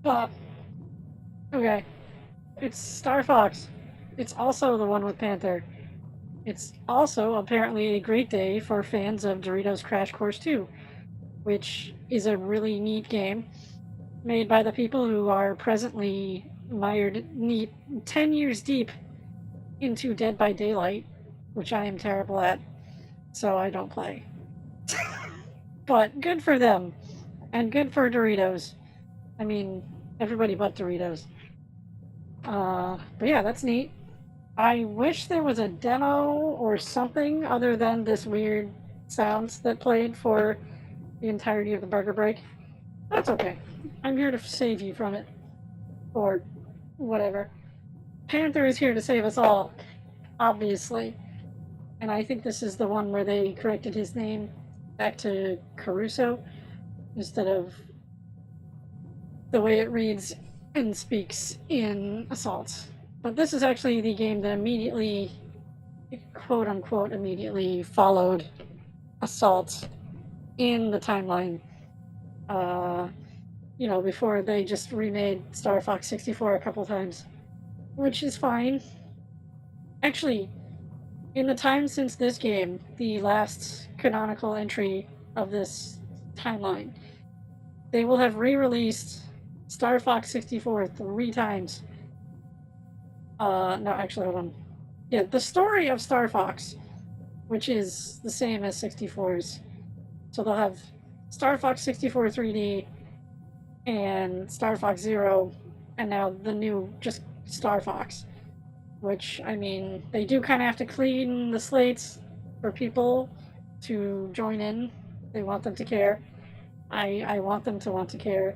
But, okay. It's Star Fox. It's also the one with Panther. It's also apparently a great day for fans of Doritos Crash Course 2, which is a really neat game made by the people who are presently mired 10 years deep into Dead by Daylight, which I am terrible at, so I don't play. But good for them, and good for Doritos. I mean, everybody but Doritos. But yeah, that's neat. I wish there was a demo or something other than this weird sounds that played for the entirety of the burger break. That's okay. I'm here to save you from it. Or whatever. Panther is here to save us all, obviously. And I think this is the one where they corrected his name back to Caruso instead of the way it reads and speaks in Assault. But this is actually the game that immediately, quote unquote, immediately followed Assault in the timeline. Before they just remade Star Fox 64 a couple times, which is fine. Actually, in the time since this game, the last canonical entry of this timeline, they will have re-released Star Fox 64 3 times. No, actually, hold on. Yeah, the story of Star Fox, which is the same as 64's. So they'll have Star Fox 64 3D and Star Fox Zero, and now the new just Star Fox. Which, I mean, they do kind of have to clean the slates for people to join in. They want them to care. I want them to want to care,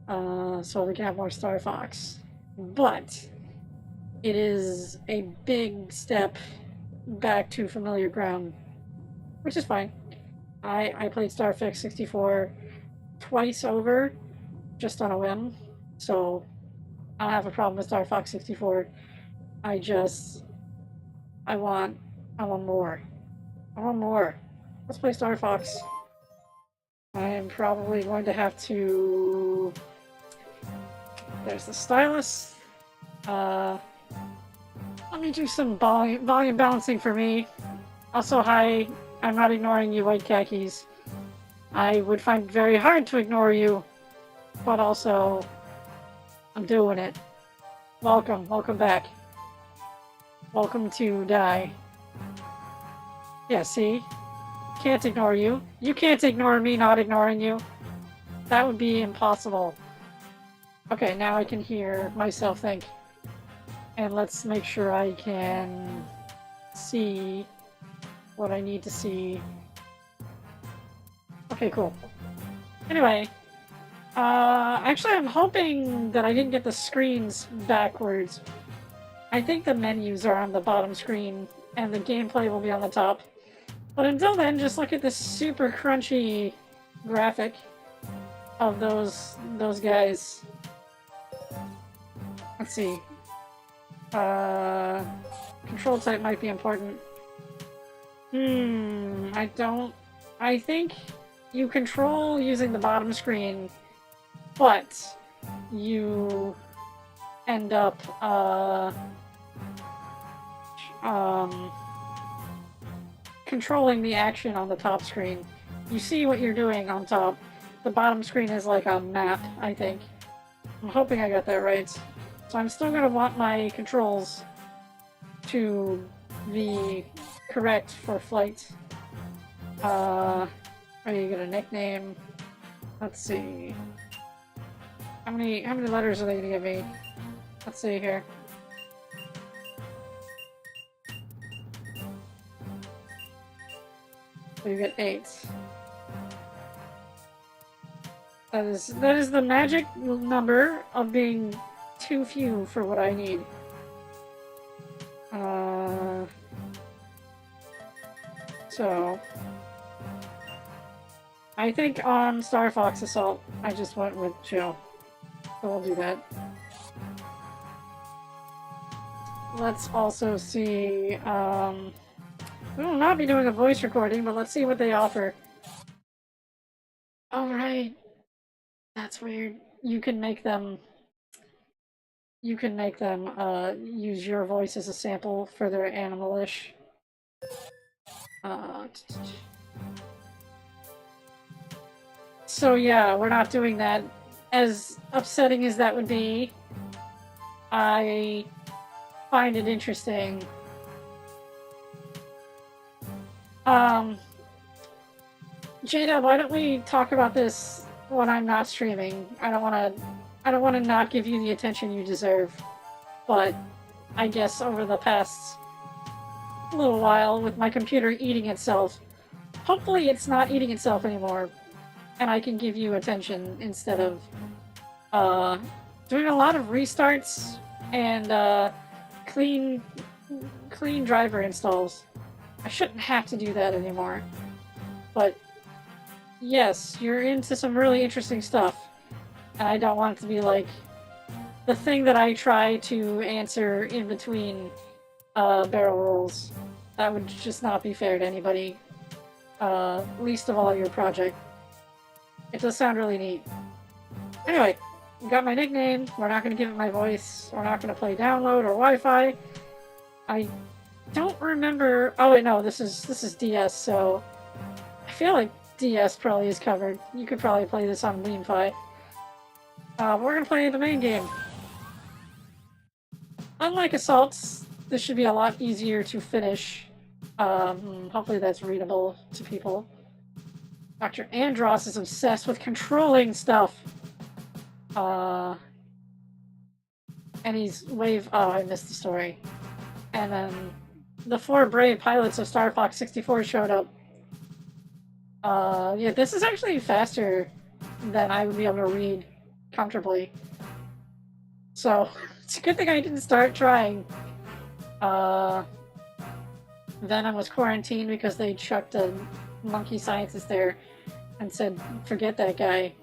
so we can have more Star Fox. But it is a big step back to familiar ground, which is fine. I played Star Fox 64 twice over, just on a whim, so I don't have a problem with Star Fox 64. I want more. I want more. Let's play Star Fox. I am probably going to have to... There's the stylus. Let me do some volume balancing for me. Also, hi, I'm not ignoring you, white khakis. I would find it very hard to ignore you, but also, I'm doing it. Welcome back. Welcome to die. Yeah, see? Can't ignore you. You can't ignore me not ignoring you. That would be impossible. Okay, now I can hear myself think. And let's make sure I can see what I need to see. Okay, cool. Anyway, actually I'm hoping that I didn't get the screens backwards. I think the menus are on the bottom screen and the gameplay will be on the top. But until then, just look at this super crunchy graphic of those guys. Let's see. Control type might be important. I think you control using the bottom screen, but you end up, controlling the action on the top screen. You see what you're doing on top. The bottom screen is like a map, I think. I'm hoping I got that right. So I'm still gonna want my controls to be correct for flight. Are you gonna nickname? Let's see. How many letters are they gonna give me? Let's see here. So you get 8. That is the magic number of being too few for what I need. So I think on Star Fox Assault, I just went with chill. So we'll do that. Let's also see, we will not be doing a voice recording, but let's see what they offer. Alright. That's weird. you can make them use your voice as a sample for their animalish. Uh, so yeah, we're not doing that. As upsetting as that would be, I find it interesting. Jada, why don't we talk about this when I'm not streaming? I don't wanna not give you the attention you deserve. But I guess over the past little while, with my computer eating itself, hopefully it's not eating itself anymore, and I can give you attention instead of doing a lot of restarts and clean driver installs. I shouldn't have to do that anymore. But yes, you're into some really interesting stuff, and I don't want it to be like the thing that I try to answer in between barrel rolls. That would just not be fair to anybody. Least of all your project. It does sound really neat. Anyway, you got my nickname. We're not going to give it my voice. We're not going to play download or Wi-Fi. I don't remember. Oh wait, no. This is DS. So I feel like DS probably is covered. You could probably play this on WeamFi. We're gonna play the main game. Unlike Assaults, this should be a lot easier to finish. Hopefully that's readable to people. Dr. Andros is obsessed with controlling stuff. And he's oh, I missed the story. And then the 4 brave pilots of Star Fox 64 showed up. Yeah, this is actually faster than I would be able to read comfortably. So, it's a good thing I didn't start trying. Venom was quarantined because they chucked a monkey scientist there and said, forget that guy.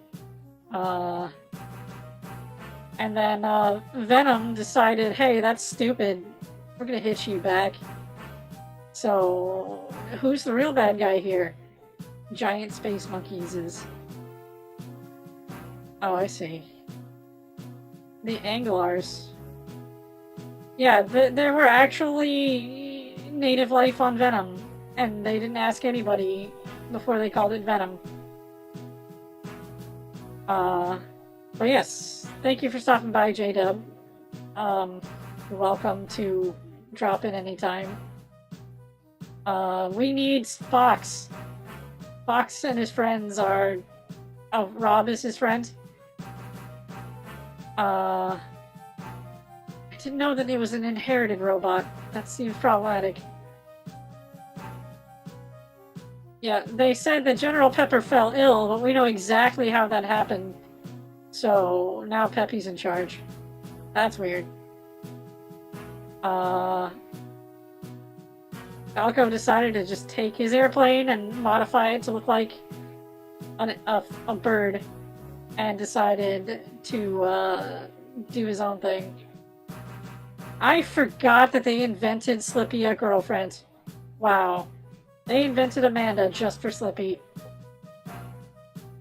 And then Venom decided, hey, that's stupid. We're gonna hit you back. So, who's the real bad guy here? Giant space monkeys is... Oh, I see. The Anglars. Yeah, there were actually native life on Venom, and they didn't ask anybody before they called it Venom. But yes, thank you for stopping by, J-Dub. You're welcome to drop in anytime. We need Fox. Fox and his friends are... Oh, Rob is his friend? I didn't know that it was an inherited robot. That seems problematic. Yeah, they said that General Pepper fell ill, but we know exactly how that happened. So, now Peppy's in charge. That's weird. Falco decided to just take his airplane and modify it to look like a bird, and decided to do his own thing. I forgot that they invented Slippy a girlfriend. Wow. They invented Amanda just for Slippy.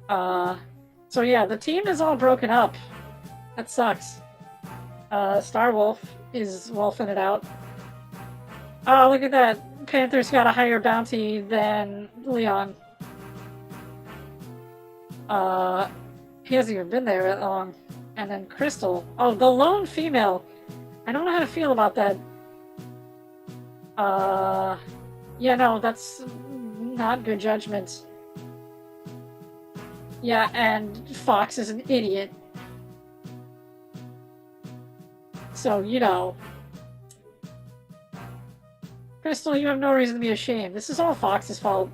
So yeah, the team is all broken up. That sucks. Starwolf is wolfing it out. Oh, look at that. Panther's got a higher bounty than Leon. He hasn't even been there that long. And then Crystal. Oh, the lone female. I don't know how to feel about that. Yeah, no, that's not good judgment. Yeah, and Fox is an idiot. So, you know. Crystal, you have no reason to be ashamed. This is all Fox's fault.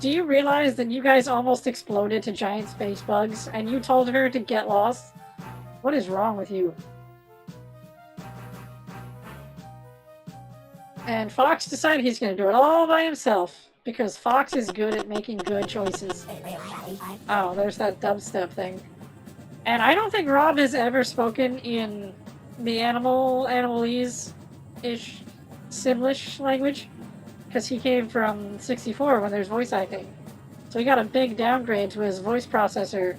Do you realize that you guys almost exploded to giant space bugs, and you told her to get lost? What is wrong with you? And Fox decided he's going to do it all by himself, because Fox is good at making good choices. Oh, there's that dubstep thing. And I don't think Rob has ever spoken in the animalese-ish, Simlish language, because he came from 64 when there's voice acting. So he got a big downgrade to his voice processor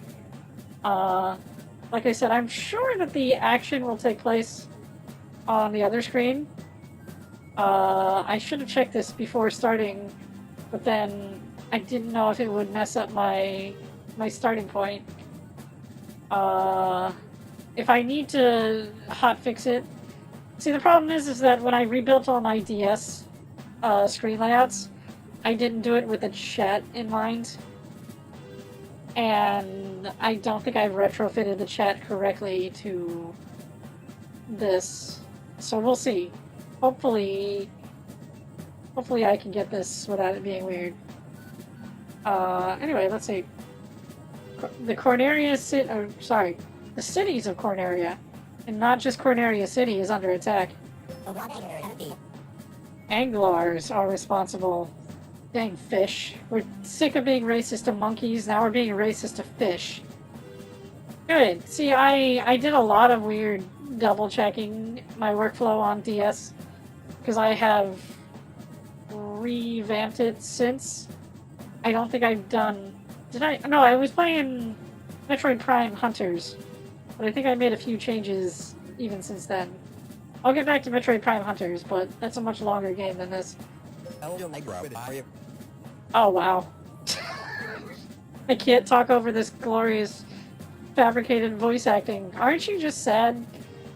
Like I said, I'm sure that the action will take place on the other screen. I should have checked this before starting, but then I didn't know if it would mess up my starting point. If I need to hotfix it, see the problem is that when I rebuilt all my DS screen layouts, I didn't do it with the chat in mind, and I don't think I've retrofitted the chat correctly to this. So we'll see. Hopefully I can get this without it being weird. Anyway, let's see. The the cities of Corneria, and not just Corneria City, is under attack. Anglars are responsible. Dang fish. We're sick of being racist to monkeys, now we're being racist to fish. Good. See, I did a lot of weird double checking my workflow on DS, because I have revamped it since. I don't think I've done... Did I? No, I was playing Metroid Prime Hunters, but I think I made a few changes even since then. I'll get back to Metroid Prime Hunters, but that's a much longer game than this. Oh, wow. I can't talk over this glorious fabricated voice acting. Aren't you just sad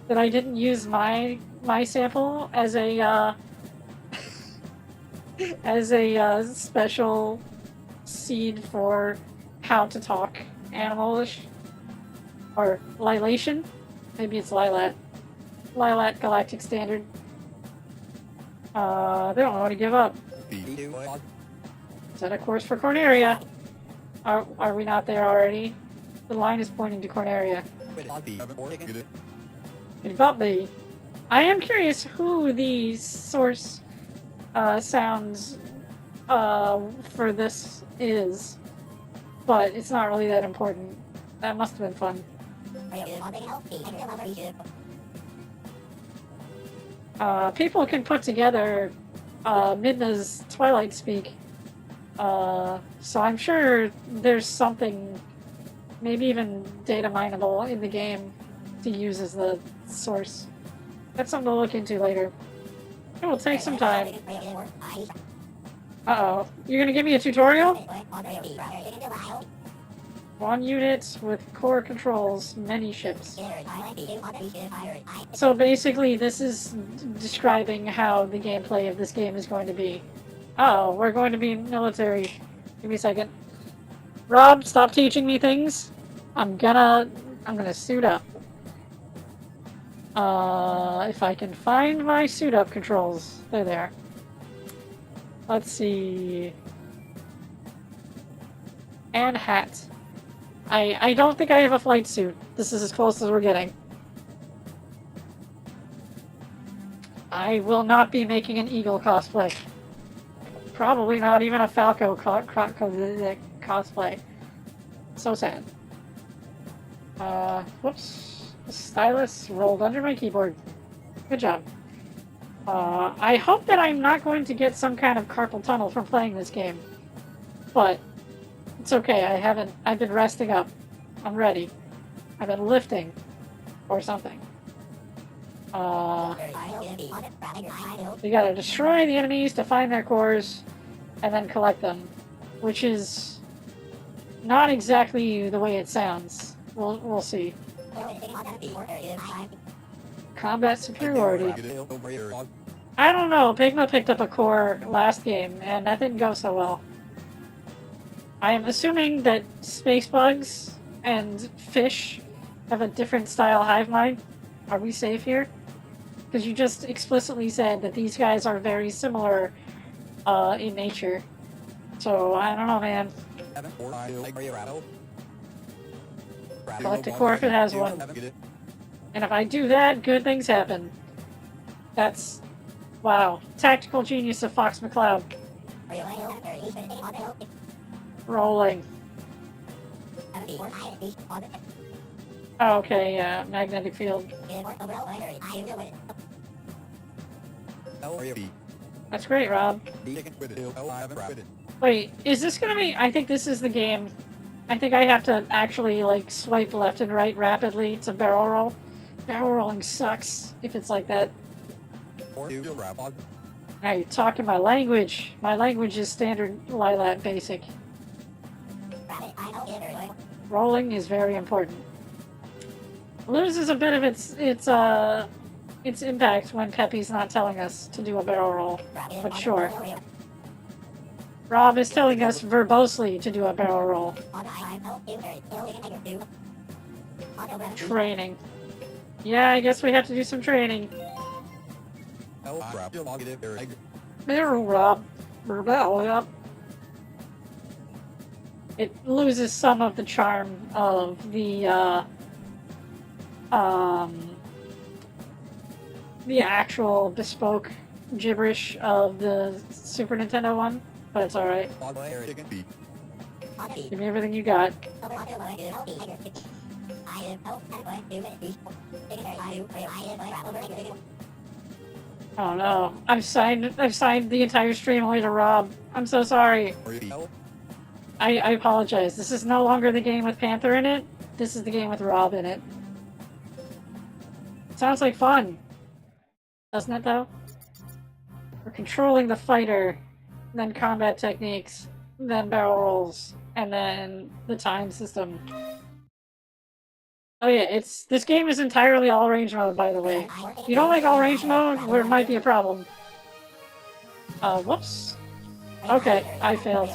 that I didn't use my sample as a as a special seed for how to talk animalish? Or Lilation? Maybe it's Lilat. Lilat Galactic Standard. They don't want to give up. Set a course for Corneria. Are we not there already? The line is pointing to Corneria. It got me. I am curious who the source sounds for this is, but it's not really that important. That must have been fun. People can put together Midna's Twilight speak, so I'm sure there's something, maybe even data mineable in the game to use as the source. That's something to look into later. It will take some time. Uh-oh. You're gonna give me a tutorial? One unit with core controls, many ships. So basically, this is describing how the gameplay of this game is going to be. Uh-oh, we're going to be military. Give me a second. Rob, stop teaching me things. I'm gonna suit up. If I can find my suit up controls. They're there. Let's see. And hat. I don't think I have a flight suit. This is as close as we're getting. I will not be making an eagle cosplay. Probably not even a Falco cosplay. So sad. Whoops. The stylus rolled under my keyboard. Good job. I hope that I'm not going to get some kind of carpal tunnel from playing this game. But it's okay, I've been resting up. I'm ready. I've been lifting. Or something. We gotta destroy the enemies to find their cores, and then collect them. Which is not exactly the way it sounds. We'll see. Combat superiority. I don't know, Pigma picked up a core last game, and that didn't go so well. I am assuming that space bugs and fish have a different style hive mind. Are we safe here? Because you just explicitly said that these guys are very similar in nature. So, I don't know, man. Collect a core if it has one. And if I do that, good things happen. That's... wow. Tactical genius of Fox McCloud. Rolling. Oh, okay, yeah, magnetic field. That's great, Rob. Wait, is this gonna be... I think this is the game I think I have to actually, like, swipe left and right rapidly to barrel roll. Barrel rolling sucks if it's like that. Now you're talking my language. My language is standard Lilat basic. Rolling is very important. Loses a bit of its impact when Peppy's not telling us to do a barrel roll, but sure. Rob is telling us verbosely to do a barrel roll. Training. Yeah, I guess we have to do some training. Barrel Rob. Yep. It loses some of the charm of the actual bespoke gibberish of the Super Nintendo one, but it's alright. Give me everything you got. Oh no. I've signed the entire stream away to Rob. I'm so sorry. I apologize. This is no longer the game with Panther in it. This is the game with Rob in it. Sounds like fun. Doesn't it, though? We're controlling the fighter, then combat techniques, then barrel rolls, and then the time system. Oh yeah, this game is entirely all-range mode, by the way. If you don't like all-range mode, there might be a problem. Whoops. Okay, I failed.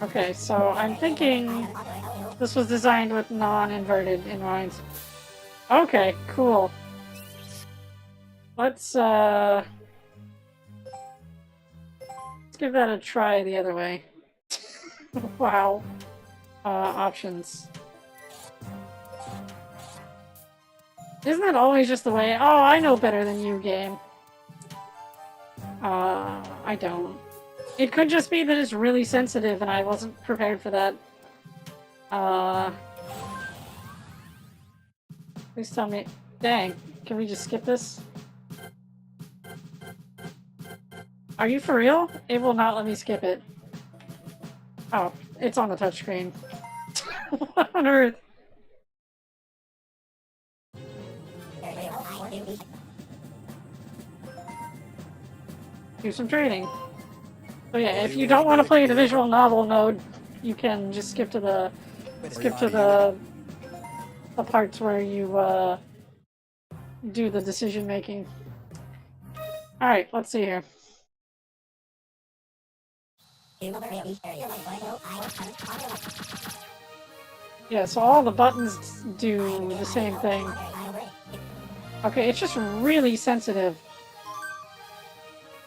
Okay, so I'm thinking this was designed with non-inverted in mind. Okay, cool. Let's give that a try the other way. Wow. Options. Isn't that always just the way? Oh, I know better than you, game. I don't. It could just be that it's really sensitive and I wasn't prepared for that. Please tell me. Dang, can we just skip this? Are you for real? It will not let me skip it. Oh, it's on the touchscreen. What on earth? Do some training. So yeah, if you don't want to play the visual novel mode, you can just skip to the parts where you do the decision making. All right, let's see here. Yeah, so all the buttons do the same thing. Okay, it's just really sensitive.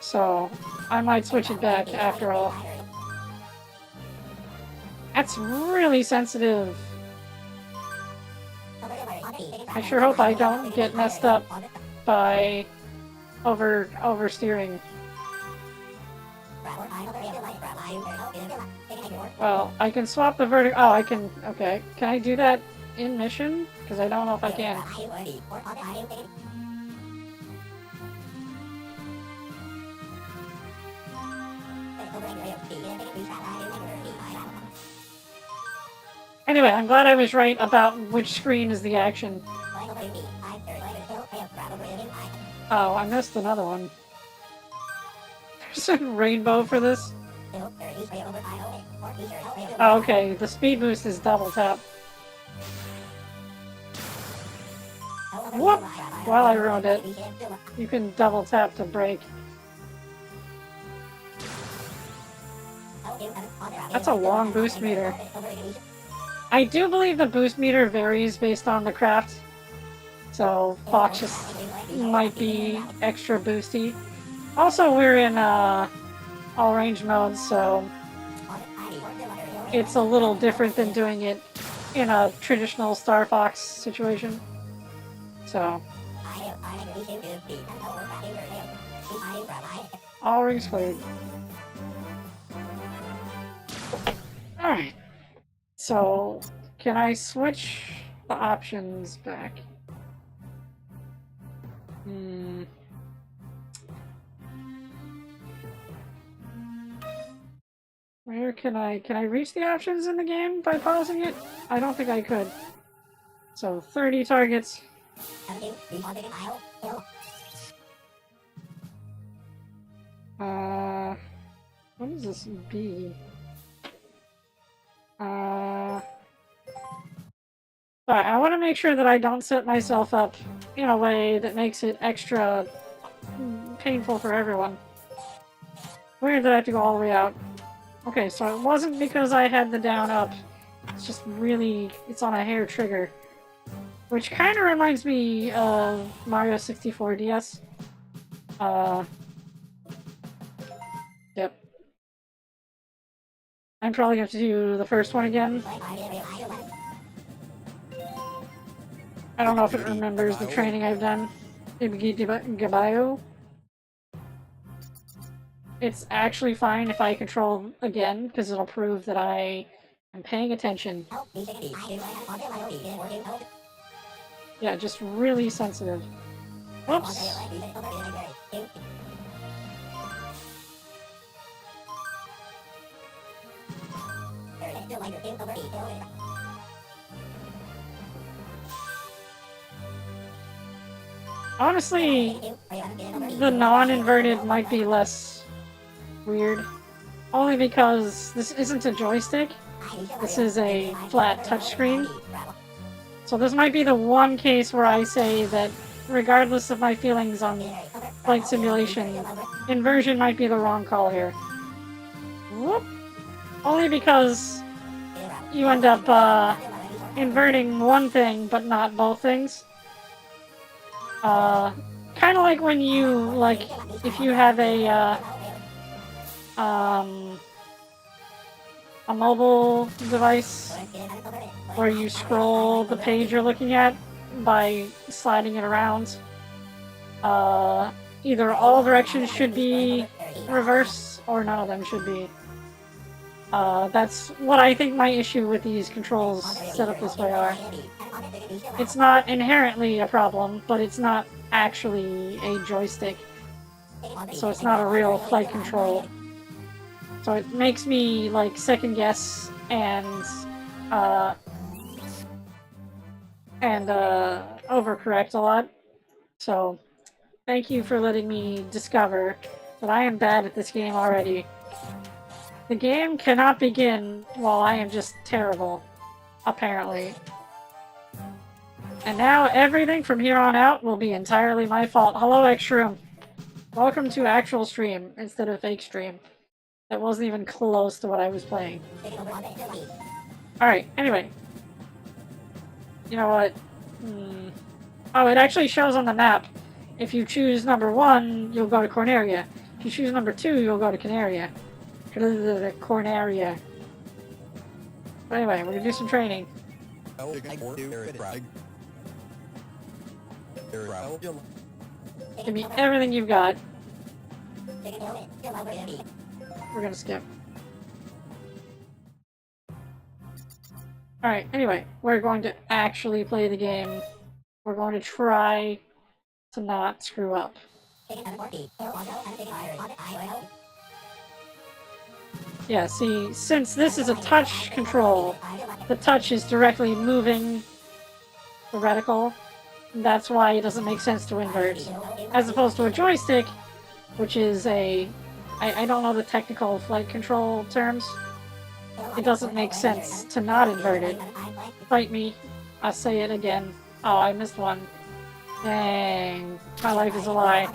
So, I might switch it back after all. That's really sensitive. I sure hope I don't get messed up by oversteering. Well, I can swap the vertical. Oh, I can. Okay. Can I do that in mission? Because I don't know if I can. Anyway, I'm glad I was right about which screen is the action. Oh, I missed another one. There's a rainbow for this? Oh, okay, the speed boost is double tap. Whoop! Well, I ruined it. You can double tap to brake. That's a long boost meter. I do believe the boost meter varies based on the craft. So, Fox just might be extra boosty. Also, we're in all-range mode, so it's a little different than doing it in a traditional Star Fox situation. So, all rings cleared. Alright. So, can I switch the options back? Where can I reach the options in the game by pausing it? I don't think I could. So 30 targets. What is this B? But I want to make sure that I don't set myself up in a way that makes it extra painful for everyone. Weird that I have to go all the way out. Okay, so it wasn't because I had the down up. It's just really, it's on a hair trigger. Which kind of reminds me of Mario 64 DS. Yep. I'm probably going to have to do the first one again. I don't know if it remembers the training I've done. Gabayo. It's actually fine if I control again, because it'll prove that I am paying attention. Yeah, just really sensitive. Whoops. Honestly, the non-inverted might be less weird. Only because this isn't a joystick. This is a flat touchscreen. So this might be the one case where I say that, regardless of my feelings on flight simulation, inversion might be the wrong call here. Whoop. Only because you end up inverting one thing, but not both things. Kind of like when you, if you have a mobile device where you scroll the page you're looking at by sliding it around. Either all directions should be reverse or none of them should be. That's what I think my issue with these controls set up this way are. It's not inherently a problem, but it's not actually a joystick. So it's not a real flight control. So it makes me, second guess and overcorrect a lot. So, thank you for letting me discover that I am bad at this game already. The game cannot begin while I am just terrible, apparently. And now everything from here on out will be entirely my fault. Hello, X-Shroom. Welcome to actual stream instead of fake stream. That wasn't even close to what I was playing. Alright, anyway. You know what? Oh, it actually shows on the map. If you choose number 1, you'll go to Corneria. If you choose number 2, you'll go to Canaria. Corneria. But anyway, we're gonna do some training. Give me everything you've got. We're gonna skip. Alright, anyway, we're going to actually play the game. We're going to try to not screw up. Yeah, see, since this is a touch control, the touch is directly moving the reticle. That's why it doesn't make sense to invert. As opposed to a joystick, which is I don't know the technical flight control terms. It doesn't make sense to not invert it. Fight me. I'll say it again. Oh, I missed one. Dang. My life is a lie.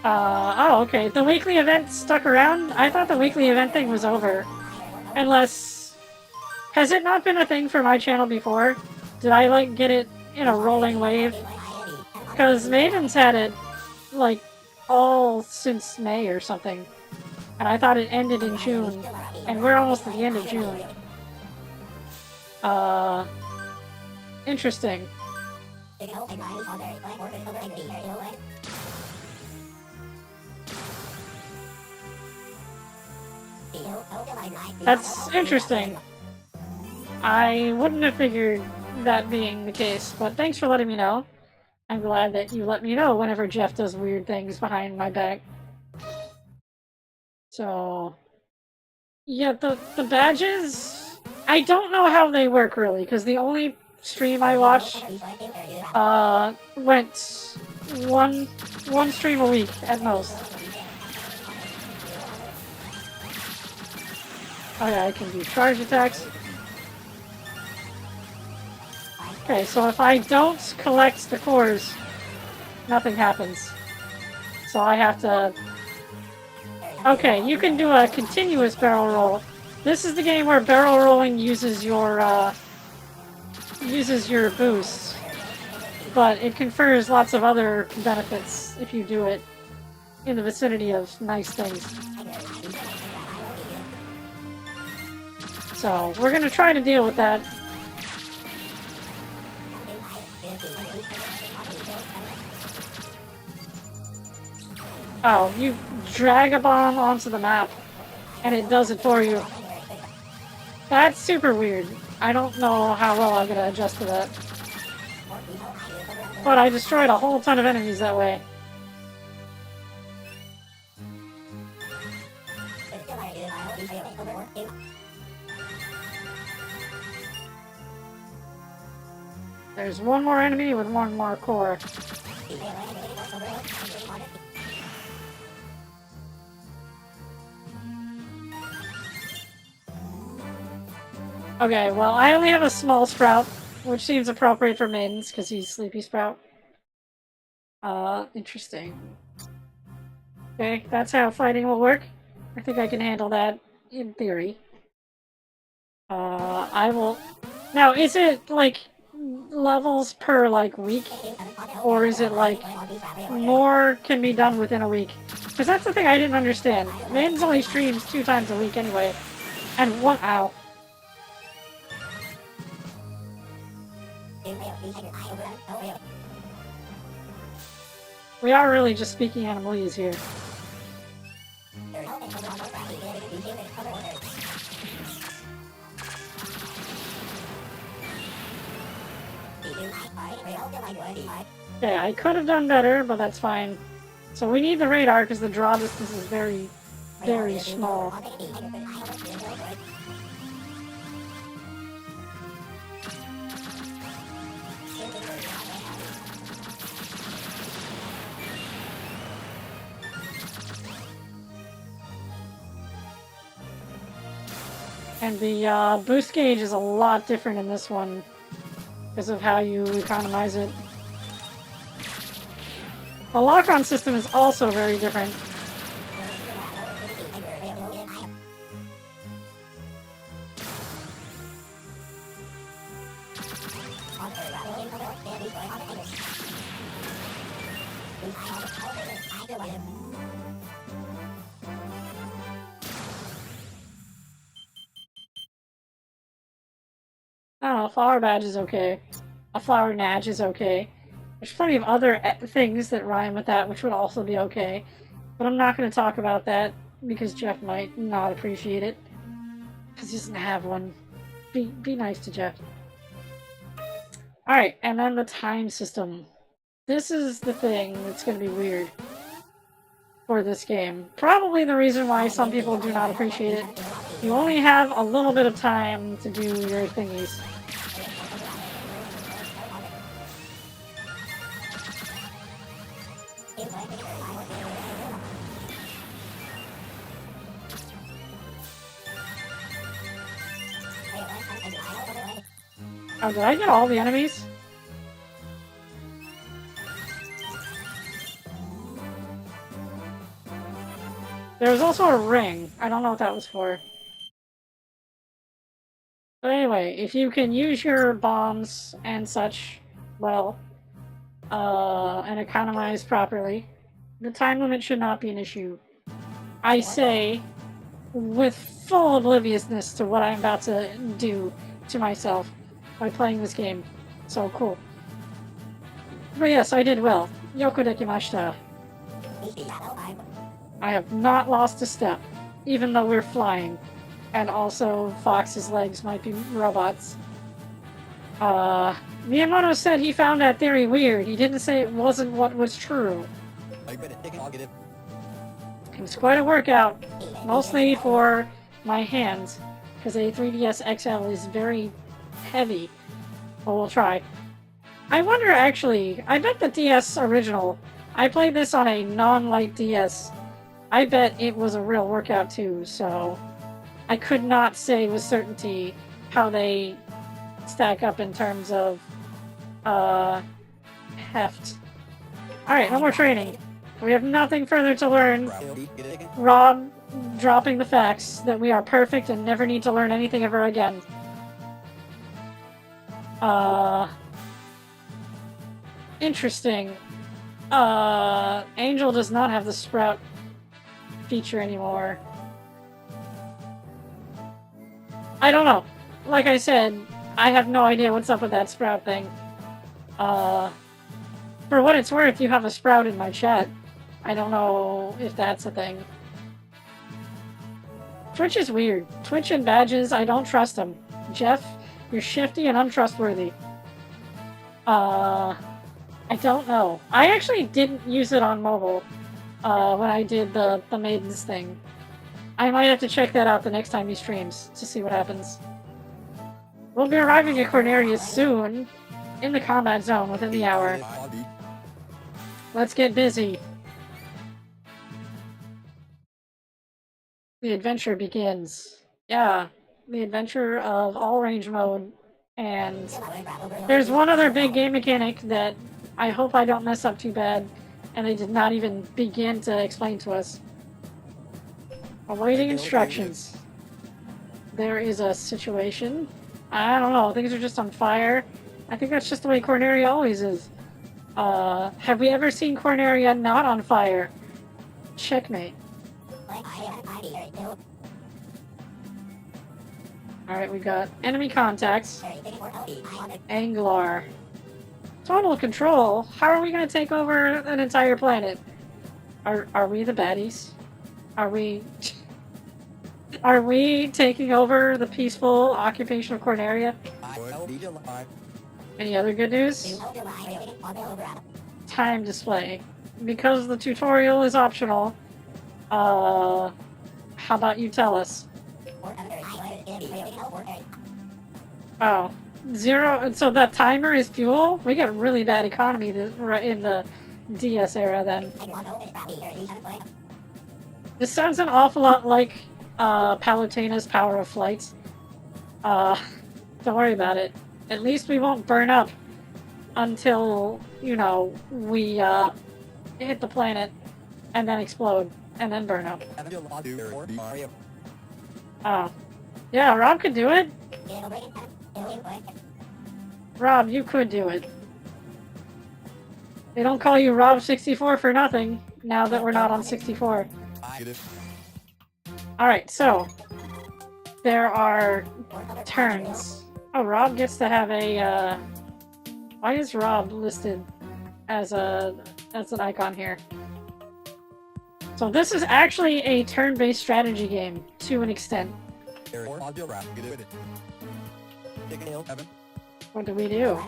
Oh, okay. The weekly event stuck around? I thought the weekly event thing was over. Unless... Has it not been a thing for my channel before? Did I, get it in a rolling wave? Because Maiden's had it, all since May or something. And I thought it ended in June. And we're almost at the end of June. Interesting. That's interesting. I wouldn't have figured that being the case, but thanks for letting me know. I'm glad that you let me know whenever Jeff does weird things behind my back. So, yeah, the badges, I don't know how they work really, because the only stream I watch went one stream a week at most. Oh yeah, I can do charge attacks. Okay, so if I don't collect the cores, nothing happens. So I have to... Okay, you can do a continuous barrel roll. This is the game where barrel rolling uses your boost, but it confers lots of other benefits if you do it in the vicinity of nice things. So we're gonna try to deal with that. Oh, you drag a bomb onto the map, and it does it for you. That's super weird. I don't know how well I'm gonna adjust to that. But I destroyed a whole ton of enemies that way. There's one more enemy with one more core. Okay, well, I only have a small Sprout, which seems appropriate for maidens, because he's Sleepy Sprout. Interesting. Okay, that's how fighting will work. I think I can handle that, in theory. I will... Now, is it, like, levels per, like, week? Or is it, like, more can be done within a week? Because that's the thing I didn't understand. Maidens only streams 2 times a week anyway. And one... Ow. We are really just speaking Animalese here. Okay, I could have done better, but that's fine. So we need the radar because the draw distance is very, very small. And the boost gauge is a lot different in this one because of how you economize it. The lock-on system is also very different. I don't know, flower badge is okay. A flower natch is okay. There's plenty of other things that rhyme with that which would also be okay. But I'm not going to talk about that because Jeff might not appreciate it. Because he doesn't have one. Be nice to Jeff. Alright, and then the time system. This is the thing that's going to be weird for this game. Probably the reason why some people do not appreciate it. You only have a little bit of time to do your thingies. Oh, did I get all the enemies? There was also a ring. I don't know what that was for. But anyway, if you can use your bombs and such well, and economize properly, the time limit should not be an issue. I say, with full obliviousness to what I'm about to do to myself by playing this game. So cool. But yes, I did well. Yoku dekimashita. I have not lost a step, even though we're flying. And also, Fox's legs might be robots. Miyamoto said he found that theory weird. He didn't say it wasn't what was true. It's quite a workout, mostly for my hands, because a 3DS XL is very heavy. But we'll try. I wonder, actually, I bet the DS original, I played this on a non-light DS. I bet it was a real workout too, so I could not say with certainty how they stack up in terms of, heft. Alright, no more training. We have nothing further to learn. Rob dropping the facts that we are perfect and never need to learn anything ever again. Interesting. Angel does not have the sprout feature anymore. I don't know. Like I said, I have no idea what's up with that sprout thing. For what it's worth, you have a sprout in my chat. I don't know if that's a thing. Twitch is weird. Twitch and badges, I don't trust them. Jeff, you're shifty and untrustworthy. I don't know. I actually didn't use it on mobile when I did the Maidens thing. I might have to check that out the next time he streams to see what happens. We'll be arriving at Cornerius soon, in the combat zone within the hour. Let's get busy. The adventure begins. Yeah, the adventure of all range mode. And there's one other big game mechanic that I hope I don't mess up too bad, and they did not even begin to explain to us. Awaiting instructions. There is a situation. I don't know, things are just on fire. I think that's just the way Corneria always is. Have we ever seen Corneria not on fire? Checkmate. Alright, we got enemy contacts. Anglar. Total control? How are we gonna take over an entire planet? Are we the baddies? Are we... Are we taking over the peaceful occupation of Corneria? Any other good news? Time display. Because the tutorial is optional, how about you tell us? Oh. 0, so that timer is fuel? We get really bad economy in the DS era then. This sounds an awful lot like Palutena's Power of Flight. Don't worry about it. At least we won't burn up until, you know, we hit the planet and then explode and then burn up. Oh. Yeah, Rob could do it. Rob, you could do it. They don't call you Rob64 for nothing, now that we're not on 64. Alright, so... there are turns. Oh, Rob gets to have a, why is Rob listed as an icon here? So this is actually a turn-based strategy game, to an extent. What do we do?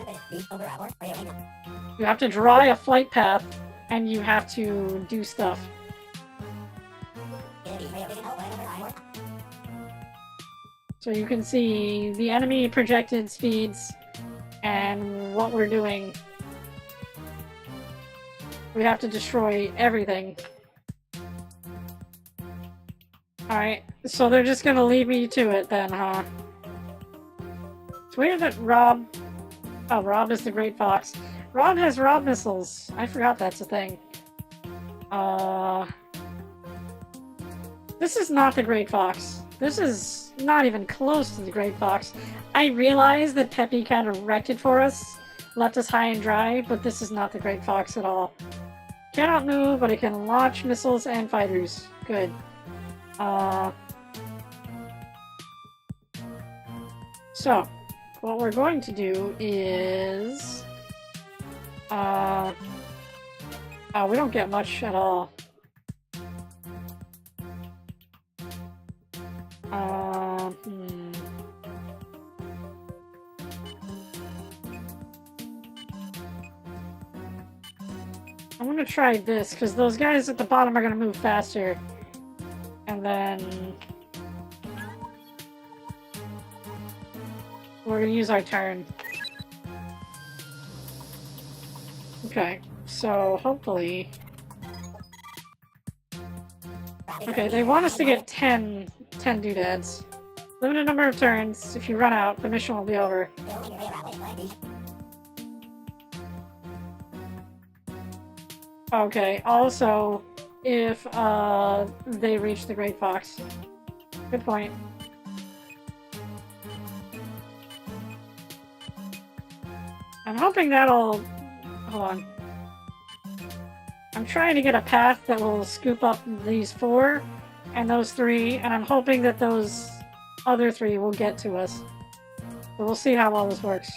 You have to draw a flight path, and you have to do stuff. So you can see the enemy projected speeds and what we're doing. We have to destroy everything. Alright, so they're just gonna leave me to it then, huh? It's weird that Rob... Oh, Rob is the Great Fox. Rob has Rob missiles. I forgot that's a thing. This is not the Great Fox. This is not even close to the Great Fox. I realize that Peppy kind of wrecked it for us, left us high and dry, but this is not the Great Fox at all. Cannot move, but it can launch missiles and fighters. Good. So, what we're going to do is... oh, we don't get much at all. I'm gonna try this, because those guys at the bottom are gonna move faster. And then... we're gonna use our turn. Okay, so hopefully... Okay, they want us to get 10 doodads. Limited number of turns. If you run out, the mission will be over. Okay, also, if they reach the Great Fox. Good point. I'm hoping that'll... Hold on. I'm trying to get a path that will scoop up these 4 and those 3, and I'm hoping that those other 3 will get to us. But we'll see how well this works.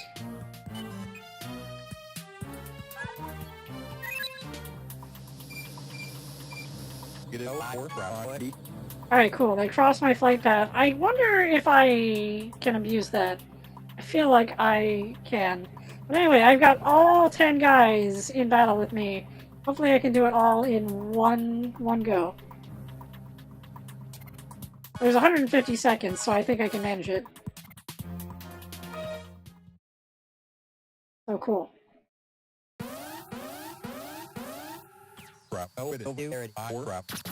Alright, cool. They crossed my flight path. I wonder if I can abuse that. I feel like I can. But anyway, I've got all 10 guys in battle with me. Hopefully I can do it all in one go. There's 150 seconds, so I think I can manage it. Oh, cool.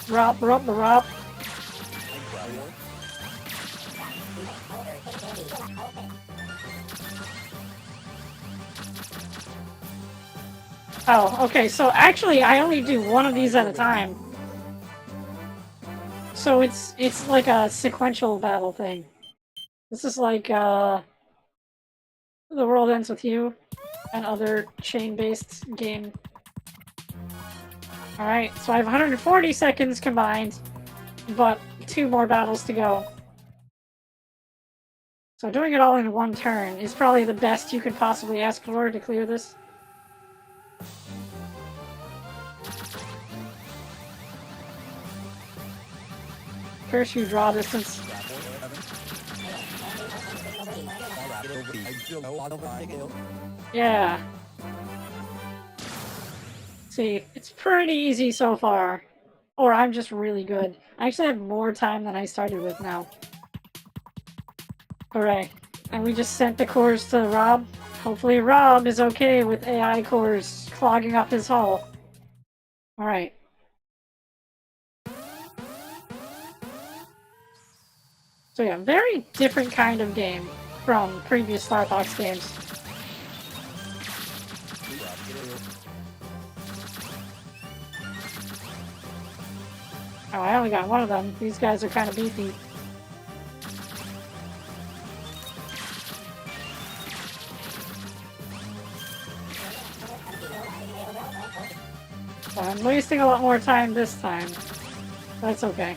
Rop. Oh, okay, so actually I only do one of these at a time. So it's like a sequential battle thing. This is like, The World Ends With You, and other chain-based game. Alright, so I have 140 seconds combined, but 2 more battles to go. So doing it all in one turn is probably the best you could possibly ask for to clear this. Curse you, draw distance. Yeah. See, it's pretty easy so far. Or I'm just really good. I actually have more time than I started with now. Hooray. And we just sent the cores to Rob. Hopefully Rob is okay with AI cores clogging up his hull. Alright. So yeah, very different kind of game from previous Star Fox games. Oh, I only got one of them. These guys are kind of beefy. So I'm wasting a lot more time this time. That's okay.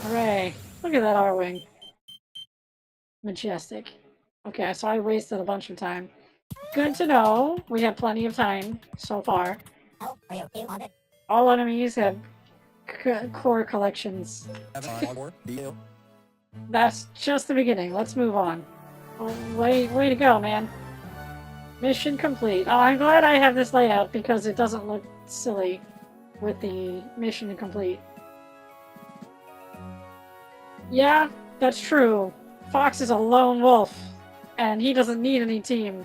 Hooray. Look at that R-Wing. Majestic. Okay, so I wasted a bunch of time. Good to know. We have plenty of time so far. All enemies have core collections. That's just the beginning. Let's move on. Oh, way to go, man. Mission complete. Oh, I'm glad I have this layout because it doesn't look silly with the mission complete. Yeah, that's true. Fox is a lone wolf, and he doesn't need any team.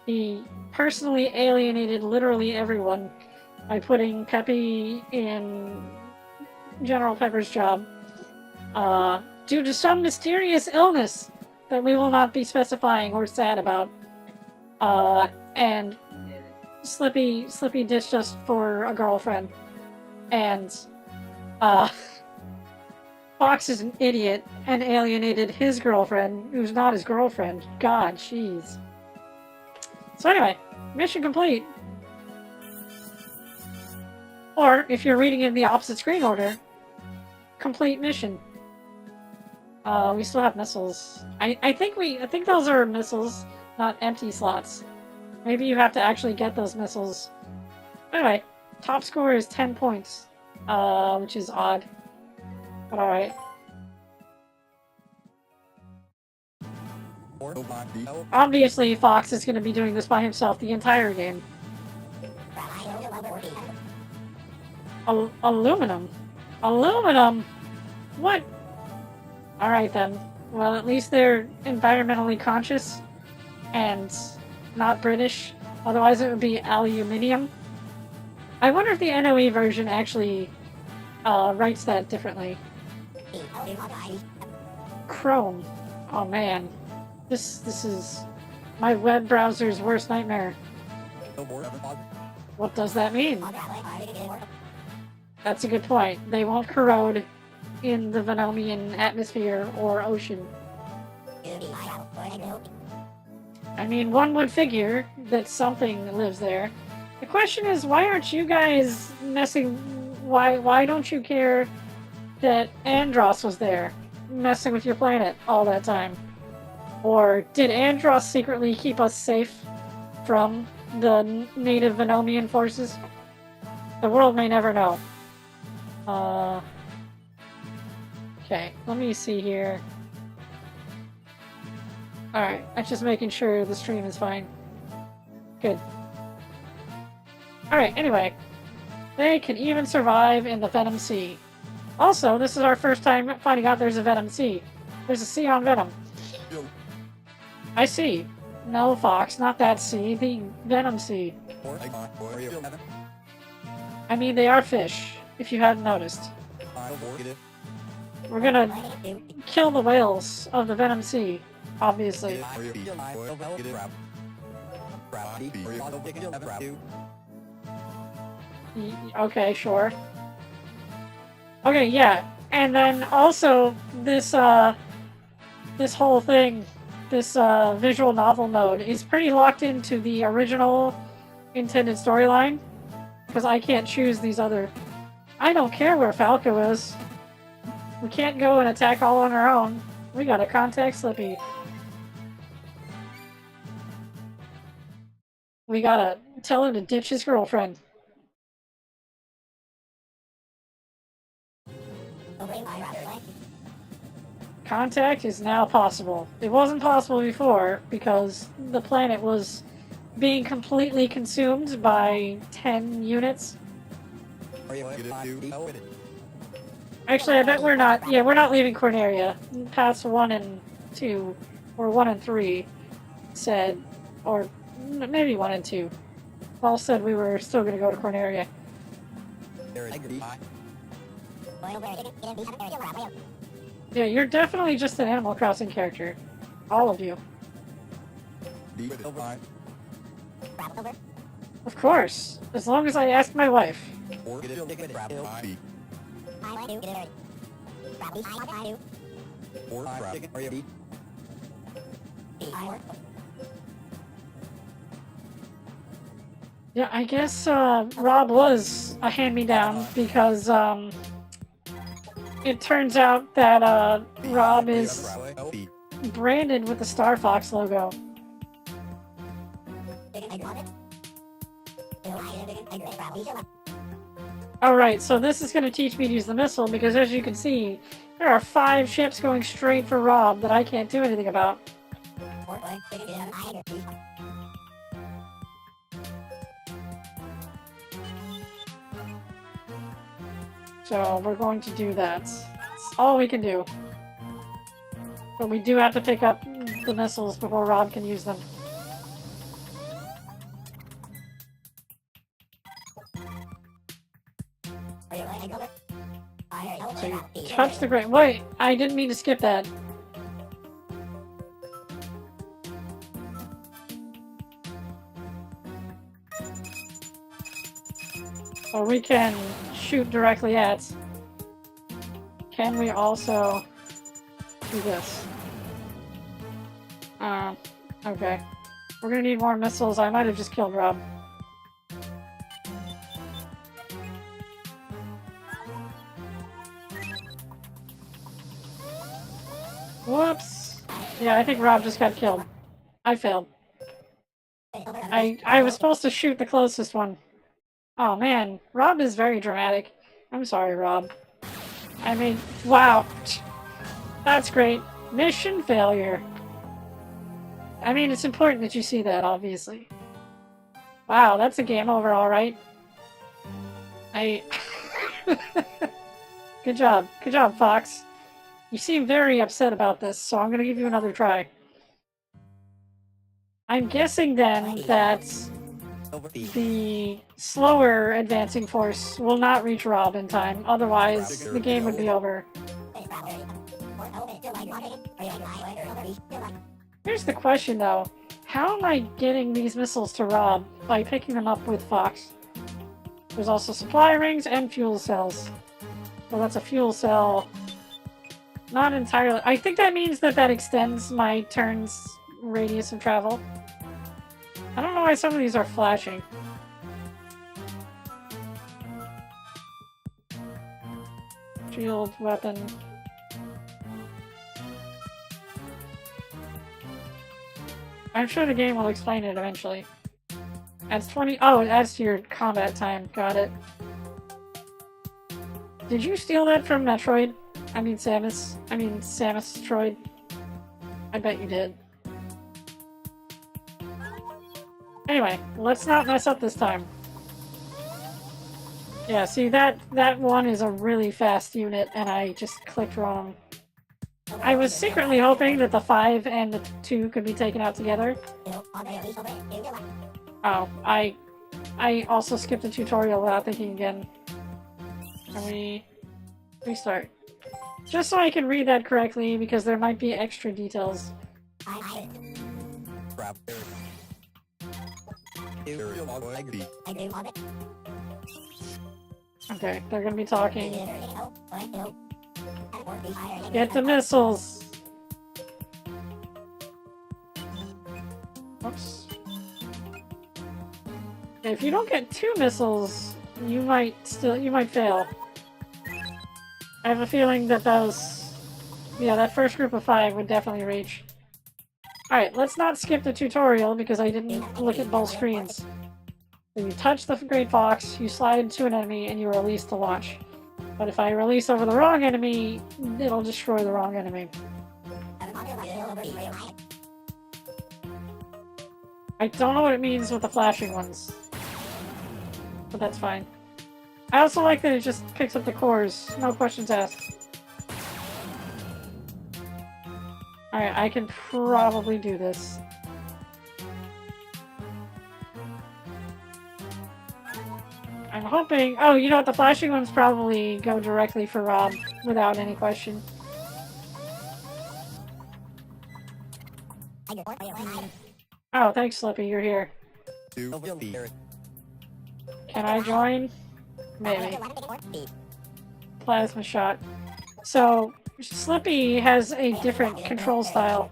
He personally alienated literally everyone by putting Peppy in General Pepper's job, due to some mysterious illness that we will not be specifying or sad about. And Slippy ditched us for a girlfriend. And, Fox is an idiot and alienated his girlfriend, who's not his girlfriend. God, jeez. So anyway, mission complete. Or, if you're reading in the opposite screen order, complete mission. We still have missiles. I think those are missiles, not empty slots. Maybe you have to actually get those missiles. Anyway, top score is 10 points, which is odd. But alright. Obviously, Fox is going to be doing this by himself the entire game. Aluminum? Aluminum? What? Alright then. Well, at least they're environmentally conscious and not British. Otherwise it would be aluminium. I wonder if the NOE version actually writes that differently. Chrome. Oh man. This is my web browser's worst nightmare. What does that mean? That's a good point. They won't corrode in the Venomian atmosphere or ocean. I mean, one would figure that something lives there. The question is, why aren't you guys messing... Why don't you care that Andros was there, messing with your planet all that time? Or did Andros secretly keep us safe from the native Venomian forces? The world may never know. Okay, let me see here. Alright, I'm just making sure the stream is fine. Good. Alright, anyway. They can even survive in the Venom Sea. Also, this is our first time finding out there's a Venom Sea. There's a sea on Venom. I see. No, Fox, not that sea. The Venom Sea. I mean, they are fish, if you hadn't noticed. We're gonna kill the whales of the Venom Sea, obviously. Okay, sure. Okay, yeah. And then also, this whole thing, this visual novel mode is pretty locked into the original intended storyline. Because I can't choose these other... I don't care where Falco is. We can't go and attack all on our own. We gotta contact Slippy. We gotta tell him to ditch his girlfriend. Contact is now possible. It wasn't possible before because the planet was being completely consumed by 10 units. Actually, I bet we're not... Yeah, we're not leaving Corneria. Paths 1 and 2, or 1 and 3 said, or maybe 1 and 2. All said we were still going to go to Corneria. Yeah, you're definitely just an Animal Crossing character. All of you. Of course. As long as I ask my wife. Yeah, I guess Rob was a hand-me-down because it turns out that Rob is branded with the Star Fox logo. Alright, so this is going to teach me to use the missile because as you can see, there are 5 ships going straight for Rob that I can't do anything about. So we're going to do that. That's all we can do. But we do have to pick up the missiles before Rob can use them. So you touch the great... Wait, I didn't mean to skip that. Or we can shoot directly at. Can we also do this? Okay. We're gonna need more missiles. I might have just killed Rob. Whoops! Yeah, I think Rob just got killed. I failed. I was supposed to shoot the closest one. Oh man, Rob is very dramatic. I'm sorry, Rob. I mean, wow. That's great. Mission failure. I mean, it's important that you see that, obviously. Wow, that's a game over, alright. Good job. Good job, Fox. You seem very upset about this, so I'm gonna give you another try. I'm guessing then that the slower advancing force will not reach Rob in time, otherwise the game would be over. Here's the question though. How am I getting these missiles to Rob by picking them up with Fox? There's also supply rings and fuel cells. Well, that's a fuel cell. Not entirely. I think that means that that extends my turn's radius of travel. I don't know why some of these are flashing. Shield, weapon. I'm sure the game will explain it eventually. Adds 20. Oh, it adds to your combat time. Got it. Did you steal that from Metroid? I mean Samus. Samus Troid. I bet you did. Anyway, let's not mess up this time. Yeah, see, that one is a really fast unit, and I just clicked wrong. I was secretly hoping that the 5 and the 2 could be taken out together. Oh, I also skipped the tutorial without thinking again. Can we restart? Just so I can read that correctly, because there might be extra details. Okay, they're gonna be talking. Get the missiles! Oops. If you don't get 2 missiles, you might fail. I have a feeling that that first group of 5 would definitely reach. Alright, let's not skip the tutorial because I didn't look at both screens. So you touch the Great Fox, you slide into an enemy, and you release the launch. But if I release over the wrong enemy, it'll destroy the wrong enemy. I don't know what it means with the flashing ones. But that's fine. I also like that it just picks up the cores, no questions asked. Alright, I can probably do this. I'm hoping... Oh, you know what? The flashing ones probably go directly for Rob without any question. Oh, thanks, Slippy. You're here. Can I join? Maybe. Plasma shot. So, Slippy has a different control style.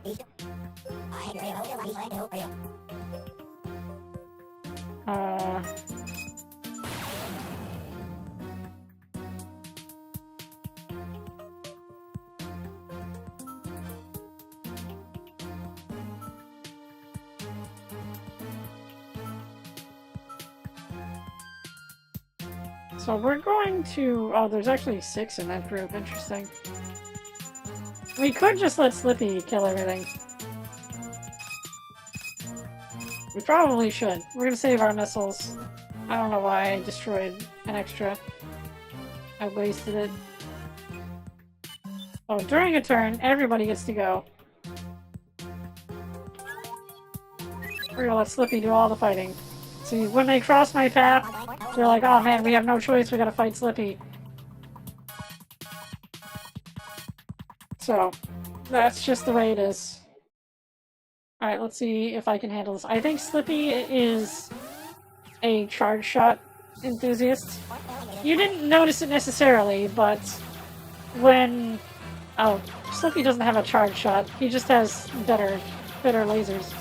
So we're going to... Oh, there's actually 6 in that group. Interesting. We could just let Slippy kill everything. We probably should. We're gonna save our missiles. I don't know why I destroyed an extra. I wasted it. Oh, during a turn, everybody gets to go. We're gonna let Slippy do all the fighting. See, when they cross my path, they're like, oh man, we have no choice, we gotta fight Slippy. So, that's just the way it is. Alright, let's see if I can handle this. I think Slippy is a charge shot enthusiast. You didn't notice it necessarily, but when... Oh, Slippy doesn't have a charge shot. He just has better lasers.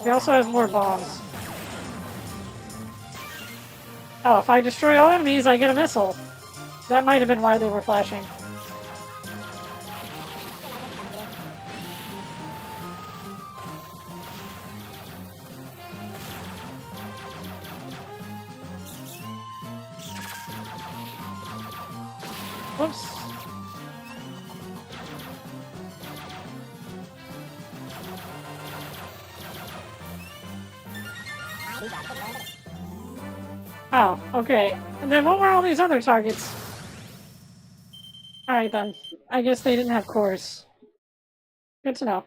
He also has more bombs. Oh, if I destroy all enemies, I get a missile. That might have been why they were flashing. Whoops. Oh, okay. And then what were all these other targets? Alright then. I guess they didn't have cores. Good to know.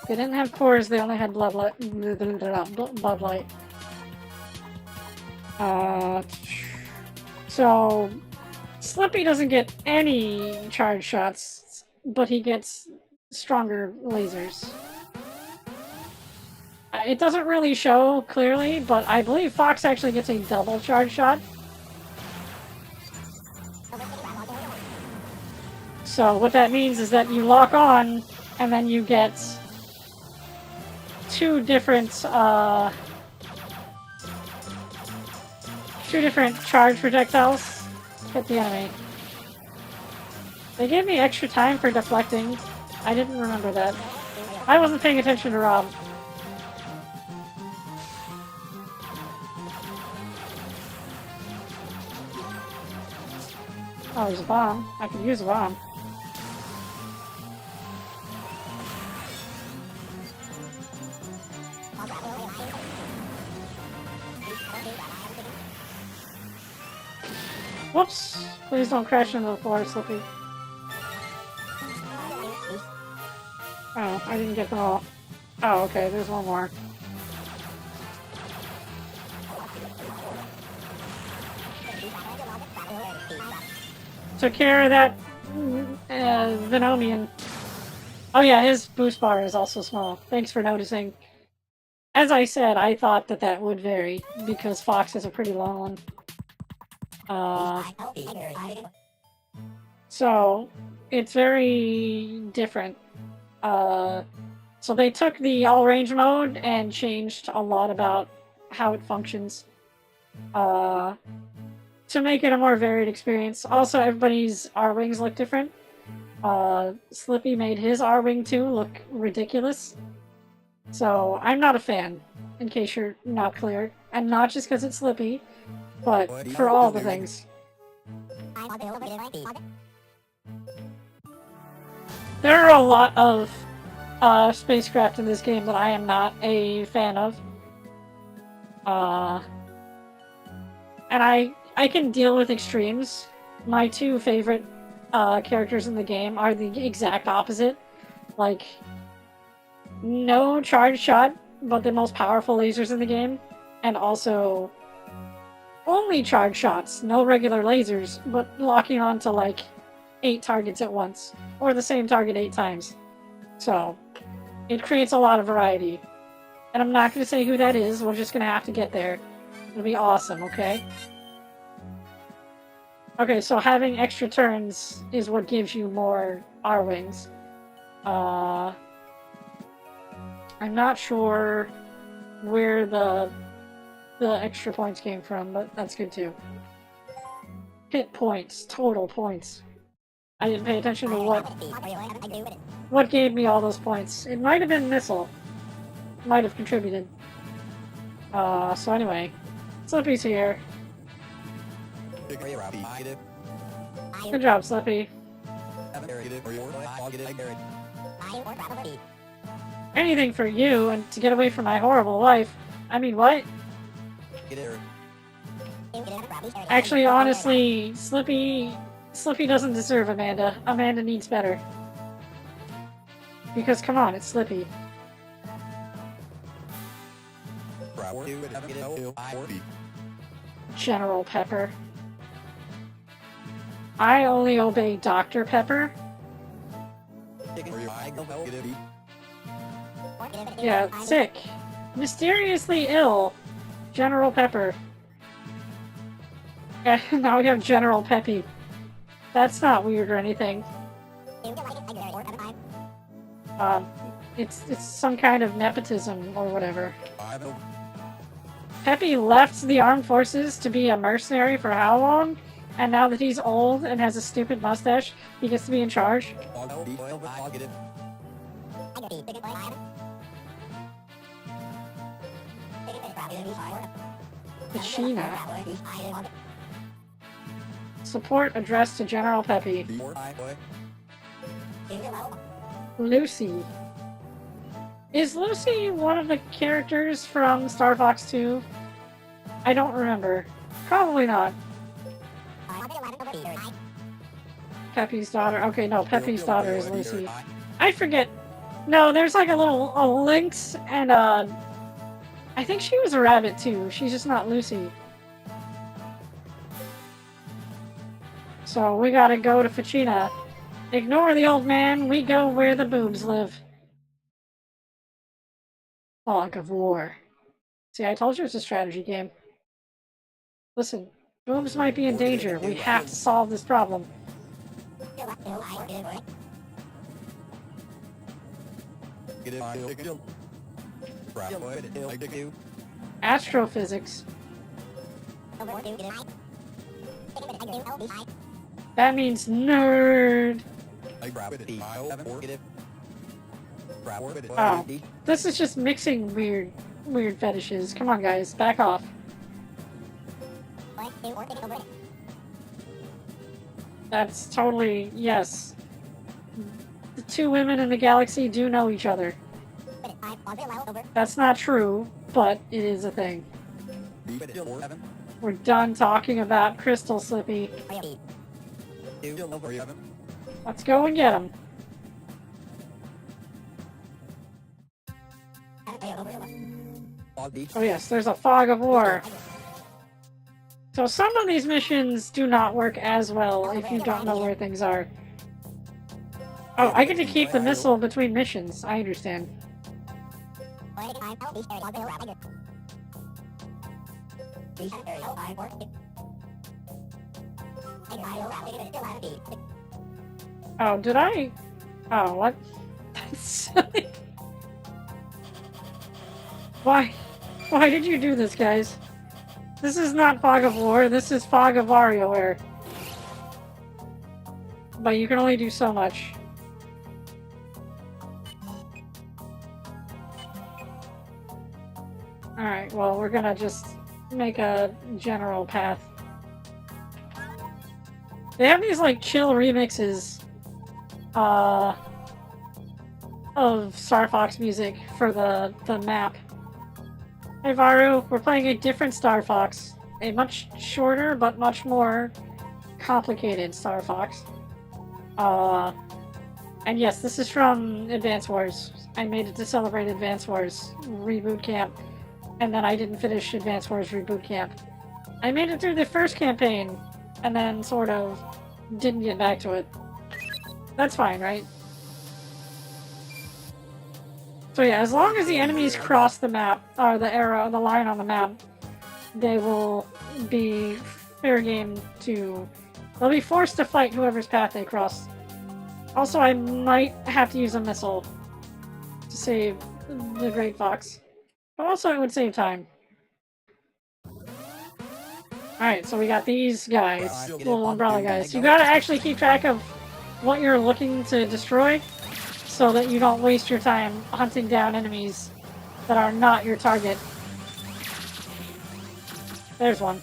They didn't have cores, they only had bloodlight. Bloodlight. So Slippy doesn't get any charge shots, but he gets stronger lasers. It doesn't really show clearly, but I believe Fox actually gets a double charge shot. So what that means is that you lock on, and then you get two different charge projectiles hit the enemy. They gave me extra time for deflecting. I didn't remember that. I wasn't paying attention to Rob. Oh, there's a bomb. I could use a bomb. Whoops! Please don't crash into the floor, Slippy. Oh, I didn't get them all. Oh, okay, there's one more. Took care of that Venomian. Oh yeah, his boost bar is also small. Thanks for noticing. As I said, I thought that that would vary, because Fox is a pretty long one. So, it's very different. So they took the all-range mode and changed a lot about how it functions. To make it a more varied experience. Also, everybody's R-Wings look different. Slippy made his R-Wing too look ridiculous. So, I'm not a fan, in case you're not clear. And not just because it's Slippy, but for all the things. There are a lot of spacecraft in this game that I am not a fan of. And I can deal with extremes. My two favorite characters in the game are the exact opposite. Like, no charge shot, but the most powerful lasers in the game. And also, only charge shots, no regular lasers, but locking on to like 8 targets at once. Or the same target 8 times. So, it creates a lot of variety. And I'm not going to say who that is, we're just going to have to get there. It'll be awesome, okay? Okay, so having extra turns is what gives you more R-Wings. I'm not sure where the extra points came from, but that's good too. Hit points, total points. I didn't pay attention to what gave me all those points. It might have been Missile. Might have contributed. So anyway, Slippy's here. Good job, Slippy. Anything for you, and to get away from my horrible life. I mean, what? Actually, honestly, Slippy doesn't deserve Amanda. Amanda needs better. Because, come on, it's Slippy. General Pepper. I only obey Dr. Pepper. Yeah, sick. Mysteriously ill. General Pepper. Yeah, now we have General Peppy. That's not weird or anything. It's some kind of nepotism or whatever. Peppy left the armed forces to be a mercenary for how long? And now that he's old and has a stupid mustache, he gets to be in charge? Kachina. Support addressed to General Peppy. Lucy. Is Lucy one of the characters from Star Fox 2? I don't remember. Probably not. Peppy's daughter. Okay, no, Peppy's daughter is Lucy. I forget. No, there's like a lynx and I think she was a rabbit too. She's just not Lucy. So we gotta go to Fuchina. Ignore the old man, we go where the boobs live. Fog of War. See, I told you it's a strategy game. Listen, boobs might be in danger. We have to solve this problem. Astrophysics. That means nerd. Oh, this is just mixing weird fetishes. Come on, guys, back off. That's totally, yes. The two women in the galaxy do know each other. That's not true, but it is a thing. We're done talking about Crystal Slippy. Let's go and get him. Oh yes, there's a fog of war. So some of these missions do not work as well if you don't know where things are. Oh, I get to keep the missile between missions. I understand. Oh, did I? Oh, what? That's silly. Why? Why did you do this, guys? This is not Fog of War, this is Fog of WarioWare. But you can only do so much. Alright, well, we're gonna just make a general path. They have these, like, chill remixes, of Star Fox music for the map. Hey Varu, we're playing a different Star Fox. A much shorter, but much more complicated Star Fox. And yes, this is from Advance Wars. I made it to celebrate Advance Wars Reboot Camp, and then I didn't finish Advance Wars Reboot Camp. I made it through the first campaign, and then sort of didn't get back to it. That's fine, right? So yeah, as long as the enemies cross the map, or the arrow, the line on the map, they will be fair game to... They'll be forced to fight whoever's path they cross. Also, I might have to use a missile to save the Great Fox. But also, it would save time. Alright, so we got these guys, little umbrella guys. You gotta actually keep track of what you're looking to destroy, so that you don't waste your time hunting down enemies that are not your target. There's one.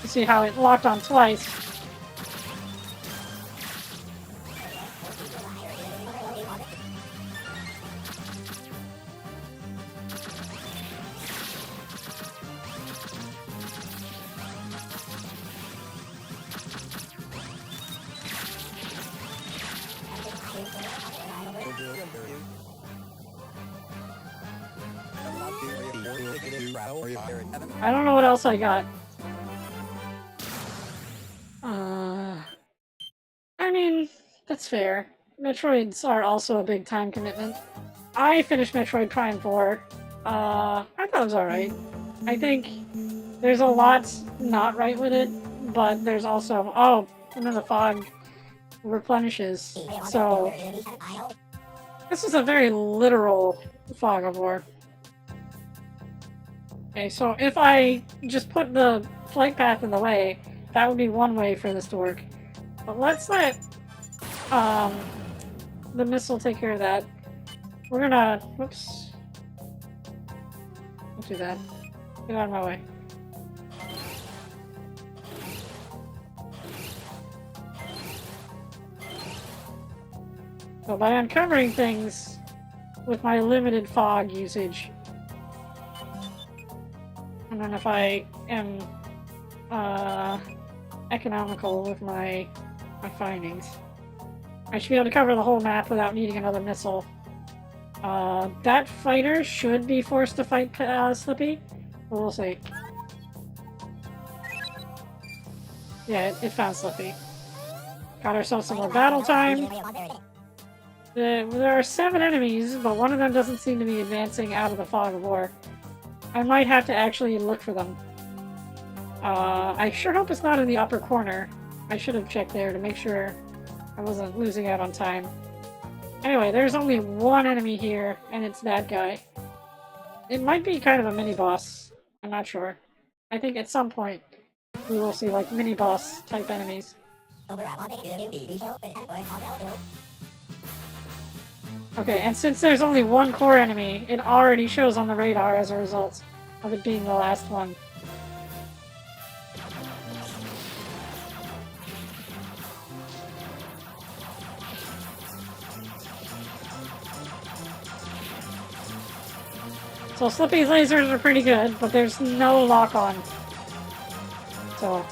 You see how it locked on twice. I don't know what else I got. I mean, that's fair. Metroids are also a big time commitment. I finished Metroid Prime 4. I thought it was alright. I think there's a lot not right with it, but there's also... Oh, and then the fog replenishes. So, this is a very literal Fog of War. Okay, so if I just put the flight path in the way, that would be one way for this to work. But let's let the missile take care of that. We're gonna... Whoops. Don't do that. Get out of my way. So by uncovering things with my limited fog usage, and then if I am economical with my findings, I should be able to cover the whole map without needing another missile. That fighter should be forced to fight Slippy, but we'll see. Yeah, it found Slippy. Got ourselves some more battle time. There are 7 enemies, but one of them doesn't seem to be advancing out of the fog of war. I might have to actually look for them. I sure hope it's not in the upper corner. I should have checked there to make sure I wasn't losing out on time. Anyway, there's only one enemy here, and it's that guy. It might be kind of a mini-boss. I'm not sure. I think at some point we will see, like, mini-boss type enemies. Okay, and since there's only one core enemy, it already shows on the radar as a result of it being the last one. So Slippy's lasers are pretty good, but there's no lock-on. So...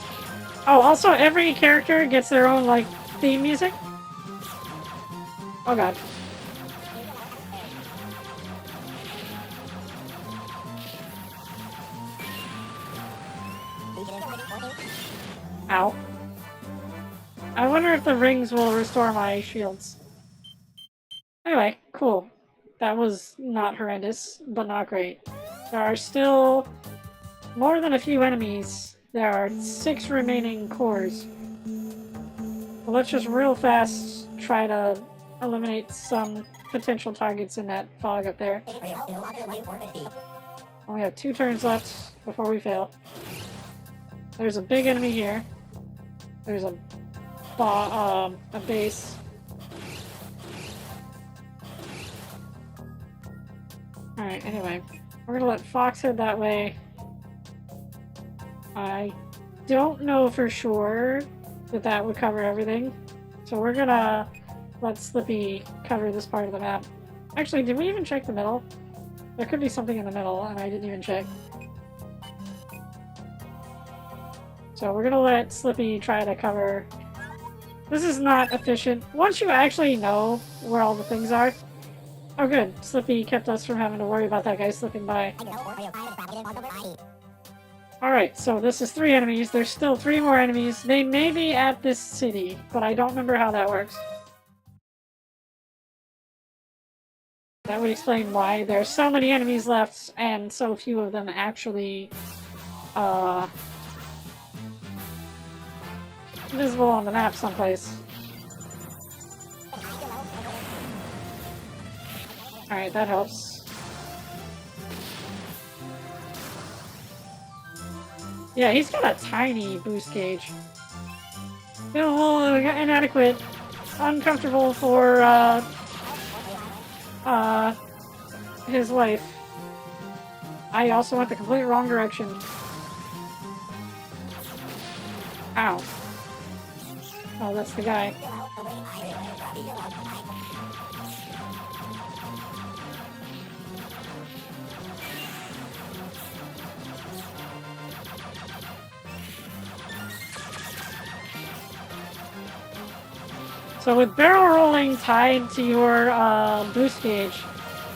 Oh, also every character gets their own, like, theme music. Oh god. Ow. I wonder if the rings will restore my shields. Anyway, cool. That was not horrendous, but not great. There are still more than a few enemies. There are 6 remaining cores. So let's just real fast try to eliminate some potential targets in that fog up there. Only have 2 turns left before we fail. There's a big enemy here. There's a base. Alright, anyway. We're gonna let Fox head that way. I don't know for sure that that would cover everything. So we're gonna let Slippy cover this part of the map. Actually, did we even check the middle? There could be something in the middle, and I didn't even check. So we're gonna let Slippy try to cover... This is not efficient. Once you actually know where all the things are... Oh good, Slippy kept us from having to worry about that guy slipping by. Alright, so this is 3 enemies. There's still 3 more enemies. They may be at this city, but I don't remember how that works. That would explain why there's so many enemies left and so few of them actually visible on the map someplace. Alright, that helps. Yeah, he's got a tiny boost gauge. Still a little inadequate. Uncomfortable for, his life. I also went the complete wrong direction. Ow. Oh, that's the guy. So with barrel rolling tied to your boost gauge,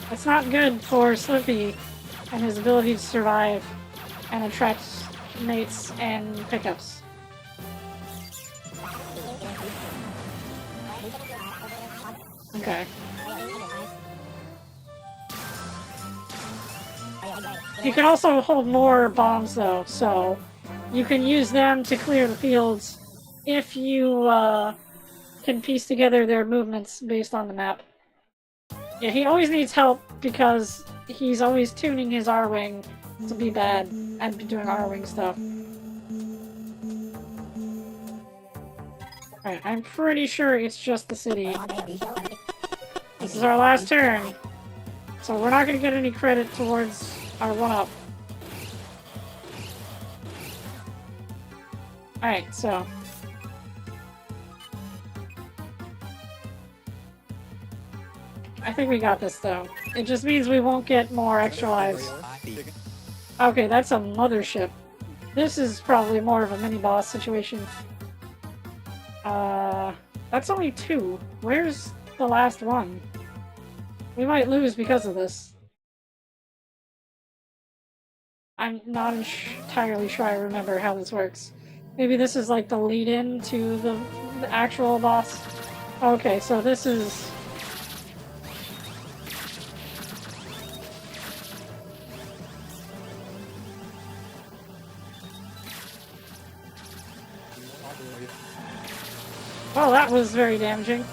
it's not good for Slippy and his ability to survive and attract mates and pickups. Okay. You can also hold more bombs though, so you can use them to clear the fields if you can piece together their movements based on the map. Yeah, he always needs help because he's always tuning his R-Wing to be bad and be doing R-Wing stuff. Alright, I'm pretty sure it's just the city. This is our last turn, so we're not gonna get any credit towards our 1-up. Alright, so... I think we got this though. It just means we won't get more extra lives. Okay, that's a mothership. This is probably more of a mini-boss situation. That's only 2. Where's the last one? We might lose because of this. I'm not entirely sure I remember how this works. Maybe this is like the lead-in to the actual boss? Okay, so this is... Well, that was very damaging.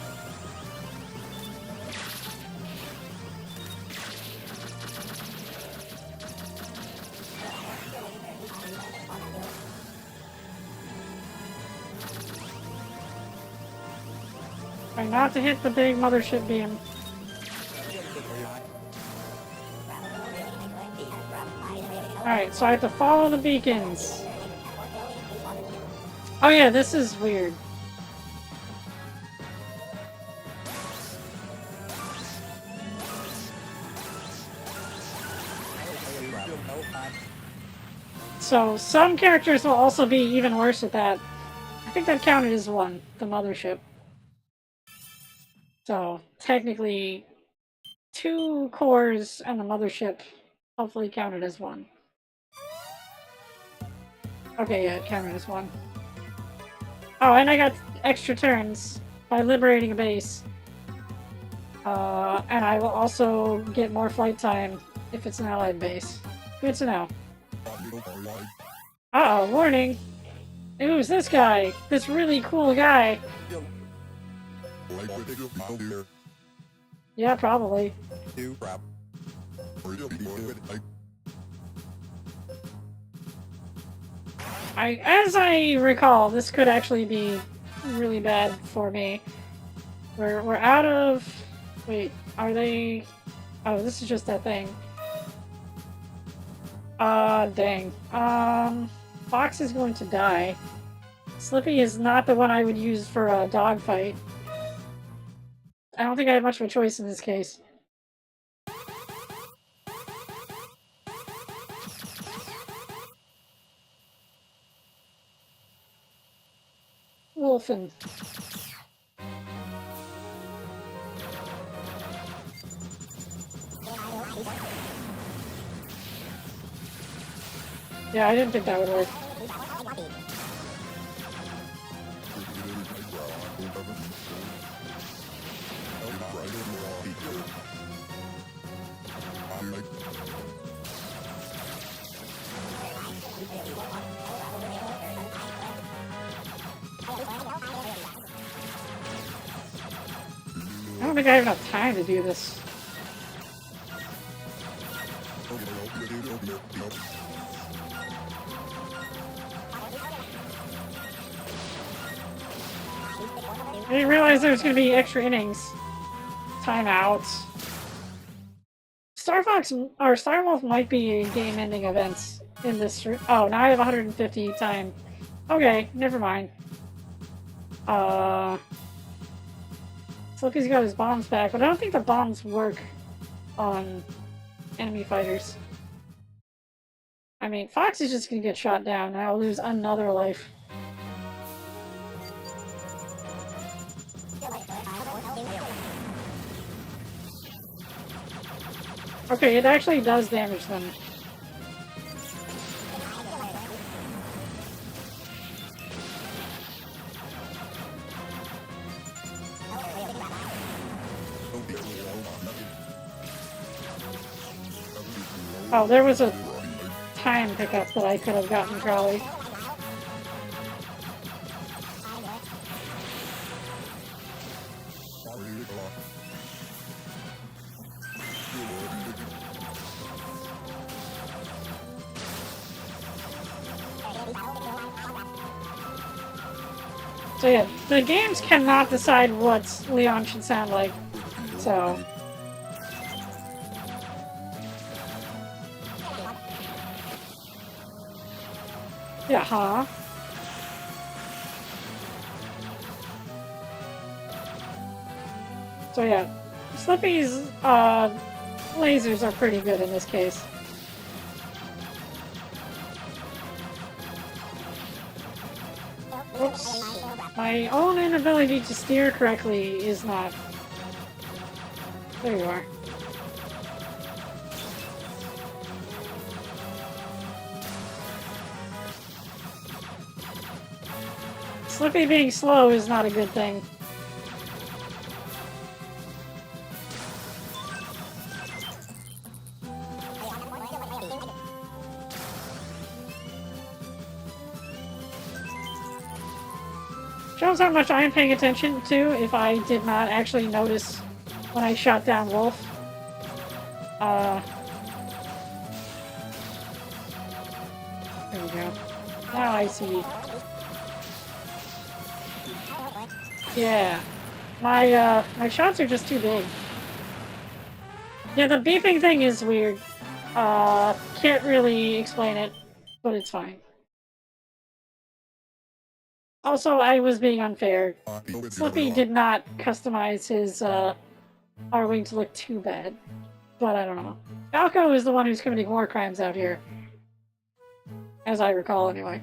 Try not to hit the big mothership beam. Alright, so I have to follow the beacons. Oh yeah, this is weird. So, some characters will also be even worse at that. I think that counted as 1, the mothership. So, technically, 2 cores and the mothership hopefully counted as 1. Okay, yeah, it counted as 1. Oh, and I got extra turns by liberating a base. And I will also get more flight time if it's an allied base. Good to know. Uh-oh, warning! Who's this guy? This really cool guy! Yeah, probably. As I recall, this could actually be really bad for me. We're out of... Wait, are they... Oh, this is just that thing. Dang. Fox is going to die. Slippy is not the one I would use for a dogfight. I don't think I have much of a choice in this case. Wolfen. Yeah, I didn't think that would work. I don't think I have enough time to do this. I didn't realize there was going to be extra innings. Timeouts. Star Fox or Star Wolf might be game-ending events in this. Oh, now I have 150 time. Okay, never mind. Slippy's got his bombs back, but I don't think the bombs work on enemy fighters. I mean, Fox is just gonna get shot down, and I'll lose another life. Okay, it actually does damage them. Oh, there was a time pickup that I could have gotten probably. So yeah, the games cannot decide what Leon should sound like, so... Yeah, huh? So yeah, Slippy's lasers are pretty good in this case. Oops. My own inability to steer correctly is not... There you are. Slippy being slow is not a good thing. Shows how much I am paying attention to if I did not actually notice when I shot down Wolf. There we go. Now I see. Yeah. My shots are just too big. Yeah, the beeping thing is weird. Can't really explain it, but it's fine. Also, I was being unfair. Slippy did not customize his, R-Wing to look too bad. But I don't know. Falco is the one who's committing war crimes out here. As I recall, anyway.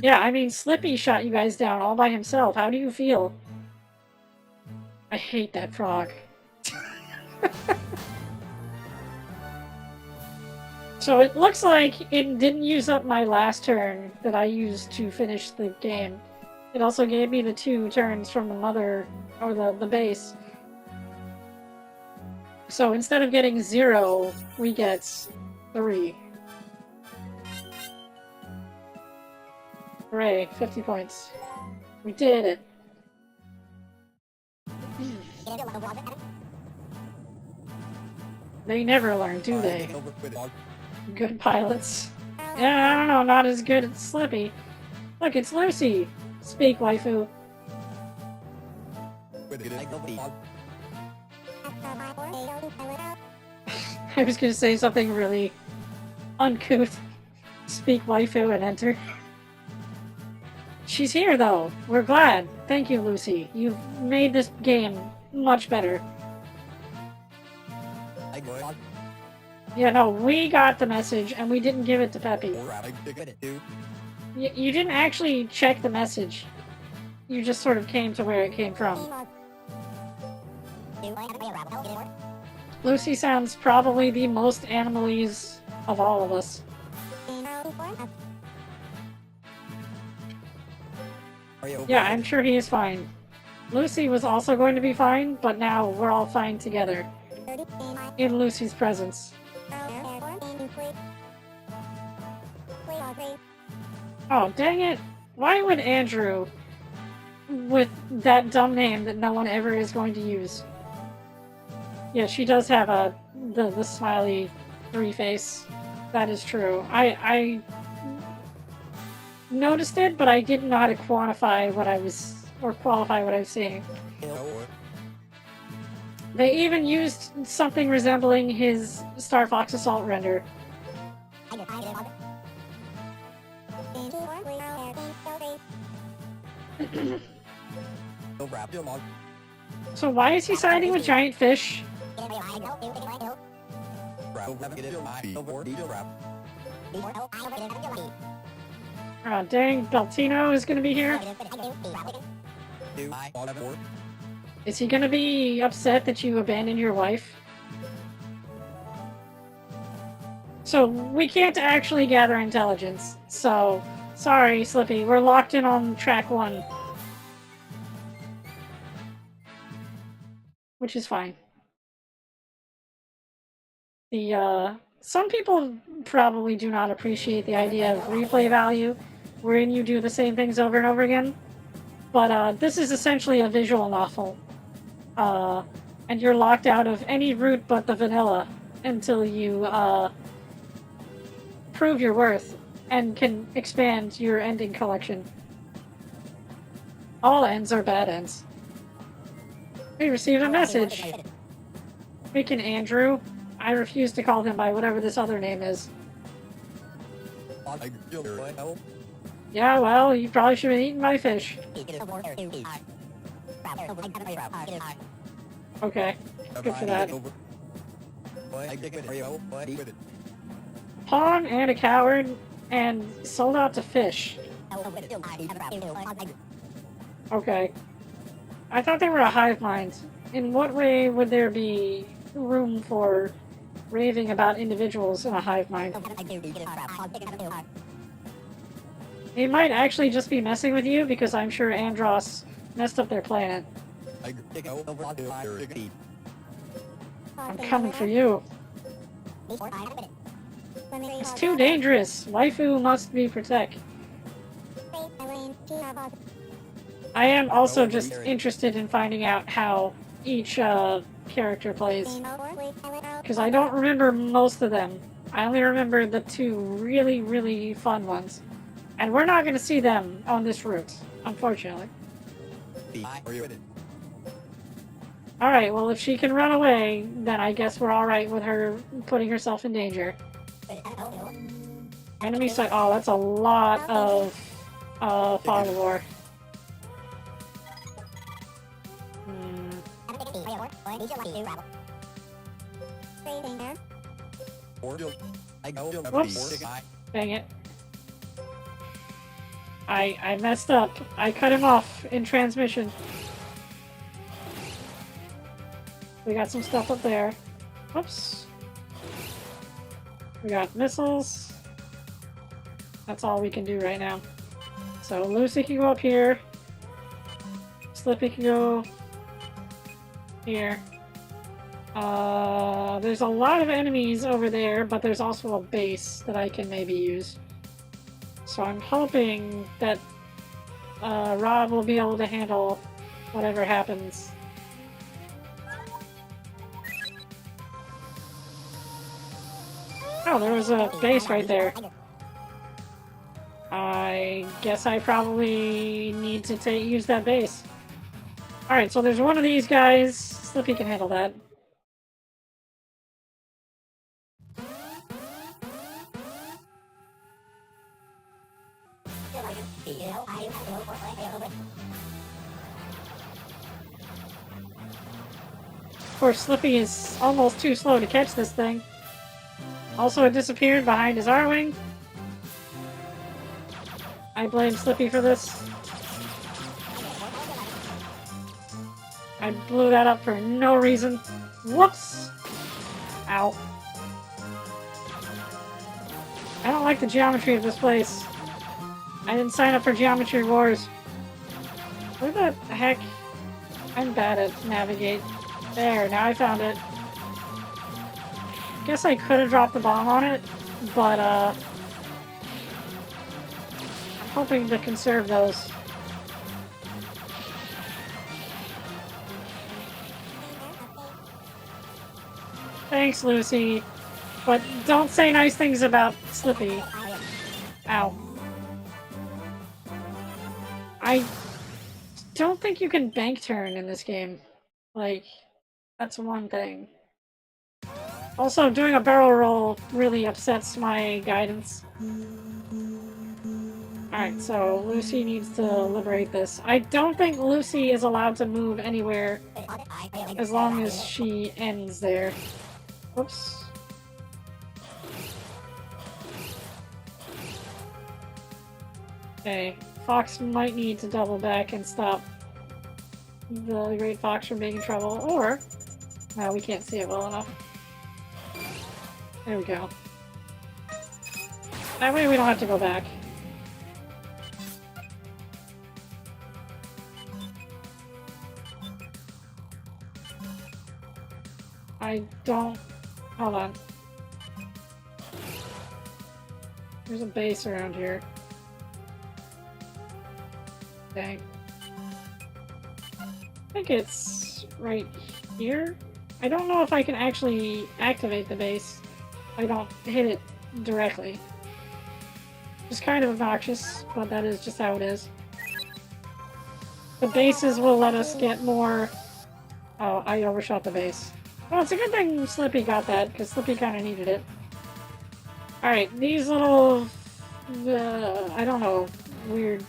Yeah, I mean, Slippy shot you guys down all by himself. How do you feel? I hate that frog. So it looks like it didn't use up my last turn that I used to finish the game. It also gave me the 2 turns from the mother, or the base. So instead of getting 0, we get 3. Hooray, 50 points. We did it. They never learn, do they? Good pilots. Yeah, I don't know, not as good as Slippy. Look, it's Lucy! Speak, waifu. I was gonna say something really uncouth. Speak, waifu, and enter. She's here, though. We're glad. Thank you, Lucy. You've made this game much better. Yeah, no, we got the message, and we didn't give it to Peppy. You didn't actually check the message. You just sort of came to where it came from. Lucy sounds probably the most animalese of all of us. Yeah, I'm sure he is fine. Lucy was also going to be fine, but now we're all fine together. In Lucy's presence. Oh, dang it! Why would Andrew, with that dumb name that no one ever is going to use? Yeah, she does have the smiley 3 face. That is true. I noticed it, but I didn't know how to quantify what I was, or qualify what I was seeing. They even used something resembling his Star Fox Assault render. So why is he siding with giant fish? Oh, dang, Beltino is gonna be here? Is he gonna be upset that you abandoned your wife? So, we can't actually gather intelligence, so... Sorry, Slippy, we're locked in on track 1. Which is fine. Some people probably do not appreciate the idea of replay value, wherein you do the same things over and over again. But, this is essentially a visual novel. And you're locked out of any route but the vanilla until you, prove your worth and can expand your ending collection. All ends are bad ends. We received a message. Freaking Andrew. I refuse to call him by whatever this other name is. Yeah, well, you probably should have eaten my fish. Okay, good for that. Pawn and a coward and sold out to fish. Okay. I thought they were a hive mind. In what way would there be room for raving about individuals in a hive mind? They might actually just be messing with you because I'm sure Andros messed up their planet. I'm coming for you. It's too dangerous. Waifu must be protected. I am also just interested in finding out how each character plays, because I don't remember most of them. I only remember the two really, really fun ones. And we're not going to see them on this route, unfortunately. Alright, well if she can run away, then I guess we're alright with her putting herself in danger. Enemy side. Oh, that's a lot of fog of war. Whoops. Dang it. I messed up. I cut him off in transmission. We got some stuff up there. Whoops. We got missiles. That's all we can do right now. So Lucy can go up here. Slippy can go here. There's a lot of enemies over there, but there's also a base that I can maybe use. So I'm hoping that Rob will be able to handle whatever happens. Oh, there was a base right there. I guess I probably need to use that base. Alright, so there's one of these guys. Slippy can handle that. Of course, Slippy is almost too slow to catch this thing. Also, it disappeared behind his R-Wing. I blame Slippy for this. I blew that up for no reason. Whoops! Ow. I don't like the geometry of this place. I didn't sign up for Geometry Wars. Where the heck? I'm bad at navigate. There, now I found it. Guess I could have dropped the bomb on it, but I'm hoping to conserve those. Thanks, Lucy. But don't say nice things about Slippy. Ow. I don't think you can bank turn in this game. Like, that's one thing. Also, doing a barrel roll really upsets my guidance. Alright, so Lucy needs to liberate this. I don't think Lucy is allowed to move anywhere as long as she ends there. Oops. Okay, Fox might need to double back and stop the Great Fox from being in trouble, or... No, we can't see it well enough. There we go. That way we don't have to go back. I don't... Hold on. There's a base around here. Dang. I think it's right here? I don't know if I can actually activate the base. I don't hit it directly. It's kind of obnoxious, but that is just how it is. The bases will let us get more... Oh, I overshot the base. Well, it's a good thing Slippy got that, because Slippy kind of needed it. Alright, these little... I don't know. weird.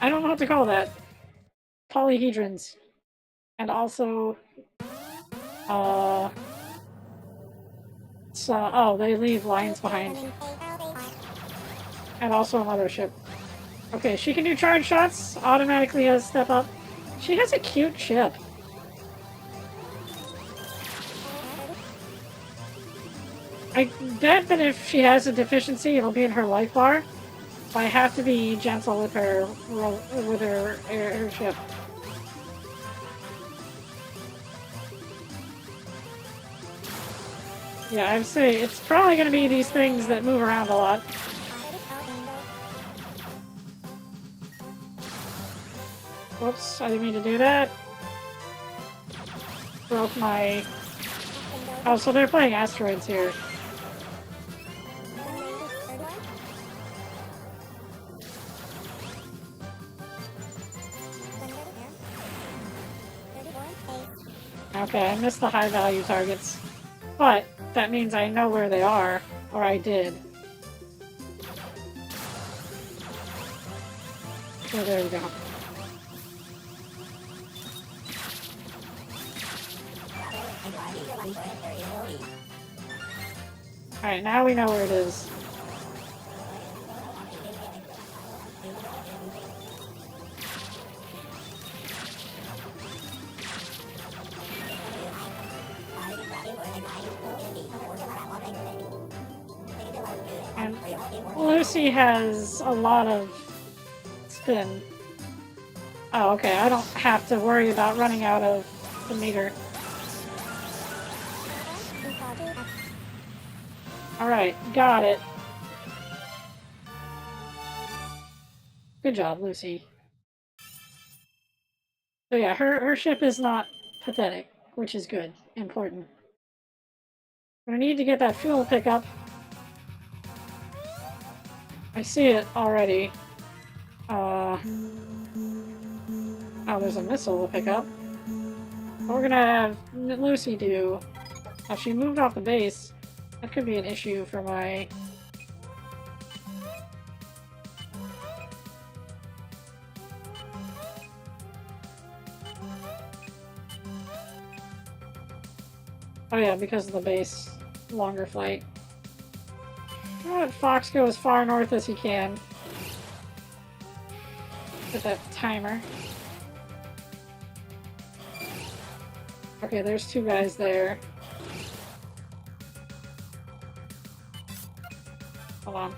I don't know what to call that. Polyhedrons. And also, uh, oh, they leave lines behind. And also a mothership. Okay, she can do charge shots, automatically has step up. She has a cute ship. I bet that if she has a deficiency, it'll be in her life bar. But I have to be gentle with her, her ship. Yeah, I'd say it's probably going to be these things that move around a lot. Whoops, I didn't mean to do that. Broke my... Oh, so they're playing asteroids here. Okay, I missed the high value targets. But that means I know where they are, or I did. So there we go. Alright, now we know where it is. And Lucy has a lot of spin. Oh, okay, I don't have to worry about running out of the meter. Alright, got it. Good job, Lucy. So yeah, her ship is not pathetic, which is good. Important. I need to get that fuel pickup. I see it already. Oh, there's a missile to pick up. What we're gonna have Lucy do... Oh, she moved off the base. That could be an issue for my... Oh yeah, because of the base. Longer flight. Let Fox go as far north as he can. Get that timer. Okay, there's two guys there. Hold on.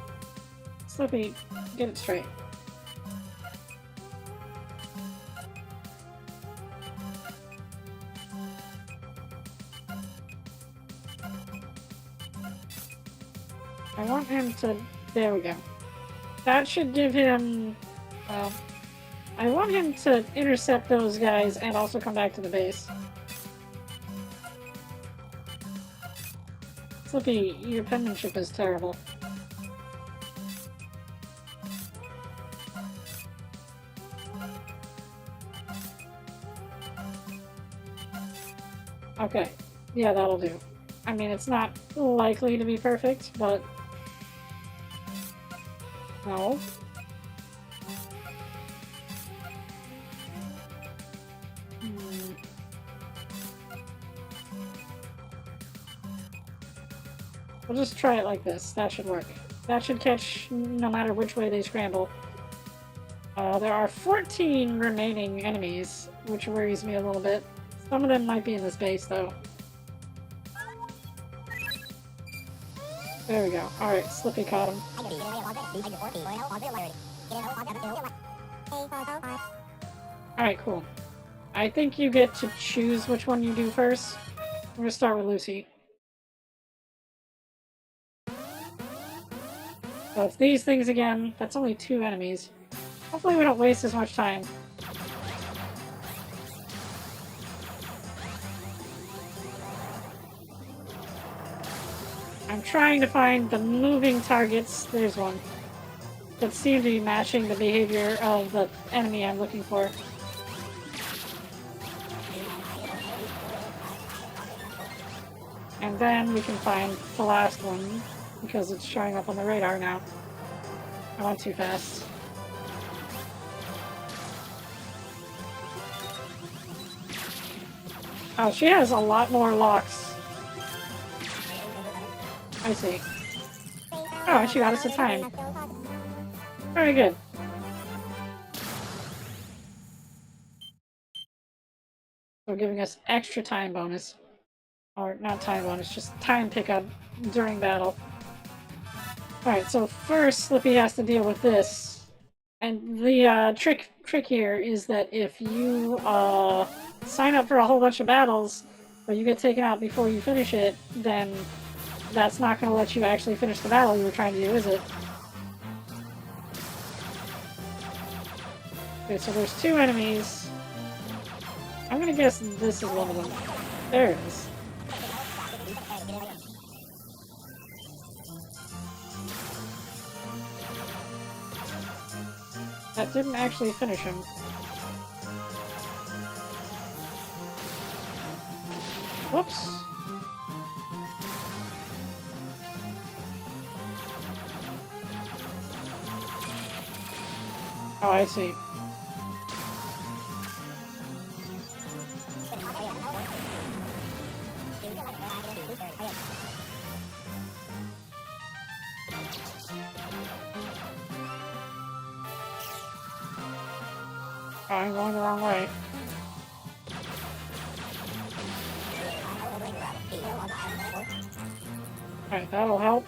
Slippy, get it straight. I want him to... There we go. That should give him... I want him to intercept those guys and also come back to the base. Slippy, your penmanship is terrible. Okay. Yeah, that'll do. I mean, it's not likely to be perfect, but... No. We'll just try it like this. That should work. That should catch no matter which way they scramble. There are 14 remaining enemies, which worries me a little bit. Some of them might be in this base, though. There we go. Alright, Slippy caught him. Alright, cool. I think you get to choose which one you do first. We're gonna start with Lucy. So it's these things again. That's only 2 enemies. Hopefully we don't waste as much time. I'm trying to find the moving targets. There's one. That seem to be matching the behavior of the enemy I'm looking for. And then we can find the last one, because it's showing up on the radar now. I went too fast. Oh, she has a lot more locks. I see. Oh, she got us a time. Very good. So giving us extra time bonus. Or not time bonus, just time pickup during battle. Alright, so first Slippy has to deal with this. And the trick here is that if you sign up for a whole bunch of battles, but you get taken out before you finish it, then that's not going to let you actually finish the battle you were trying to do, is it? Okay, so there's two enemies. I'm gonna guess this is one of them. There it is. That didn't actually finish him. Whoops. Oh, I see. Oh, I'm going the wrong way. Alright, that'll help.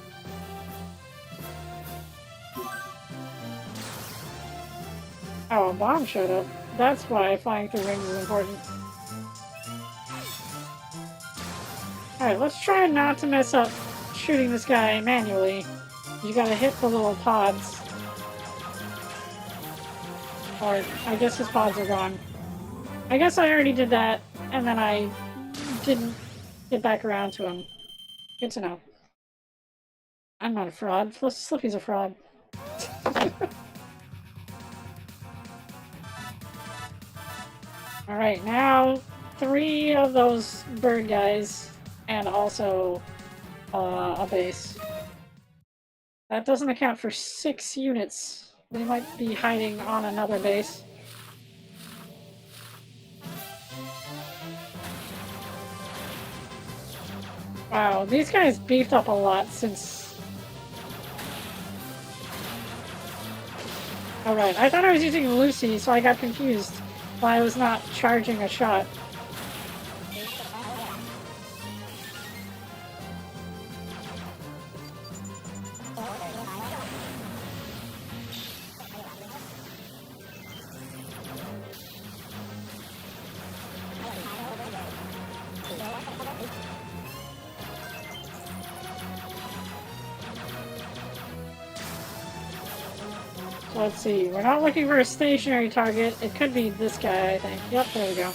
Oh, a bomb showed up. That's why flying through rings is important. Alright, let's try not to mess up shooting this guy manually. You gotta hit the little pods. Or, I guess his pods are gone. I guess I already did that, and then I didn't get back around to him. Good to know. I'm not a fraud. Slippy's a fraud. Alright, now 3 of those bird guys, and also a base. That doesn't account for 6 units. They might be hiding on another base. Wow, these guys beefed up a lot since... Alright, I thought I was using Lucy, so I got confused why I was not charging a shot. Let's see, we're not looking for a stationary target. It could be this guy, I think. Yep, there we go.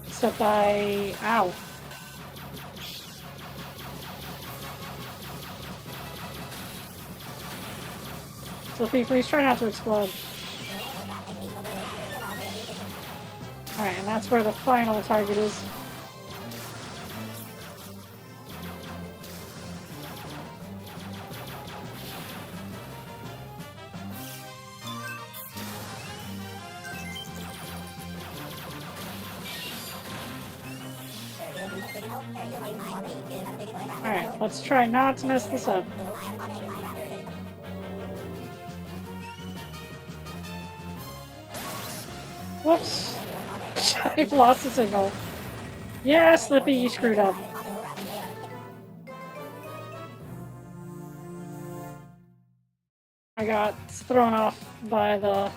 Except ow. Sophie, please try not to explode. Alright, and that's where the final target is. Alright, let's try not to mess this up. Whoops! I've lost the signal. Yeah, Slippy, you screwed up. I got thrown off by the...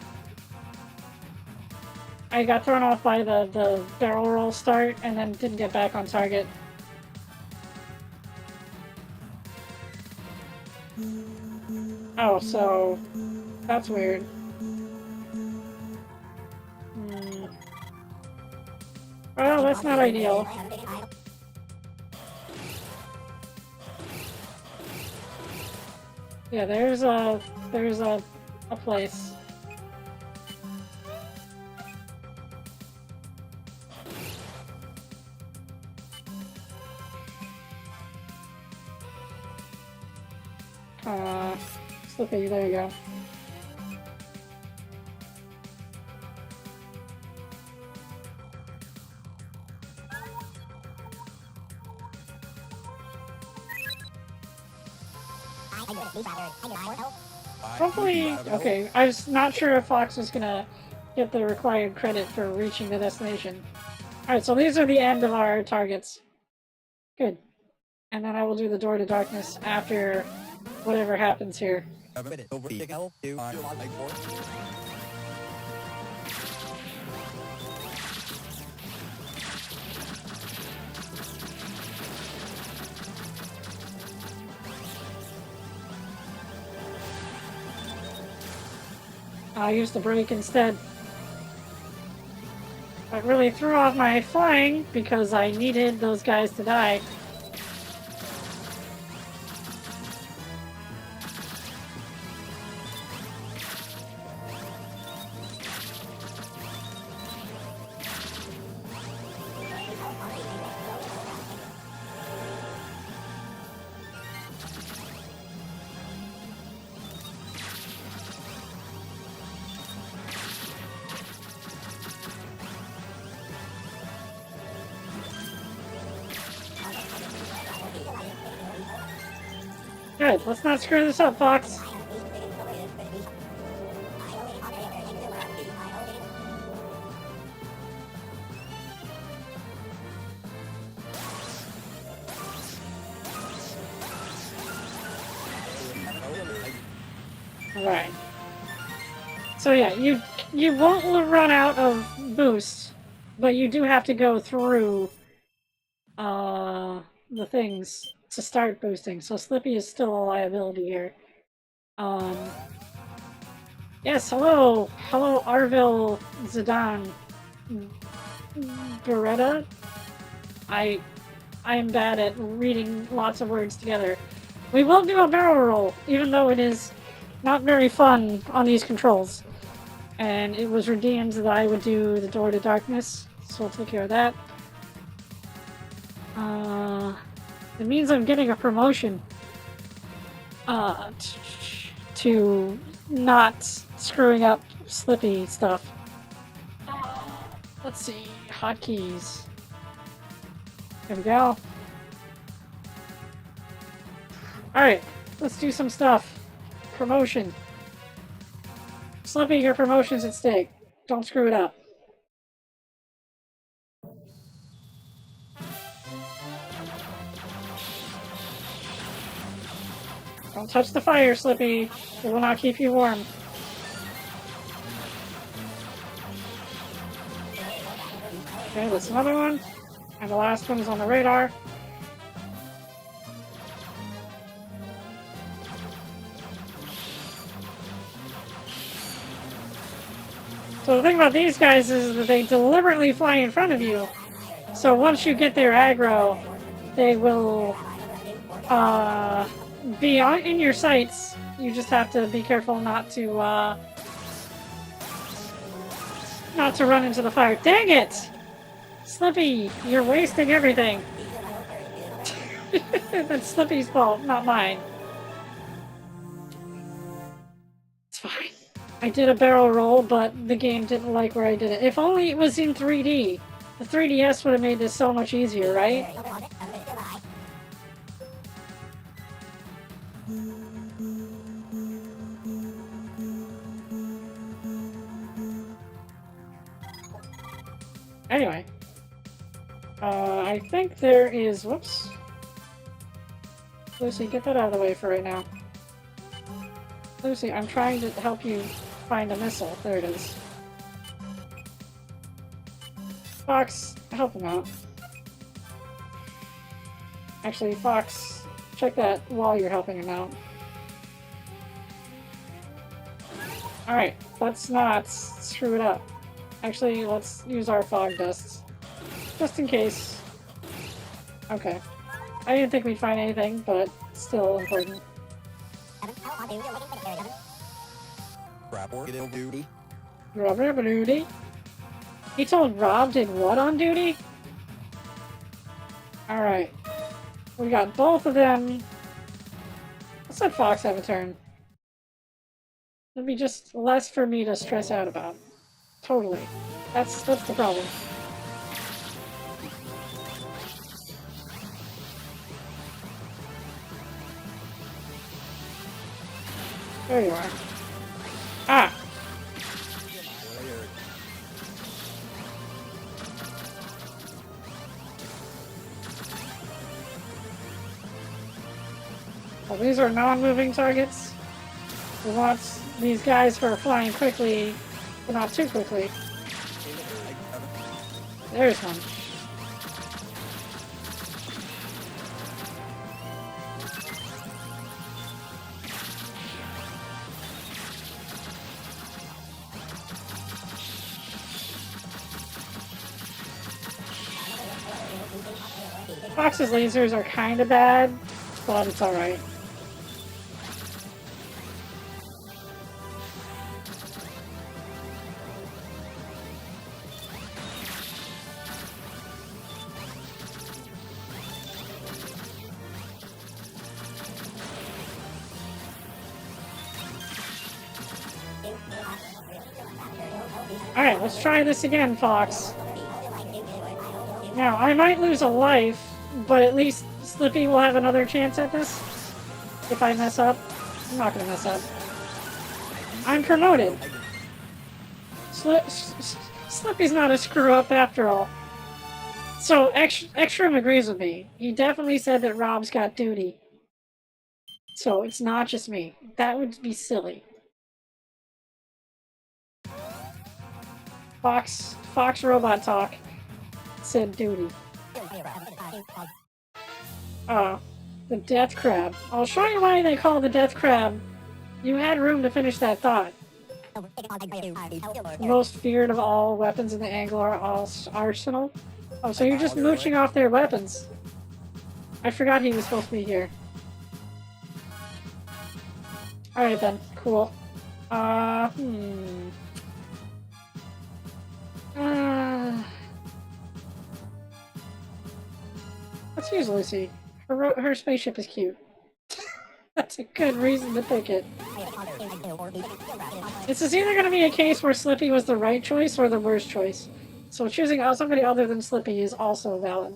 I got thrown off by the barrel roll start and then didn't get back on target. Oh, so... that's weird. Well, that's not ideal. Yeah, there's a place. Slippy, there you go. Hopefully, okay, I was not sure if Fox was gonna get the required credit for reaching the destination. Alright, so these are the end of our targets. Good. And then I will do the door to darkness after whatever happens here. I used the brake instead. I really threw off my flying because I needed those guys to die. Good, let's not screw this up, Fox. Alright. So yeah, you won't run out of boosts, but you do have to go through the things to start boosting, so Slippy is still a liability here. Yes, hello! Hello, Arvil Zidane. Beretta? I am bad at reading lots of words together. We will do a barrel roll, even though it is not very fun on these controls. And it was redeemed that I would do the door to darkness, so we'll take care of that. It means I'm getting a promotion. To not screwing up Slippy stuff. Let's see, hotkeys. There we go. Alright, let's do some stuff. Promotion. Slippy, your promotion's at stake. Don't screw it up. Don't touch the fire, Slippy. It will not keep you warm. Okay, that's another one. And the last one is on the radar. So the thing about these guys is that they deliberately fly in front of you. So once you get their aggro, they will be in your sights. You just have to be careful not to run into the fire. Dang it! Slippy, you're wasting everything. That's Slippy's fault, not mine. It's fine. I did a barrel roll, but the game didn't like where I did it. If only it was in 3D. The 3DS would have made this so much easier, right? Anyway. I think there is... Whoops. Lucy, get that out of the way for right now. Lucy, I'm trying to help you find a missile. There it is. Fox, help him out. Actually, Fox, check that while you're helping him out. Alright, let's not screw it up. Actually, let's use our fog dusts. Just in case. Okay. I didn't think we'd find anything, but still important. Rob duty? He told Rob did what on duty? Alright. We got both of them. Let's let Fox have a turn. It'd be just less for me to stress out about. Totally. That's the problem. There you are. Ah! Well, these are non-moving targets. We want these guys who are flying quickly, but not too quickly. There's one. Fox's lasers are kind of bad, but it's alright. Alright, let's try this again, Fox. Now, I might lose a life, but at least Slippy will have another chance at this. If I mess up. I'm not gonna mess up. I'm promoted. Slippy's not a screw-up after all. So, Extreme agrees with me. He definitely said that Rob's got duty. So, it's not just me. That would be silly. Fox Robot Talk said duty. The death crab. I'll show you why they call the death crab. You had room to finish that thought. The most feared of all weapons in the Angler arsenal? Oh, so you're just mooching off their weapons. I forgot he was supposed to be here. Alright then, cool. Let's use Lucy. Her spaceship is cute. That's a good reason to pick it. This is either going to be a case where Slippy was the right choice or the worst choice. So choosing somebody other than Slippy is also valid.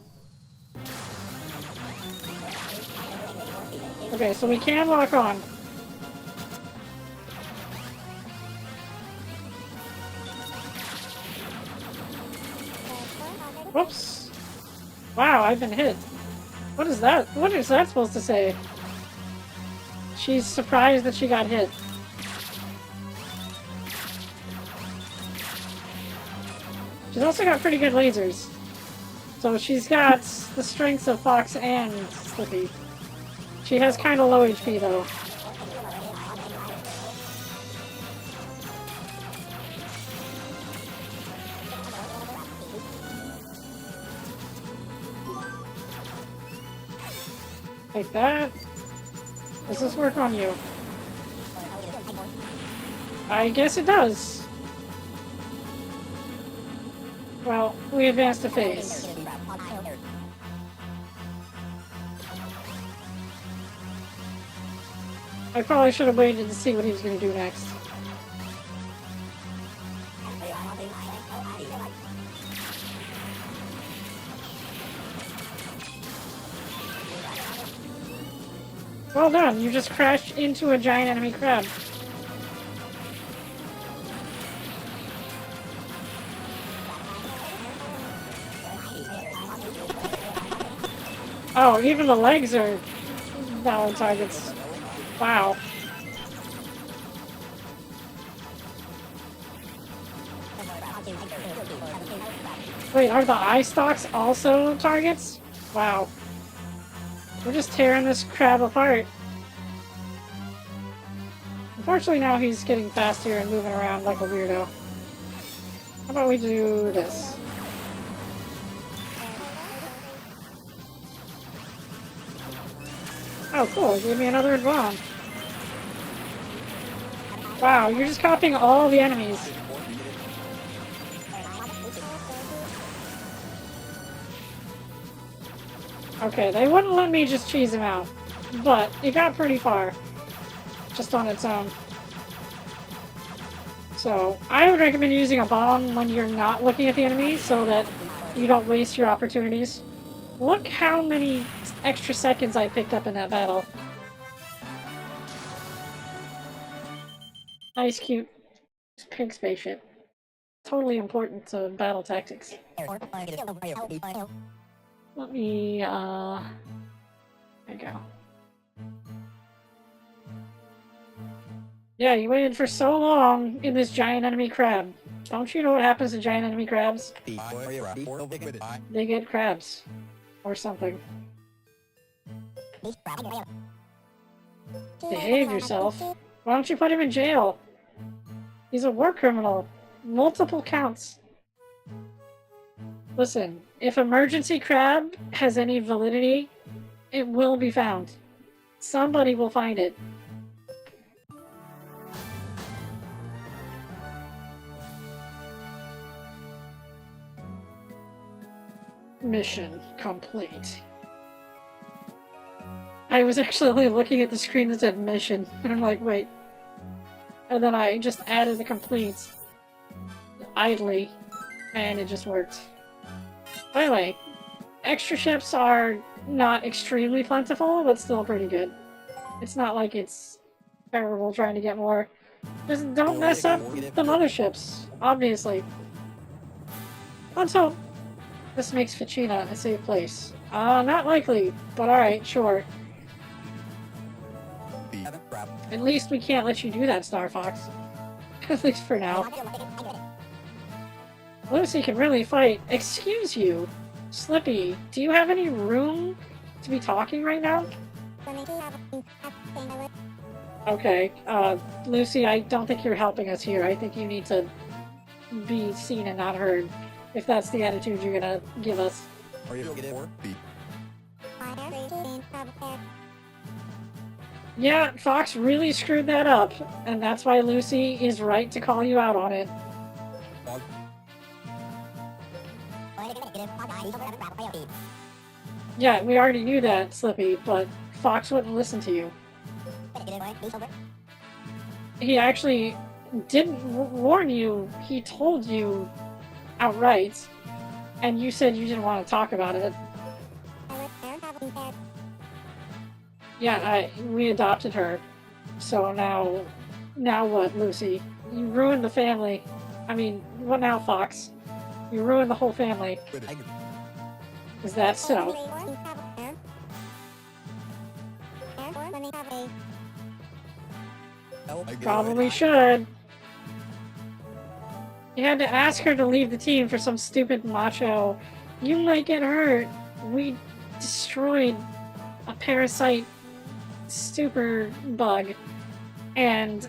Okay, so we can lock on. Whoops. Wow, I've been hit. What is that? What is that supposed to say? She's surprised that she got hit. She's also got pretty good lasers. So she's got the strengths of Fox and Slippy. She has kind of low HP though. Like that. Does this work on you? I guess it does. Well, we advanced a phase. I probably should have waited to see what he was going to do next. Well done, you just crashed into a giant enemy crab. Oh, even the legs are valid targets. Wow. Wait, are the eye stalks also targets? Wow. We're just tearing this crab apart. Unfortunately now he's getting faster and moving around like a weirdo. How about we do this? Oh cool, it gave me another bomb. Wow, you're just copying all the enemies. Okay, they wouldn't let me just cheese him out, but it got pretty far, just on its own. So I would recommend using a bomb when you're not looking at the enemy so that you don't waste your opportunities. Look how many extra seconds I picked up in that battle. Nice, cute pink spaceship. Totally important to battle tactics. Let me, there you go. Yeah, you waited for so long in this giant enemy crab. Don't you know what happens to giant enemy crabs? They get crabs. Or something. Behave yourself. Why don't you put him in jail? He's a war criminal. Multiple counts. Listen, if emergency crab has any validity, it will be found. Somebody will find it. Mission complete. I was actually looking at the screen that said mission, and I'm like, wait. And then I just added the complete idly, and it just worked. By the way, extra ships are not extremely plentiful, but still pretty good. It's not like it's terrible trying to get more. Just don't mess up the motherships, obviously. Let's hope this makes Ficina a safe place. Not likely, but alright, sure. At least we can't let you do that, Star Fox. At least for now. Lucy can really fight. Excuse you, Slippy, do you have any room to be talking right now? Okay, Lucy, I don't think you're helping us here. I think you need to be seen and not heard, if that's the attitude you're gonna give us. Yeah, Fox really screwed that up, and that's why Lucy is right to call you out on it. Yeah, we already knew that, Slippy, but Fox wouldn't listen to you. He actually didn't warn you, he told you outright, and you said you didn't want to talk about it. Yeah, we adopted her. So now what, Lucy? You ruined the family. I mean, what now, Fox? You ruined the whole family. Is that so? Probably should. You had to ask her to leave the team for some stupid macho. You might get hurt. We destroyed a parasite super bug, and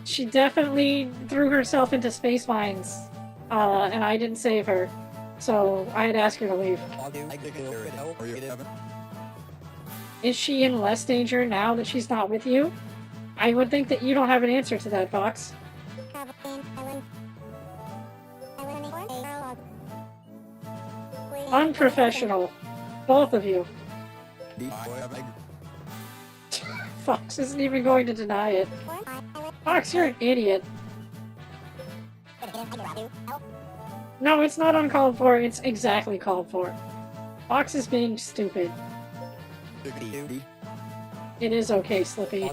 she definitely threw herself into space mines, and I didn't save her, so I had to ask her to leave. Is she in less danger now that she's not with you? I would think that you don't have an answer to that, Fox. Unprofessional. Both of you. Fox isn't even going to deny it. Fox, you're an idiot. No, it's not uncalled for, it's exactly called for. Fox is being stupid. It is okay, Slippy.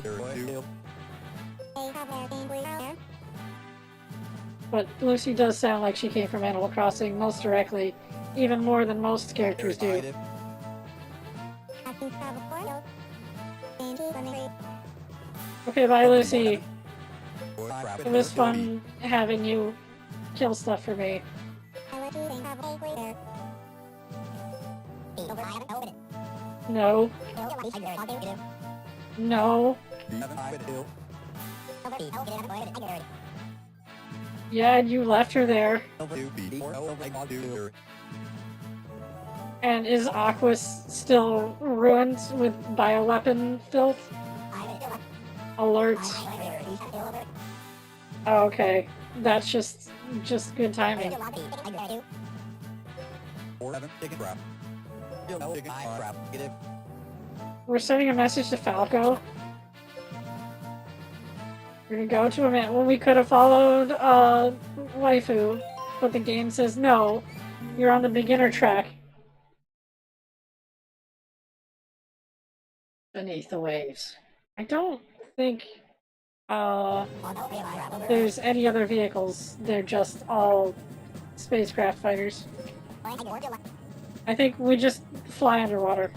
But Lucy does sound like she came from Animal Crossing most directly, even more than most characters do. Okay, bye, Lucy. It was fun having you kill stuff for me. No. No. Yeah, and you left her there. And is Aquas still ruined with bioweapon filth? Alert. Oh, okay. That's just good timing. We're sending a message to Falco. We're gonna go to a man. Well, we could have followed waifu, but the game says no. You're on the beginner track. Beneath the waves. I don't think there's any other vehicles. They're just all spacecraft fighters. I think we just fly underwater.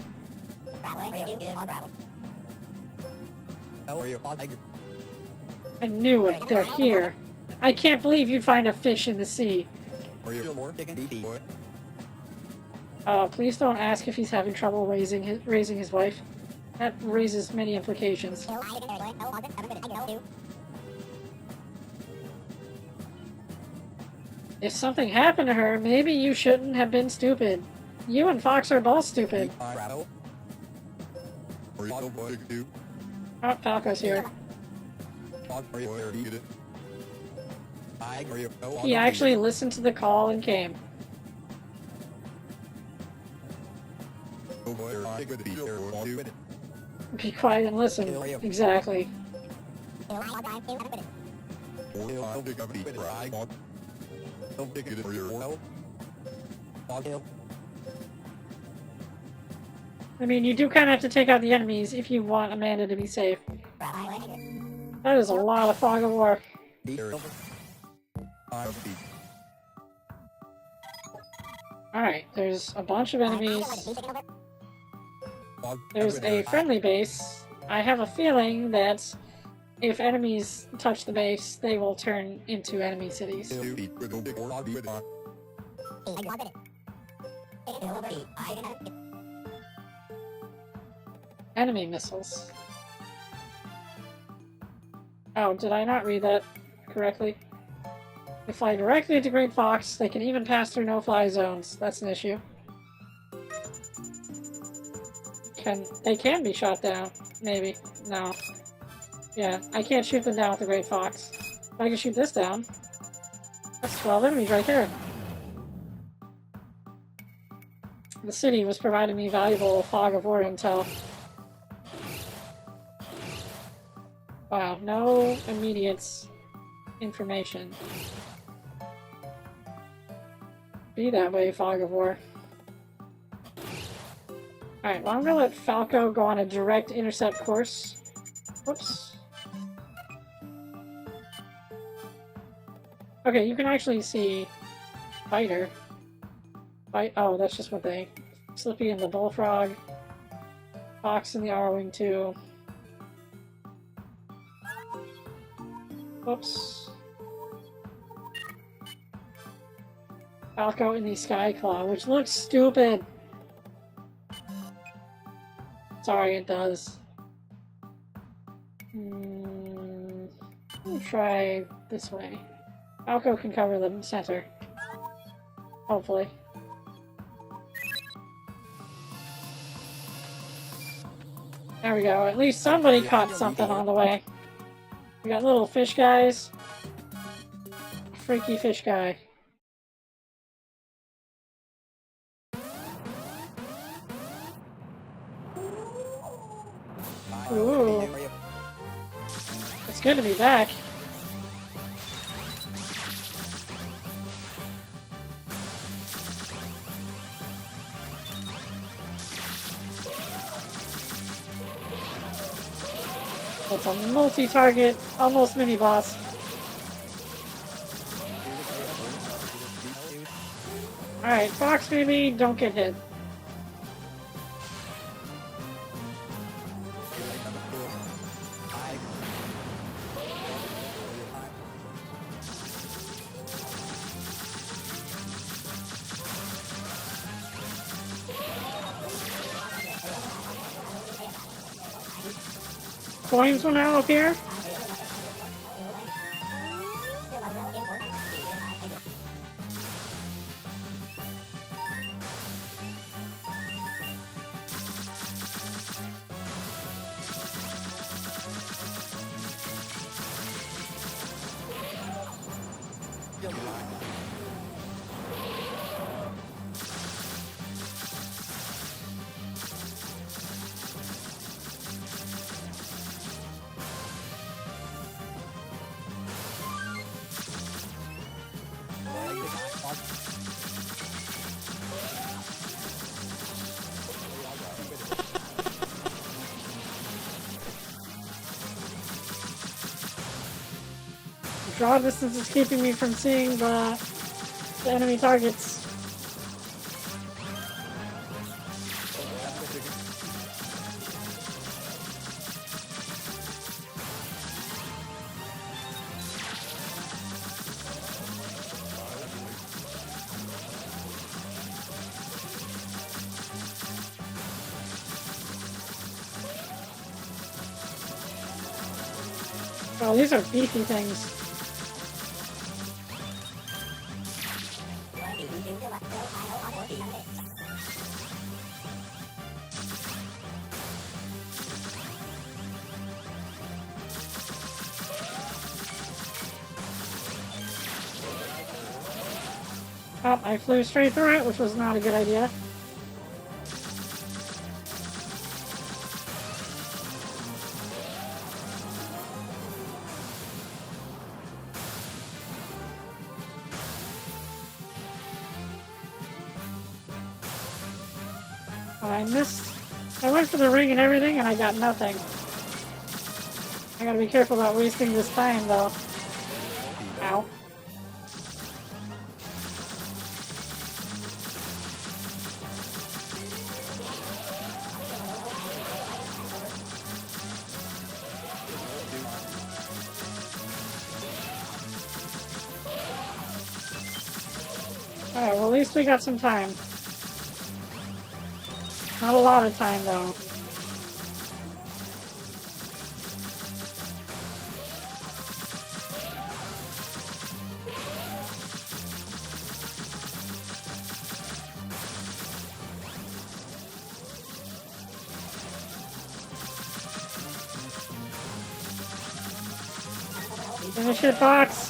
I knew it. They're here. I can't believe you'd find a fish in the sea. Please don't ask if he's having trouble raising his wife. That raises many implications. If something happened to her, maybe you shouldn't have been stupid. You and Fox are both stupid. Oh, Falco's here. He actually listened to the call and came. Be quiet and listen. Exactly. I mean, you do kind of have to take out the enemies if you want Amanda to be safe. That is a lot of fog of war. Alright, there's a bunch of enemies. There's a friendly base. I have a feeling that if enemies touch the base, they will turn into enemy cities. Enemy missiles. Oh, did I not read that correctly? They fly directly into Great Fox. They can even pass through no-fly zones. That's an issue. They can be shot down. Maybe. No. Yeah, I can't shoot them down with the Great Fox. But I can shoot this down. That's 12 enemies right there. The city was providing me valuable fog of war intel. Wow, no immediate information. Be that way, fog of war. Alright, well I'm gonna let Falco go on a direct intercept course. Whoops. Okay, you can actually see Fighter. Oh, that's just what they... Slippy and the Bullfrog. Fox and the R-Wing 2. Whoops. Falco in the Skyclaw, which looks stupid. Sorry, it does. Let me try this way. Falco can cover the center. Hopefully. There we go. At least somebody caught something on the way. We got little fish guys. Freaky fish guy. Ooh. It's good to be back. It's a multi-target, almost mini-boss. Alright, Fox baby, don't get hit. Coins will now appear. Draw distance is keeping me from seeing the enemy targets. Oh, these are beefy things. Oh, I flew straight through it, which was not a good idea. I missed. I went for the ring and everything, and I got nothing. I gotta be careful about wasting this time, though. Ow. Alright, well at least we got some time. Not a lot of time, though. Finish it, Fox!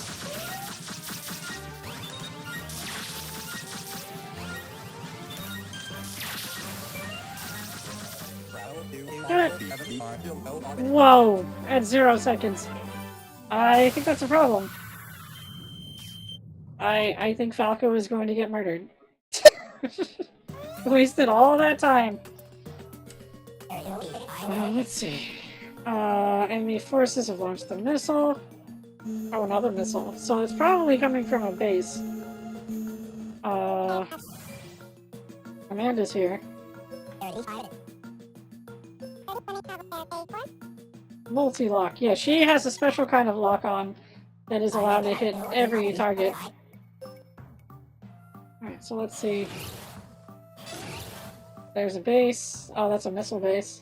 Whoa! At 0 seconds. I think that's a problem. I think Falco is going to get murdered. Wasted all that time. Let's see. Enemy forces have launched the missile. Oh, another missile. So it's probably coming from a base. Amanda's here. Multi-lock. Yeah, she has a special kind of lock on that is allowed to hit every target. Alright, so let's see. There's a base. Oh, that's a missile base.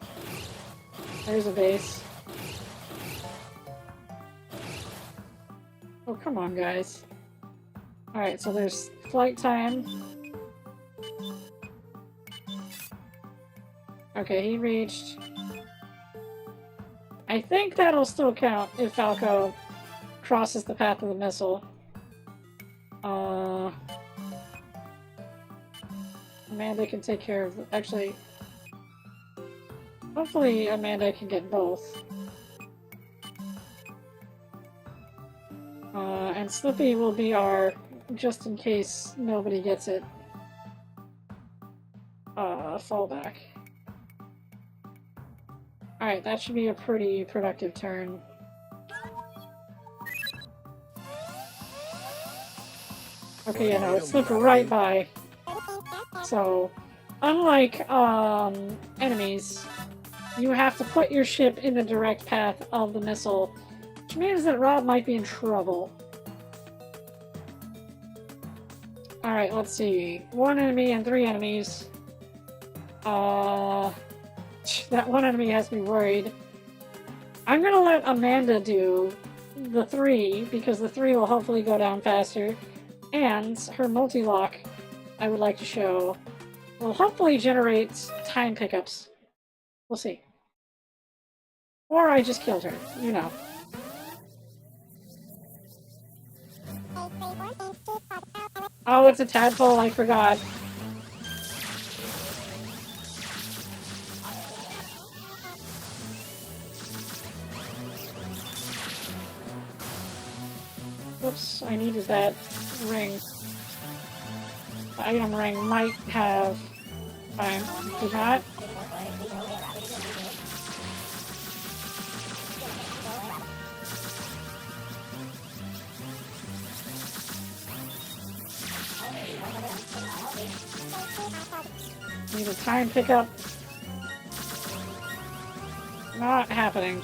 There's a base. Oh, come on, guys. Alright, so there's flight time. Okay, he reached. I think that'll still count if Falco crosses the path of the missile. Amanda can take care of... Actually... Hopefully Amanda can get both. And Slippy will be our... just in case nobody gets it. Fallback. Alright, that should be a pretty productive turn. Okay, yeah, no, it slipped right by. So, unlike, enemies, you have to put your ship in the direct path of the missile, which means that Rob might be in trouble. Alright, let's see. 1 enemy and 3 enemies. That 1 enemy has me worried. I'm gonna let Amanda do the 3, because the 3 will hopefully go down faster. And her multi-lock, I would like to show, will hopefully generate time pickups. We'll see. Or I just killed her, you know. Oh, it's a tadpole, I forgot. Whoops, I needed that ring. The item ring might have... Fine, do not. Need a time pickup. Not happening.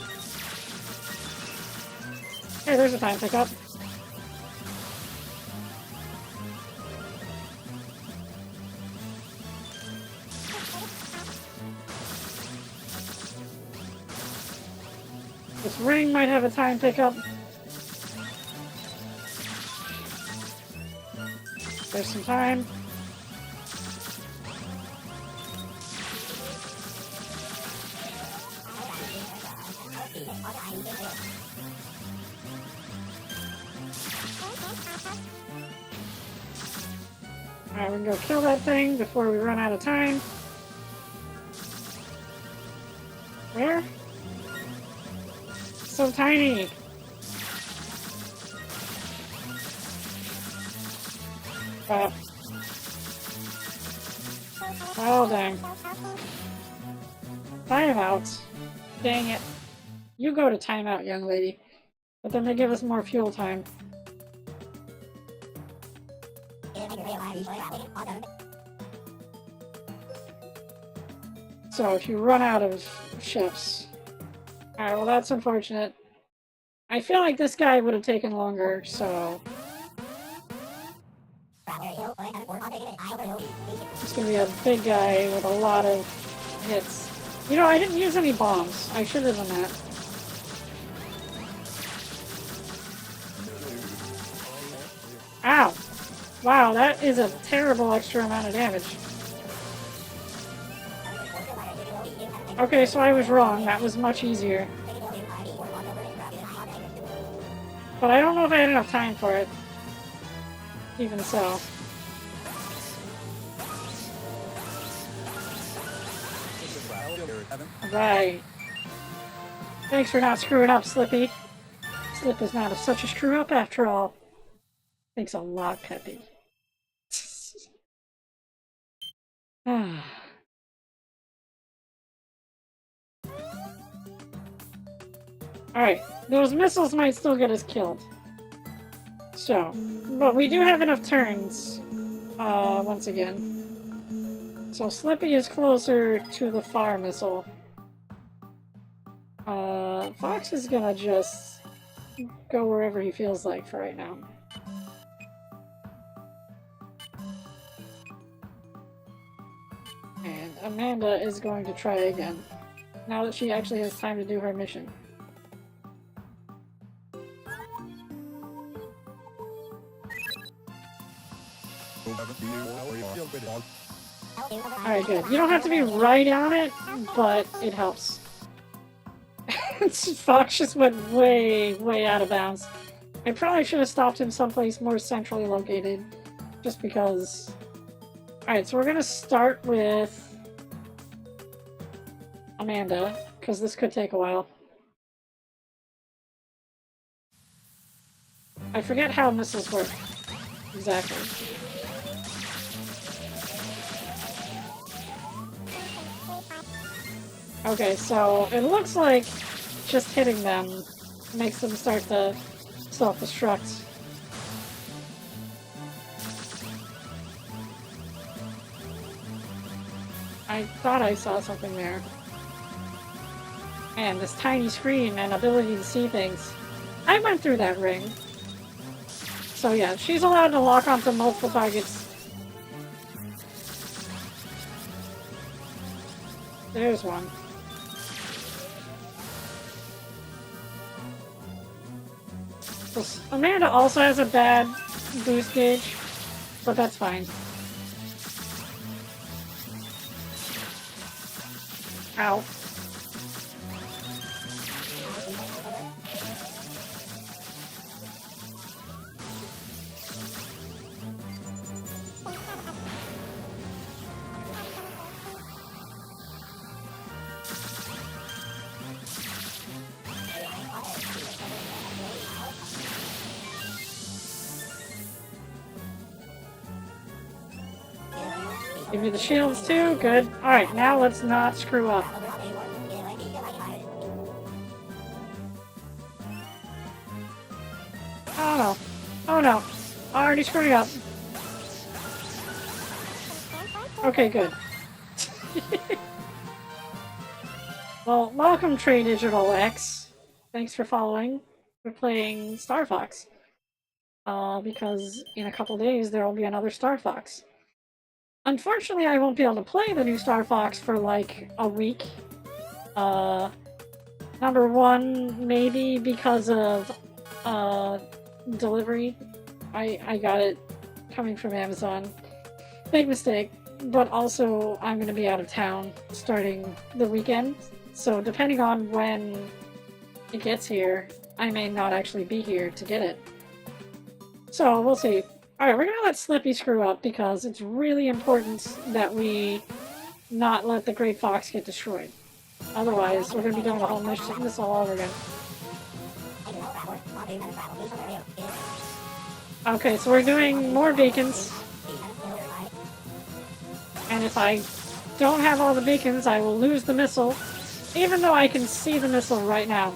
Hey, there's a time pickup. This ring might have a time pickup. There's some time. Alright, we can go kill that thing before we run out of time. Where? So tiny! Oh, dang. Timeout. Dang it. You go to timeout, young lady. But then they give us more fuel time. So if you run out of ships... Alright, well that's unfortunate. I feel like this guy would have taken longer, so... It's gonna be a big guy with a lot of hits. You know, I didn't use any bombs. I should have done that. Ow! Wow, that is a terrible extra amount of damage. Okay, so I was wrong. That was much easier. But I don't know if I had enough time for it. Even so. Right. Thanks for not screwing up, Slippy. Slip is not such a screw-up after all. Thanks a lot, Peppy. Alright, those missiles might still get us killed. So, but we do have enough turns, once again. So Slippy is closer to the fire missile. Fox is gonna just go wherever he feels like for right now. And Amanda is going to try again, now that she actually has time to do her mission. Alright, good. You don't have to be right on it, but it helps. Fox just went way, way out of bounds. I probably should have stopped him someplace more centrally located, just because... Alright, so we're gonna start with Amanda, because this could take a while. I forget how missiles work. Exactly. Okay, so it looks like just hitting them makes them start to self-destruct. I thought I saw something there. And this tiny screen and ability to see things. I went through that ring. So yeah, she's allowed to lock onto multiple targets. There's one. Amanda also has a bad boost gauge, but that's fine. Ow. Give me the shields too, good. Alright, now let's not screw up. Oh no. Oh no. Already screwing up. Okay, good. Well, welcome Trey Digital X. Thanks for following. We're playing Star Fox. Because in a couple days there will be another Star Fox. Unfortunately, I won't be able to play the new Star Fox for like a week. Number one, maybe because of delivery. I got it coming from Amazon. Big mistake. But also, I'm going to be out of town starting the weekend. So depending on when it gets here, I may not actually be here to get it. So we'll see. Alright, we're going to let Slippy screw up because it's really important that we not let the Great Fox get destroyed. Otherwise, we're going to be doing the whole missile all over again. Okay, so we're doing more beacons. And if I don't have all the beacons, I will lose the missile, even though I can see the missile right now.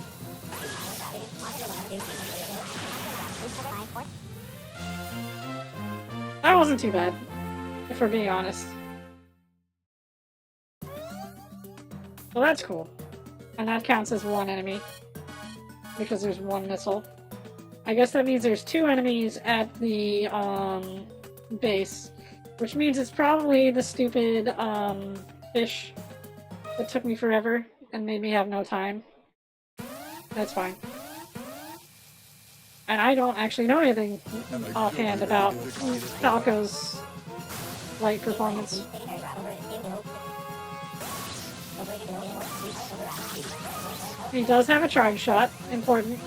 That wasn't too bad, if we're being honest. So that's cool. And that counts as one enemy, because there's one missile. I guess that means there's two enemies at the base, which means it's probably the stupid fish that took me forever and made me have no time. That's fine. And I don't actually know anything offhand about Falco's light performance. He does have a charge shot. Important.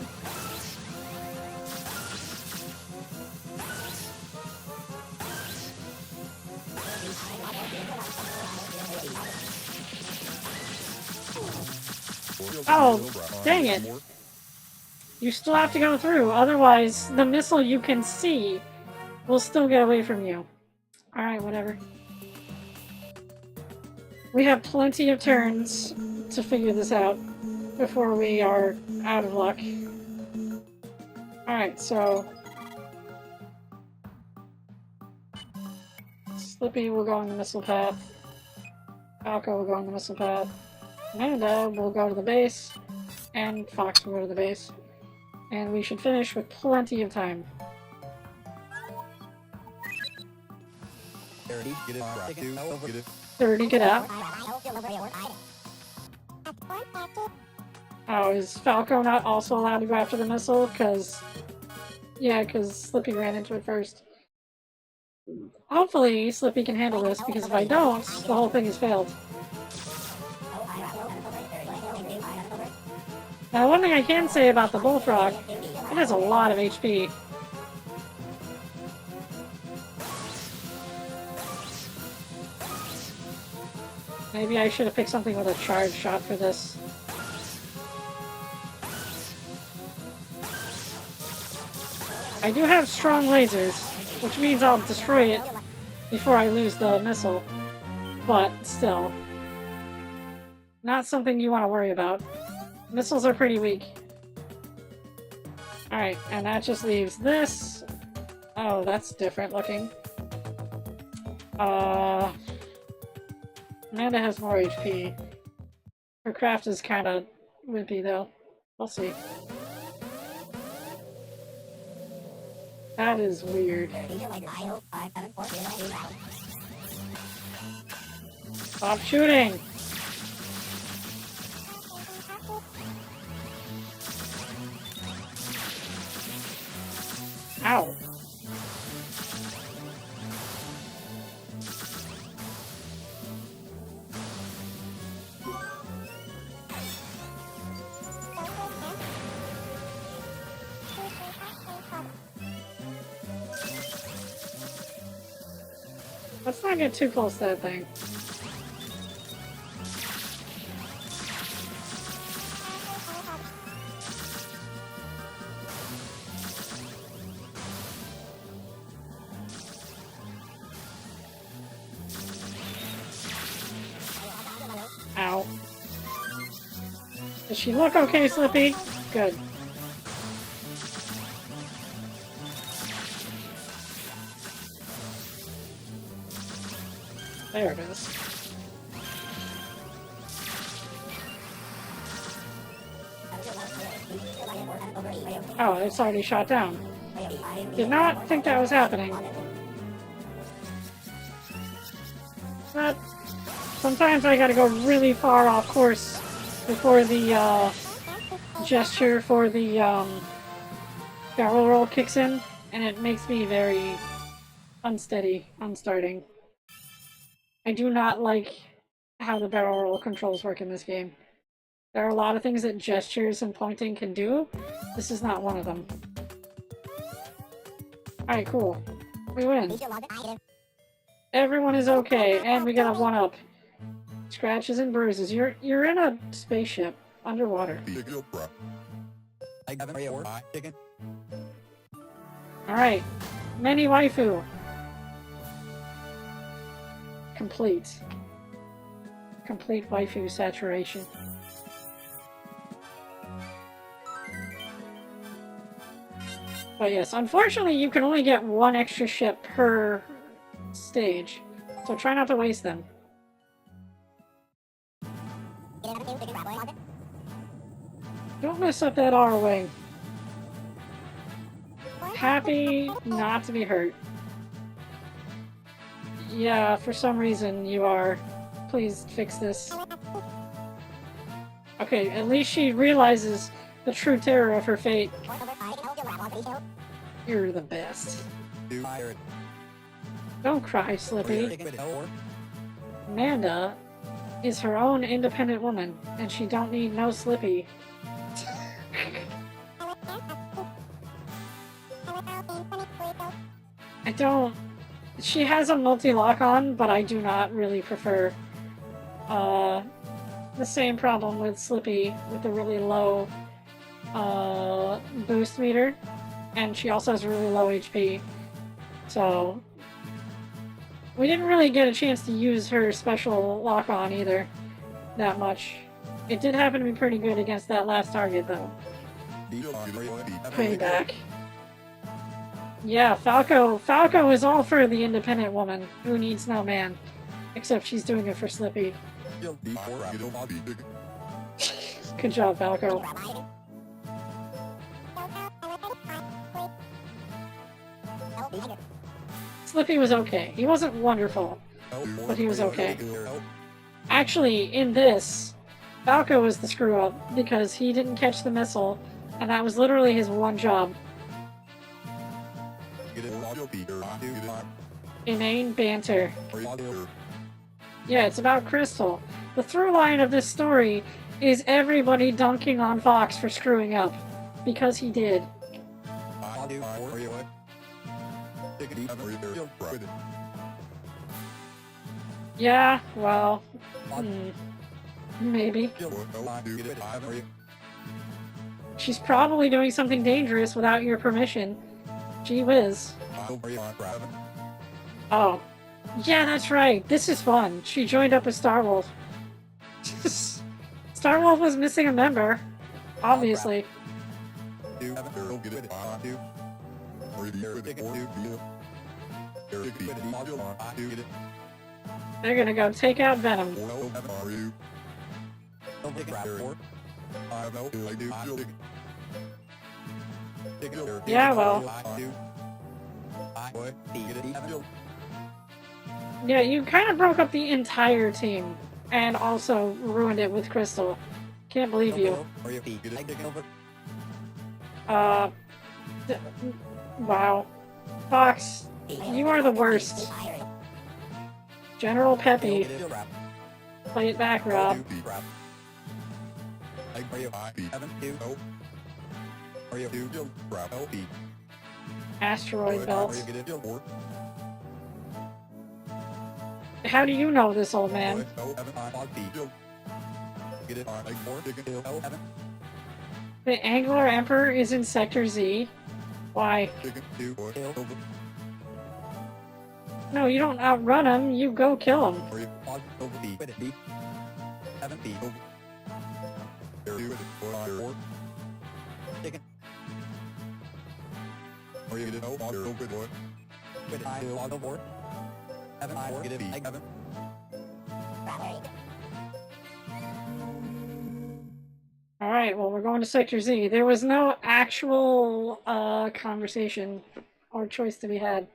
Oh, dang it. You still have to go through, otherwise the missile you can see will still get away from you. Alright, whatever. We have plenty of turns to figure this out before we are out of luck. Alright, so... Slippy will go on the missile path. Falco will go on the missile path. Amanda will go to the base. And Fox will go to the base. And we should finish with plenty of time. 30, get it. 30, get out. Oh, is Falco not also allowed to go after the missile? Because... yeah, because Slippy ran into it first. Hopefully, Slippy can handle this, because if I don't, the whole thing has failed. Now, one thing I can say about the Bullfrog, it has a lot of HP. Maybe I should have picked something with a charge shot for this. I do have strong lasers, which means I'll destroy it before I lose the missile. But, still. Not something you want to worry about. Missiles are pretty weak. Alright, and that just leaves this. Oh, that's different looking. Amanda has more HP. Her craft is kinda wimpy though. We'll see. That is weird. Stop shooting! Ow. Let's not get too close to that thing. Ow. Does she look okay, Slippy? Good. There it is. Oh, it's already shot down. Did not think that was happening. But sometimes I gotta go really far off course before the gesture for the barrel roll kicks in, and it makes me very unsteady on starting. I do not like how the barrel roll controls work in this game. There are a lot of things that gestures and pointing can do. This is not one of them. Alright, cool. We win. Everyone is okay, and we got a 1-up. Scratches and bruises. You're in a spaceship underwater. Alright. Mini waifu. Complete. Complete waifu saturation. But yes, unfortunately you can only get one extra ship per stage, so try not to waste them. Don't mess up that R wing. Happy not to be hurt. Yeah, for some reason you are. Please fix this. Okay, at least she realizes the true terror of her fate. You're the best. Don't cry, Slippy. Amanda is her own independent woman, and she don't need no Slippy. I don't... She has a multi-lock on, but I do not really prefer the same problem with Slippy with the really low boost meter, and she also has really low HP. So we didn't really get a chance to use her special lock on either that much. It did happen to be pretty good against that last target though. Payback. Yeah, Falco is all for the independent woman who needs no man. Except she's doing it for Slippy. Good job, Falco. Slippy was okay. He wasn't wonderful, but he was okay. Actually, in this, Falco was the screw-up because he didn't catch the missile, and that was literally his one job. Inane banter. Yeah, it's about Crystal. The through line of this story is everybody dunking on Fox for screwing up. Because he did. Yeah, well... maybe. She's probably doing something dangerous without your permission. Gee whiz. Oh. Yeah, that's right. This is fun. She joined up with Starwolf. Starwolf was missing a member. Obviously. They're gonna go take out Venom. Yeah, well. Yeah, you kind of broke up the entire team. And also ruined it with Crystal. Can't believe you. Wow. Fox, you are the worst. General Peppy. Play it back, Rob. Asteroid belt. How do you know this, old man? The Angular Emperor is in Sector Z? Why? No, you don't outrun him, you go kill him. Alright. Alright, well, we're going to Sector Z. There was no actual conversation or choice to be had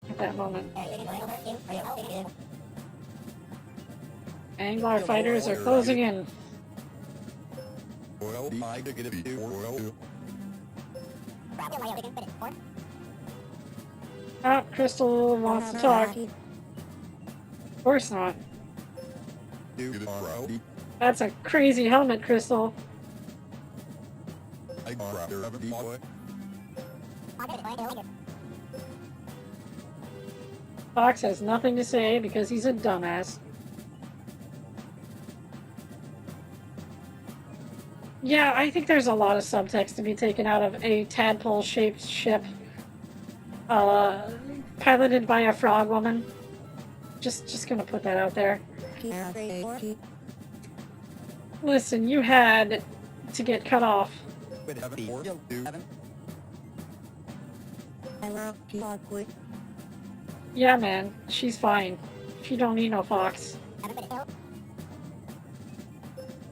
at that moment. Anglar fighters are closing in. Oh, Crystal wants to talk. Of course not. That's a crazy helmet, Crystal. Fox has nothing to say because he's a dumbass. Yeah, I think there's a lot of subtext to be taken out of a tadpole-shaped ship piloted by a frog woman. Just gonna put that out there. Listen, you had to get cut off. Yeah, man, she's fine. She don't need no fox.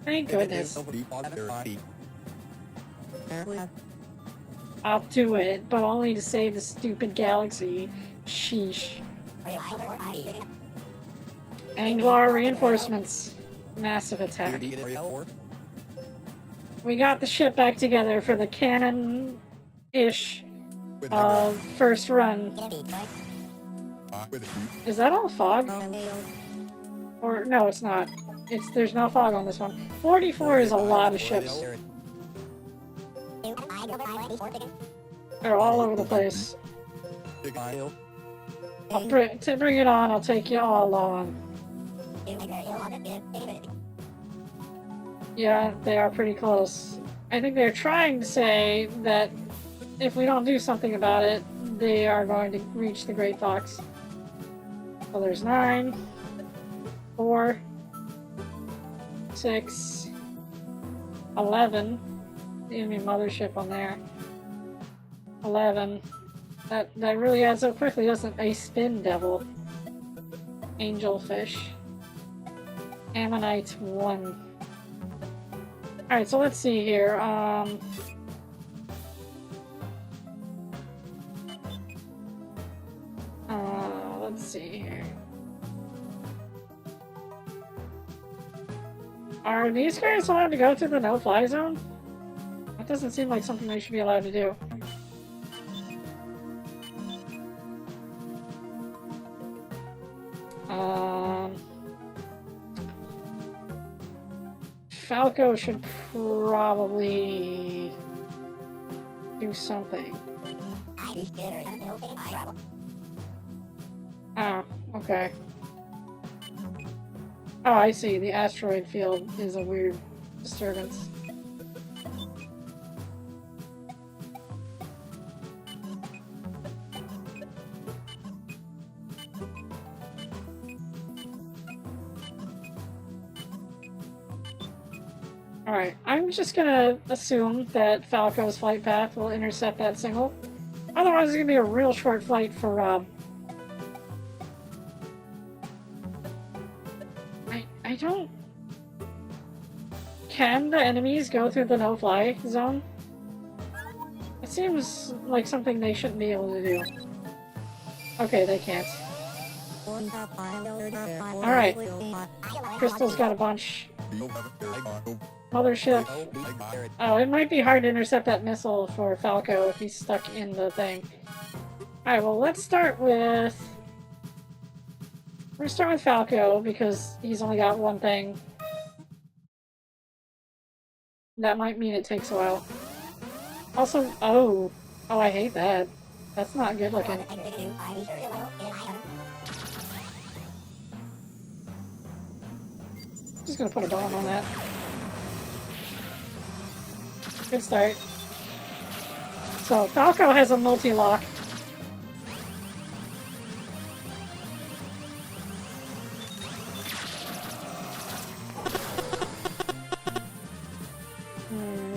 Thank goodness. I'll do it, but only to save the stupid galaxy. Sheesh. Anglar reinforcements. Massive attack. We got the ship back together for the canon-ish first run. Is that all fog? Or no, it's not. There's no fog on this one. 44 is a lot of ships. They're all over the place. To bring it on, I'll take you all on. Yeah, they are pretty close. I think they're trying to say that if we don't do something about it, they are going to reach the Great Fox. So there's 9, 4, 6, 11. The enemy mothership on there. 11. That really adds up quickly, doesn't it? A spin devil. Angelfish. Ammonite 1. Alright, so let's see here. Let's see here. Are these guys allowed to go through the no-fly zone? That doesn't seem like something they should be allowed to do. Falco should probably do something. Oh, okay. Oh, I see. The asteroid field is a weird disturbance. Alright, I'm just gonna assume that Falco's flight path will intercept that signal. Otherwise, it's gonna be a real short flight for Rob. I don't... Can the enemies go through the no-fly zone? It seems like something they shouldn't be able to do. Okay, they can't. Alright. Crystal's got a bunch. Mothership. Oh, it might be hard to intercept that missile for Falco if he's stuck in the thing. Alright, well, let's start with... We're gonna start with Falco, because he's only got one thing. That might mean it takes a while. Also, oh, I hate that. That's not good looking. Just gonna put a bomb on that. Good start. So, Falco has a multi-lock.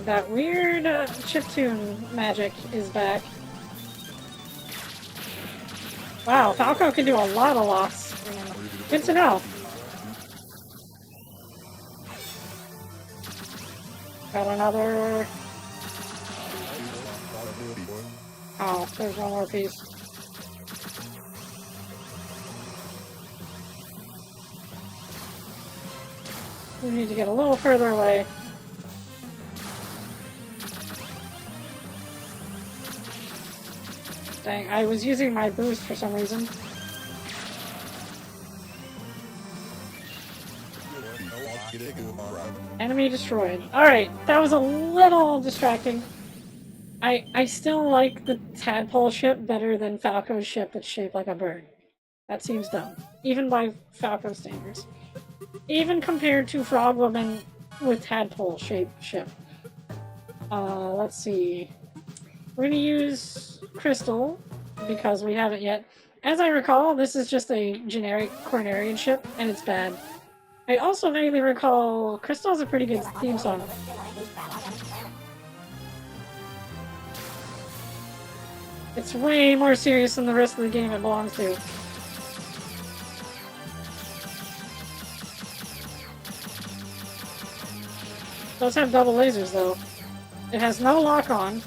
That weird chiptune magic is back. Wow, Falco can do a lot of locks. Good to know. Got another. Oh, there's one more piece. We need to get a little further away. Dang, I was using my boost for some reason. Enemy destroyed. Alright, that was a little distracting. I still like the tadpole ship better than Falco's ship that's shaped like a bird. That seems dumb. Even by Falco standards. Even compared to Frog Woman with tadpole shaped ship. Let's see. We're gonna use Crystal, because we haven't yet. As I recall, this is just a generic Cornerian ship, and it's bad. I also vaguely recall Crystal has a pretty good theme song. It's way more serious than the rest of the game it belongs to. It does have double lasers, though. It has no lock-on.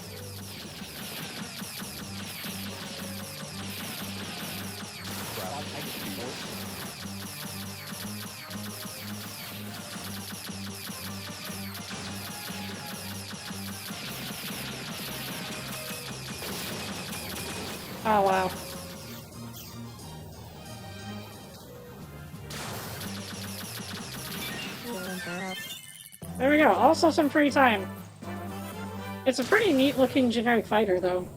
Oh, wow. There we go. Also some free time. It's a pretty neat looking generic fighter, though.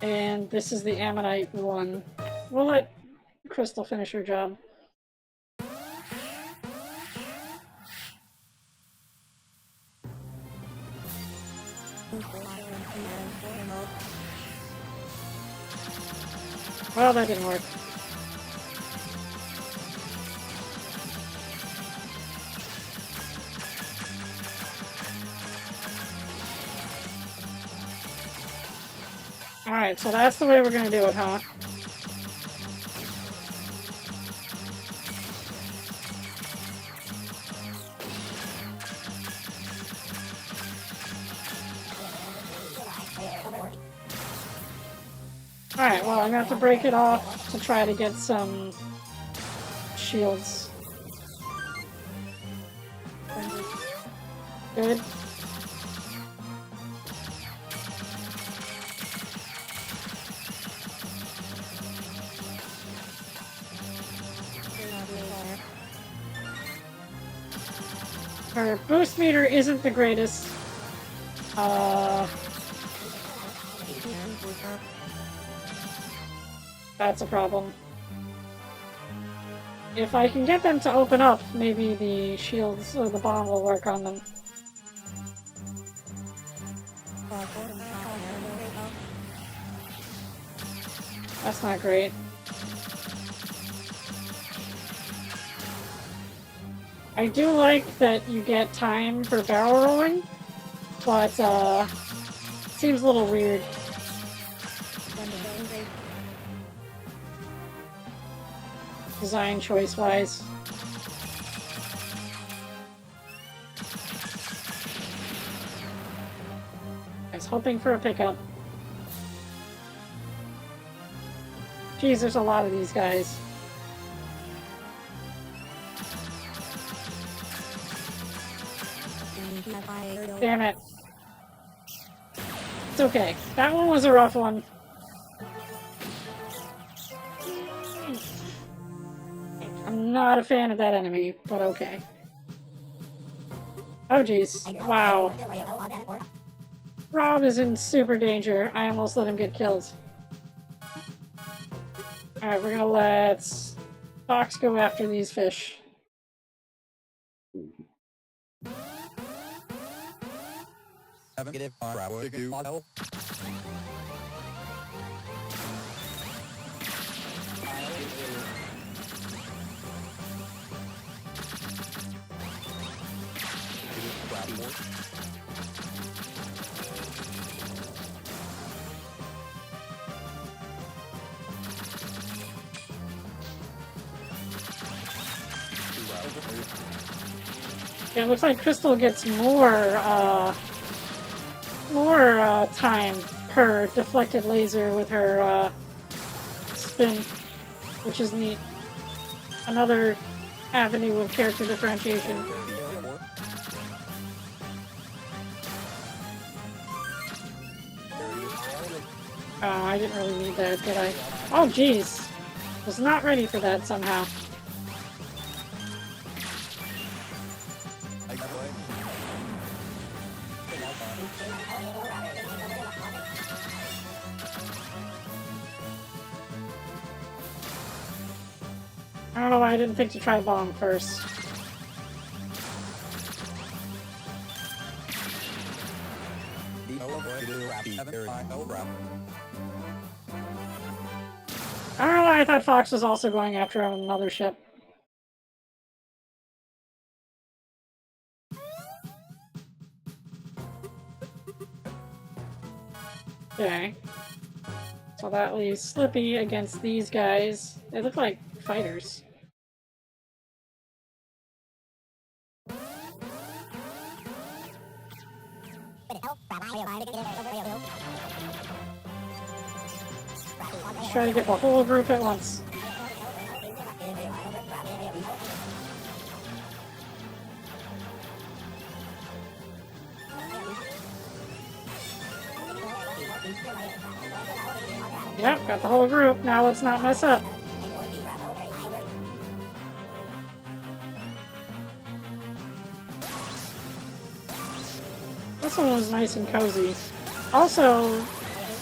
And this is the Ammonite one. We'll let Crystal finish her job. Well, that didn't work. Alright, so that's the way we're gonna do it, huh? Alright, well, I'm gonna have to break it off to try to get some shields. Good. Her boost meter isn't the greatest. That's a problem. If I can get them to open up, maybe the shields or the bomb will work on them. That's not great. I do like that you get time for barrel rolling, but seems a little weird. Design choice-wise. I was hoping for a pickup. Geez, there's a lot of these guys. Damn it. It's okay. That one was a rough one. I'm not a fan of that enemy, but okay. Oh jeez. Wow. Rob is in super danger. I almost let him get killed. Alright, we're gonna let Fox go after these fish. Yeah, it looks like Crystal gets more time per deflected laser with her spin, which is neat. Another avenue of character differentiation. Oh, I didn't really need that, did I? Oh, jeez. Was not ready for that somehow. I don't know why I didn't think to try bomb first. I don't know why I thought Fox was also going after another ship. Okay. So that leaves Slippy against these guys. They look like fighters. Let's try to get the whole group at once. Yep, got the whole group. Now let's not mess up. This one was nice and cozy. Also,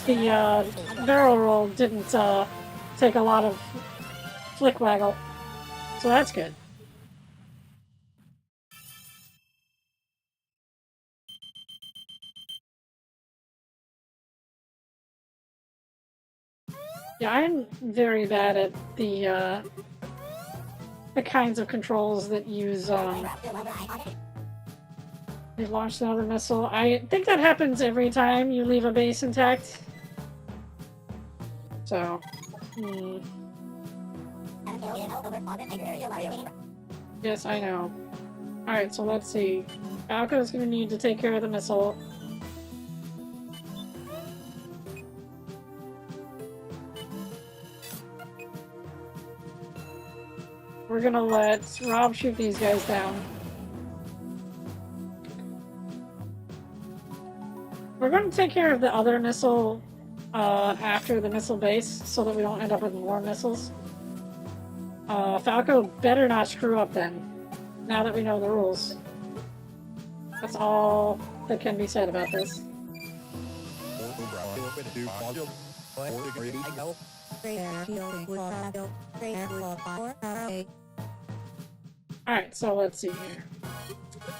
the barrel roll didn't take a lot of flick waggle, so that's good. Yeah, I'm very bad at the kinds of controls that use they launched another missile. I think that happens every time you leave a base intact. So, yes, I know. Alright, so let's see. Falco's gonna need to take care of the missile. We're gonna let Rob shoot these guys down. We're going to take care of the other missile after the missile base so that we don't end up with more missiles. Falco better not screw up then, now that we know the rules. That's all that can be said about this. Alright, so let's see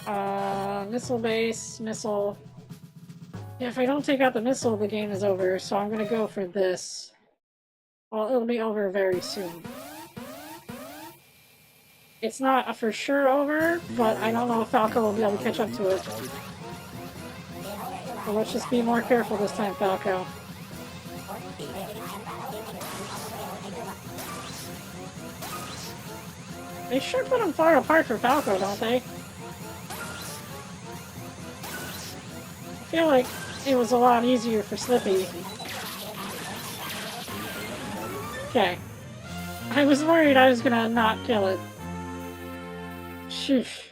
here. Missile base, missile. Yeah, if I don't take out the missile, the game is over, so I'm gonna go for this. Well, it'll be over very soon. It's not a for sure over, but I don't know if Falco will be able to catch up to it. So let's just be more careful this time, Falco. They sure put them far apart for Falco, don't they? I feel like it was a lot easier for Slippy. Okay. I was worried I was gonna not kill it. Sheesh.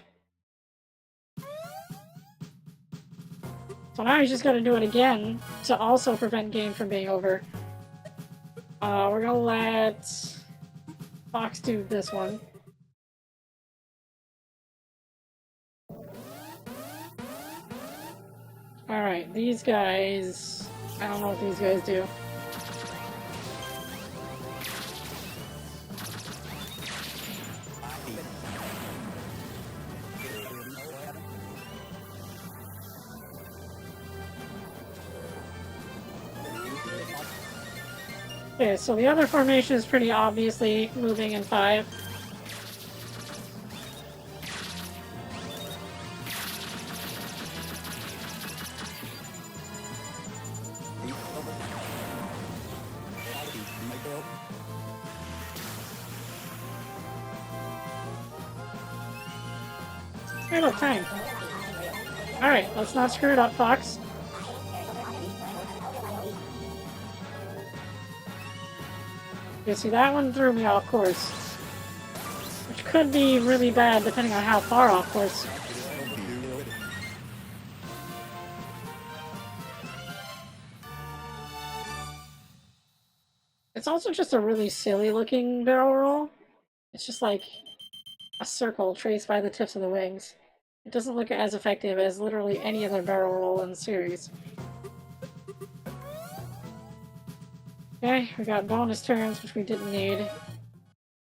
So now he's just gotta do it again to also prevent game from being over. We're gonna let Fox do this one. Alright, these guys... I don't know what these guys do. Okay, so the other formation is pretty obviously moving in 5. Hey, look, time. Alright, let's not screw it up, Fox. You see, that one threw me off course. Which could be really bad depending on how far off course. It's also just a really silly looking barrel roll. It's just like a circle traced by the tips of the wings. It doesn't look as effective as literally any other barrel roll in the series. Okay, we got bonus turns, which we didn't need.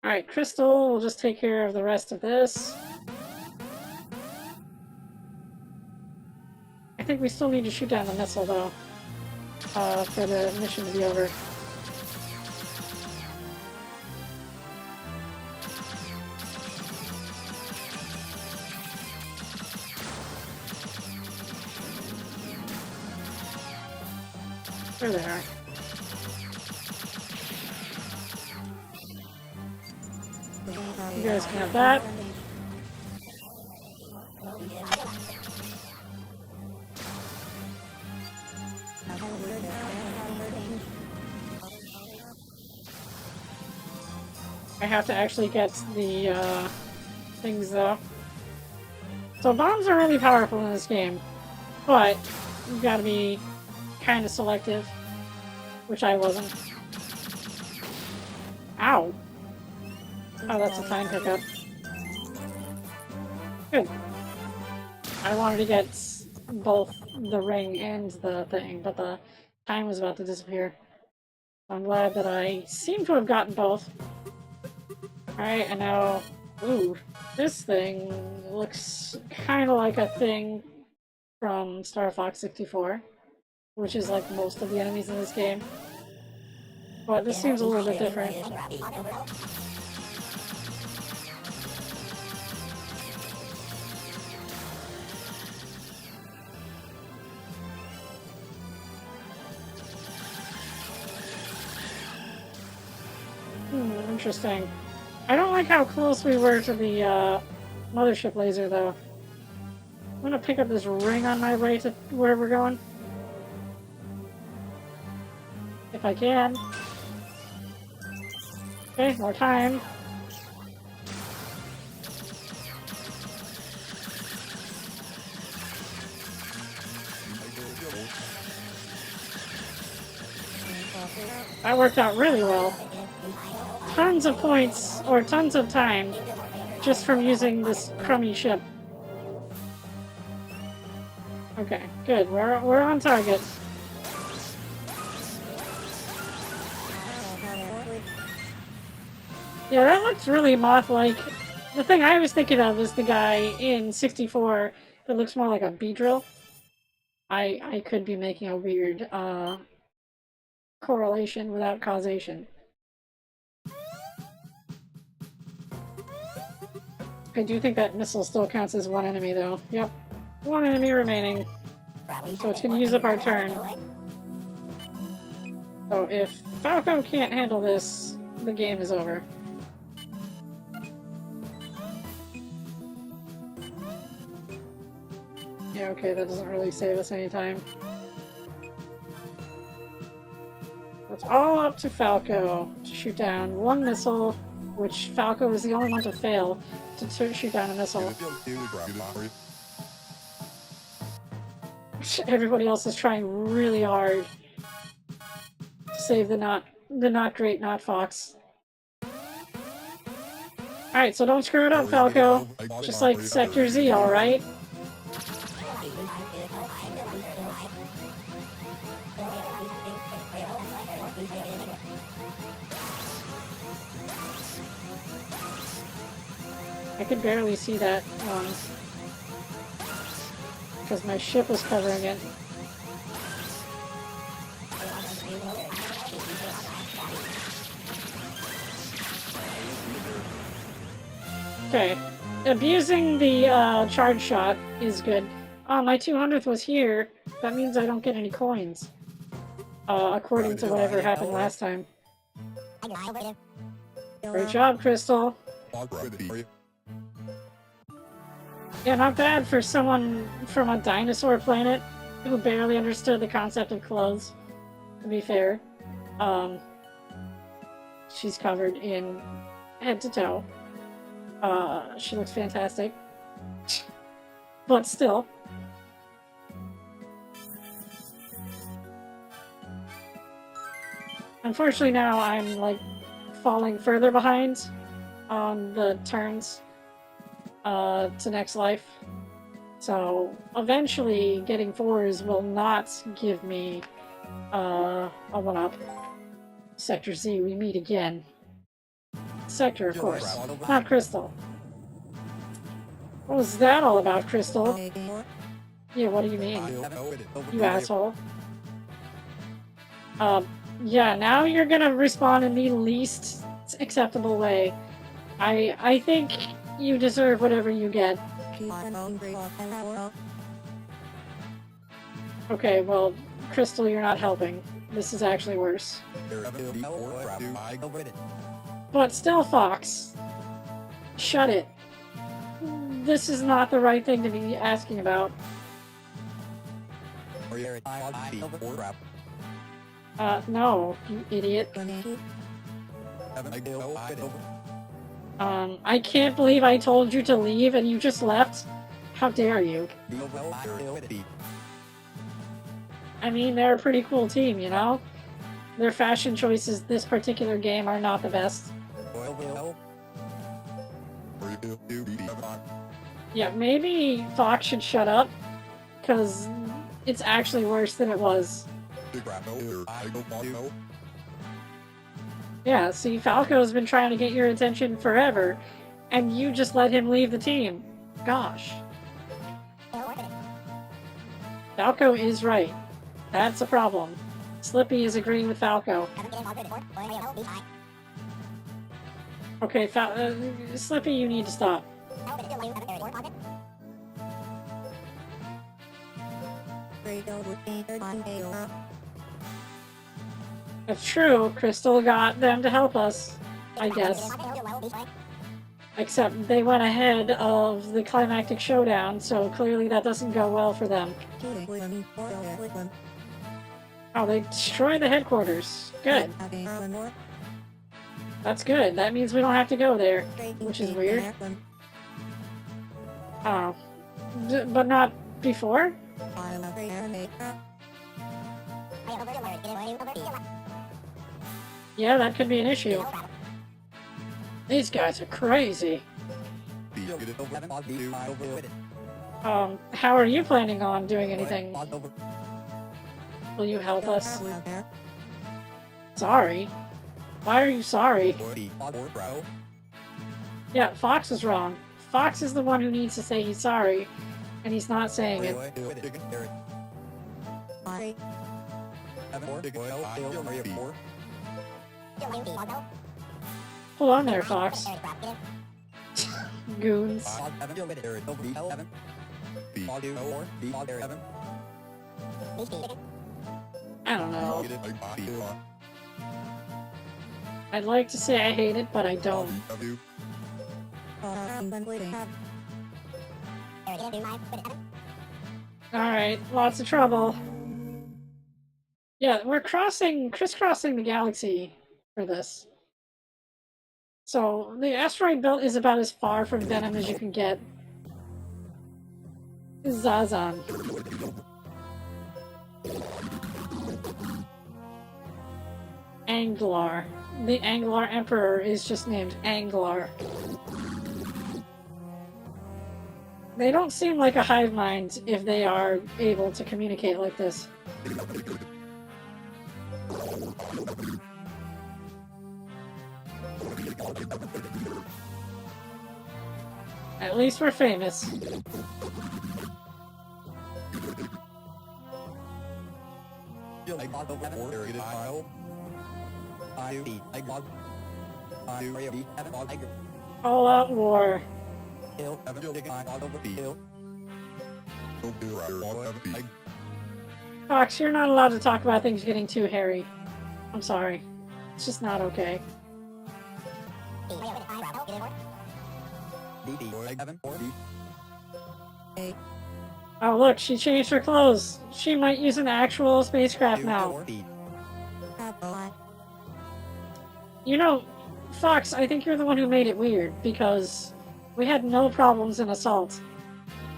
Alright, Crystal will just take care of the rest of this. I think we still need to shoot down the missile, though, for the mission to be over. There they are. You guys can have that. I have to actually get the things, though. So bombs are really powerful in this game, but you've got to be kind of selective, which I wasn't. Ow! Oh, that's a time pickup. Good. I wanted to get both the ring and the thing, but the time was about to disappear. I'm glad that I seem to have gotten both. Alright, and now... Ooh, this thing looks kind of like a thing from Star Fox 64, which is like most of the enemies in this game. But this seems a little bit different. Interesting. I don't like how close we were to the mothership laser, though. I'm gonna pick up this ring on my way to where we're going. If I can. Okay, more time. That worked out really well. Tons of points, or tons of time, just from using this crummy ship. Okay, good. We're on target. Yeah, that looks really moth-like. The thing I was thinking of is the guy in 64 that looks more like a Beedrill. I could be making a weird correlation without causation. I do think that missile still counts as one enemy, though. Yep. One enemy remaining. So it's gonna use up our turn. So if Falco can't handle this, the game is over. Yeah, okay, that doesn't really save us any time. It's all up to Falco to shoot down one missile, which Falco is the only one to fail to shoot down a missile. Everybody else is trying really hard to save the not great not Fox. Alright, so don't screw it up, Falco. Just like Sector Z, alright? I could barely see that one because my ship was covering it. Okay, abusing the charge shot is good. My 200th was here. That means I don't get any coins. According to whatever happened last time. Great job, Crystal. Yeah, not bad for someone from a dinosaur planet who barely understood the concept of clothes, to be fair. Um, she's covered in head to toe. She looks fantastic. But still. Unfortunately now I'm, like, falling further behind on the turns to next life. So eventually getting 4s will not give me a 1-up. Sector Z, we meet again. Sector, of course. Not Crystal. What was that all about, Crystal? Yeah, what do you mean? You asshole. Yeah, now you're gonna respond in the least acceptable way. I think you deserve whatever you get. Okay, well, Crystal, you're not helping. This is actually worse. But still, Fox. Shut it. This is not the right thing to be asking about. No, you idiot. I can't believe I told you to leave and you just left. How dare you? I mean, they're a pretty cool team, you know? Their fashion choices this particular game are not the best. Yeah, maybe Fox should shut up, because it's actually worse than it was. Yeah, see, Falco's been trying to get your attention forever, and you just let him leave the team. Gosh. Falco is right. That's a problem. Slippy is agreeing with Falco. Okay, Slippy, you need to stop. That's true, Crystal got them to help us, I guess. Except they went ahead of the climactic showdown, so clearly that doesn't go well for them. Oh, they destroyed the headquarters. Good. That's good. That means we don't have to go there, which is weird. Oh. But not before? Yeah, that could be an issue. These guys are crazy. How are you planning on doing anything? Will you help us? Sorry? Why are you sorry? Yeah, Fox is wrong. Fox is the one who needs to say he's sorry, and he's not saying it. Hold on there, Fox. Goons. I don't know. I'd like to say I hate it, but I don't. Alright, lots of trouble. Yeah, we're crisscrossing the galaxy for this. So, the asteroid belt is about as far from Venom as you can get. Zazan. Anglar. The Anglar Emperor is just named Anglar. They don't seem like a hive mind if they are able to communicate like this. At least we're famous. All out war. Fox, you're not allowed to talk about things getting too hairy. I'm sorry. It's just not okay. Oh look, she changed her clothes. She might use an actual spacecraft now. You know, Fox, I think you're the one who made it weird, because we had no problems in Assault.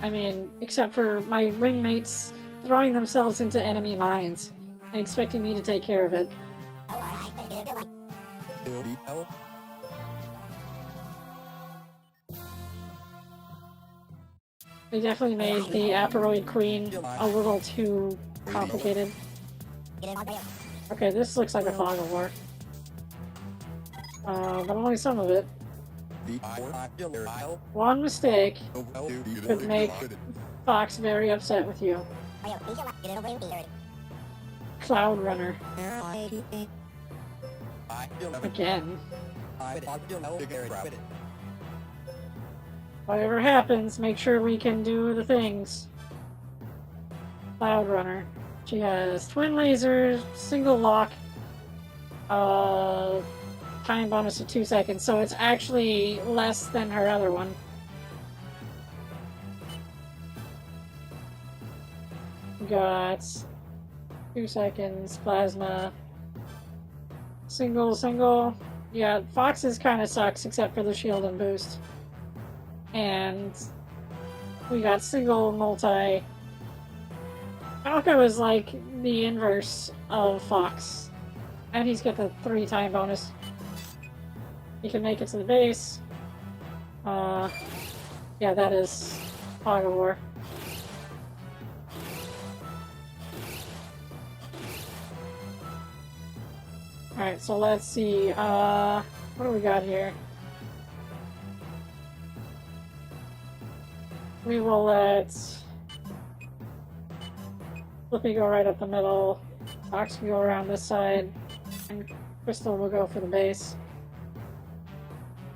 I mean, except for my ringmates throwing themselves into enemy mines and expecting me to take care of it. They definitely made the Aperoid Queen a little too complicated. Okay, this looks like a fog of war. But only some of it. One mistake could make Fox very upset with you. Cloud Runner. Again. Whatever happens, make sure we can do the things. Cloud Runner. She has twin lasers, single lock, time bonus of 2 seconds, so it's actually less than her other one. Got 2 seconds, plasma, single. Yeah, Fox's kind of sucks except for the shield and boost. And we got single, multi. Falco is like the inverse of Fox. And he's got the 3 time bonus. He can make it to the base. Yeah, that is Fog of War. Alright, so let's see, what do we got here? We will let Flippy go right up the middle, Fox can go around this side, and Crystal will go for the base.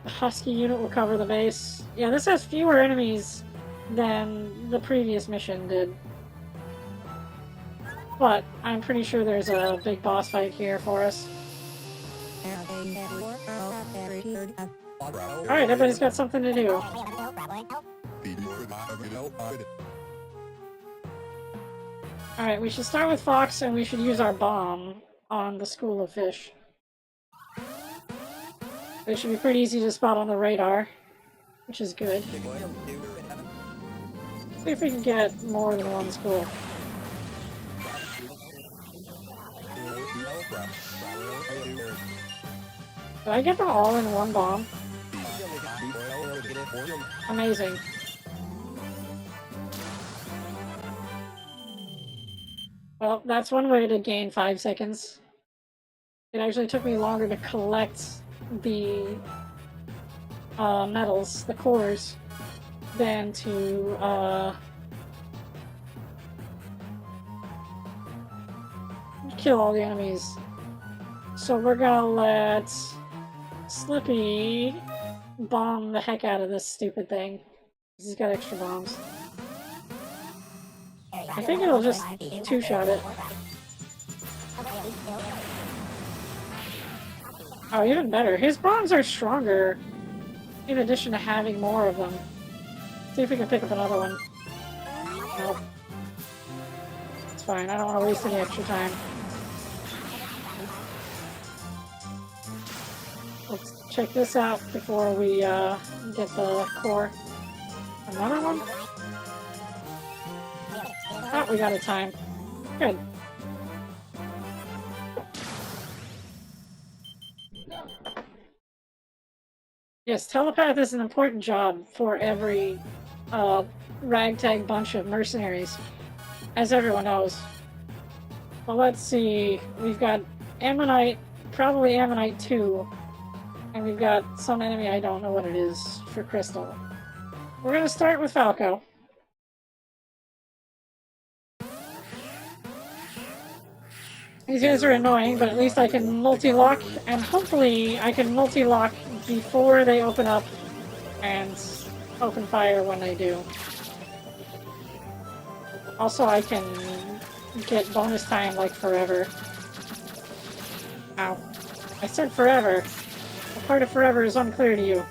The Husky unit will cover the base. Yeah, this has fewer enemies than the previous mission did. But I'm pretty sure there's a big boss fight here for us. Alright, everybody's got something to do. Alright, we should start with Fox and we should use our bomb on the school of fish. It should be pretty easy to spot on the radar, which is good. See if we can get more than one school. Did I get them all in one bomb? Amazing. Well, that's one way to gain 5 seconds. It actually took me longer to collect the metals, the cores, than to kill all the enemies. So we're gonna let Slippy bomb the heck out of this stupid thing. He's got extra bombs. I think it'll just two-shot it. Oh, even better. His bombs are stronger, in addition to having more of them. See if we can pick up another one. Nope. It's fine, I don't want to waste any extra time. Let's check this out before we get the core. Another one? Oh, we got a time. Good. Yes, telepath is an important job for every ragtag bunch of mercenaries, as everyone knows. Well, let's see. We've got Ammonite, probably Ammonite 2, and we've got some enemy I don't know what it is for Crystal. We're gonna start with Falco. These guys are annoying, but at least I can multi-lock, and hopefully I can multi-lock before they open up and open fire when they do. Also, I can get bonus time like forever. Ow. I said forever. What part of forever is unclear to you?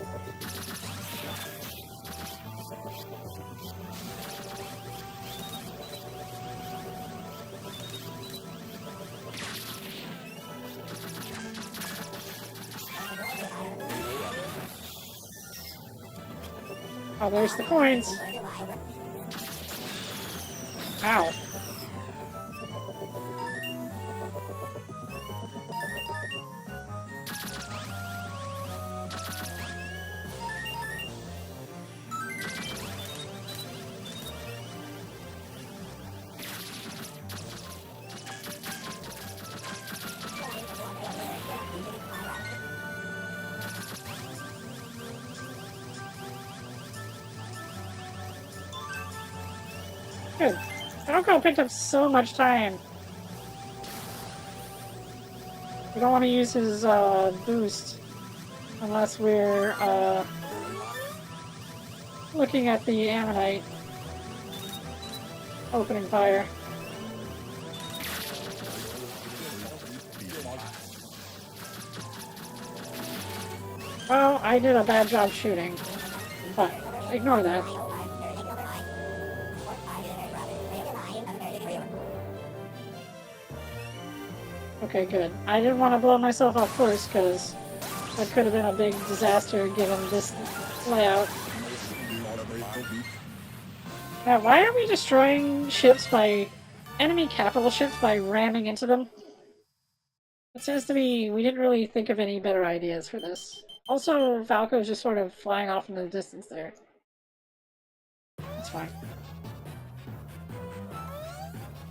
Oh, there's the coins. Ow. Good. Falco picked up so much time. We don't want to use his boost unless we're looking at the Ammonite opening fire. Well, I did a bad job shooting, but ignore that. Okay, good. I didn't want to blow myself up first, because that could have been a big disaster given this layout. Now, why are we destroying ships by... enemy capital ships by ramming into them? It seems to me we didn't really think of any better ideas for this. Also, Falco's just sort of flying off in the distance there. That's fine.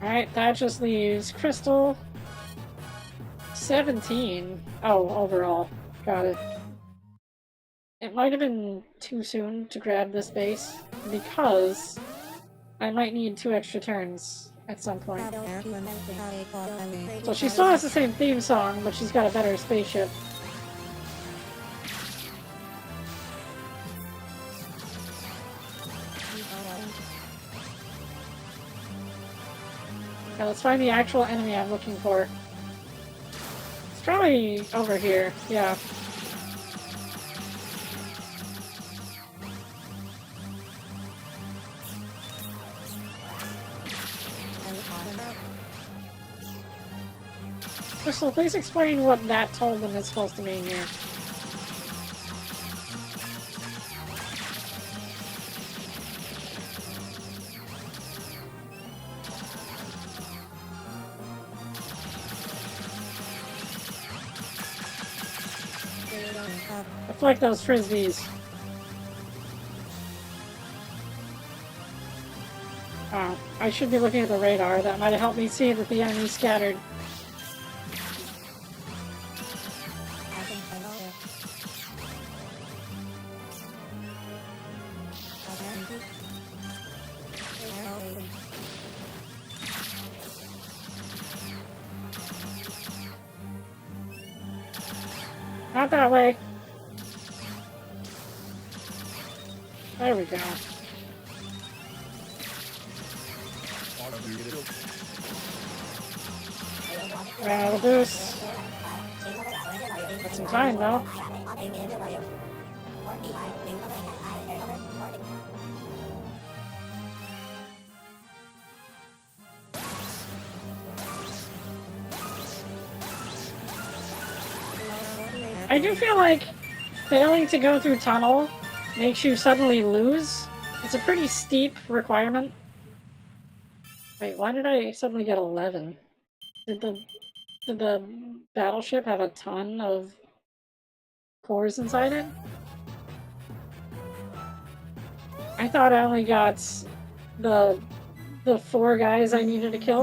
Alright, that just leaves Crystal. 17. Oh, overall. Got it. It might have been too soon to grab this base, because I might need 2 extra turns at some point. So she still has the same theme song, but she's got a better spaceship. Now let's find the actual enemy I'm looking for. It's probably over here, yeah. Crystal, please explain what that told them is supposed to mean here. Deflect those frisbees. Oh, I should be looking at the radar. That might have helped me see that the enemy's scattered. Not that way. There we go. Ran out of boost. Got some time though. I do feel like failing to go through tunnel makes you suddenly lose. It's a pretty steep requirement. Wait, why did I suddenly get 11? Did the battleship have a ton of cores inside it? I thought I only got the 4 guys I needed to kill.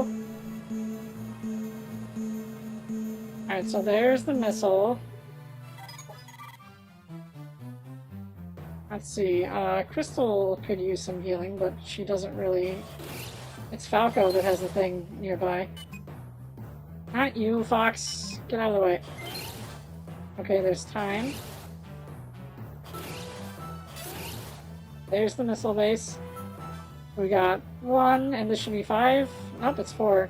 Alright, so there's the missile. Let's see, Crystal could use some healing, but she doesn't really... It's Falco that has the thing nearby. Not you, Fox! Get out of the way. Okay, there's time. There's the missile base. We got 1, and this should be 5. Nope, it's 4.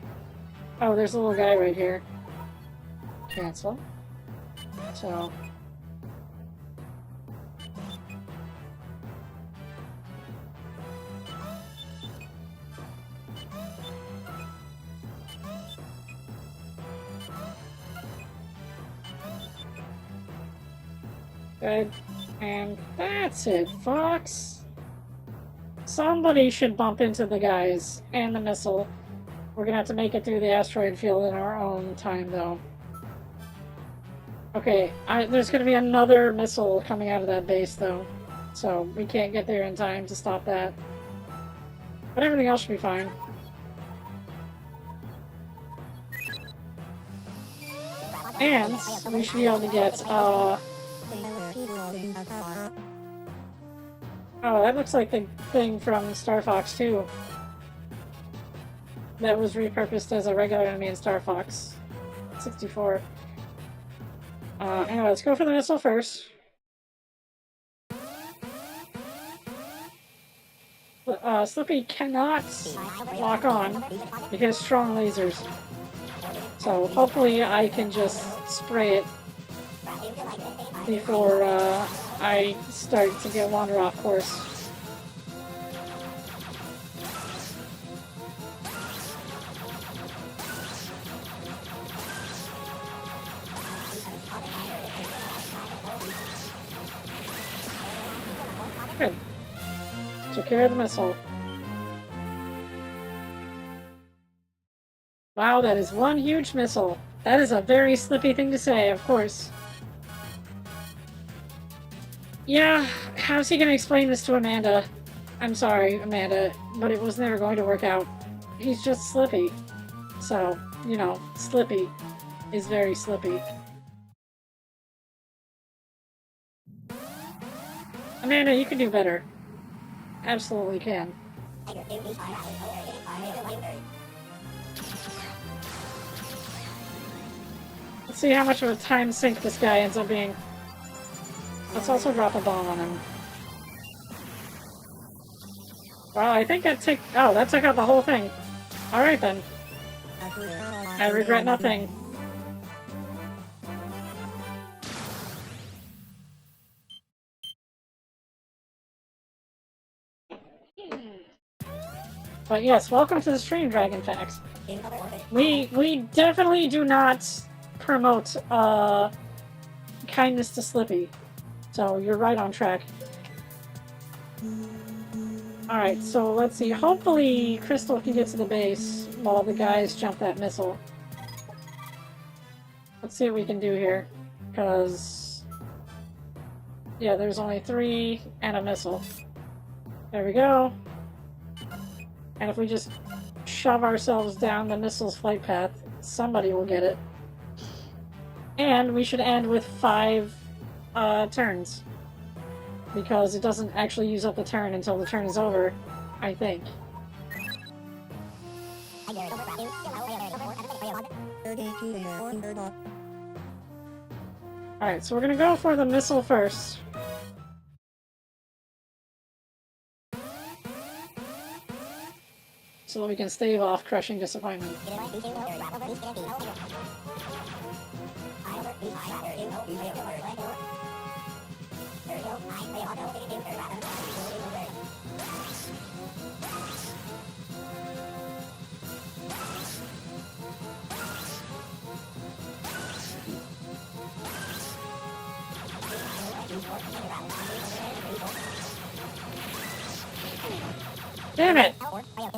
Oh, there's a little guy right here. Cancel. So... Good. And that's it, Fox. Somebody should bump into the guys and the missile. We're gonna have to make it through the asteroid field in our own time, though. Okay, there's gonna be another missile coming out of that base, though. So we can't get there in time to stop that. But everything else should be fine. And we should be able to get, oh, that looks like the thing from Star Fox 2. That was repurposed as a regular enemy in Star Fox 64. Anyway, let's go for the missile first. Slippy cannot lock on because strong lasers. So hopefully I can just spray it before I start to wander off course. Good. Took care of the missile. Wow, that is one huge missile. That is a very Slippy thing to say, of course. Yeah, how's he gonna explain this to Amanda? I'm sorry, Amanda, but it was never going to work out. He's just Slippy. So, you know, Slippy is very Slippy. Amanda, you can do better. Absolutely can. Let's see how much of a time sink this guy ends up being. Let's also drop a bomb on him. Well, I think that took out the whole thing. Alright then. I regret nothing. But yes, welcome to the stream, Dragon Facts. We definitely do not promote kindness to Slippy. So you're right on track. Alright, so let's see. Hopefully Crystal can get to the base while the guys jump that missile. Let's see what we can do here. Because... yeah, there's only 3 and a missile. There we go. And if we just shove ourselves down the missile's flight path, somebody will get it. And we should end with 5 turns. Because it doesn't actually use up the turn until the turn is over, I think. Alright, so we're gonna go for the missile first. So that we can stave off crushing disappointment. Damn it!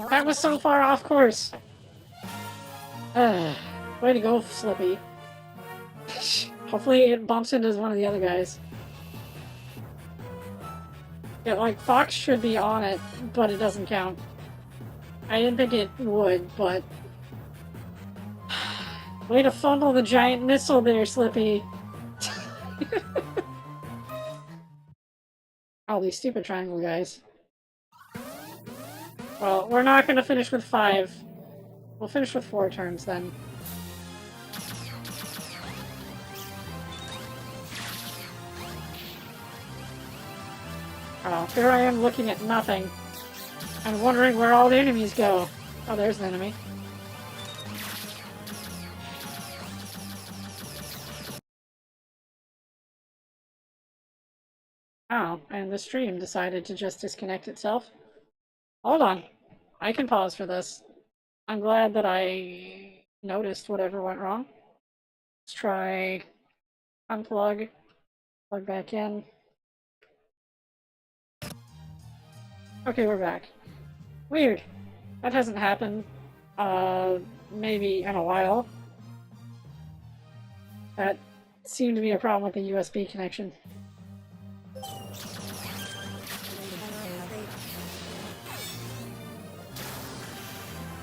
That was so far off course. Way to go, Slippy. Hopefully it bumps into one of the other guys. Yeah, like, Fox should be on it, but it doesn't count. I didn't think it would, but... way to fumble the giant missile there, Slippy. Oh, these stupid triangle guys. Well, we're not gonna finish with 5. We'll finish with 4 turns, then. Oh, here I am looking at nothing. And wondering where all the enemies go. Oh, there's an enemy. Oh, and the stream decided to just disconnect itself. Hold on. I can pause for this. I'm glad that I noticed whatever went wrong. Let's try unplug, plug back in. Okay, we're back. Weird. That hasn't happened, maybe in a while. That seemed to be a problem with the USB connection.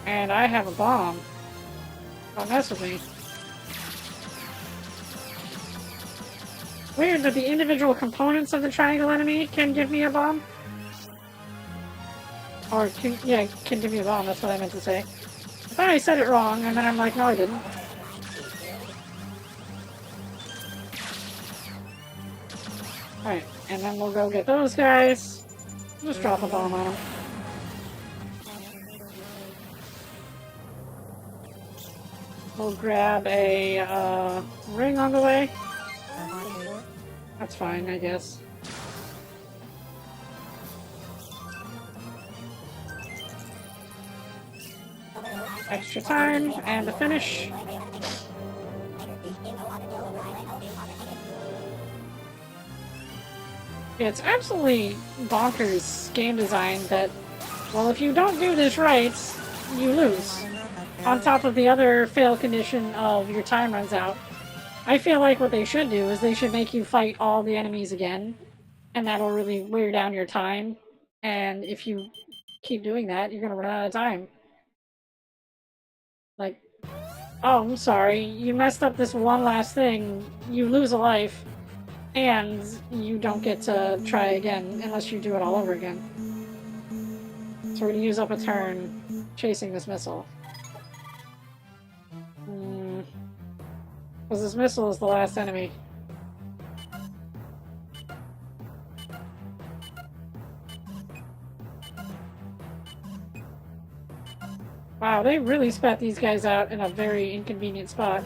And I have a bomb. Don't mess with me. Weird that the individual components of the triangle enemy can give me a bomb. Or, can give me a bomb, that's what I meant to say. I thought I said it wrong, and then I'm like, no I didn't. Alright, and then we'll go get those guys. Just drop a bomb on them. We'll grab a, ring on the way. That's fine, I guess. Extra time, and the finish. It's absolutely bonkers game design that, well, if you don't do this right, you lose. On top of the other fail condition of your time runs out. I feel like what they should do is they should make you fight all the enemies again, and that'll really wear down your time. And if you keep doing that, you're gonna run out of time. Like, oh, I'm sorry, you messed up this one last thing, you lose a life, and you don't get to try again unless you do it all over again. So we're gonna use up a turn chasing this missile. Because this missile is the last enemy. Wow, they really spat these guys out in a very inconvenient spot.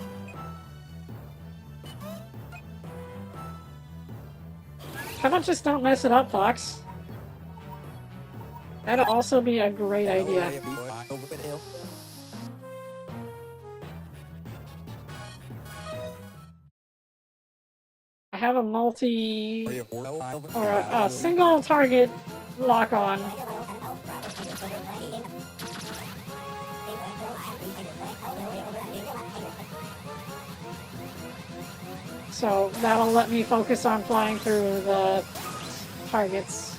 How about just don't mess it up, Fox? That'd also be a great idea. I have a multi... or a single target lock-on. So that'll let me focus on flying through the targets.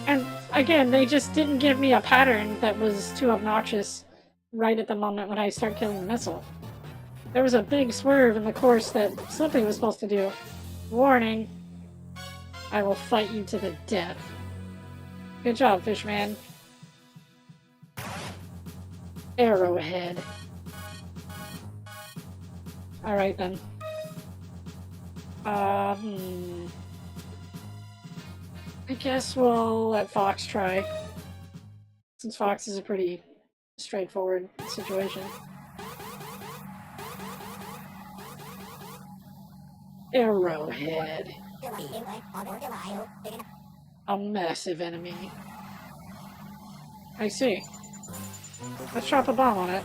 And again, they just didn't give me a pattern that was too obnoxious right at the moment when I start killing the missile. There was a big swerve in the course that Slippy was supposed to do. Warning. I will fight you to the death. Good job, Fishman. Arrowhead. Alright then. I guess we'll let Fox try. Since Fox is a pretty straightforward situation. Arrowhead. A massive enemy. I see. Let's drop a bomb on it.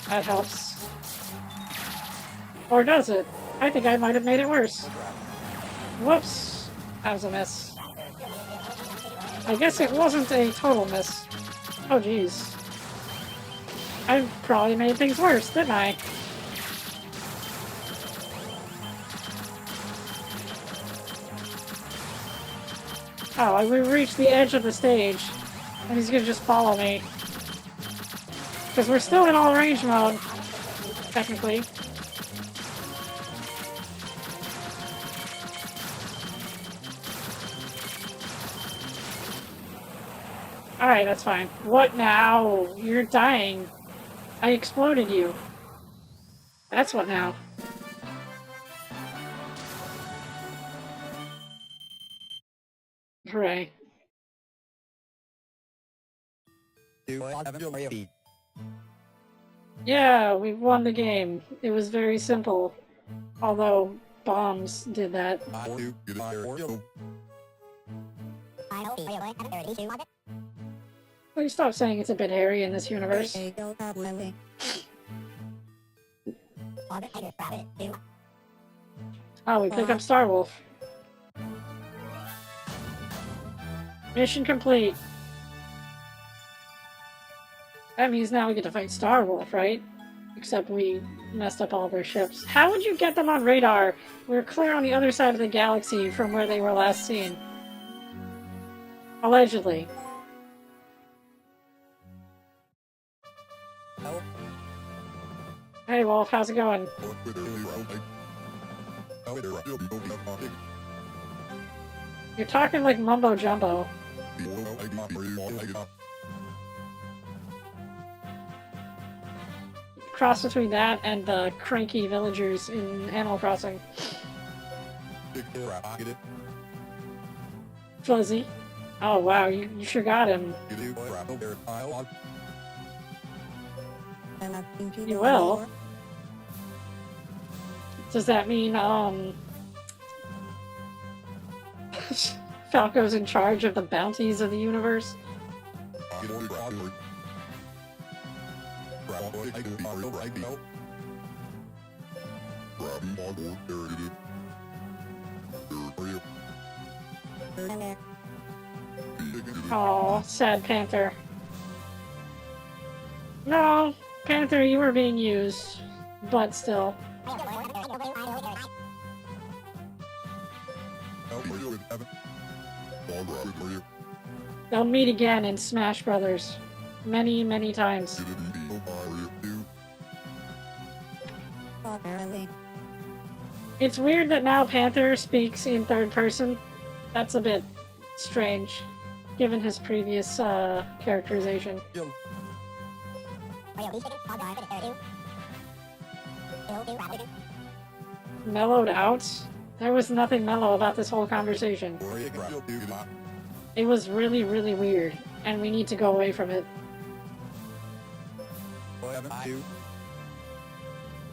That helps. Or does it? I think I might have made it worse. Whoops. That was a miss. I guess it wasn't a total miss. Oh jeez. I probably made things worse, didn't I? Oh, we reached the edge of the stage, and he's gonna just follow me. Because we're still in all range mode, technically. Alright, that's fine. What now? You're dying. I exploded you. That's what now. Hooray. Yeah, we won the game. It was very simple. Although bombs did that. Please stop saying it's a bit hairy in this universe. Oh, we pick up Starwolf. Mission complete. That means now we get to fight Starwolf, right? Except we messed up all their ships. How would you get them on radar? We're clear on the other side of the galaxy from where they were last seen. Allegedly. Hey Wolf, how's it going? You're talking like mumbo jumbo. Cross between that and the cranky villagers in Animal Crossing. Fuzzy. Oh wow, you sure got him. You will? Does that mean, Falco's in charge of the bounties of the universe? Oh, sad Panther. No, Panther, you were being used, but still. They'll meet again in Smash Brothers. Many, many times. It's weird that now Panther speaks in third person. That's a bit strange, given his previous characterization. Mellowed out? There was nothing mellow about this whole conversation. It was really, really weird, and we need to go away from it.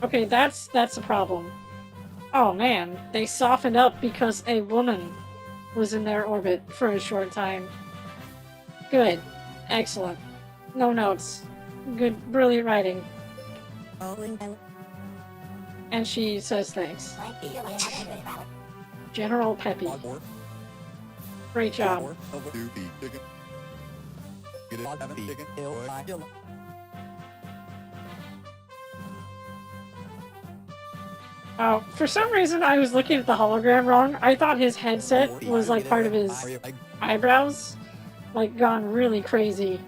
Okay, that's a problem. Oh man, they softened up because a woman was in their orbit for a short time. Good. Excellent. No notes. Good, brilliant writing. And she says thanks. General Peppy. Great job. Oh, for some reason I was looking at the hologram wrong. I thought his headset was like part of his eyebrows. Like gone really crazy.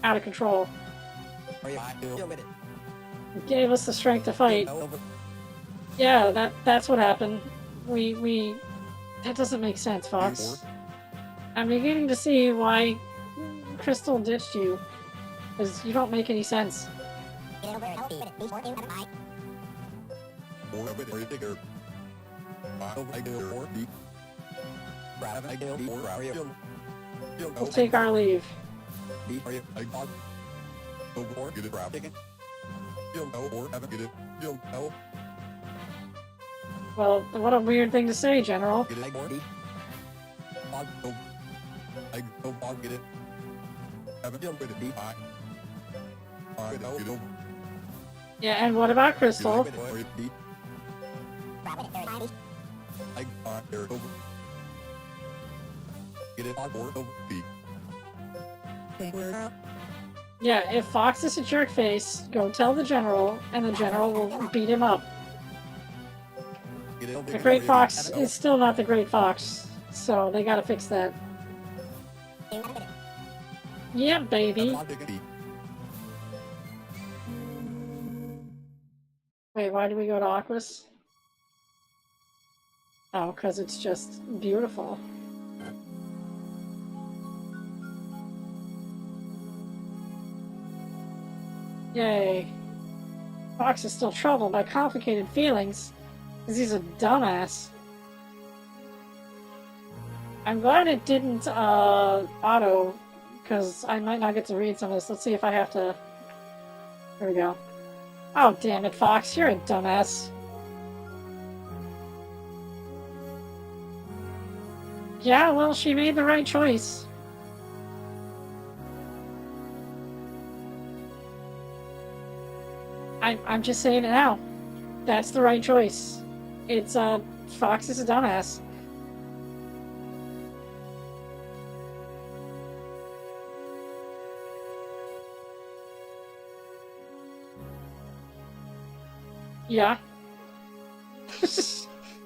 Out of control. It gave us the strength to fight. Yeah, that's what happened. That doesn't make sense, Fox. I'm beginning to see why Crystal ditched you. Because you don't make any sense. We'll take our leave. Well, what a weird thing to say, General. Yeah, and what about Crystal? Yeah, if Fox is a jerkface, go tell the General, and the General will beat him up. The Great Fox is still not the Great Fox, so they gotta fix that. Yeah, baby. Wait, why do we go to Aquas? Oh, because it's just beautiful. Yay. Fox is still troubled by complicated feelings, because he's a dumbass. I'm glad it didn't, auto, because I might not get to read some of this. Let's see if I have to... There we go. Oh, damn it, Fox, you're a dumbass. Yeah, well, she made the right choice. I'm just saying it now. That's the right choice. It's, Fox is a dumbass. Yeah.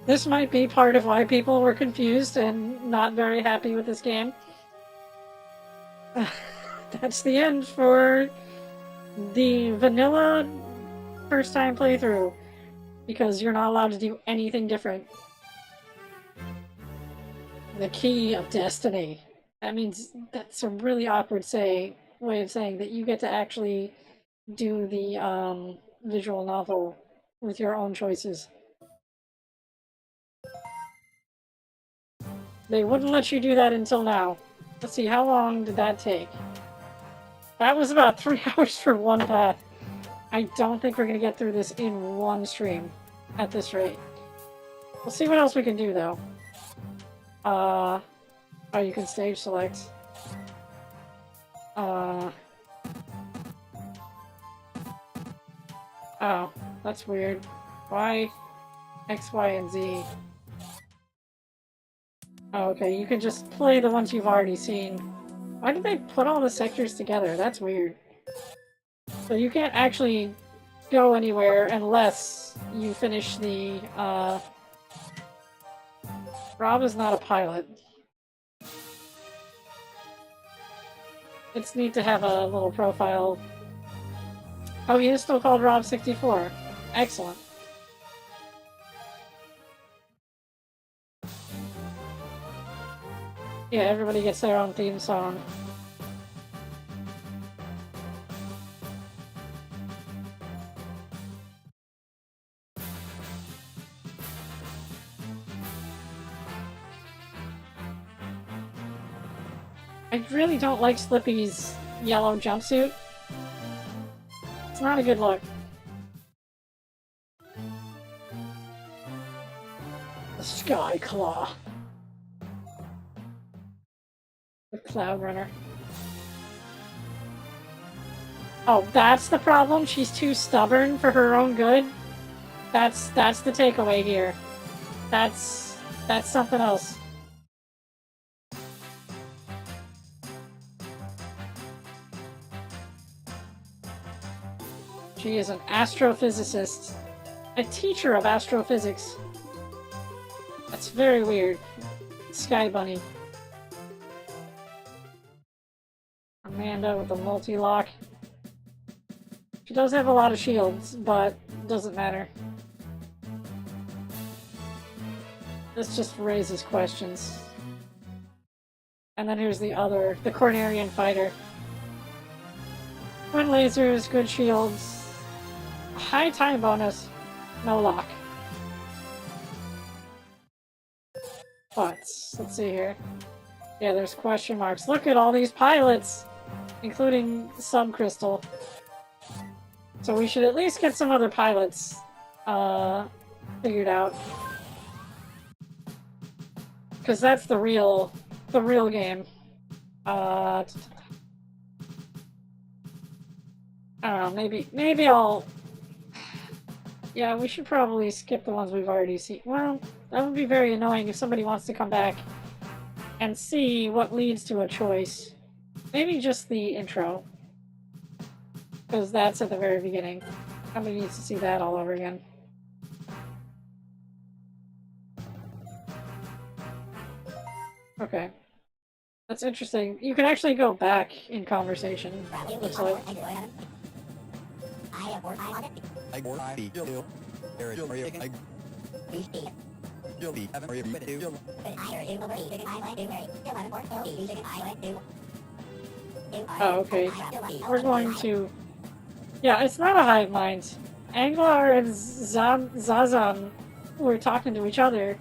This might be part of why people were confused and not very happy with this game. That's the end for the vanilla first time playthrough, because you're not allowed to do anything different. The key of destiny. That means that's a really awkward way of saying that you get to actually do the visual novel with your own choices. They wouldn't let you do that until now. Let's see, how long did that take? That was about 3 hours for one path. I don't think we're gonna get through this in one stream at this rate. We'll see what else we can do, though. Oh, you can stage select. Oh, that's weird. Why X, Y, and Z? Oh, okay, you can just play the ones you've already seen. Why did they put all the sectors together? That's weird. So you can't actually go anywhere unless you finish the, Rob is not a pilot. It's neat to have a little profile. Oh, he is still called Rob64. Excellent. Yeah, everybody gets their own theme song. I really don't like Slippy's yellow jumpsuit. It's not a good look. The Sky Claw. The Cloud Runner. Oh, that's the problem? She's too stubborn for her own good? That's the takeaway here. That's something else. She is an astrophysicist. A teacher of astrophysics. That's very weird. Sky Bunny. Amanda with the multi-lock. She does have a lot of shields, but doesn't matter. This just raises questions. And then here's the Cornerian fighter. Twin lasers, good shields. High time bonus, no lock. But, let's see here. Yeah, there's question marks. Look at all these pilots! Including Subcrystal. So we should at least get some other pilots, figured out. Because that's the real game. I don't know, maybe I'll... Yeah, we should probably skip the ones we've already seen. Well, that would be very annoying if somebody wants to come back and see what leads to a choice. Maybe just the intro. Because that's at the very beginning. Somebody needs to see that all over again. Okay. That's interesting. You can actually go back in conversation, looks like. Oh, okay. We're going to... Yeah, it's not a hive mind. Anglar and Zazan were talking to each other.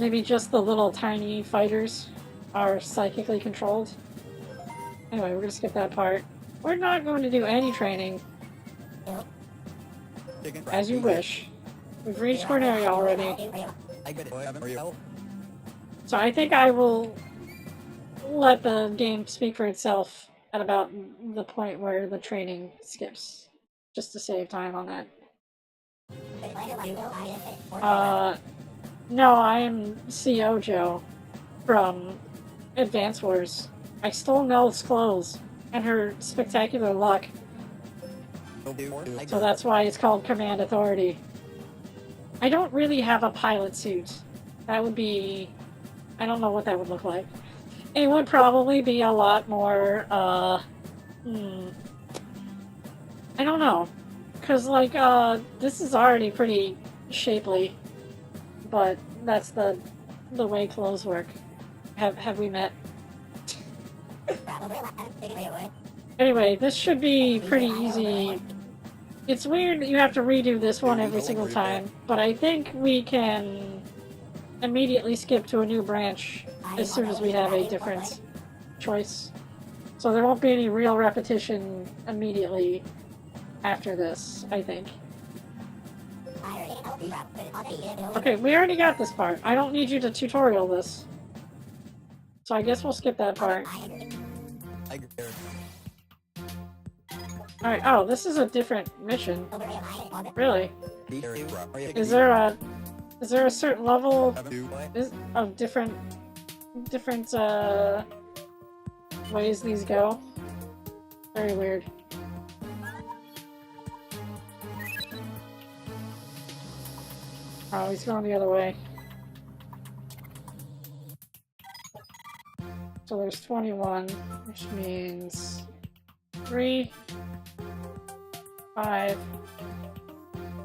Maybe just the little tiny fighters are psychically controlled. Anyway, we're gonna skip that part. We're not going to do any training. As you wish. We've reached Corneria already. I get it. Are you? So I think I will let the game speak for itself at about the point where the training skips, just to save time on that. No, I am CO Joe from Advance Wars. I stole Nell's clothes and her spectacular luck, so that's why it's called Command Authority. I don't really have a pilot suit. That would be... I don't know what that would look like. It would probably be a lot more, I don't know. Because, like, this is already pretty shapely. But that's the way clothes work. Have we met? Anyway, this should be pretty easy. It's weird that you have to redo this one every single time, but I think we can immediately skip to a new branch as soon as we have a different choice. So there won't be any real repetition immediately after this, I think. Okay, we already got this part. I don't need you to tutorial this. So I guess we'll skip that part. Alright, oh, this is a different mission. Really? Is there a certain level of different ways these go? Very weird. Oh, he's going the other way. So there's 21, which means 3, 5,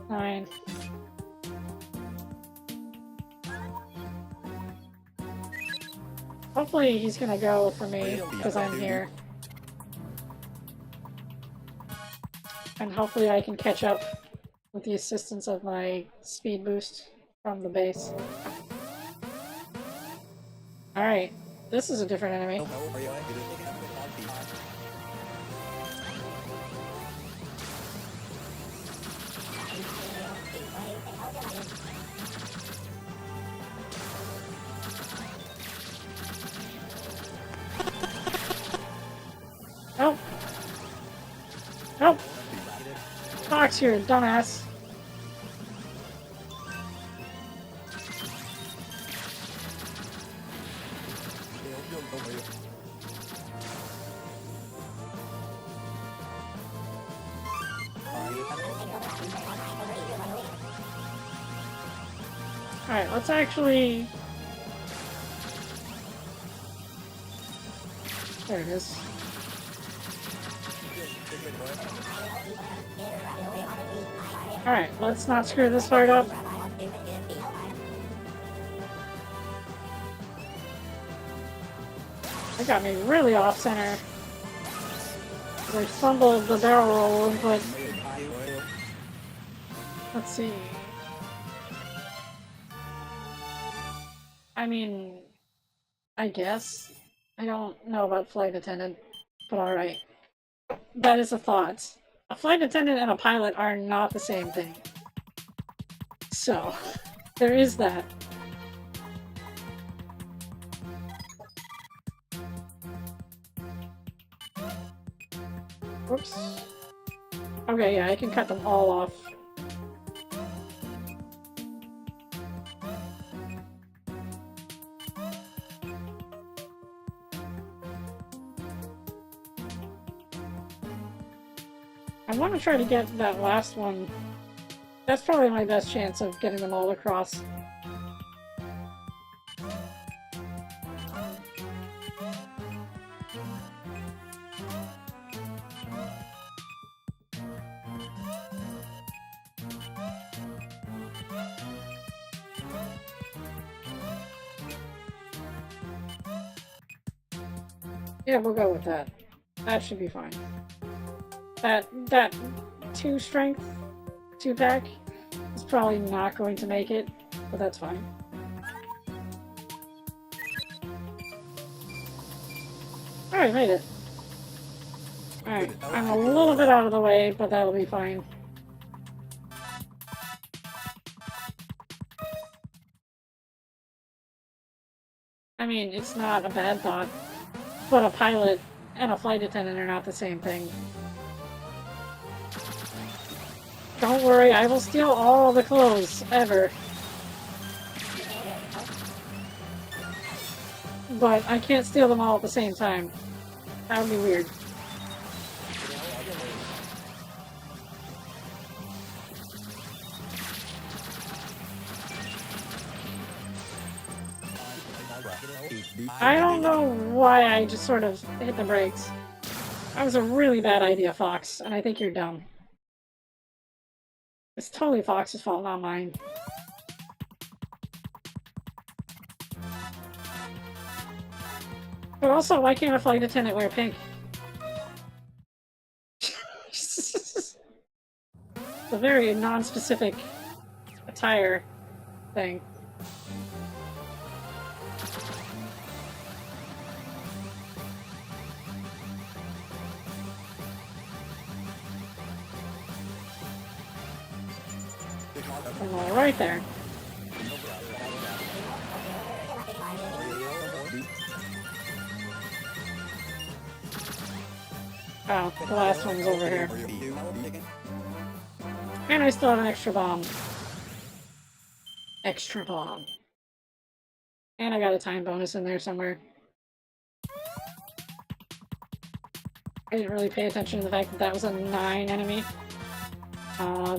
9. Hopefully he's gonna go for me, because I'm here. And hopefully I can catch up with the assistance of my speed boost from the base. Alright, this is a different enemy. Nope. Nope. Fox here, dumbass. Alright, let's actually... There it is. Alright, let's not screw this part up. That got me really off center. I fumbled the barrel roll input. Let's see. I mean, I guess. I don't know about flight attendant, but alright. That is a thought. A flight attendant and a pilot are not the same thing. So, there is that. Whoops. Okay, yeah, I can cut them all off. I want to try to get that last one. That's probably my best chance of getting them all across. Yeah, we'll go with that. That should be fine. That 2 strength, 2 pack is probably not going to make it, but that's fine. Alright, made it. Alright, I'm a little bit out of the way, but that'll be fine. I mean, it's not a bad thought, but a pilot and a flight attendant are not the same thing. Don't worry, I will steal all the clothes, ever. But I can't steal them all at the same time. That would be weird. I don't know why I just sort of hit the brakes. That was a really bad idea, Fox, and I think you're dumb. It's totally Fox's fault, not mine. But also, why can't a flight attendant wear pink? It's a very non-specific attire thing. All right there. Oh, the last one's over here. And I still have an extra bomb. Extra bomb. And I got a time bonus in there somewhere. I didn't really pay attention to the fact that that was a 9 enemy.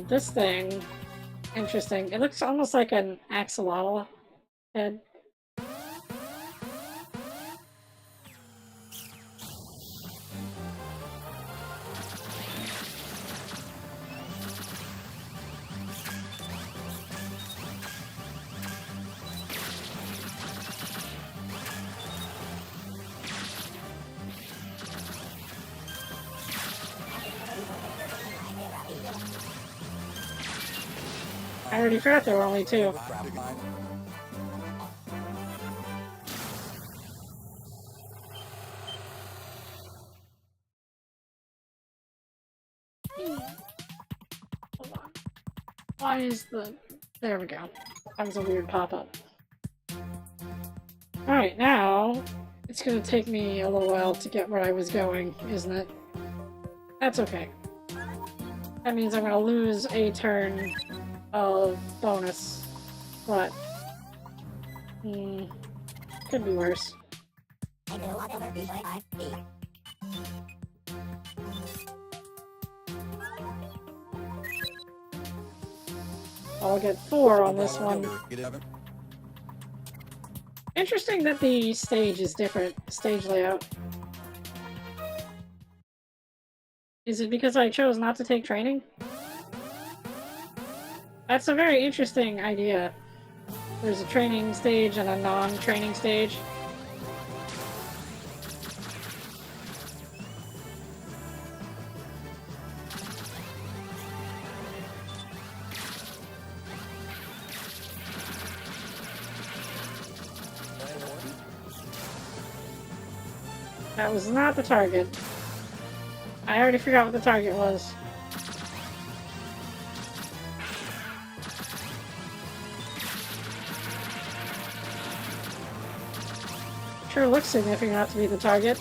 This thing... Interesting. It looks almost like an axolotl head. I already forgot there were only 2. Hold on. Why is the... There we go. That was a weird pop-up. Alright, now... It's gonna take me a little while to get where I was going, isn't it? That's okay. That means I'm gonna lose a turn of bonus. But... could be worse. I'll get 4 on this one. Interesting that the stage is different. Stage layout. Is it because I chose not to take training? That's a very interesting idea. There's a training stage and a non-training stage. That was not the target. I already forgot what the target was. Sure looks significant enough to be the target.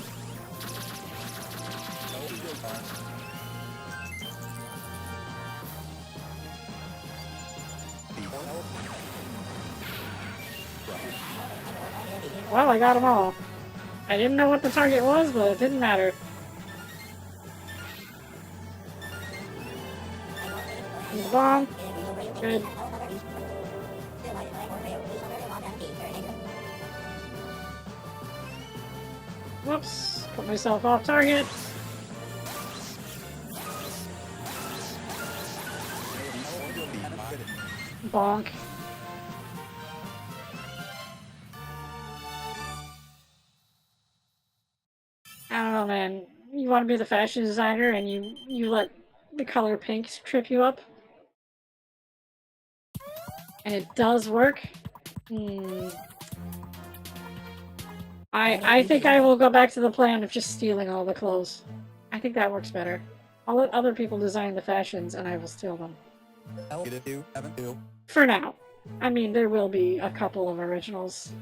Well, I got them all. I didn't know what the target was, but it didn't matter. There's a bomb. Good. Whoops. Put myself off target. Bonk. I don't know, man. You want to be the fashion designer and you let the color pink trip you up? And it does work? I think I will go back to the plan of just stealing all the clothes. I think that works better. I'll let other people design the fashions and I will steal them. For now. I mean, there will be a couple of originals.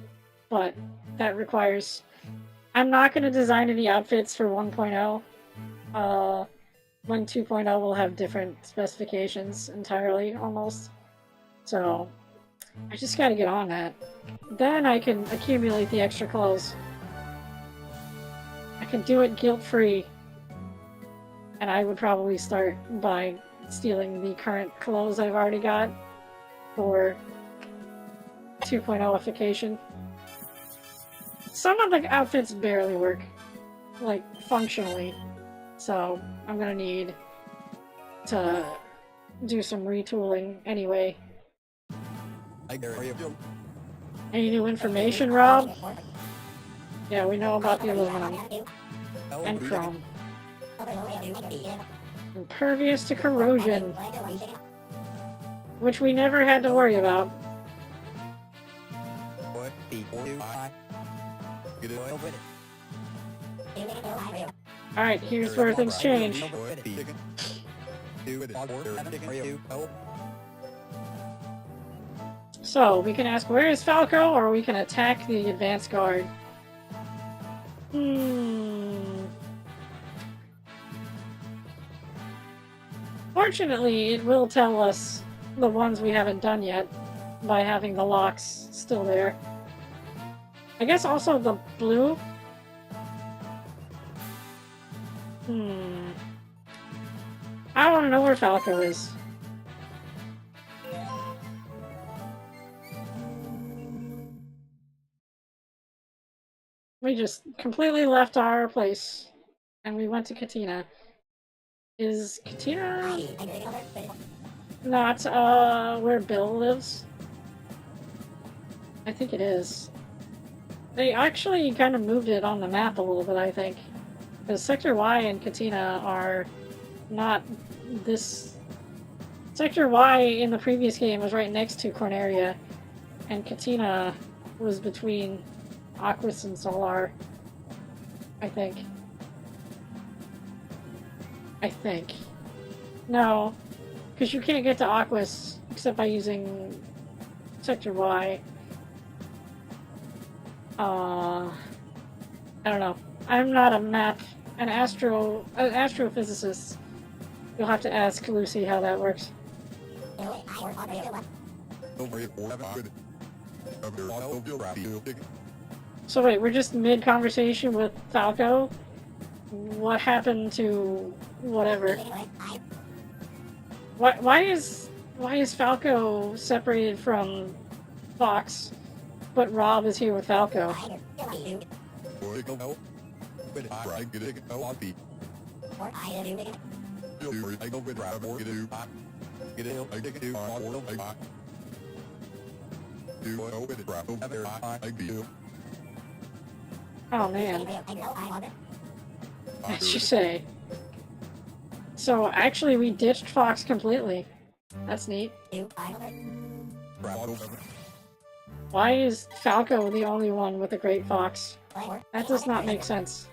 but that requires... I'm not going to design any outfits for 1.0. When 2.0 will have different specifications entirely, almost. So, I just gotta get on that. Then I can accumulate the extra clothes. I can do it guilt-free. And I would probably start by stealing the current clothes I've already got for 2.0ification. Some of the outfits barely work, like, functionally. So, I'm gonna need to do some retooling anyway. Any new information, Rob? Yeah, we know about the aluminum. And chrome. Impervious to corrosion. Which we never had to worry about. Alright, here's where things change. So, we can ask where is Falco, or we can attack the advanced guard. Fortunately, it will tell us the ones we haven't done yet by having the locks still there. I guess also the blue. I want to know where Falco is. We just completely left our place, and we went to Katina. Is Katina not, where Bill lives? I think it is. They actually kind of moved it on the map a little bit, I think. Because Sector Y and Katina are not this... Sector Y in the previous game was right next to Corneria, and Katina was between Aquis and Solar, I think. No, because you can't get to Aquis except by using Sector Y. I don't know. I'm not an astrophysicist. You'll have to ask Lucy how that works. So wait, we're just mid-conversation with Falco? What happened to whatever? Why is Falco separated from Fox, but Rob is here with Falco? Oh man. As you say. So actually we ditched Fox completely. That's neat. Why is Falco the only one with a great fox? That does not make sense.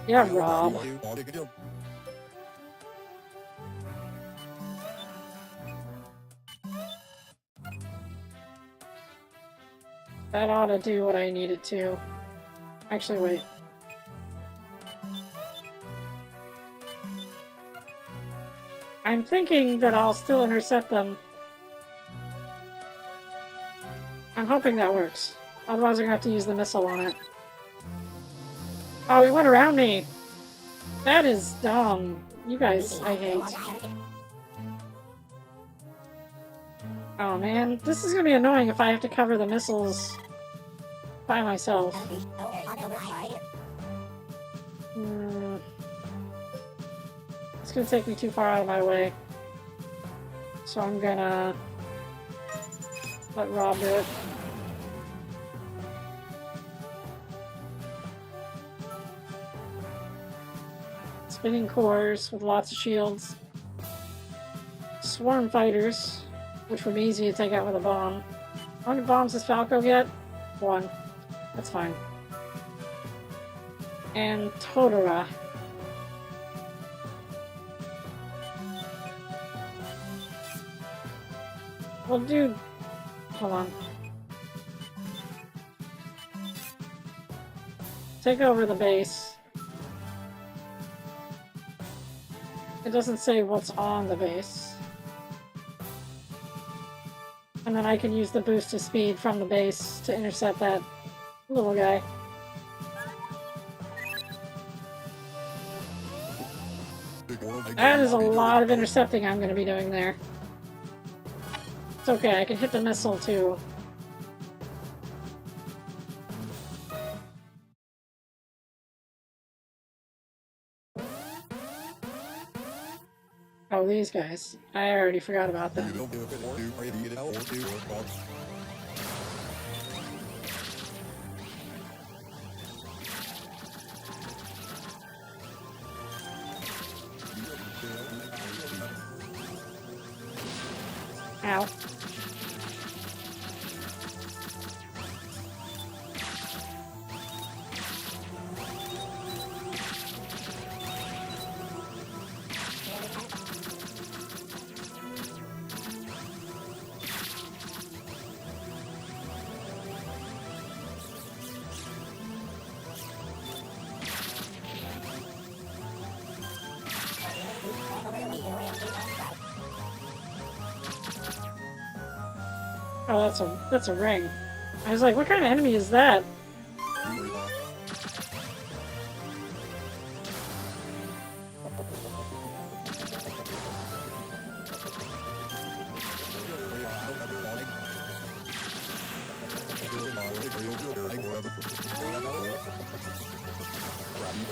Yeah, Rob. That ought to do what I need it to. Actually, wait. I'm thinking that I'll still intercept them. I'm hoping that works. Otherwise I'm gonna have to use the missile on it. Oh, he went around me! That is dumb. You guys, I hate. Oh man, this is gonna be annoying if I have to cover the missiles by myself. It's gonna take me too far out of my way. So I'm gonna let Rob do it. Spinning cores with lots of shields. Swarm fighters, which would be easy to take out with a bomb. How many bombs does Falco get? 1. That's fine. And Totara. Well, dude, hold on. Take over the base. It doesn't say what's on the base. And then I can use the boost of speed from the base to intercept that little guy. That is a lot of intercepting I'm going to be doing there. It's okay, I can hit the missile too. Oh, these guys. I already forgot about them. Ow. Oh, that's a ring. I was like, what kind of enemy is that?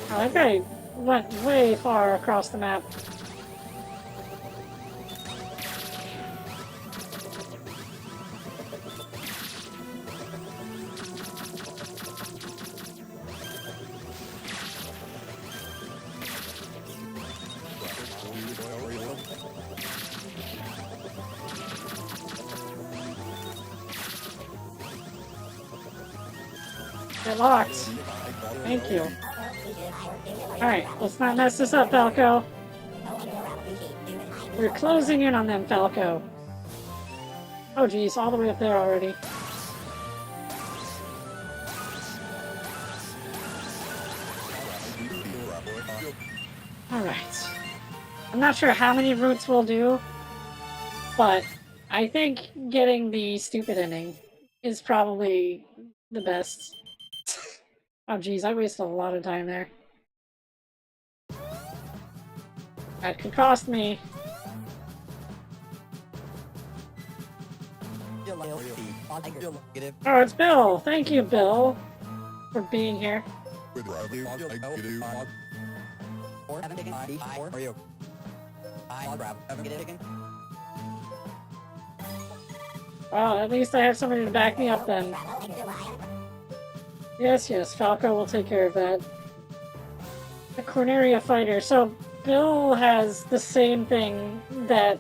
Oh, that guy went way far across the map. Get locked. Thank you. Alright, let's not mess this up, Falco. We're closing in on them, Falco. Oh geez, all the way up there already. Alright. I'm not sure how many routes we'll do, but I think getting the stupid ending is probably the best. Oh geez, I wasted a lot of time there. That could cost me. Oh, it's Bill! Thank you, Bill, for being here. Well, at least I have somebody to back me up then. Yes, yes, Falco will take care of that. A Corneria fighter. So, Bill has the same thing that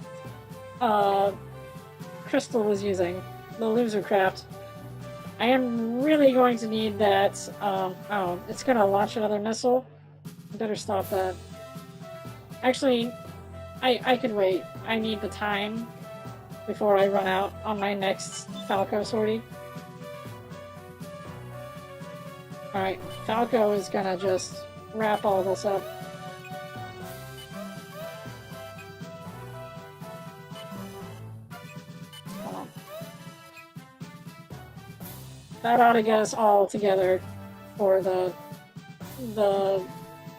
Crystal was using. The loser craft. I am really going to need that. Oh, it's gonna launch another missile. I better stop that. Actually, I can wait. I need the time before I run out on my next Falco sortie. Alright, Falco is gonna just wrap all this up. Hold on. That ought to get us all together for the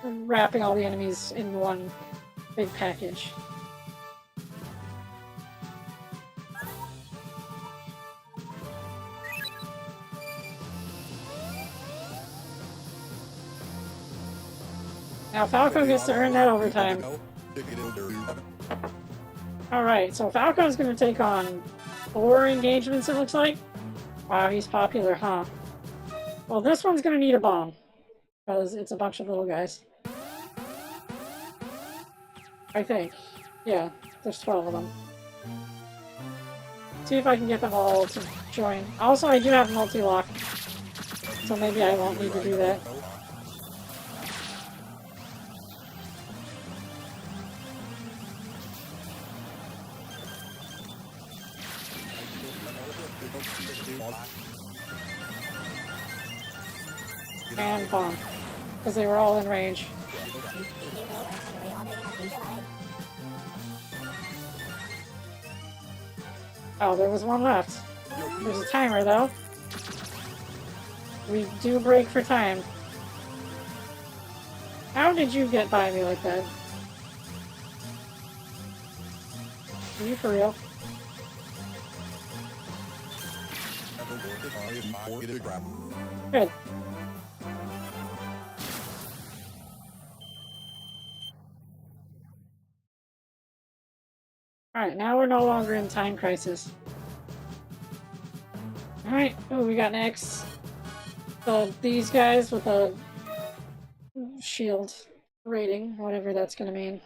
wrapping all the enemies in one big package. Now Falco gets to earn that overtime. Alright, so Falco's gonna take on 4 engagements, it looks like. Wow, he's popular, huh? Well, this one's gonna need a bomb, because it's a bunch of little guys. I think. Yeah, there's 12 of them. See if I can get them all to join. Also, I do have multi-lock, so maybe I won't need to do that. And bomb. Because they were all in range. Oh, there was one left. There's a timer, though. We do break for time. How did you get by me like that? Are you for real? Good. Alright, now we're no longer in time crisis. Alright, who we got next? So these guys with a shield rating, whatever that's gonna mean.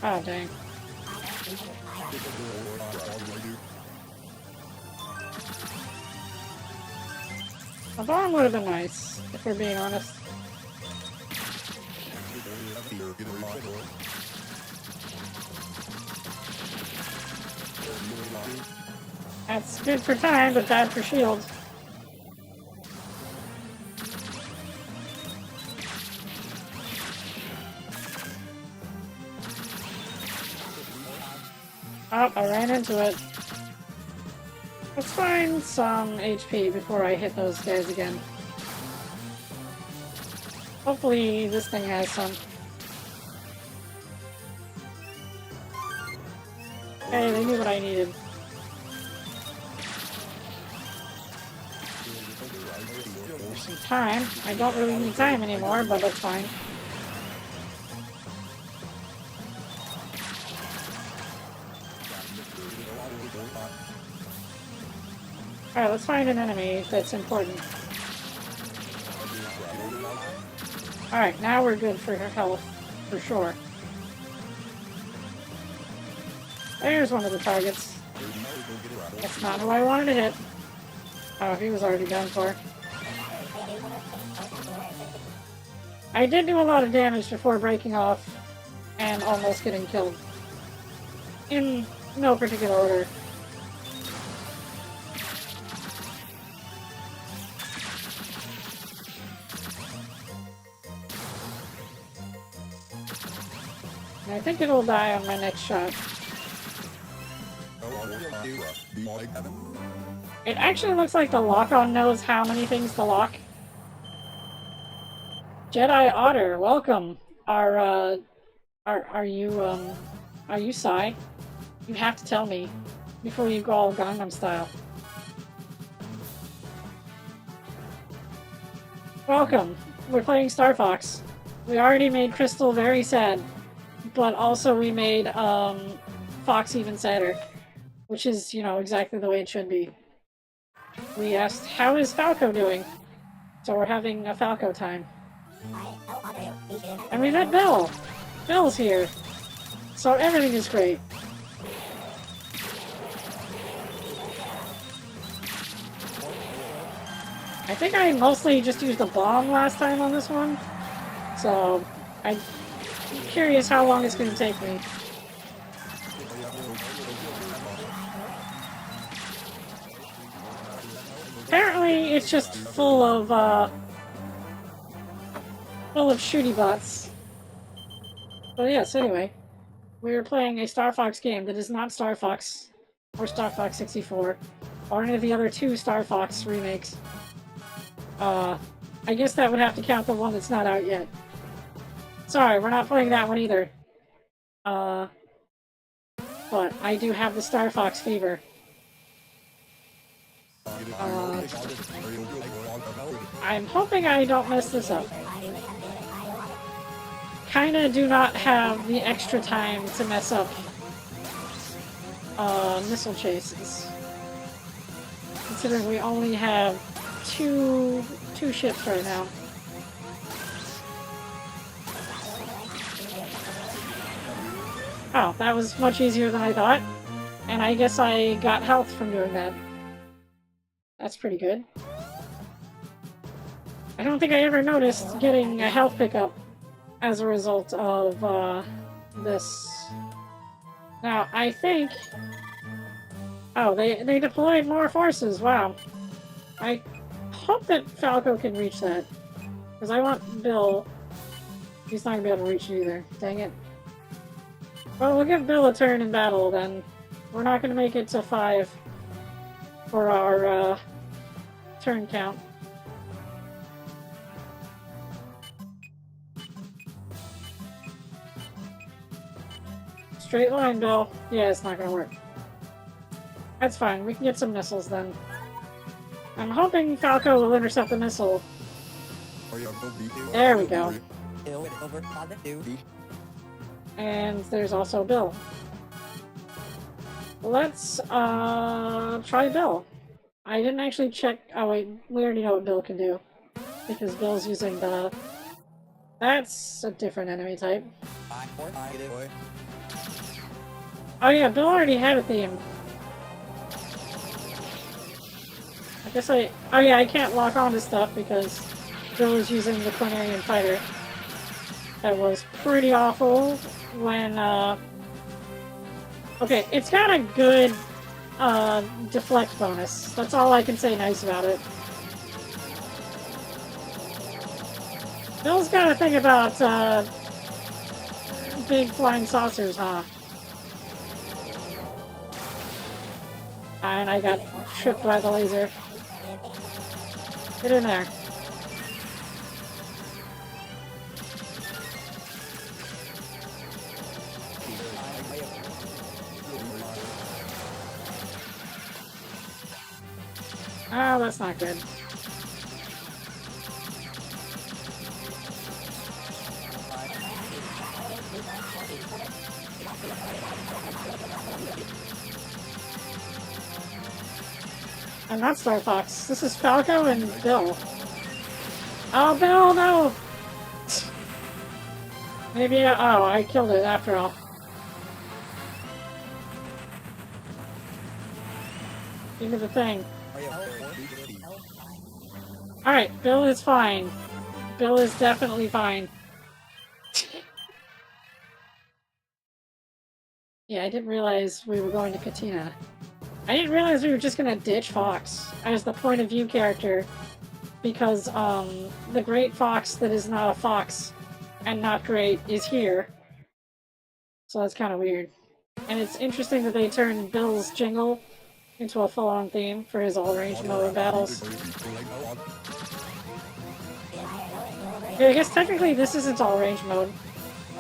Oh, dang. A bomb would have been nice, if we're being honest. That's good for time, but bad for shield. Oh, I ran into it. Let's find some HP before I hit those guys again. Hopefully this thing has some. Hey, they knew what I needed. Some time. I don't really need time anymore, but that's fine. Alright, let's find an enemy that's important. Alright, now we're good for health, for sure. There's one of the targets. That's not who I wanted to hit. Oh, he was already done for. I did do a lot of damage before breaking off and almost getting killed. In no particular order. And I think it'll die on my next shot. It actually looks like the lock-on knows how many things to lock. Jedi Otter, welcome. Are you Psy? You have to tell me before you go all Gangnam style. Welcome. We're playing Star Fox. We already made Crystal very sad, but also we made Fox even sadder, which is, you know, exactly the way it should be. We asked, how is Falco doing? So we're having a Falco time. And we met Bill! Bill's here! So everything is great. I think I mostly just used a bomb last time on this one. So I'm curious how long it's going to take me. Apparently it's just full of shooty bots. But yes, anyway. We are playing a Star Fox game that is not Star Fox or Star Fox 64 or any of the other two Star Fox remakes. I guess that would have to count the one that's not out yet. Sorry, we're not playing that one either. But I do have the Star Fox fever. I'm hoping I don't mess this up. kinda do not have the extra time to mess up missile chases. Considering we only have two ships right now. Oh, that was much easier than I thought. And I guess I got health from doing that. That's pretty good. I don't think I ever noticed getting a health pickup as a result of this. Now, I think... Oh, they deployed more forces, wow. I hope that Falco can reach that. Because I want Bill... He's not gonna be able to reach it either, dang it. Well, we'll give Bill a turn in battle then. We're not gonna make it to 5 for our turn count. Straight line, Bill. Yeah, it's not gonna work. That's fine, we can get some missiles then. I'm hoping Falco will intercept the missile. There we go. And there's also Bill. Let's try Bill. I didn't actually check. Oh wait, we already know what Bill can do. Because Bill's using the... That's a different enemy type. Oh yeah, Bill already had a theme. I guess I... Oh yeah, I can't lock onto stuff because Bill is using the Cornerian Fighter. That was pretty awful when, Okay, it's got a good, deflect bonus. That's all I can say nice about it. Bill's got a thing about, big flying saucers, huh? And I got tripped by the laser. Get in there. Oh, that's not good. I'm not Star Fox. This is Falco and Bill. Oh, Bill, no! Maybe oh, I killed it after all. Give me the thing. Alright, Bill is fine. Bill is definitely fine. Yeah, I didn't realize we were going to Katina. I didn't realize we were just gonna ditch Fox as the point of view character because, the great fox that is not a fox and not great is here. So that's kind of weird. And it's interesting that they turned Bill's jingle into a full-on theme for his all-range mode battles. Yeah, I guess technically this isn't all-range mode.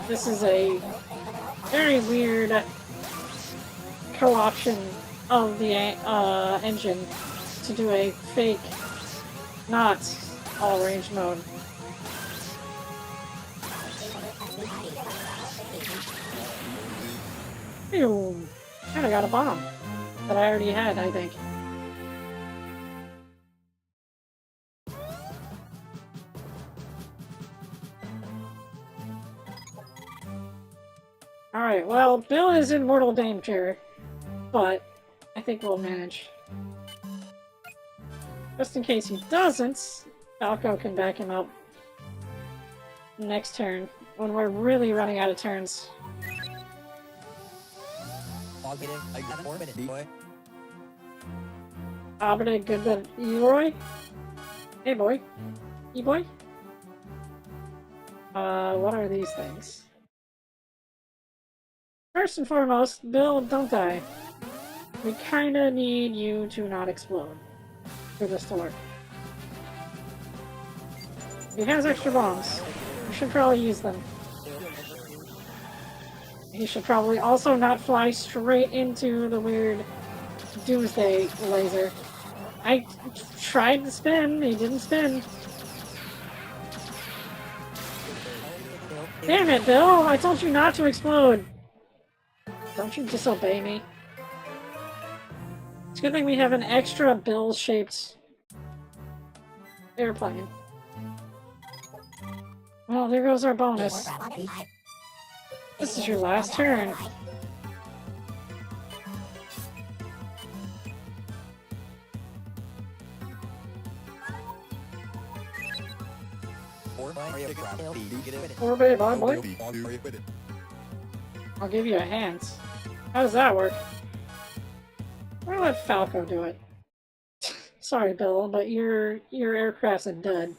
This is a very weird co-option of the engine to do a fake, not all-range mode. Ew. And I got a bomb that I already had, I think. Alright, well, Bill is in mortal danger, but I think we'll manage. Just in case he doesn't, Falco can back him up next turn, when we're really running out of turns. Abra, good bit. Eroy? Hey boy. E-boy? What are these things? First and foremost, Bill, don't die. We kinda need you to not explode for this to work. He has extra bombs. We should probably use them. He should probably also not fly straight into the weird Doomsday laser. I tried to spin, he didn't spin. Damn it, Bill! I told you not to explode! Don't you disobey me? It's a good thing we have an extra Bill-shaped airplane. Well, there goes our bonus. This is your last turn. Or babe, I'm like, I'll give you a hand. How does that work? I'm gonna let Falco do it. Sorry, Bill, but your aircraft's a dud.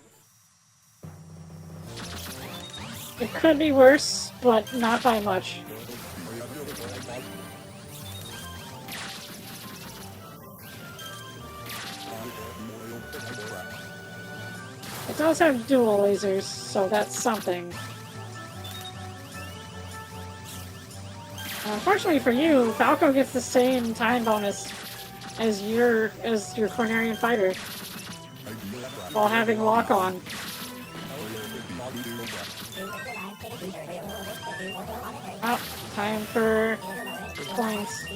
It could be worse, but not by much. It does have dual lasers, so that's something. Unfortunately for you, Falco gets the same time bonus as your Cornerian fighter while having lock on. Oh, time for points.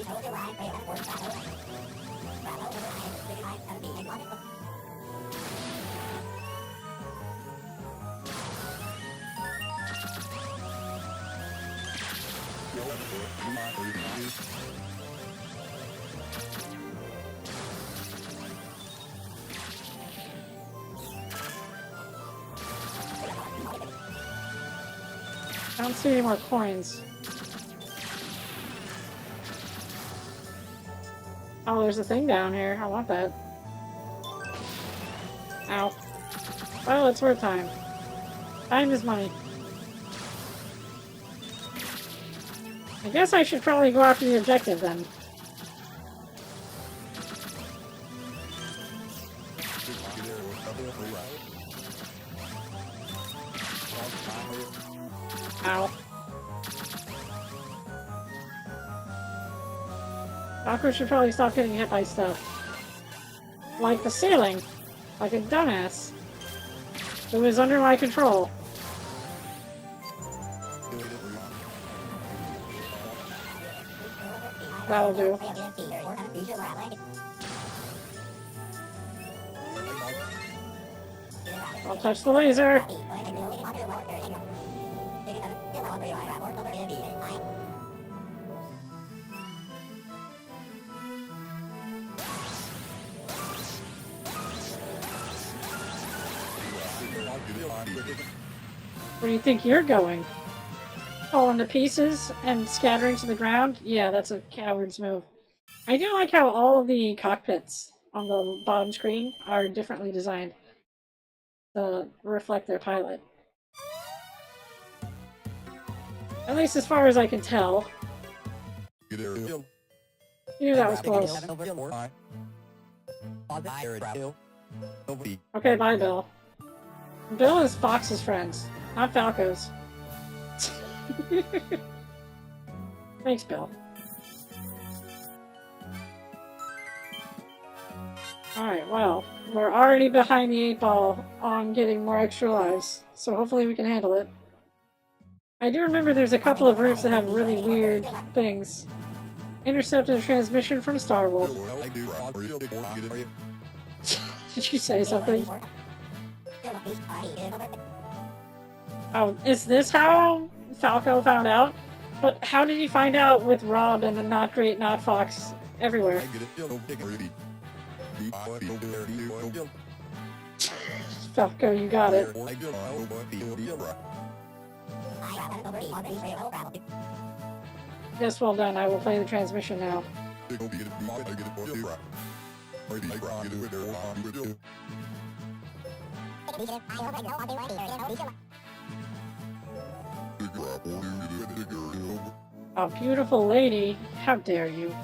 I don't see any more coins. Oh, there's a thing down here. I want that. Ow. Well, it's worth time. Time is money. I guess I should probably go after the objective then. Ow. Falco should probably stop getting hit by stuff. Like the ceiling. Like a dumbass. It was under my control. That'll do. I'll touch the laser. Where do you think you're going? Falling to pieces and scattering to the ground? Yeah, that's a coward's move. I do like how all of the cockpits on the bottom screen are differently designed to reflect their pilot. At least as far as I can tell. Ew, that was close. Okay, bye, Bill. Bill is Fox's friends, not Falco's. Thanks, Bill. Alright, well, we're already behind the 8-ball on getting more extra lives, so hopefully we can handle it. I do remember there's a couple of routes that have really weird things. Intercepted a transmission from Star Wolf. Did you say something? Oh, is this how Falco found out? But how did he find out with Rob and the Not Great Not Fox everywhere? Falco, you got it. Yes, well done. I will play the transmission now. A beautiful lady? How dare you?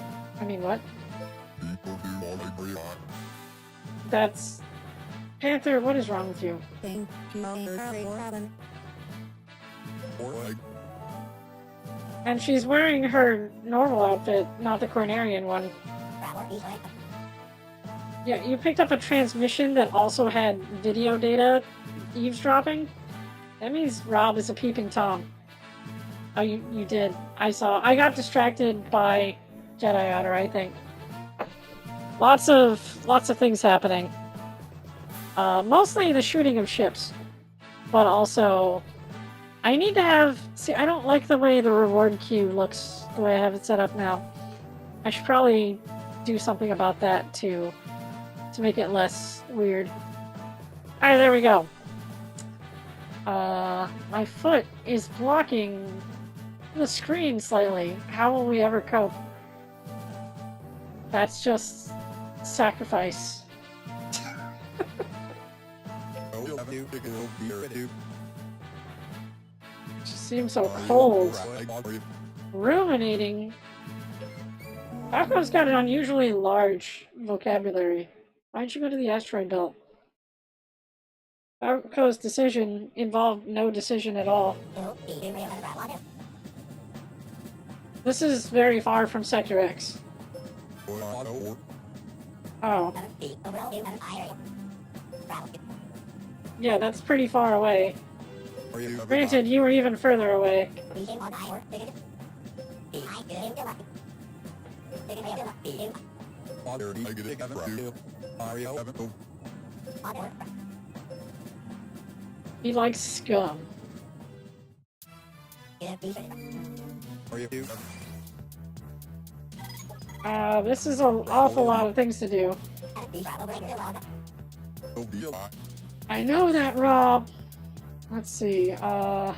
I mean, what? That's... Panther, what is wrong with you? And she's wearing her normal outfit, not the Cornerian one. Yeah, you picked up a transmission that also had video data eavesdropping? That means Rob is a peeping Tom. Oh, you did. I saw. I got distracted by Jedi Otter, I think. Lots of things happening. Mostly the shooting of ships, but also I need to have. See, I don't like the way the reward queue looks. The way I have it set up now. I should probably do something about that too, to make it less weird. All right, there we go. My foot is blocking the screen slightly. How will we ever cope? That's just sacrifice. It just seems so cold. Ruminating. Falco's got an unusually large vocabulary. Why'd you go to the asteroid belt? Falco's decision involved no decision at all. This is very far from Sector X. Oh. Yeah, that's pretty far away. Granted, you were even further away. He likes scum. This is an awful lot of things to do. I know that, Rob. Let's see, I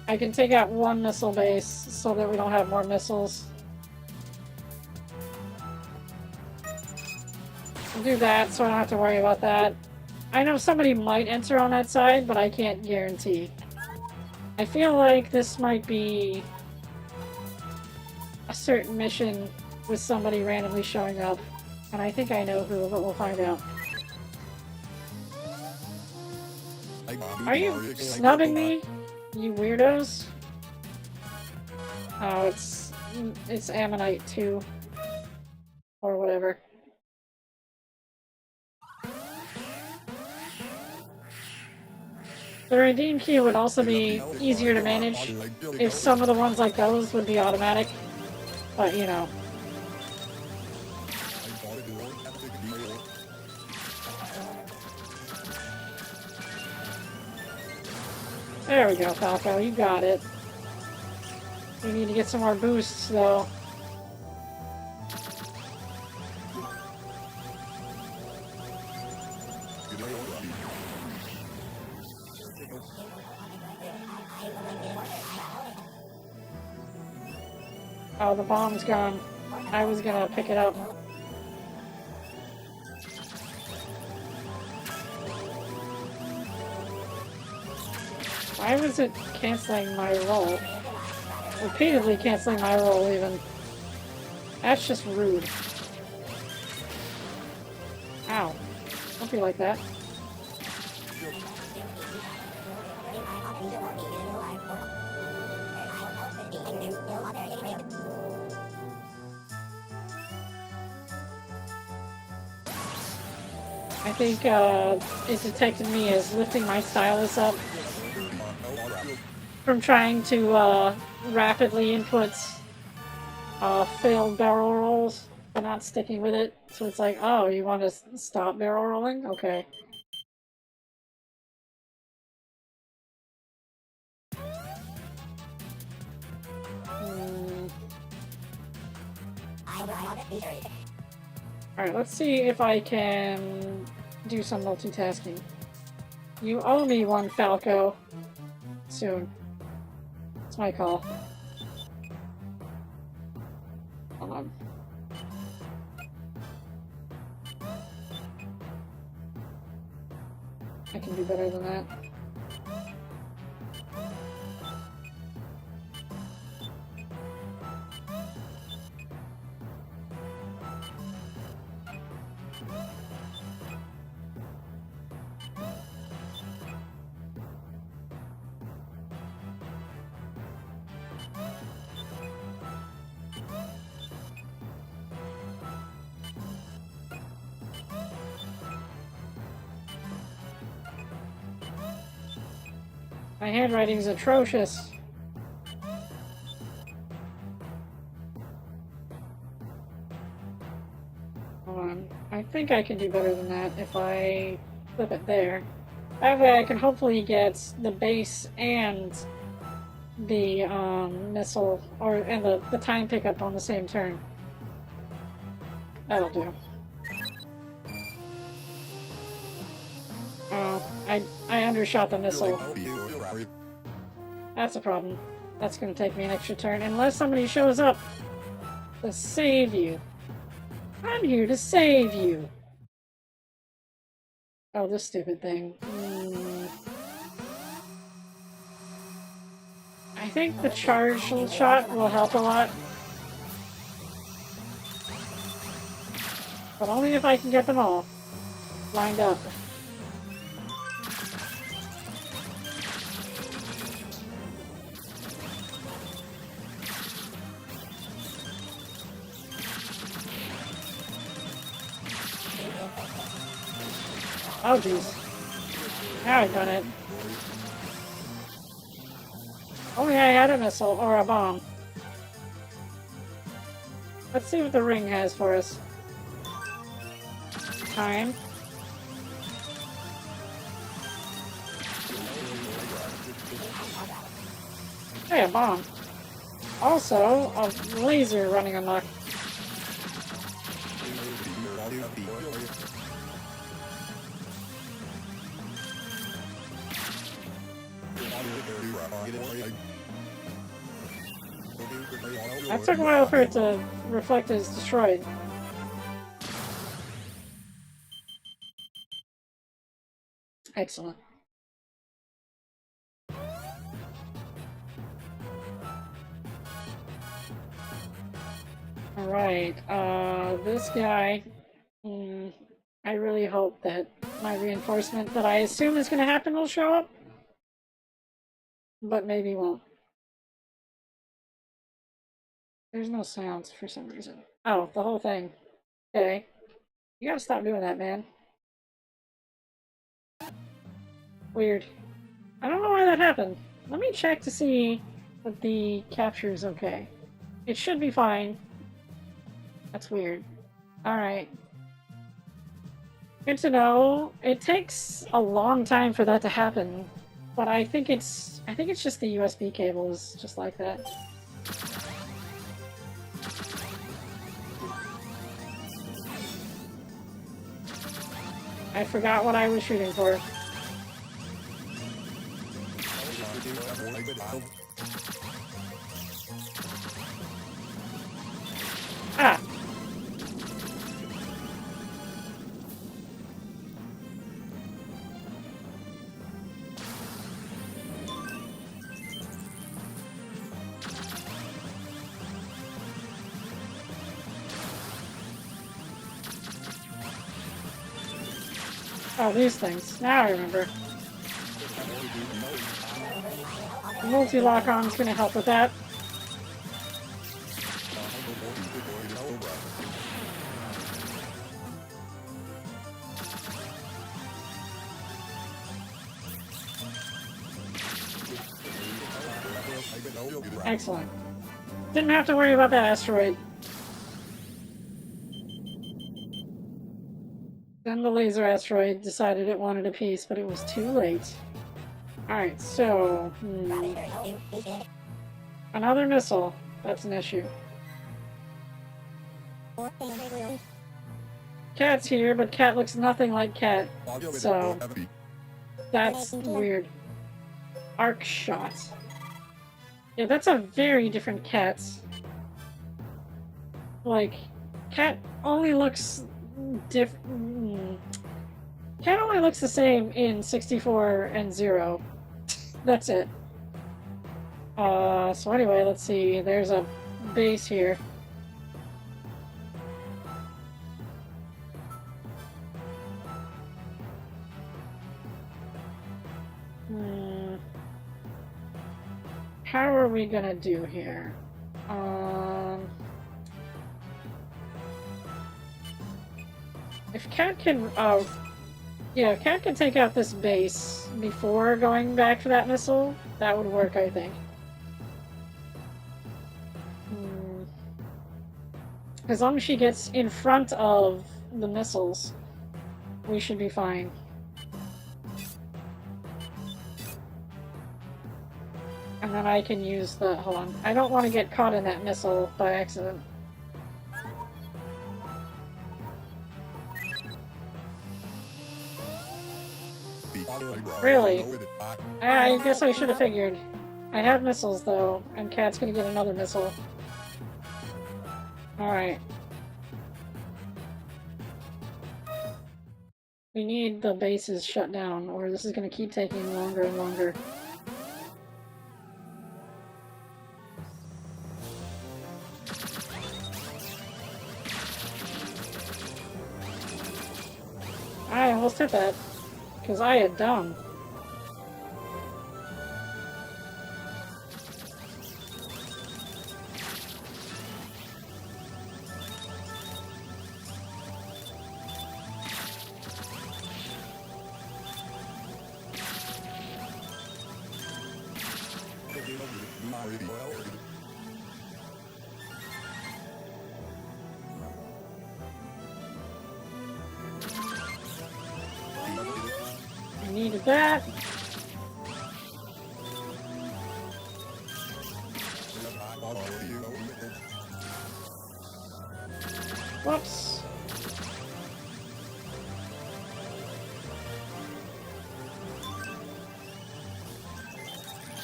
can take out one missile base so that we don't have more missiles. I'll do that so I don't have to worry about that. I know somebody might enter on that side, but I can't guarantee. I feel like this might be a certain mission with somebody randomly showing up, and I think I know who, but we'll find out. Are you snubbing me, you weirdos? Oh, it's Ammonite too, or whatever. The redeem queue would also be easier to manage if some of the ones like those would be automatic, but you know. There we go, Falco, you got it. We need to get some more boosts, though. Oh, the bomb's gone. I was gonna pick it up. Why was it canceling my roll? Repeatedly canceling my roll, even. That's just rude. Ow. Don't be like that. I think it detected me as lifting my stylus up from trying to rapidly input failed barrel rolls, but not sticking with it. So it's like, oh, you want to stop barrel rolling? Okay. Alright, let's see if I can do some multitasking. You owe me one, Falco. Soon. It's my call. Hold on. I can do better than that. My handwriting's atrocious. Hold on. I think I can do better than that if I flip it there. That way I can hopefully get the base and the missile and the time pickup on the same turn. That'll do. Oh, I undershot the missile. That's a problem. That's gonna take me an extra turn unless somebody shows up to save you. I'm here to save you. Oh, this stupid thing. I think the charge shot will help a lot. But only if I can get them all lined up. Oh, jeez. Now I've done it. Only I had a missile or a bomb. Let's see what the ring has for us. Time. Hey, a bomb. Also, a laser running amok. That took a while for it to reflect as destroyed. Excellent. Alright, this guy, I really hope that my reinforcement that I assume is going to happen will show up, but maybe won't. There's no sounds for some reason. Oh, the whole thing. Okay. You gotta stop doing that, man. Weird. I don't know why that happened. Let me check to see that the capture is okay. It should be fine. That's weird. Alright. Good to know. It takes a long time for that to happen, but I think it's just the USB cable is just like that. I forgot what I was shooting for. Ah! Oh, these things. Now I remember. The multi-lock-on is going to help with that. Excellent. Didn't have to worry about that asteroid. Then the laser asteroid decided it wanted a piece, but it was too late. Alright, so... Another missile. That's an issue. Cat's here, but Cat looks nothing like Cat. So... That's weird. Arc shot. Yeah, that's a very different Cat. Like, Cat only looks Cat only looks the same in 64 and 0. That's it. So anyway, let's see. There's a base here. How are we gonna do here? If Cat can, Yeah, if Cat can take out this base before going back for that missile, that would work, I think. As long as she gets in front of the missiles, we should be fine. And then I can use the... Hold on. I don't want to get caught in that missile by accident. Really? I guess I should have figured. I have missiles, though, and Cat's gonna get another missile. Alright. We need the bases shut down, or this is gonna keep taking longer and longer. I almost hit that, because I had done. I needed that. Whoops.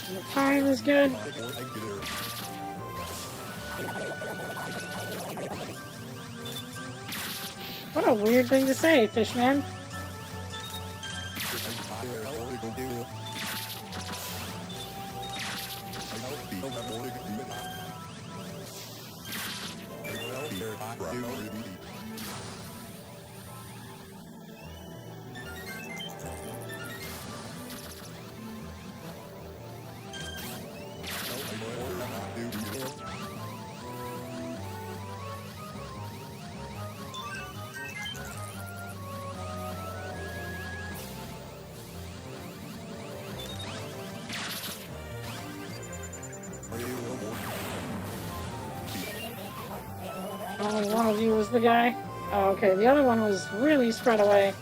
And the time is good. What a weird thing to say, Fishman. Only one of you was the guy? Oh, okay, the other one was really spread away.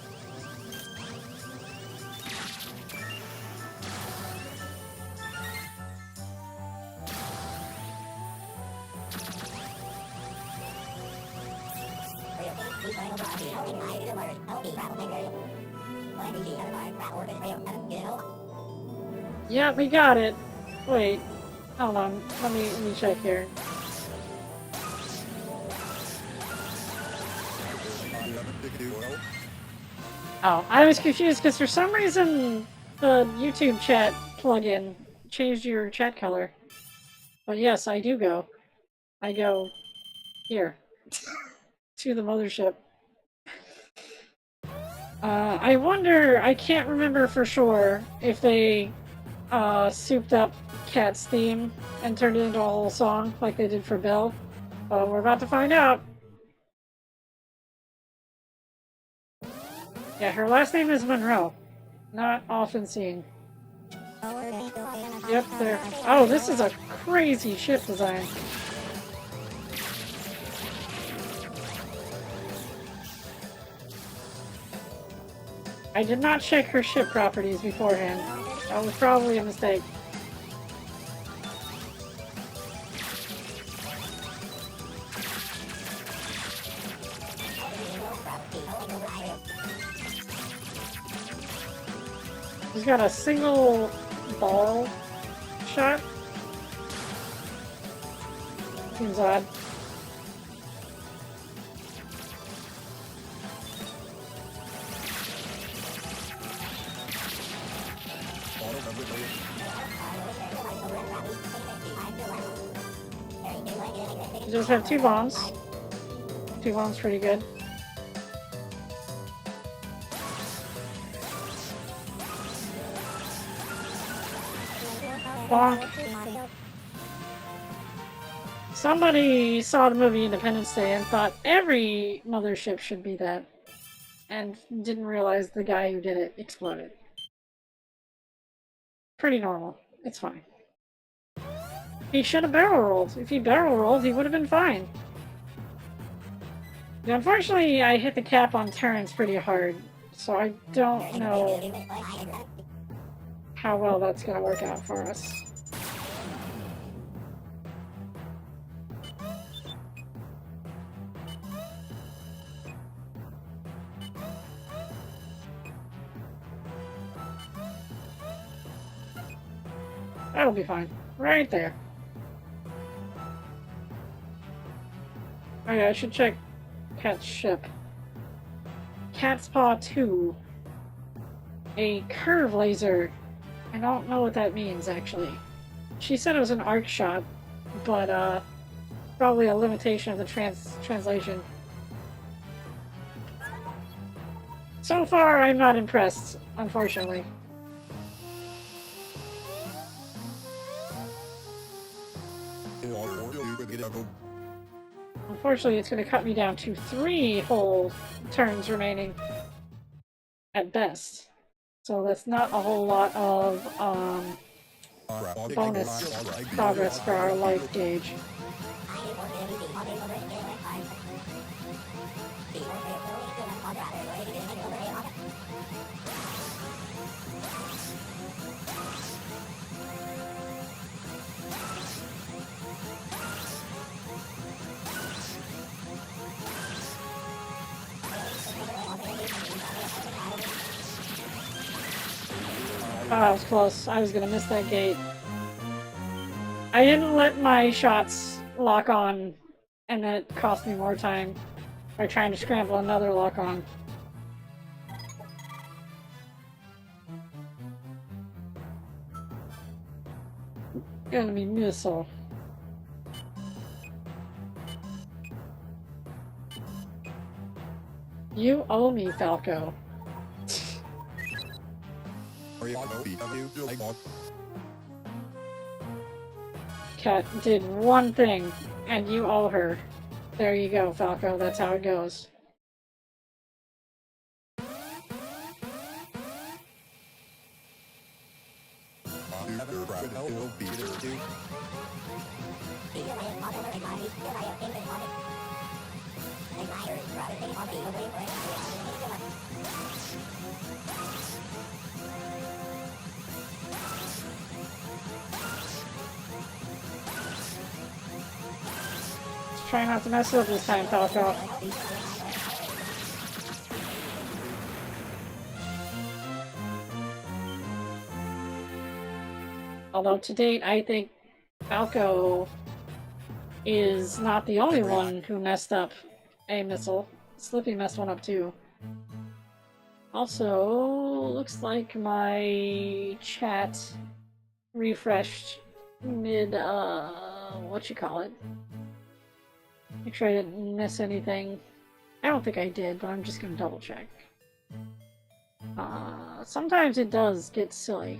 Yeah, we got it. Wait, hold on. Let me check here. Oh, I was confused because for some reason the YouTube chat plugin changed your chat color. But yes, I do go. I go here to the mothership. I wonder, I can't remember for sure if they souped up Cat's theme and turned it into a whole song like they did for Belle. But we're about to find out. Yeah, her last name is Monroe. Not often seen. Yep, there. Oh, this is a crazy ship design. I did not check her ship properties beforehand. That was probably a mistake. He's got a single ball shot. Seems odd. You just have 2 bombs. 2 bombs pretty good. Bonk. Somebody saw the movie Independence Day and thought every mothership should be that. and didn't realize the guy who did it exploded. Pretty normal. It's fine. He should have barrel rolled. If he barrel rolled, he would have been fine. Unfortunately, I hit the cap on turns pretty hard, so I don't know how well that's going to work out for us. That'll be fine. Right there. Oh yeah, I should check Cat's ship. Cat's Paw 2. A curve laser. I don't know what that means, actually. She said it was an arc shot, but, probably a limitation of the translation. So far, I'm not impressed, unfortunately. Unfortunately, it's going to cut me down to 3 whole turns remaining at best. So that's not a whole lot of bonus progress for our life gauge. Oh, that was close. I was gonna miss that gate. I didn't let my shots lock on, and it cost me more time by trying to scramble another lock on. Enemy missile. You owe me, Falco. Cat did one thing, and you owe her. There you go, Falco. That's how it goes. Try not to mess up this time, Falco. Although to date, I think Falco is not the only one who messed up a missile. Slippy messed one up too. Also, looks like my chat refreshed mid, whatchamacallit. Make sure I didn't miss anything. I don't think I did, but I'm just gonna double check. Sometimes it does get silly.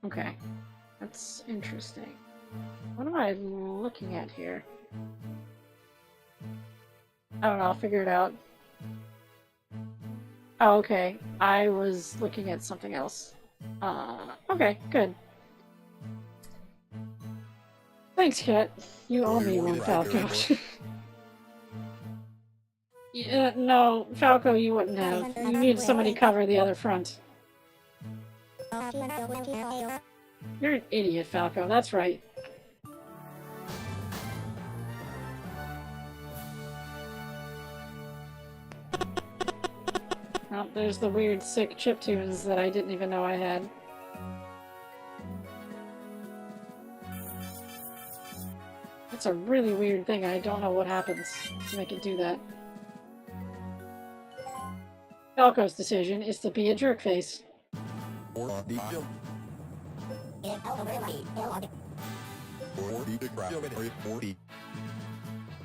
Okay. That's interesting. What am I looking at here? I don't know, I'll figure it out. Oh, okay. I was looking at something else. Okay, good. Thanks, Cat. You owe me one, Falco. Yeah, no, Falco, you wouldn't have. You need somebody to cover the other front. You're an idiot, Falco. That's right. Oh, there's the weird, sick chiptunes that I didn't even know I had. It's a really weird thing. I don't know what happens to make it do that. Falco's decision is to be a jerkface.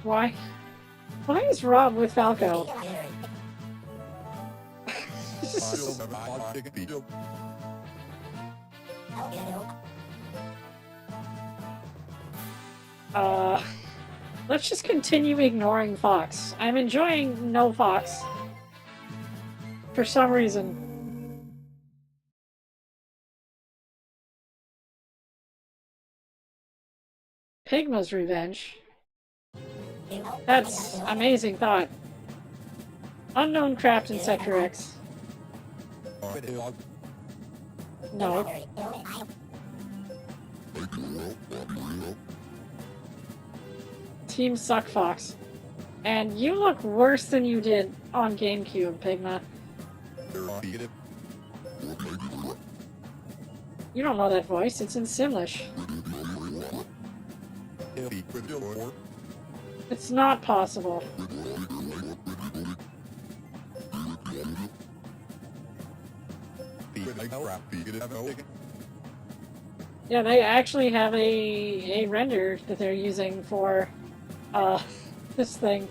Why? Why is Rob with Falco? Let's just continue ignoring Fox. I'm enjoying no Fox. For some reason. Pigma's revenge. That's amazing thought. Unknown craft in Sector X. No. Team Suck Fox. And you look worse than you did on GameCube, Pigma. You don't know that voice, it's in Simlish. It's not possible. Yeah, they actually have a render that they're using for this thing.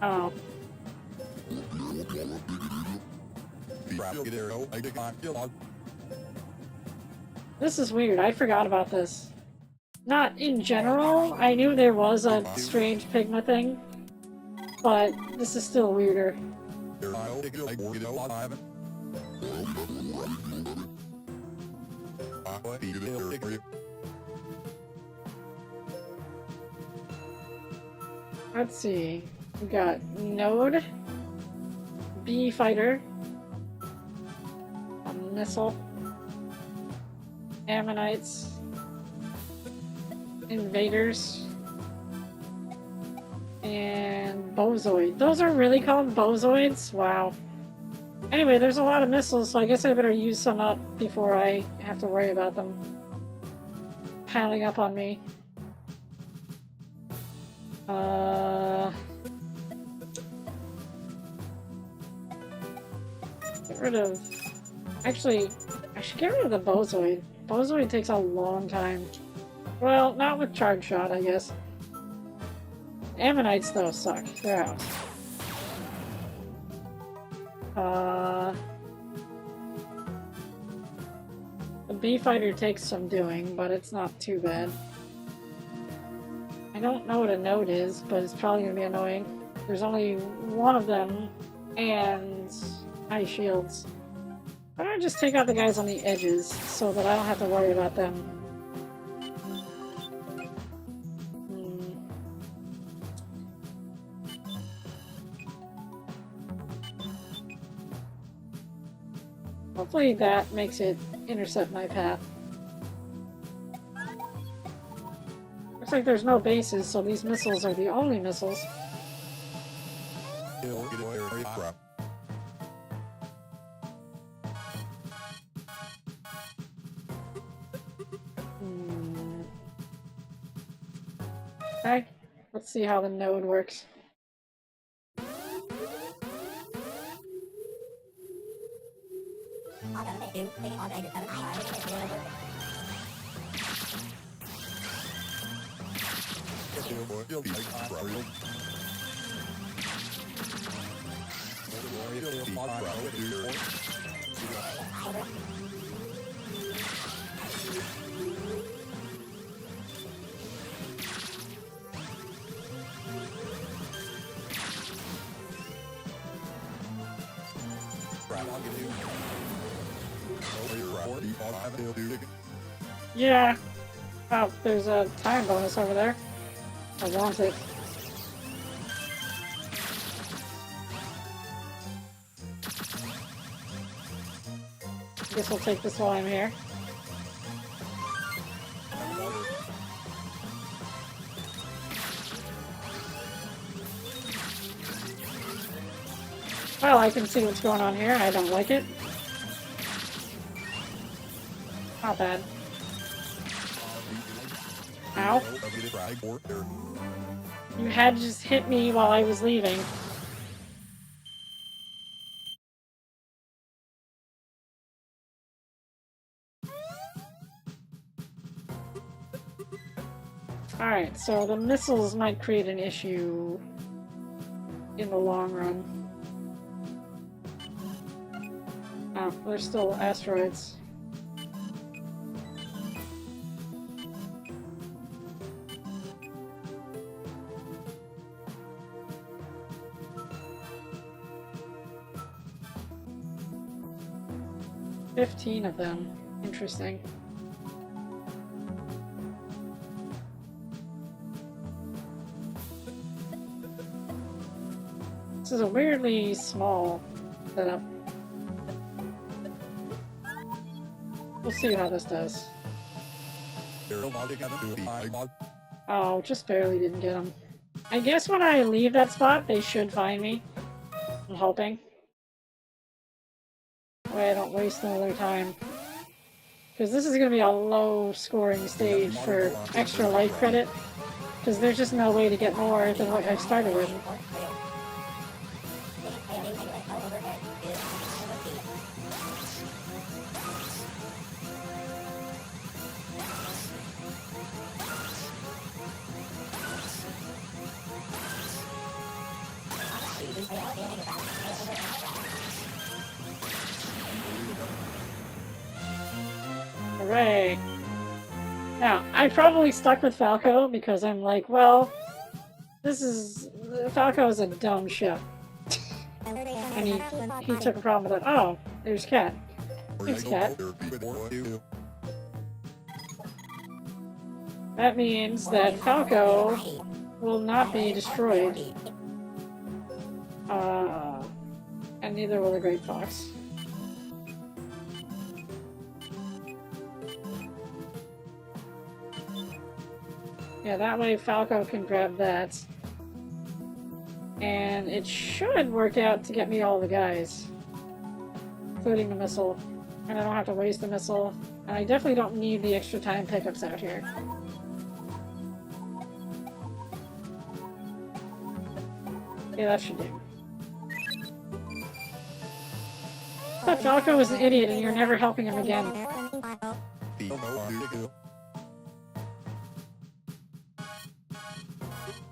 Oh. This is weird. I forgot about this. Not in general. I knew there was a strange Pigma thing, but this is still weirder. Let's see. We got Node, Bee Fighter, a Missile, Ammonites, Invaders, and Bozoid. Those are really called Bozoids? Wow. Anyway, there's a lot of missiles, so I guess I better use some up before I have to worry about them piling up on me. Get rid of... Actually, I should get rid of the Bozoid. Bozoid takes a long time. Well, not with Charge Shot, I guess. Ammonites, though, suck. They're out. The Bee Fighter takes some doing, but it's not too bad. I don't know what a node is, but it's probably gonna be annoying. There's only one of them, and ice shields. Why don't I just take out the guys on the edges, so that I don't have to worry about them? Hopefully that makes it intercept my path. Looks like there's no bases, so these missiles are the only missiles. Okay, let's see how the node works. Yeah. Oh, there's a time bonus over there. I want it. I guess I'll take this while I'm here. Well, I can see what's going on here. I don't like it. Not bad. Ow. You had to just hit me while I was leaving. Alright, so the missiles might create an issue in the long run. Oh, there's still asteroids. "15 of them. Interesting. This is a weirdly small setup. We'll see how this does. Oh, just barely didn't get them. I guess when I leave that spot, they should find me. I'm hoping. That way I don't waste another time. Because this is going to be a low scoring stage for extra life credit. Because there's just no way to get more than what I started with. Hooray! Now, I probably stuck with Falco because I'm like, well, Falco is a dumb ship. And he took a problem with it. Oh, there's Cat. Thanks, Cat. That means that Falco will not be destroyed. And neither will the Great Fox. Yeah, that way Falco can grab that. And it should work out to get me all the guys. Including the missile. And I don't have to waste the missile. And I definitely don't need the extra time pickups out here. Yeah, that should do. I thought Falco was an idiot and you're never helping him again.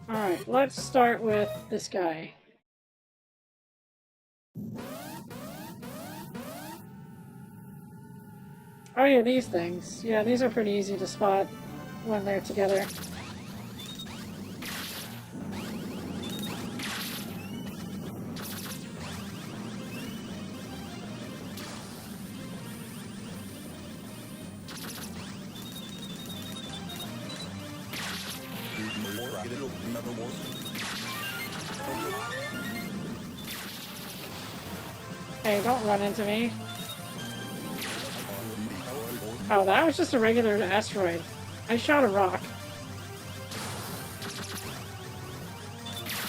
Alright, let's start with this guy. Oh yeah, these things. Yeah, these are pretty easy to spot when they're together. Hey, don't run into me. Oh, that was just a regular asteroid. I shot a rock.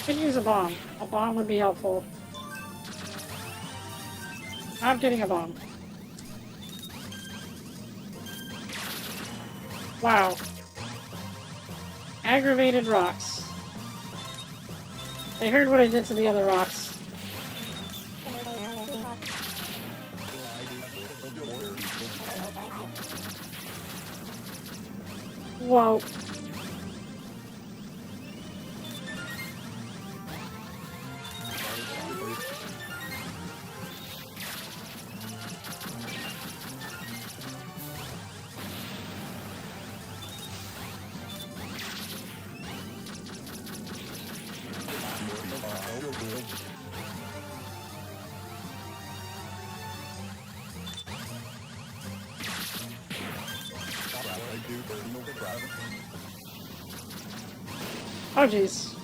Could use a bomb. A bomb would be helpful. I'm getting a bomb. Wow. Aggravated rocks. They heard what I did to the other rocks. Whoa. Oh jeez.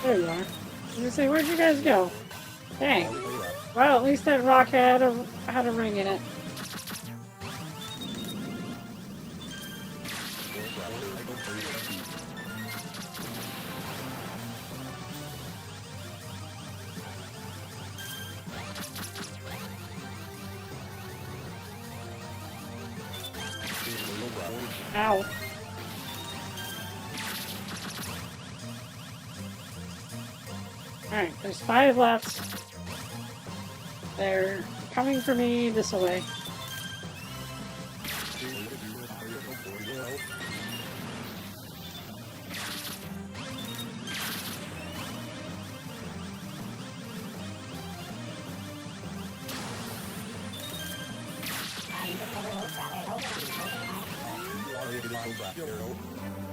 There you are. I was gonna say, where'd you guys go? Dang. Well, at least that rock had a ring in it. Ow. Alright, there's 5 left. They're coming for me this way.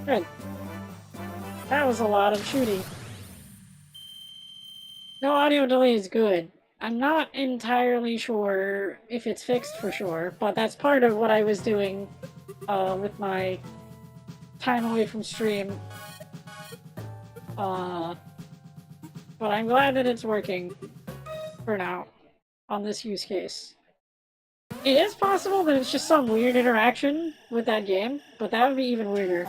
Good. That was a lot of shooting. No audio delay is good. I'm not entirely sure if it's fixed for sure, but that's part of what I was doing with my time away from stream. But I'm glad that it's working for now on this use case. It is possible that it's just some weird interaction with that game, but that would be even weirder.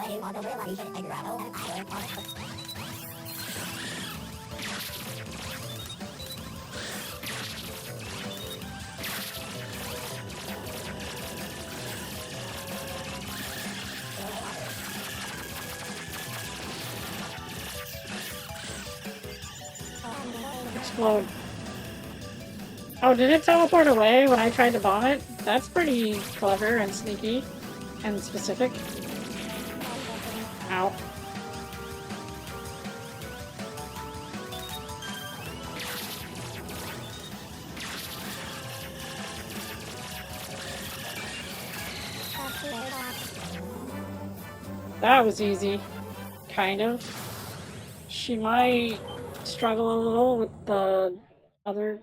Explode. Oh, did it teleport away when I tried to bomb it? That's pretty clever and sneaky and specific. Ow. That was easy. Kind of. She might struggle a little with the other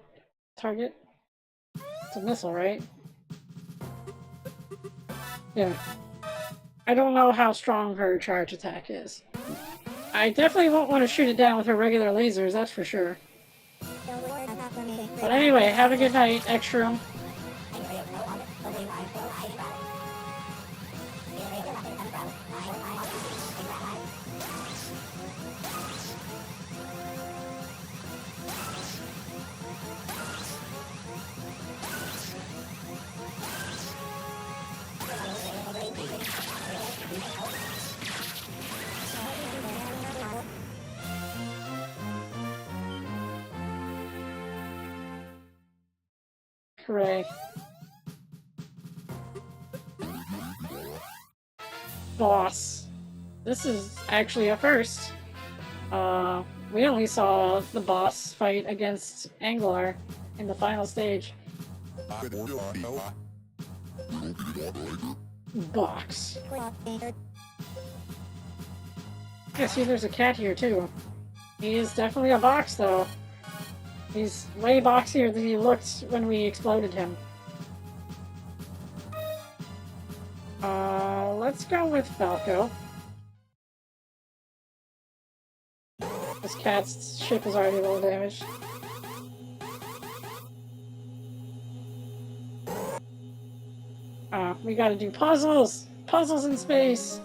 target. It's a missile, right? Yeah. I don't know how strong her charge attack is. I definitely won't want to shoot it down with her regular lasers, that's for sure. But anyway, have a good night, Extra. Hooray. Boss. This is actually a first. We only saw the boss fight against Anglar in the final stage. Box. Yeah, see, there's a cat here too. He is definitely a box, though. He's way boxier than he looked when we exploded him. Let's go with Falco. This cat's ship is already a little damaged. We gotta do puzzles! Puzzles in space!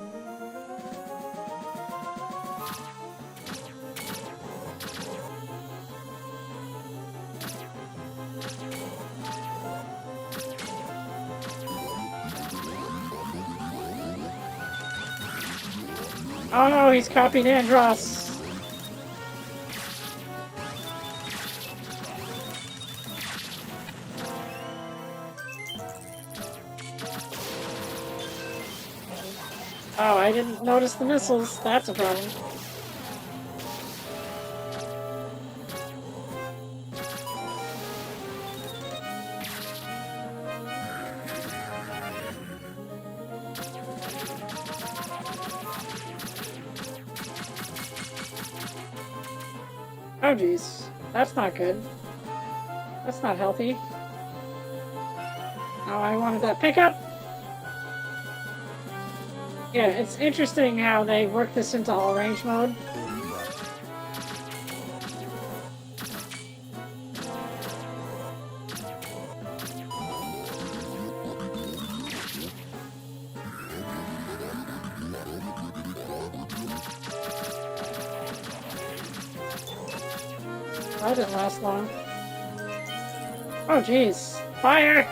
Oh no, he's copied Andros! Oh, I didn't notice the missiles. That's a problem. Oh geez, that's not good. That's not healthy. Oh, I wanted that pickup! Yeah, it's interesting how they work this into all range mode. That didn't last long. Oh jeez. Fire!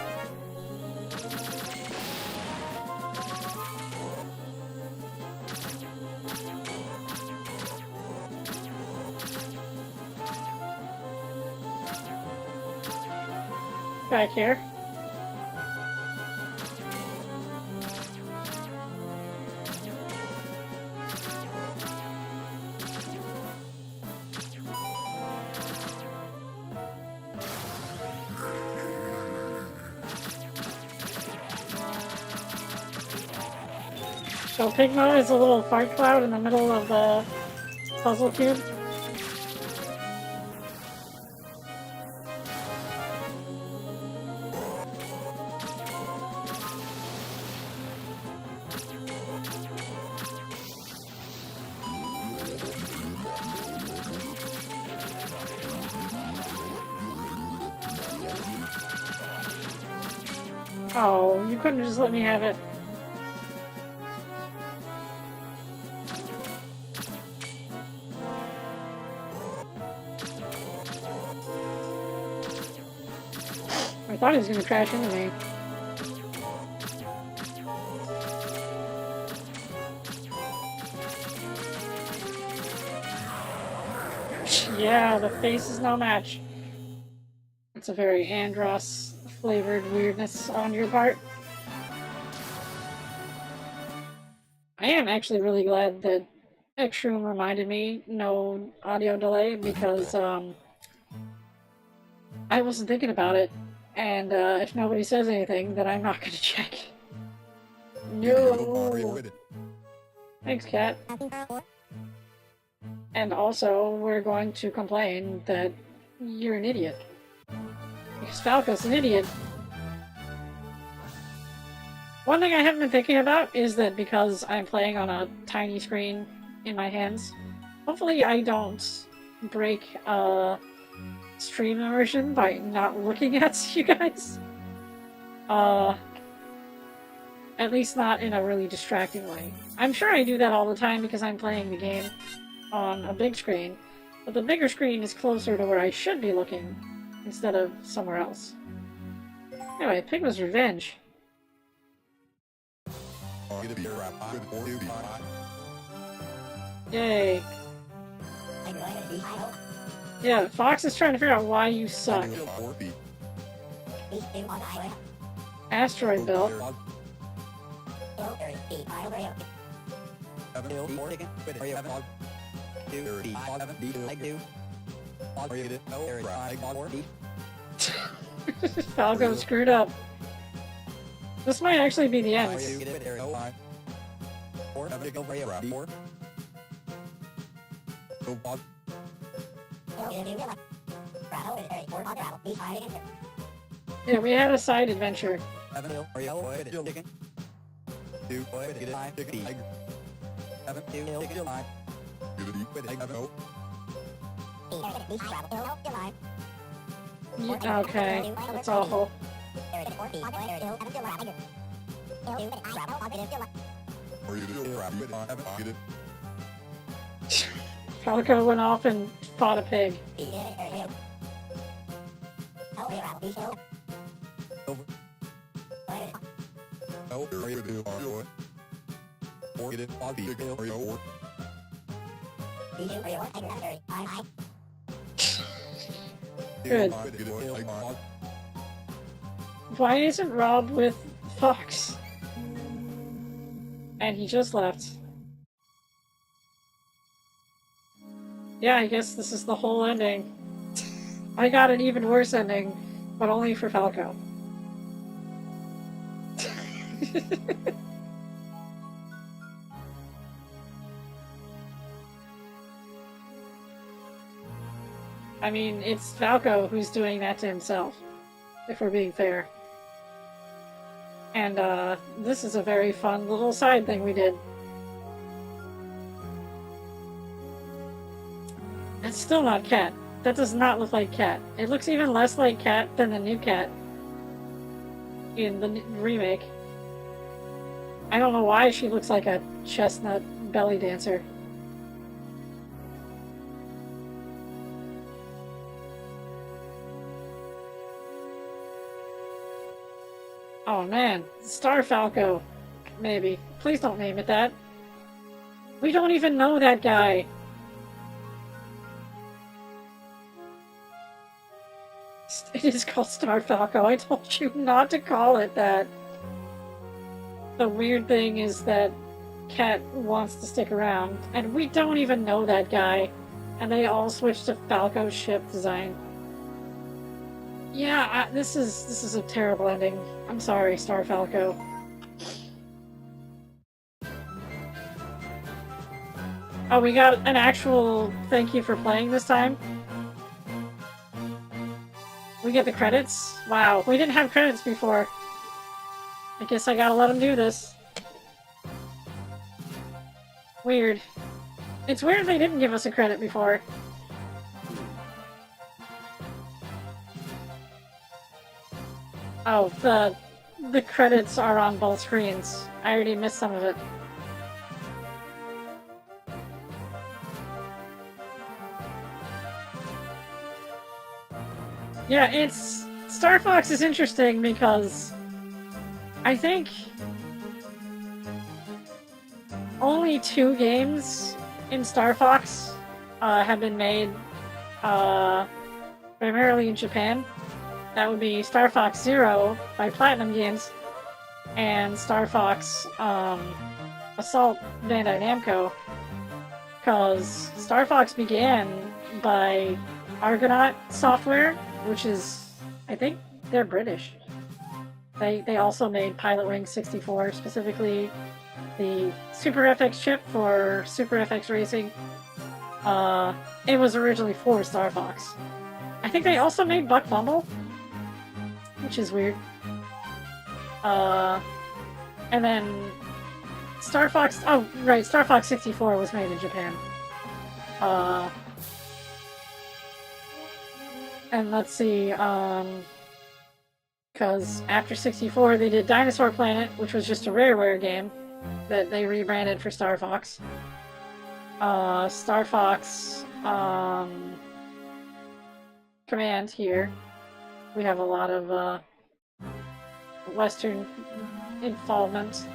Back here. So Pigma is a little fart cloud in the middle of the puzzle cube. Oh, you couldn't just let me have it. I thought he was gonna crash into me. Yeah, the face is no match. It's a very Andros flavored weirdness on your part. I am actually really glad that X-Room reminded me no audio delay because I wasn't thinking about it, and if nobody says anything, then I'm not gonna check. No. Thanks, Cat. And also, we're going to complain that you're an idiot. Because Falco's an idiot. One thing I haven't been thinking about is that because I'm playing on a tiny screen in my hands, hopefully I don't break stream immersion by not looking at you guys. At least not in a really distracting way. I'm sure I do that all the time because I'm playing the game on a big screen, but the bigger screen is closer to where I should be looking instead of somewhere else. Anyway, Pigma's Revenge. Yay. Yeah, Fox is trying to figure out why you suck. Asteroid belt. Falco screwed up. This might actually be the end. Yeah, we had a side adventure. Okay, that's awful. Falco went off and fought a pig. Good. Why isn't Rob with Fox? And he just left. Yeah, I guess this is the whole ending. I got an even worse ending, but only for Falco. I mean, it's Falco who's doing that to himself, if we're being fair. And, this is a very fun little side thing we did. It's still not Cat. That does not look like Cat. It looks even less like Cat than the new Cat in the remake. I don't know why she looks like a chestnut belly dancer. Oh man, Star Falco. Maybe. Please don't name it that. We don't even know that guy. is called Star Falco. I told you not to call it that. The weird thing is that Cat wants to stick around, and we don't even know that guy, and they all switched to Falco ship design. Yeah, this is a terrible ending. I'm sorry, Star Falco. Oh, we got an actual thank you for playing this time? We get the credits? Wow, we didn't have credits before. I guess I gotta let them do this. Weird. It's weird they didn't give us a credit before. Oh, the credits are on both screens. I already missed some of it. Yeah, Star Fox is interesting because I think only 2 games in Star Fox have been made primarily in Japan. That would be Star Fox Zero by Platinum Games and Star Fox Assault Bandai Namco, because Star Fox began by Argonaut Software, which is, I think they're British. They also made Pilot Wing 64, specifically the Super FX chip for Super FX Racing. It was originally for Star Fox. I think they also made Buck Bumble, which is weird. And then Star Fox... Oh, right, Star Fox 64 was made in Japan. And let's see, because after 64 they did Dinosaur Planet, which was just a Rareware game that they rebranded for Star Fox. Star Fox, Command here. We have a lot of, Western involvement.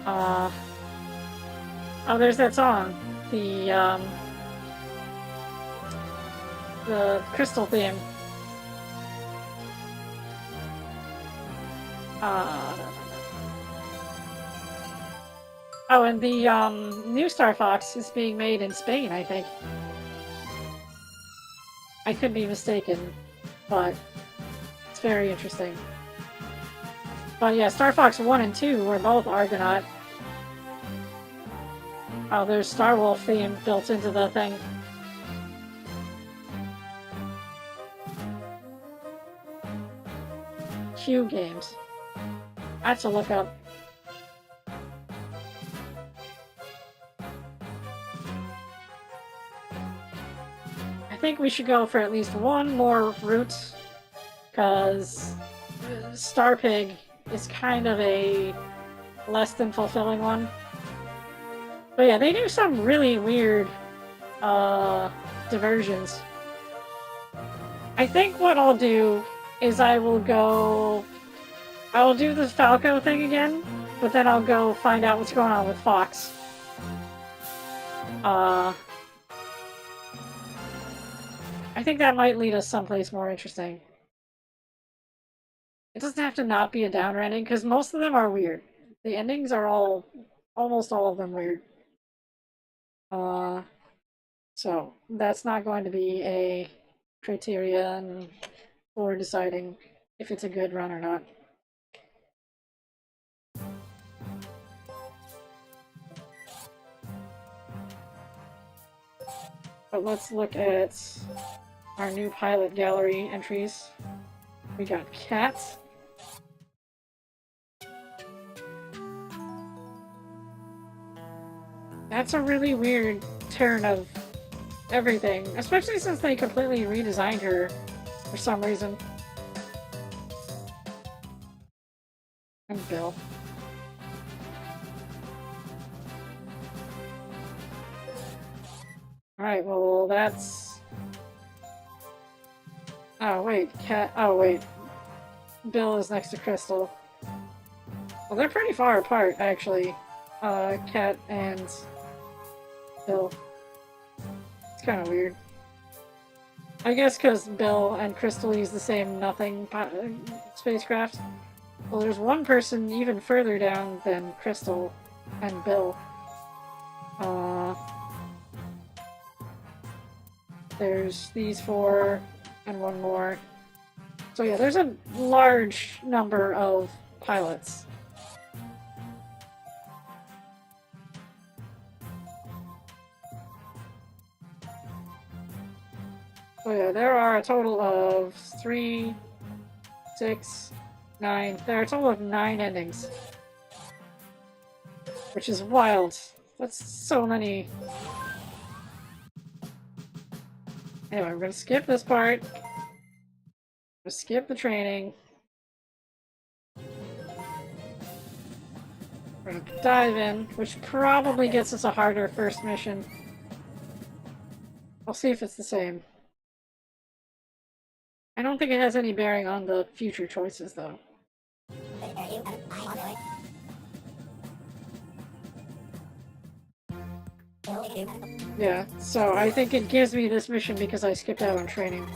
Oh, there's that song. The Crystal theme. Oh, and the new Star Fox is being made in Spain, I think. I could be mistaken, but it's very interesting. But yeah, Star Fox 1 and 2 were both Argonaut. Oh, there's Star Wolf theme built into the thing. Q games. I have to look up. I think we should go for at least one more route, because Star Pig is kind of a less than fulfilling one. But yeah, they do some really weird diversions. I think what I'll do is I will do the Falco thing again, but then I'll go find out what's going on with Fox. I think that might lead us someplace more interesting. It doesn't have to not be a downer ending, because most of them are weird. The endings are almost all of them weird. So that's not going to be a criterion for deciding if it's a good run or not. But let's look at our new pilot gallery entries. We got cats. That's a really weird turn of everything, especially since they completely redesigned her for some reason. And Bill. Alright, well, that's... Oh, wait, Cat... Oh, wait. Bill is next to Crystal. Well, they're pretty far apart, actually. Cat and Bill. It's kind of weird. I guess because Bill and Crystal use the same nothing spacecraft. Well, there's one person even further down than Crystal and Bill. There's these four and one more. So yeah, there's a large number of pilots. So yeah, there are a total of 3, 6, 9. There are a total of 9 endings. Which is wild. That's so many. Anyway, we're gonna skip this part. We'll skip the training. We're gonna dive in, which probably gets us a harder first mission. I'll see if it's the same. I don't think it has any bearing on the future choices, though. Yeah, so I think it gives me this mission because I skipped out on training.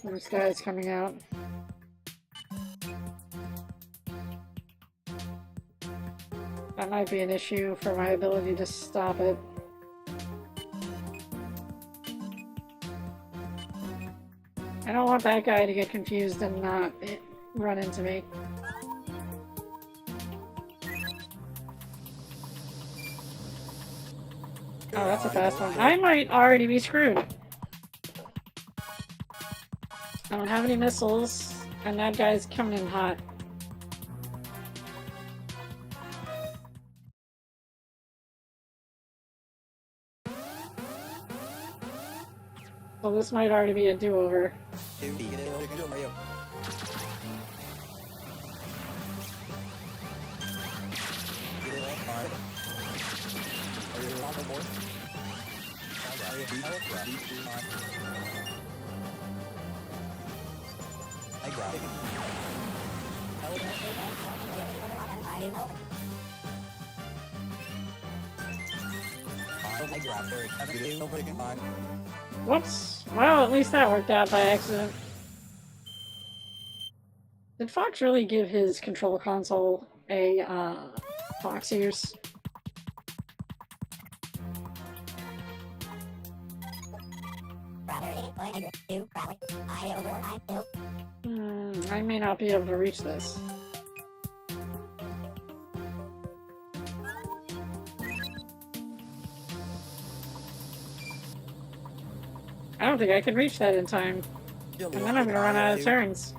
This guy's coming out. That might be an issue for my ability to stop it. I don't want that guy to get confused and not run into me. Oh, that's a fast one. I might already be screwed. I don't have any missiles, and that guy's coming in hot. So this might already be a do-over. Whoops. Well, at least that worked out by accident. Did Fox really give his control console a, fox ears? I may not be able to reach this. I don't think I can reach that in time. And then I'm gonna run out of turns.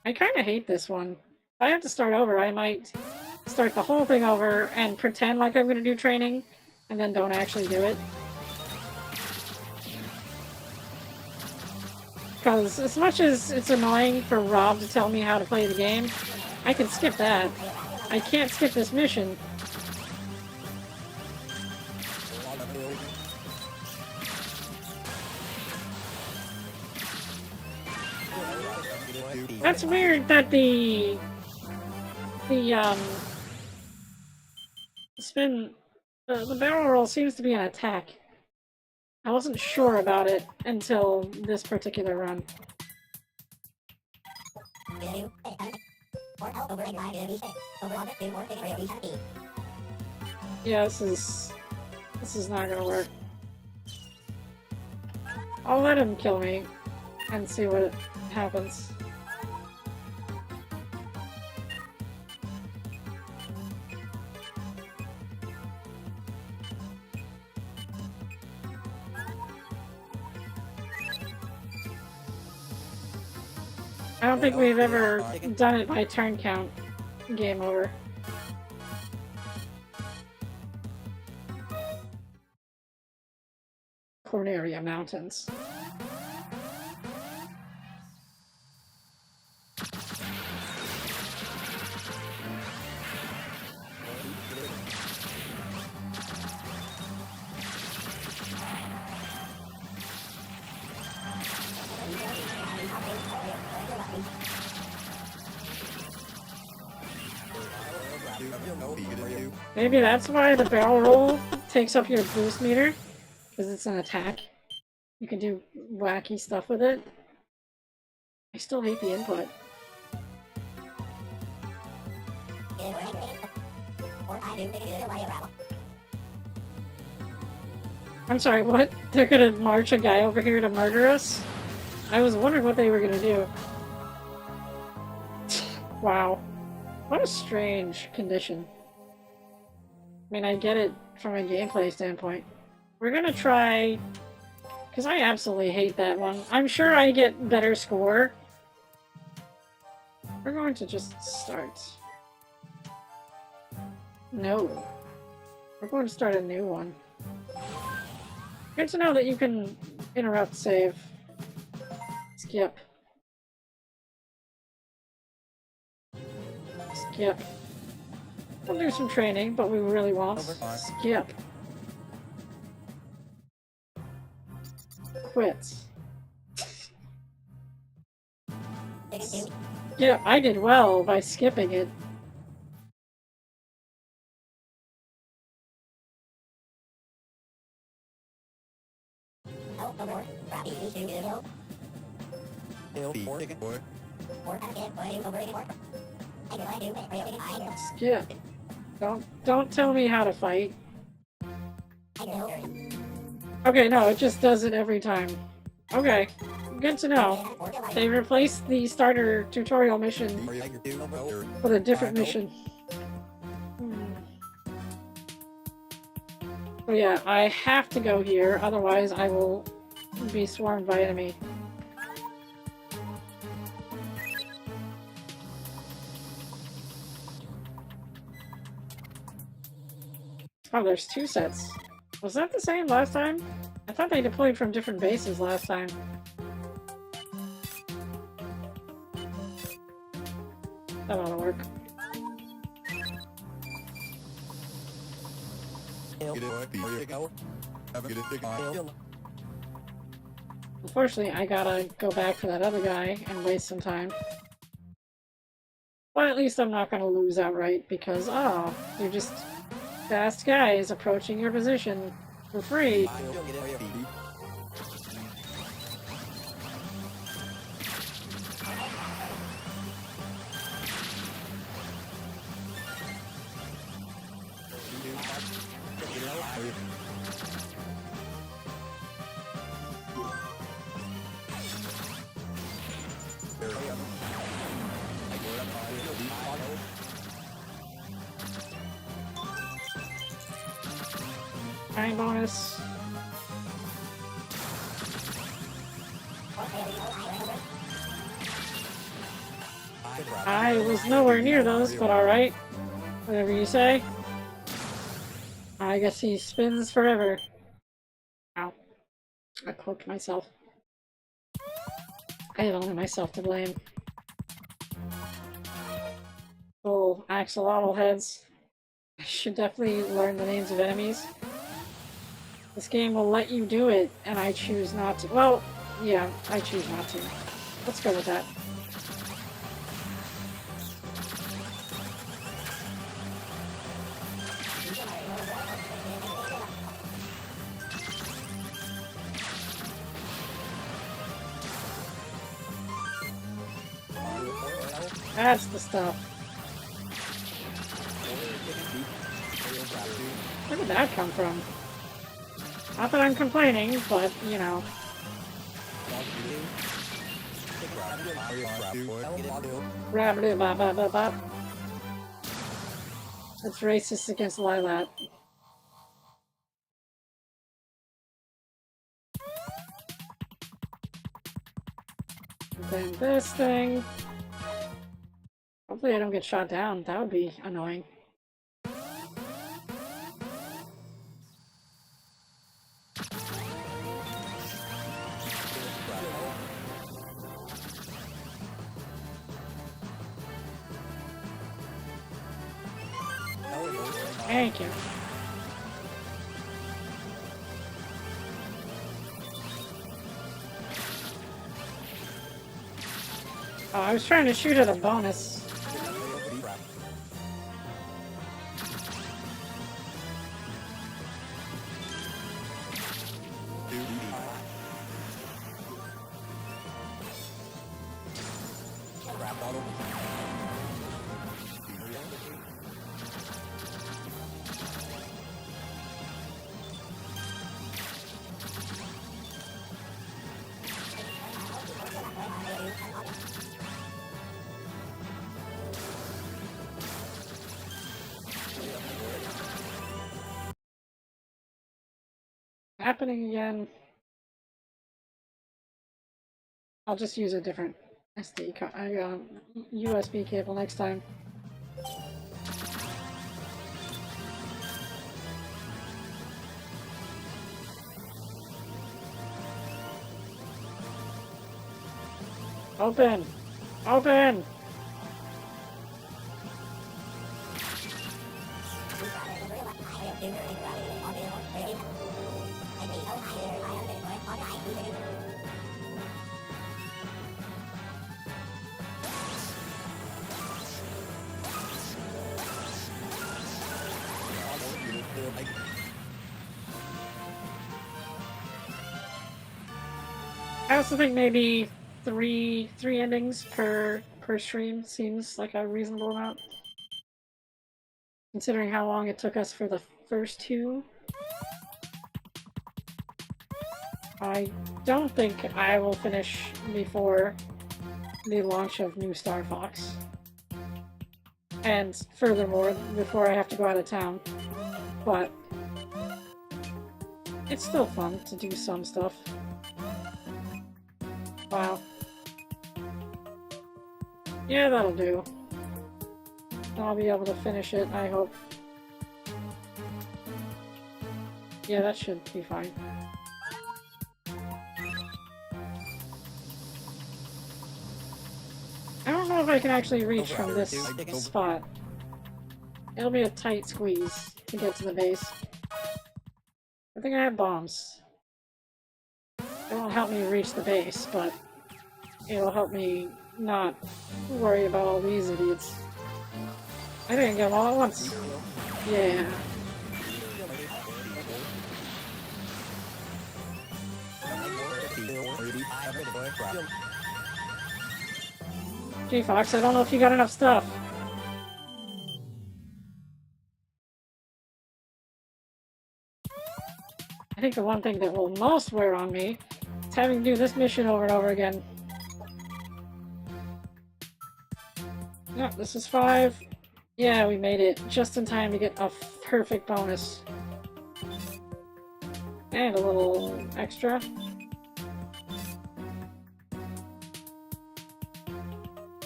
I kinda hate this one. If I have to start over, I might start the whole thing over and pretend like I'm gonna do training, and then don't actually do it. Because as much as it's annoying for Rob to tell me how to play the game, I can skip that. I can't skip this mission. That's weird that the spin, the barrel roll seems to be an attack. I wasn't sure about it until this particular run. Yeah, this is not gonna work. I'll let him kill me and see what happens. I don't think we've ever done it by turn count. Game over. Corneria Mountains. Maybe that's why the barrel roll takes up your boost meter, because it's an attack. You can do wacky stuff with it. I still hate the input. I'm sorry, what? They're gonna march a guy over here to murder us? I was wondering what they were gonna do. Wow. What a strange condition. I mean, I get it from a gameplay standpoint. We're gonna try... Because I absolutely hate that one. I'm sure I get better score. We're going to just start. No. We're going to start a new one. Good to know that you can interrupt save. Skip. Skip. We'll do some training, but we really won't. Skip. Quits. Yeah, I did well by skipping it. Skip. Don't tell me how to fight. Okay, no, it just does it every time. Okay, good to know. They replaced the starter tutorial mission with a different mission. Oh yeah, I have to go here, otherwise I will be swarmed by enemy. Oh, there's two sets. Was that the same last time? I thought they deployed from different bases last time. That ought to work. Unfortunately, I gotta go back for that other guy and waste some time. But at least I'm not gonna lose outright because, oh, you're just fast guys approaching your position for free. Time bonus. I was nowhere near those, but alright. Whatever you say. I guess he spins forever. Ow. I cloaked myself. I had only myself to blame. Oh, axolotl heads. I should definitely learn the names of enemies. This game will let you do it, and I choose not to. Well, yeah, I choose not to. Let's go with that. That's the stuff. Where did that come from? Not that I'm complaining, but, you know. That's racist against Lilat. And then this thing. Hopefully I don't get shot down. That would be annoying. Thank you. Oh, I was trying to shoot at a bonus. happening again. I'll just use a different SD card, USB cable next time. Open! Open! I also think maybe three endings per stream seems like a reasonable amount, considering how long it took us for the first two. I don't think I will finish before the launch of new Star Fox. And furthermore, before I have to go out of town. But it's still fun to do some stuff. Wow. Yeah, that'll do. I'll be able to finish it, I hope. Yeah, that should be fine. I don't know if I can actually reach from this spot. It'll be a tight squeeze to get to the base. I think I have bombs. It won't help me reach the base, but it'll help me not worry about all these idiots. I think I can get them all at once. Yeah. Gee, Fox, I don't know if you got enough stuff. I think the one thing that will most wear on me is having to do this mission over and over again. No, this is 5. Yeah, we made it just in time to get a perfect bonus. And a little extra.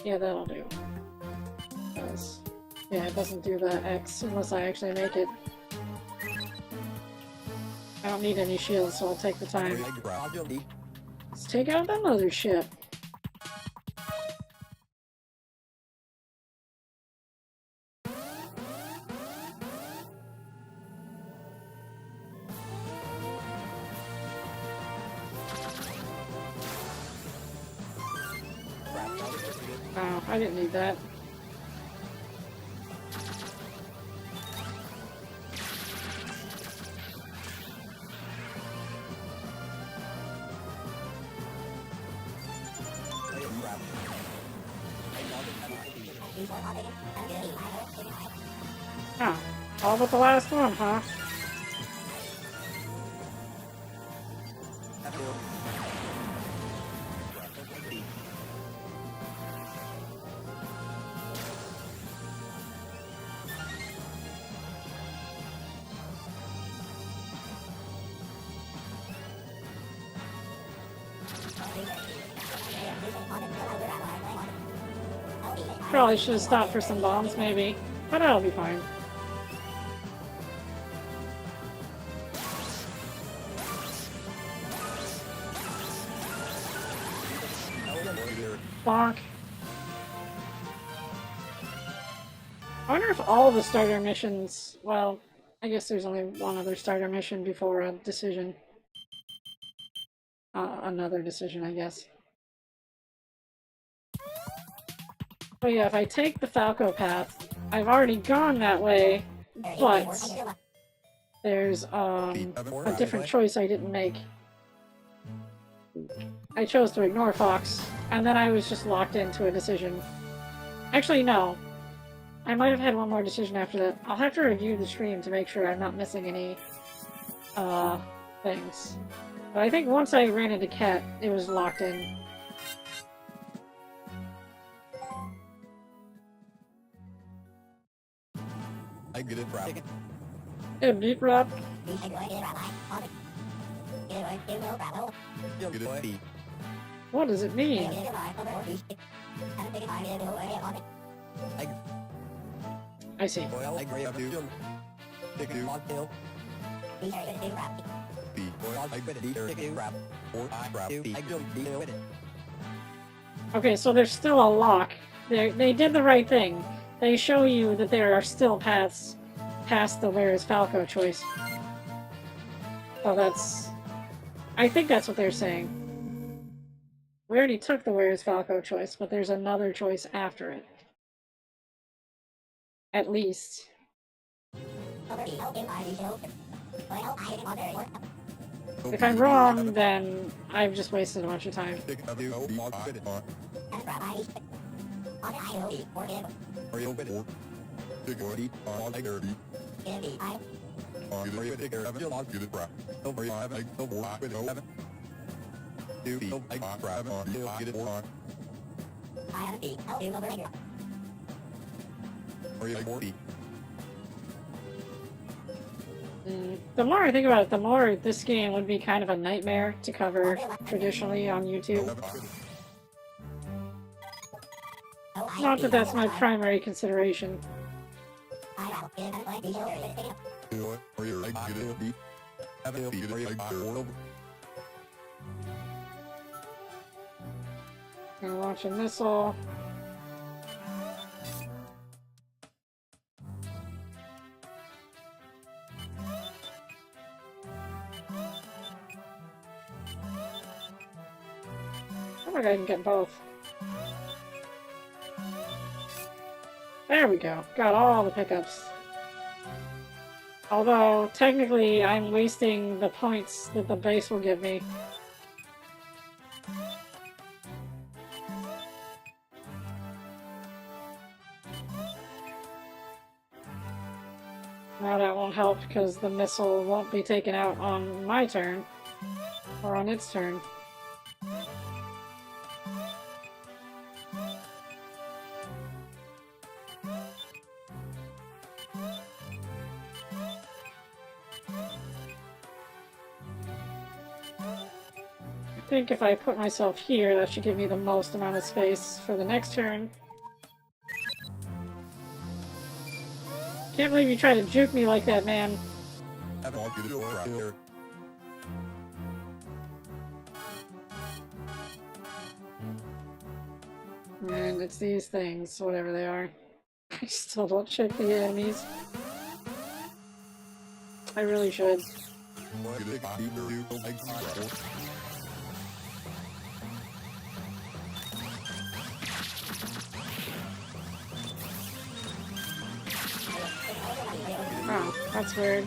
Yeah, that'll do. Because, yeah, it doesn't do the X unless I actually make it. I don't need any shields, so I'll take the time. Let's take out that mothership. Oh, I didn't need that. Huh. All but the last one, huh? Probably should have stopped for some bombs, maybe. But that'll be fine. Bonk. I wonder if all the starter missions... Well, I guess there's only one other starter mission before a decision. Another decision, I guess. But yeah, if I take the Falco path, I've already gone that way, but there's a different choice I didn't make. I chose to ignore Fox, and then I was just locked into a decision. Actually, no. I might have had one more decision after that. I'll have to review the stream to make sure I'm not missing any things. But I think once I ran into Cat, it was locked in. I get it, bro. Yeah, beat rap. Get it. B. What does it mean? Egg. I see. Oil. Egg. Ray of two. Tick two. B. Oil. Egg. B. Tick crab. Or I crab. B. Egg. B. Quit it. Okay, so there's still a lock. They did the right thing. They show you that there are still paths past the Where is Falco choice. So that's... I think that's what they're saying. We already took the Where is Falco choice, but there's another choice after it. At least. If I'm wrong, then I've just wasted a bunch of time. Tick of two. B. Quit it. Oil. Quit it. Tick or B. Egg or B. Get it. Tick or seven. Get it. Crab. Over 5 egg. Over 5 7. 2 B. Egg. Crab. Get it. 4. Or B. The more I think about it, the more this game would be kind of a nightmare to cover traditionally on YouTube. Not that that's my primary consideration. Gonna launch a missile. I think I can get both. There we go. Got all the pickups. Although, technically, I'm wasting the points that the base will give me. Now that won't help because the missile won't be taken out on my turn. Or on its turn. I think if I put myself here, that should give me the most amount of space for the next turn. Can't believe you tried to juke me like that, man. And it's these things, whatever they are. I still don't check the enemies. I really should. Oh, that's weird.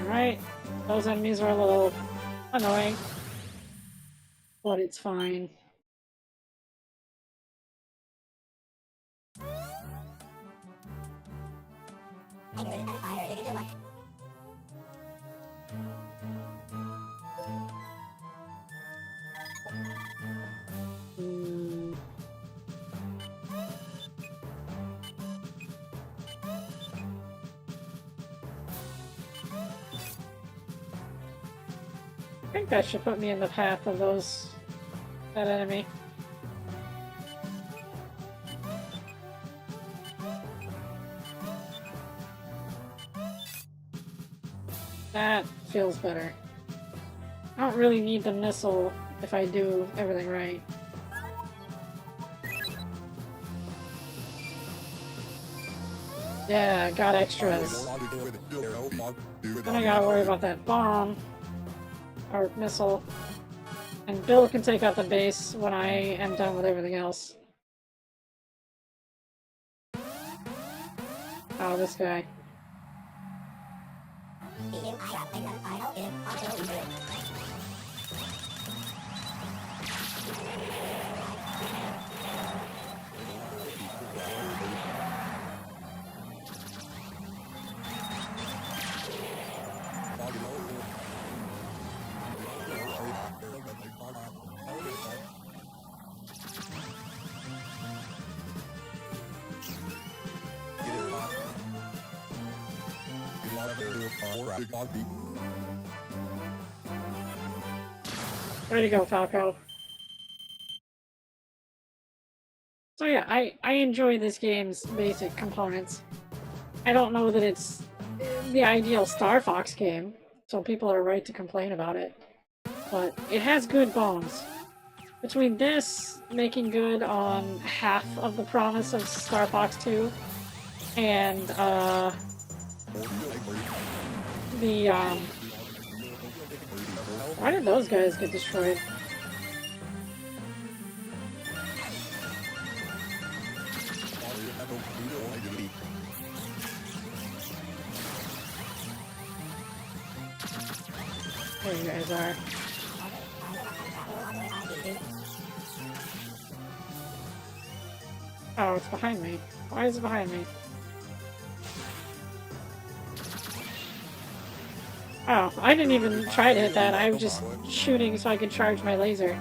Alright, those enemies are a little annoying, but it's fine. I think that should put me in the path of that enemy. That feels better. I don't really need the missile if I do everything right. Yeah, got extras. Then I gotta worry about that bomb. Or missile. And Bill can take out the base when I am done with everything else. Oh, this guy. Way to go, Falco. So yeah, I enjoy this game's basic components. I don't know that it's the ideal Star Fox game, so people are right to complain about it. But it has good bones. Between this making good on half of the promise of Star Fox 2, and the why did those guys get destroyed? There you guys are. Oh, it's behind me. Why is it behind me? Oh, I didn't even try to hit that. I was just shooting so I could charge my laser.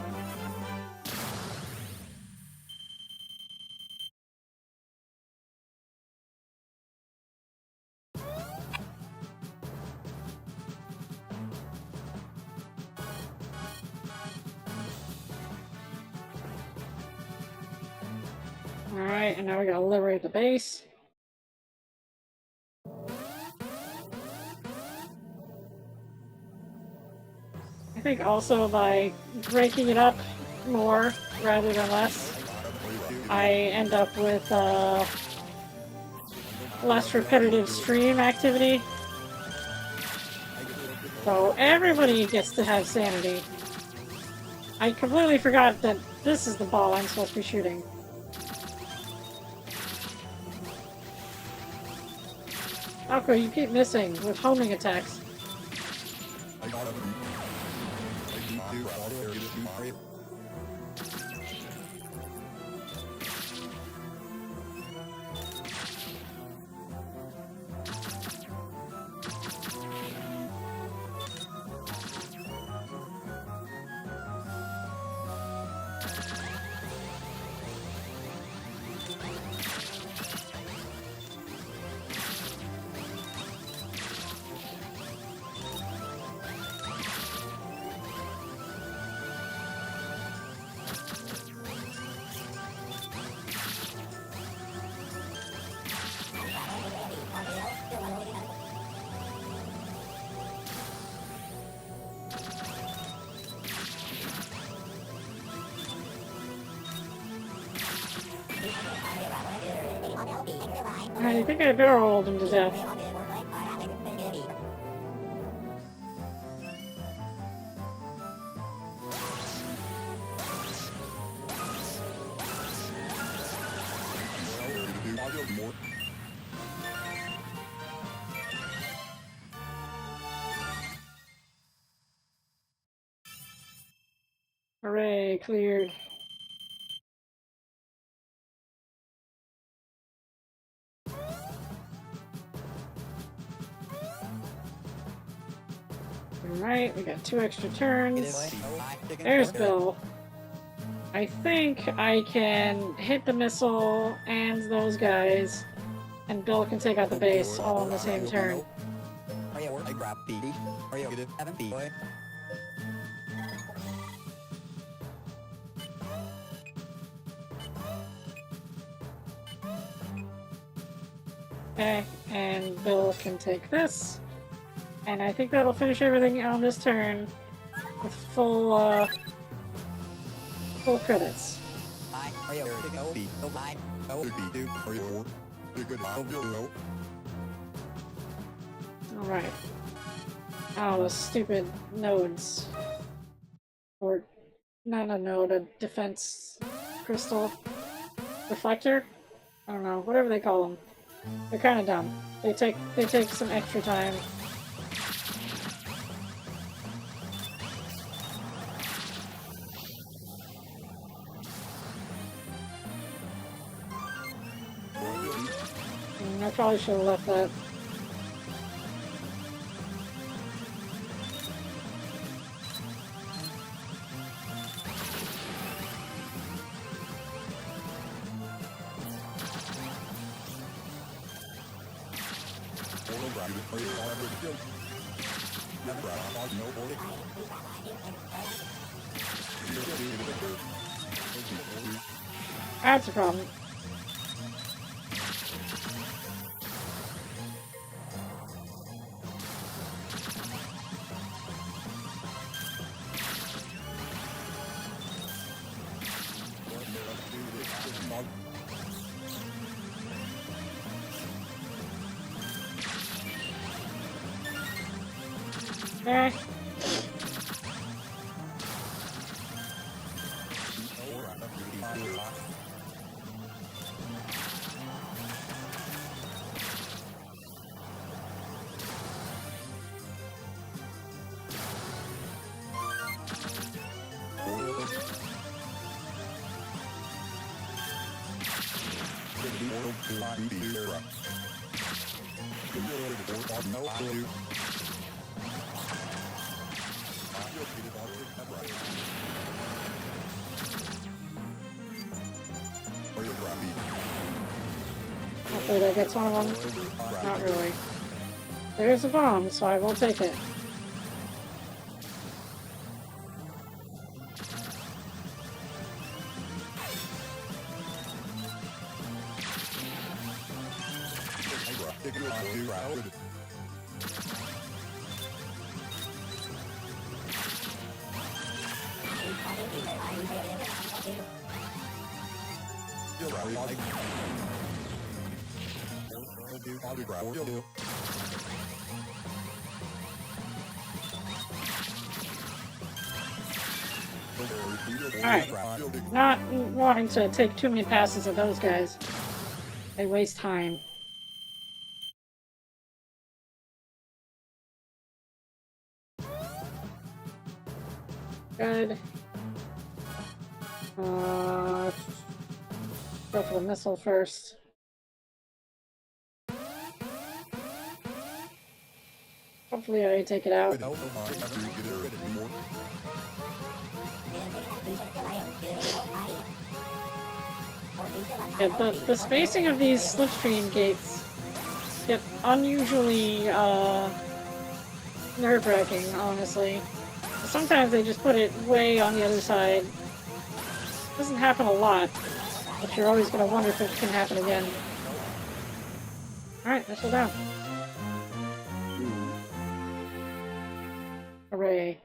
Alright, and now we gotta liberate the base. I think also by breaking it up more rather than less, I end up with less repetitive stream activity. So everybody gets to have sanity. I completely forgot that this is the ball I'm supposed to be shooting. Falco, you keep missing with homing attacks. I think I barreled him to death. Hooray, cleared. Alright, we got 2 extra turns. There's Bill. I think I can hit the missile and those guys, and Bill can take out the base all on the same turn. Okay, and Bill can take this. And I think that'll finish everything on this turn with full credits. Alright. Oh, those stupid nodes. Or not a node, a defense crystal reflector? I don't know, whatever they call them. They're kind of dumb. They take some extra time. I probably should have left that. That's a problem. Eh. Hopefully that gets one of them. Not really. There's a bomb, so I will take it. Alright. Not wanting to take too many passes at those guys. They waste time. Good. Go for the missile first. Hopefully I take it out. Yeah, the spacing of these slipstream gates get unusually nerve-wracking, honestly. Sometimes they just put it way on the other side. Doesn't happen a lot, but you're always going to wonder if it can happen again. Alright, missile down. Hooray.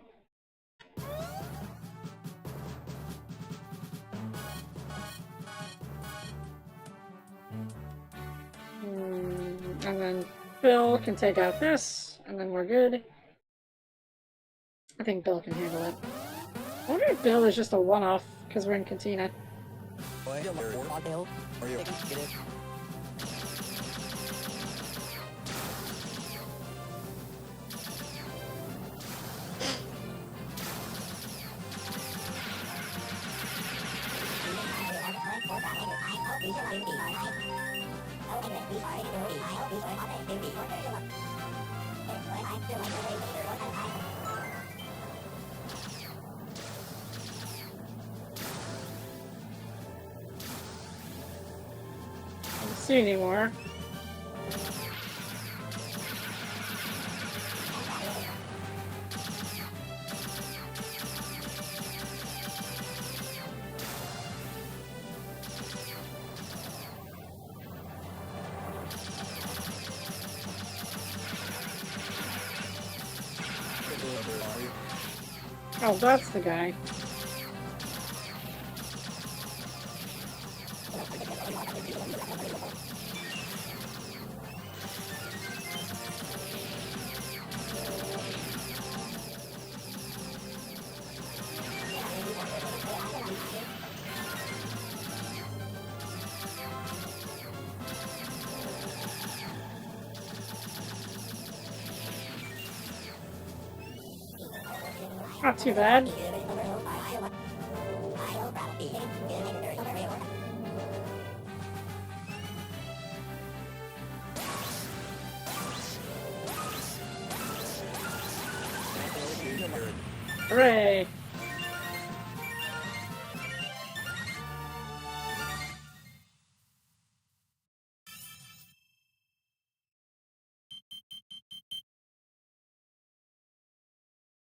And then Bill can take out this, and then we're good. I think Bill can handle it. I wonder if Bill is just a one-off, because we're in Cantina. Don't see anymore. Oh, that's the guy. Not too bad. Hooray!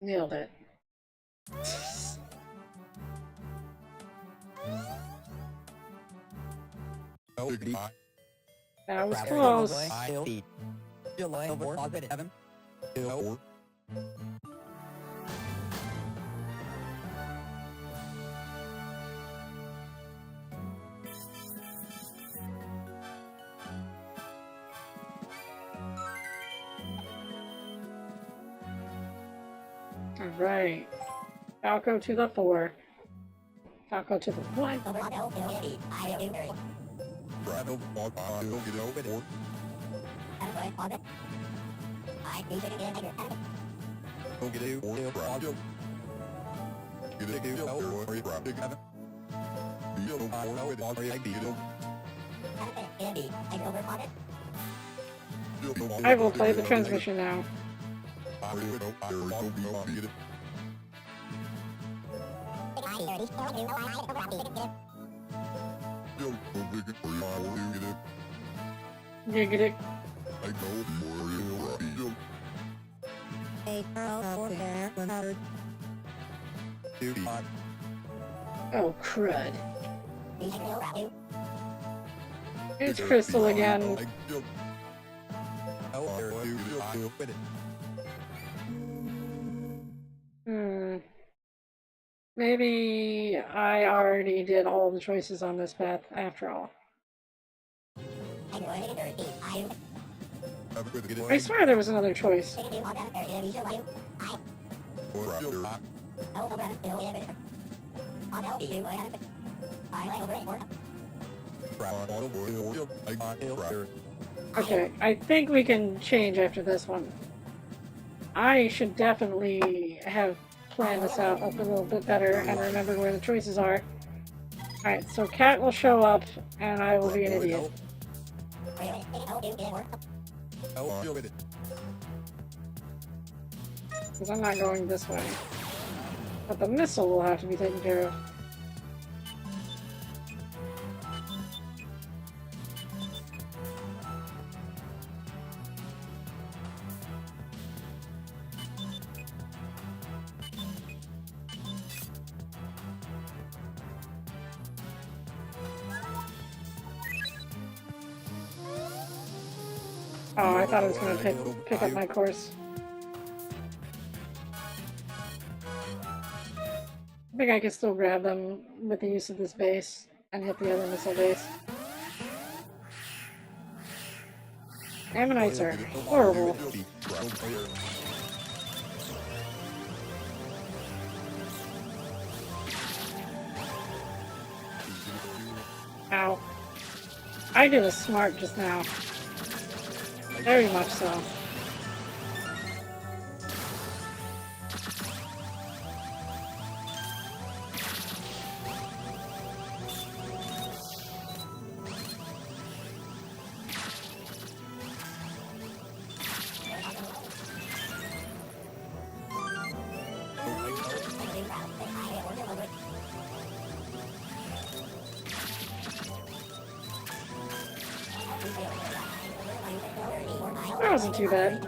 Nailed it. That was close. Alright. Falco to the 4. Falco to the 1. I will play the transmission now. Giggity. Oh, crud. It's Crystal again. Maybe I already did all the choices on this path after all. I swear there was another choice. Okay, I think we can change after this one. I should definitely have planned this out a little bit better and remember where the choices are. Alright, so Cat will show up and I will be an idiot. Because I'm not going this way. But the missile will have to be taken care of. Oh, I thought it was going to pick up my course. I think I can still grab them with the use of this base and hit the other missile base. Ammonites are horrible. Ow. I did a smart just now. Very much so. That wasn't too bad.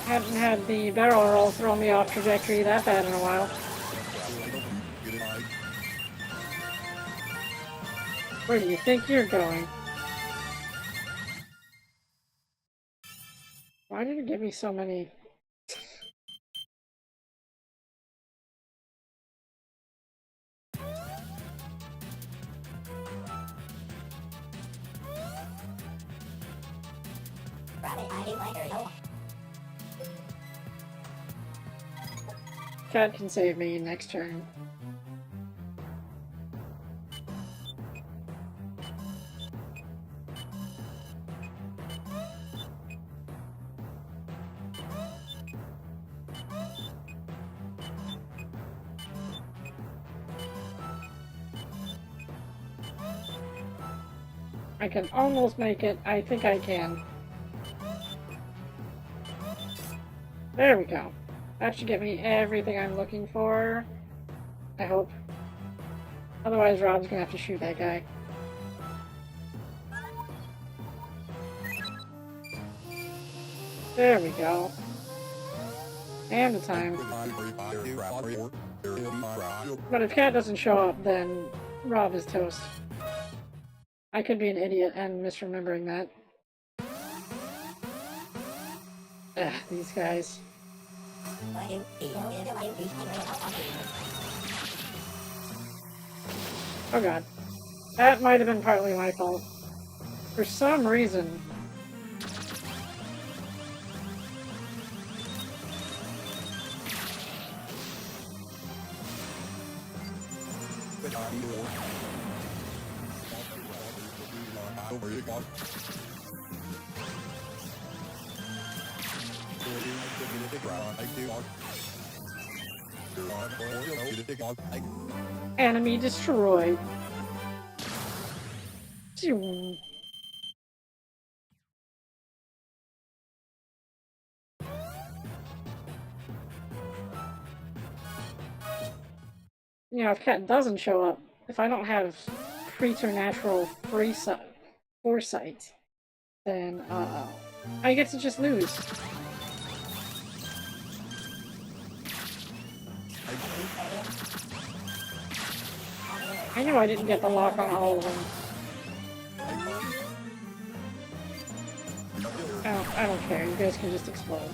Hadn't had the barrel roll throw me off trajectory that bad in a while. Where do you think you're going? Why did it give me so many? Cat can save me next turn. I can almost make it. I think I can. There we go. That should get me everything I'm looking for. I hope. Otherwise, Rob's gonna have to shoot that guy. There we go. And the time. But if Cat doesn't show up, then Rob is toast. I could be an idiot and misremembering that. Ugh, these guys. Oh god. That might have been partly my fault. For some reason. Enemy destroyed. You know, if Cat doesn't show up, if I don't have preternatural foresight, then I get to just lose. I know I didn't get the lock on all of them. I don't care. You guys can just explode.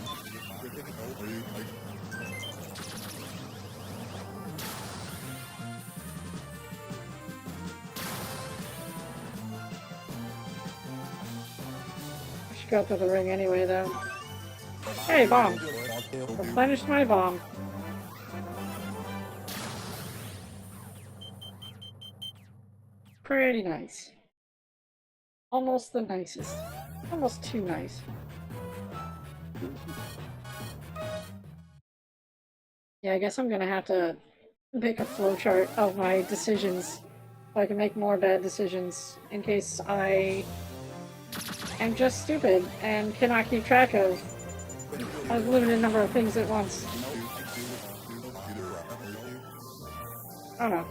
I should go through the ring anyway, though. Hey, bomb! Replenished my bomb. Pretty nice. Almost the nicest. Almost too nice. Yeah, I guess I'm gonna have to make a flowchart of my decisions so I can make more bad decisions in case I am just stupid and cannot keep track of a limited number of things at once. Oh no.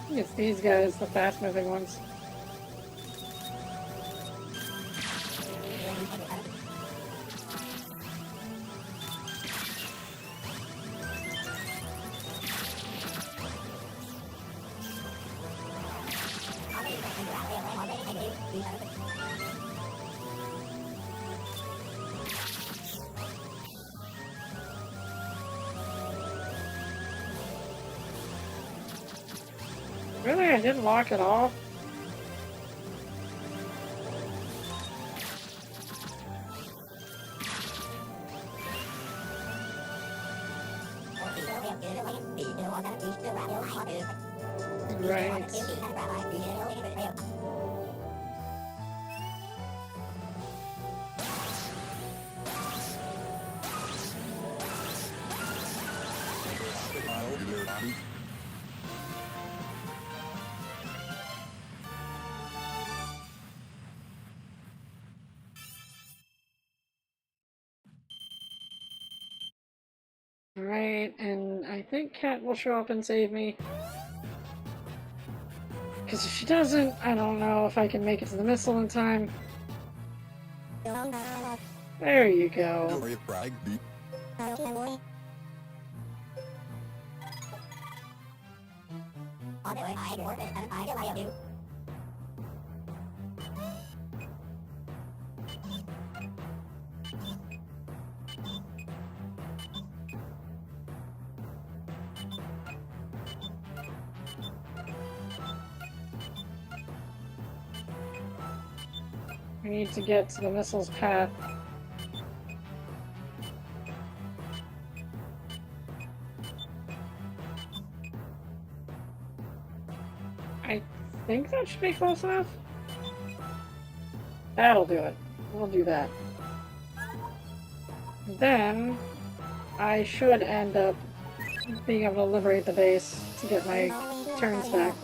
It's these guys, the fast-moving ones. Really? I didn't lock it off? Right. Right, and I think Cat will show up and save me. Because if she doesn't, I don't know if I can make it to the missile in time. There you go. We need to get to the missile's path. I think that should be close enough. That'll do it. We'll do that. Then, I should end up being able to liberate the base to get my turns back.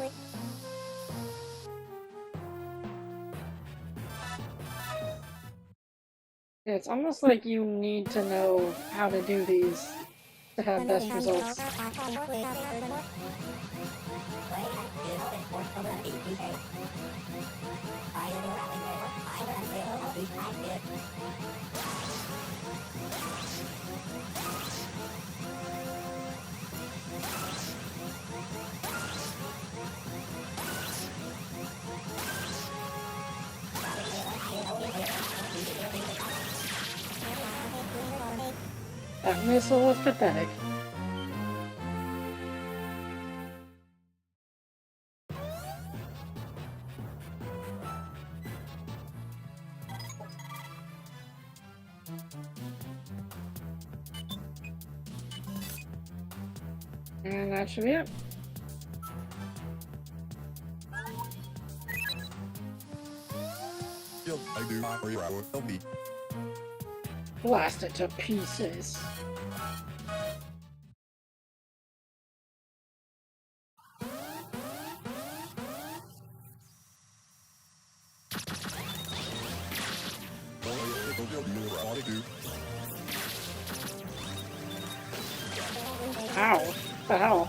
It's almost like you need to know how to do these to have best results. That missile was pathetic. And that should be it. I do not worry about me. Blast it to pieces. Ow. What the hell?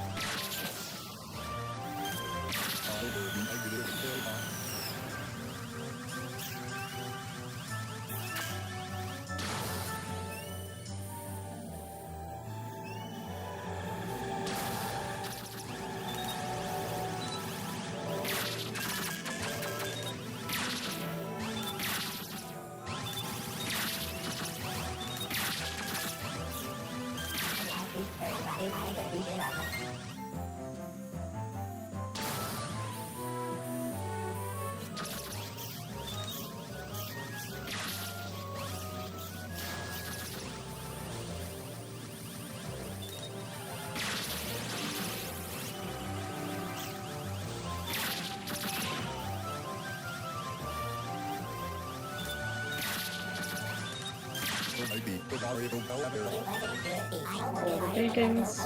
The beacons.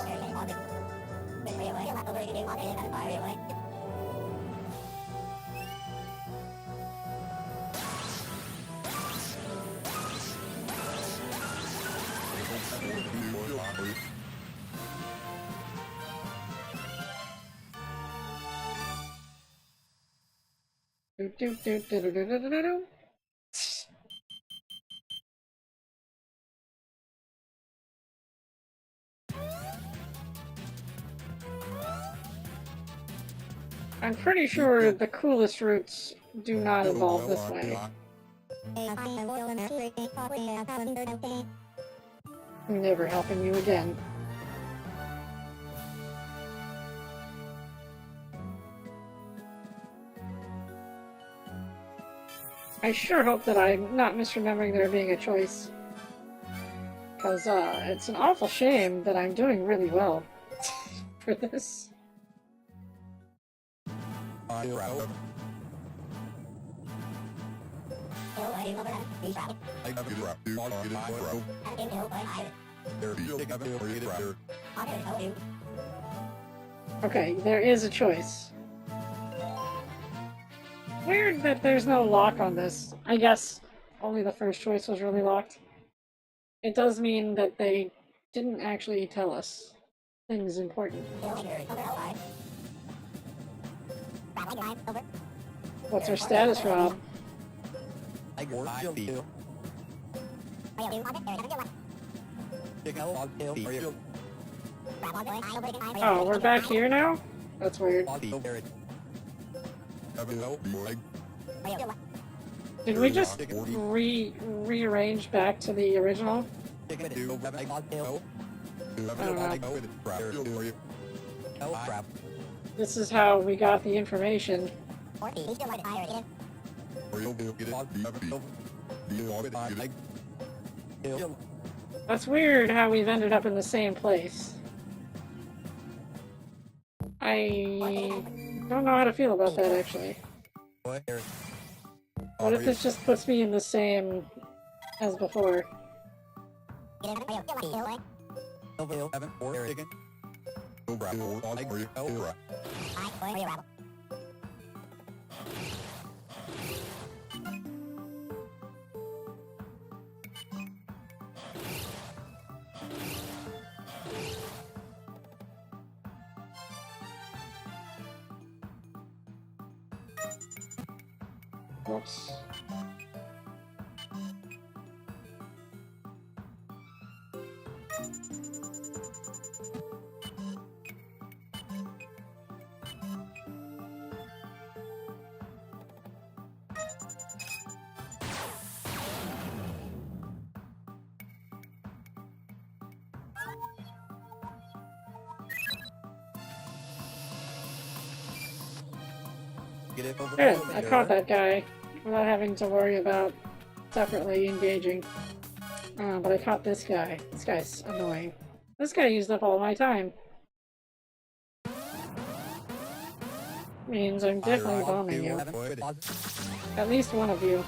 Do do do do do do do do do. I'm pretty sure the coolest routes do not evolve this way. Never helping you again. I sure hope that I'm not misremembering there being a choice. Because, it's an awful shame that I'm doing really well for this. Okay, there is a choice. Weird that there's no lock on this. I guess only the first choice was really locked. It does mean that they didn't actually tell us things important. What's our status, Rob? Oh, we're back here now? That's weird. Did we just rearrange back to the original? This is how we got the information. That's weird how we've ended up in the same place. I don't know how to feel about that, actually. What if this just puts me in the same as before? Whoops. Good, I caught that guy without having to worry about separately engaging. But I caught this guy. This guy's annoying. This guy used up all my time. Means I'm definitely bombing you. At least one of you.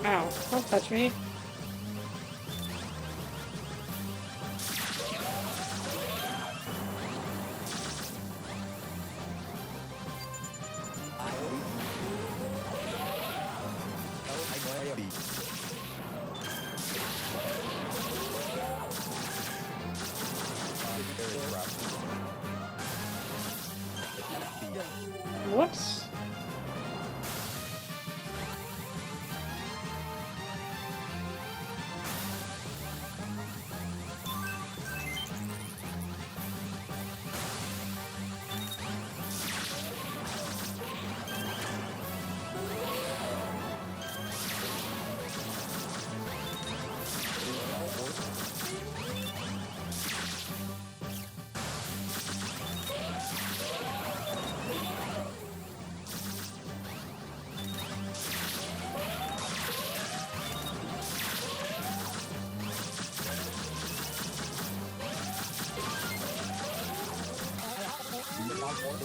Ow, don't touch me. Whoops.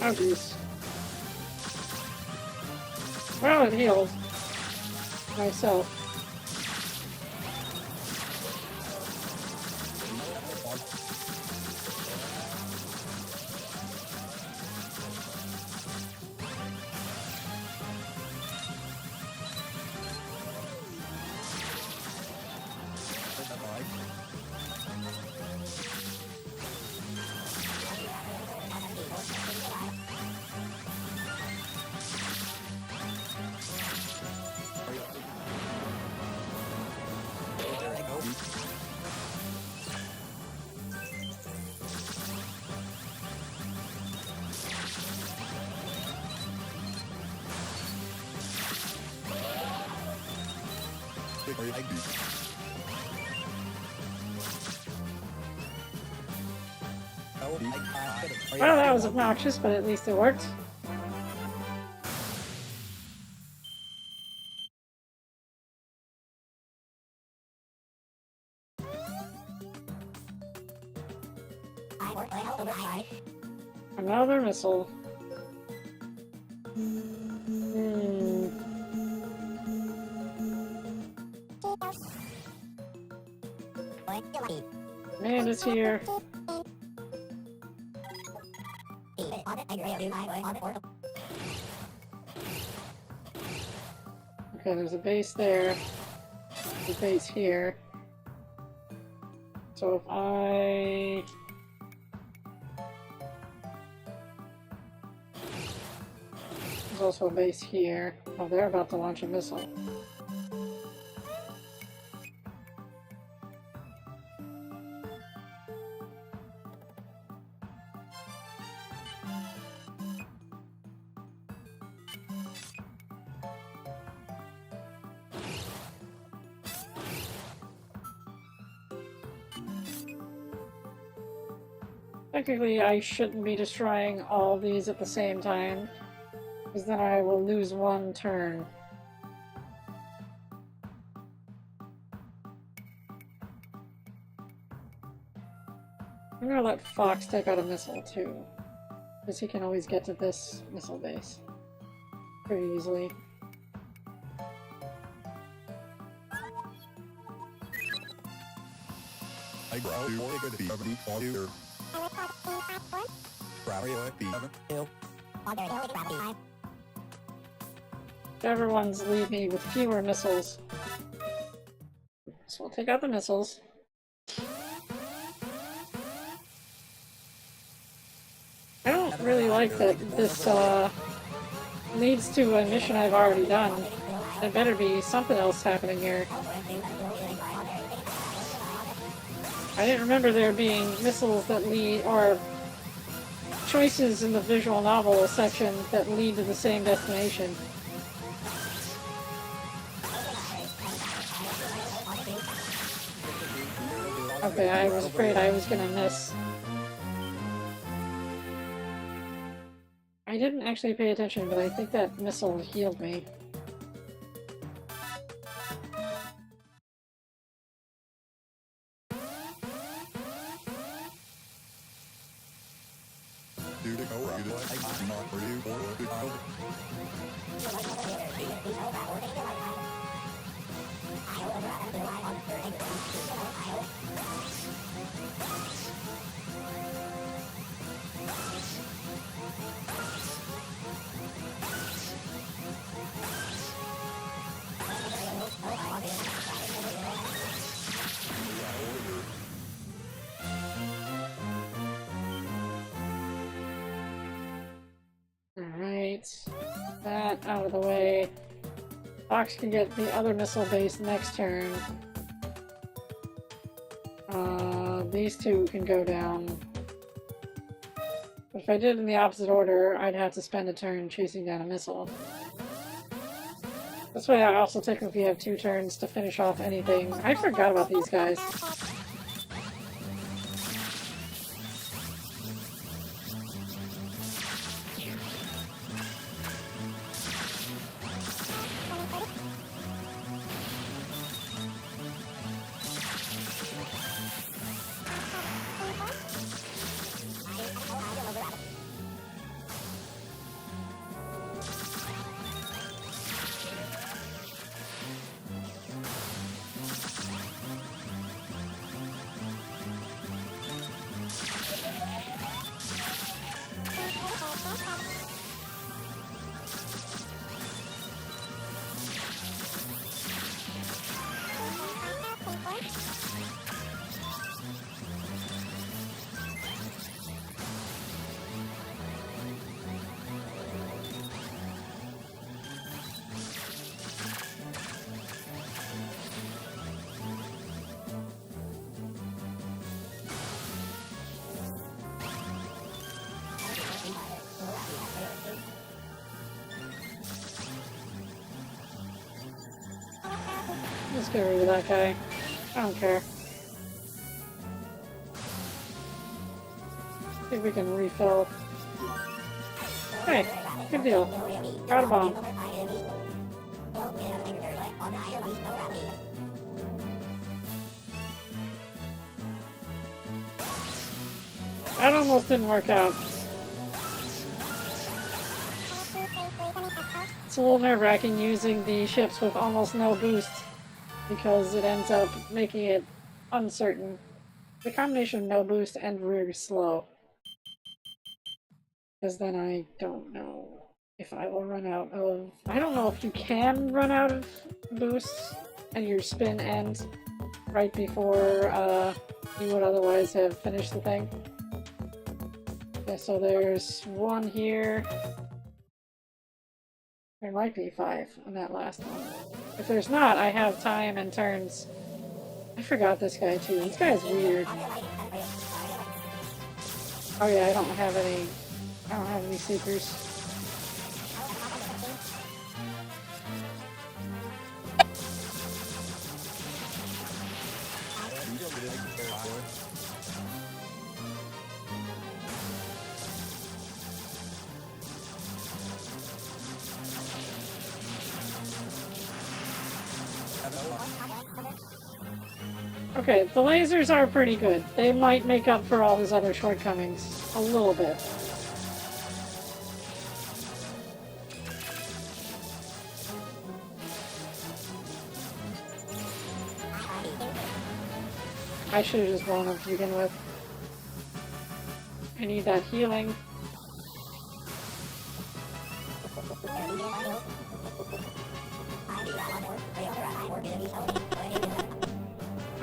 Oh jeez. Well, it healed myself. Well, that was obnoxious, but at least it worked. Another missile. Man is here. Okay, there's a base there. There's a base here. So if I... There's also a base here. Oh, they're about to launch a missile. Technically, I shouldn't be destroying all these at the same time, because then I will lose one turn. I'm gonna let Fox take out a missile too, because he can always get to this missile base pretty easily. I grow to more good be all you. Everyone's leave me with fewer missiles. So we'll take out the missiles. I don't really like that this leads to a mission I've already done. There better be something else happening here. I didn't remember there being missiles that lead, or choices in the visual novel section that lead to the same destination. Okay, I was afraid I was gonna miss. I didn't actually pay attention, but I think that missile healed me. Alright, that out of the way. Fox can get the other missile base next turn. These two can go down. But if I did in the opposite order, I'd have to spend a turn chasing down a missile. This way I also technically have 2 turns to finish off anything. I forgot about these guys. Let's get rid of that guy. I don't care. See if we can refill. Hey, good deal. Got a bomb. That almost didn't work out. It's a little nerve-wracking using the ships with almost no boost, because it ends up making it uncertain. The combination of no boost and very slow. Because then I don't know if I will run out of... I don't know if you can run out of boosts and your spin ends right before you would otherwise have finished the thing. Okay, so there's 1 here. There might be 5 on that last one. If there's not, I have time and turns. I forgot this guy too. This guy is weird. Oh yeah, I don't have any seekers. Okay, the lasers are pretty good. They might make up for all his other shortcomings a little bit. I should have just blown up to begin with. I need that healing.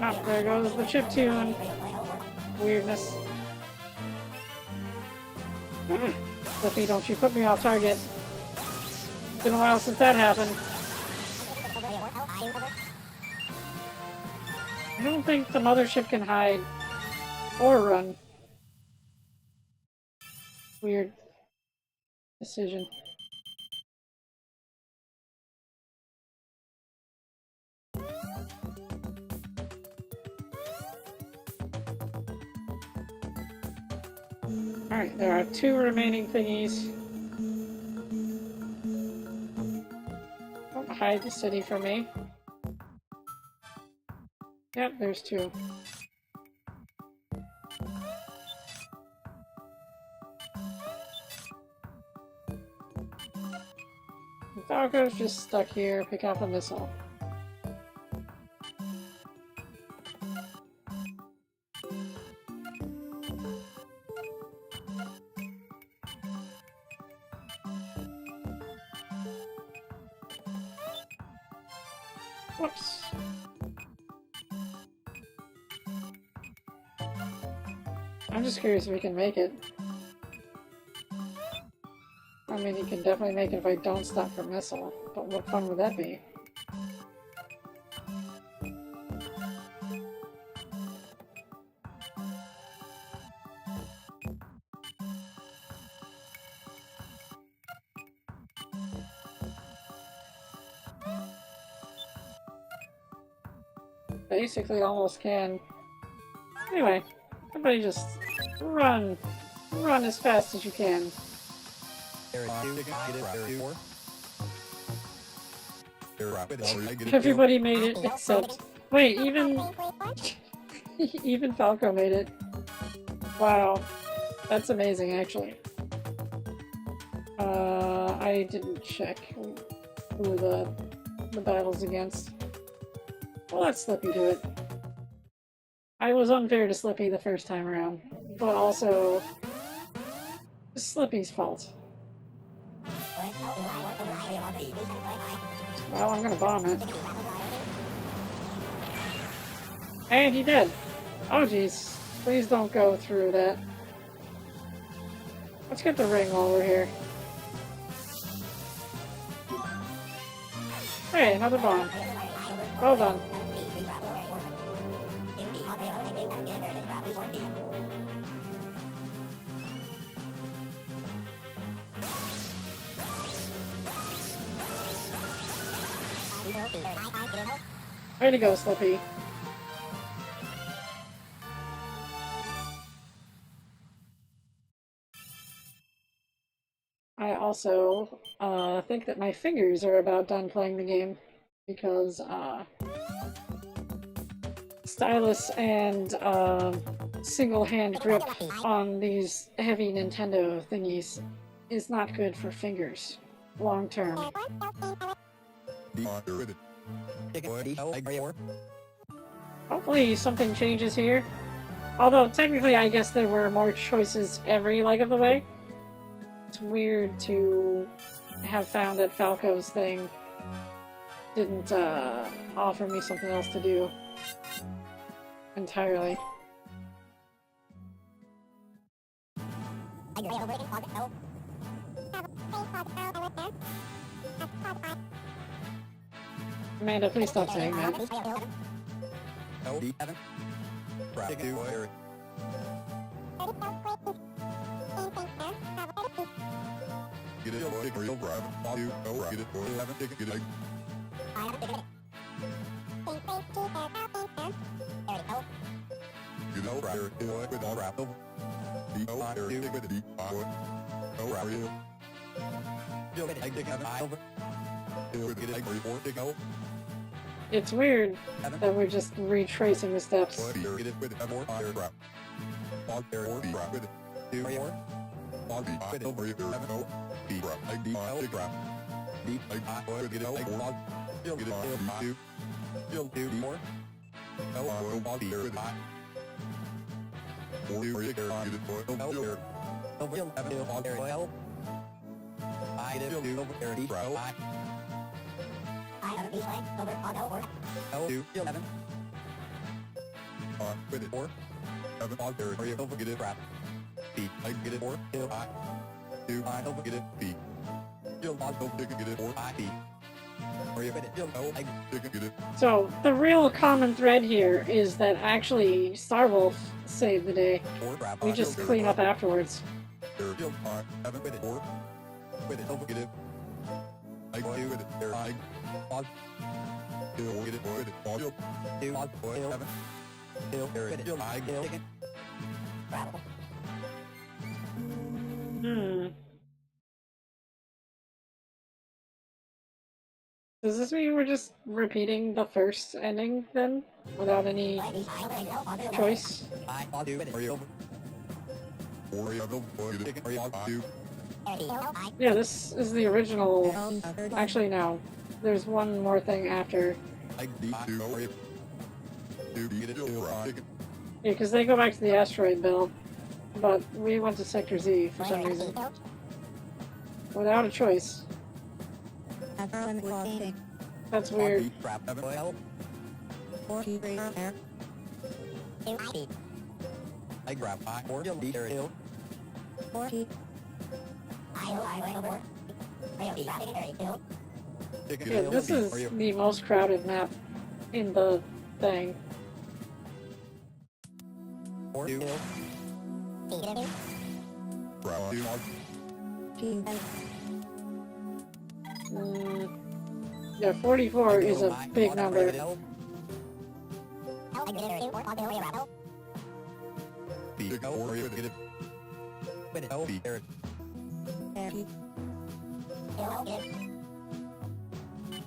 Oh, there goes the chiptune. Weirdness. Flippy, don't you put me off target. It's been a while since that happened. I don't think the mothership can hide or run. Weird decision. Alright, there are 2 remaining thingies. Don't hide the city from me. Yep, there's 2. The Falco's just stuck here, pick up a missile. Whoops. I'm just curious if we can make it. I mean, you can definitely make it if I don't stop for missile, but what fun would that be? Basically almost can. Anyway, everybody just run. Run as fast as you can. Everybody made it except... Wait, even... even Falco made it. Wow. That's amazing, actually. I didn't check who the battle's against. Well, let Slippy do it. I was unfair to Slippy the first time around, but also it's Slippy's fault. Well, I'm gonna bomb it. And he did. Oh jeez. Please don't go through that. Let's get the ring while we're here. Hey, another bomb. Well done. Way to go, Slippy. I also think that my fingers are about done playing the game because stylus and single hand grip on these heavy Nintendo thingies is not good for fingers long term. Hopefully something changes here. Although technically I guess there were more choices every leg of the way. It's weird to have found that Falco's thing didn't offer me something else to do entirely. Amanda, please stop saying that. Get it, take real grab. You go get it, or have a ticket, get it. You know, right here, with all wrap over. The I here, with the deep power. Oh, right here. You'll get a take an eye over. You'll get a report to go. It's weird that we're just retracing the steps. So the real common thread here is that actually Starwolf saved the day. We just clean up afterwards. Does this mean we're just repeating the first ending then? Without any choice? Yeah, this is the original. Actually, no. There's one more thing after. Yeah, because they go back to the asteroid belt, but we went to Sector Z for some reason. Without a choice. That's weird. Yeah, this is the most crowded map in the thing. Yeah, 44 is a big number.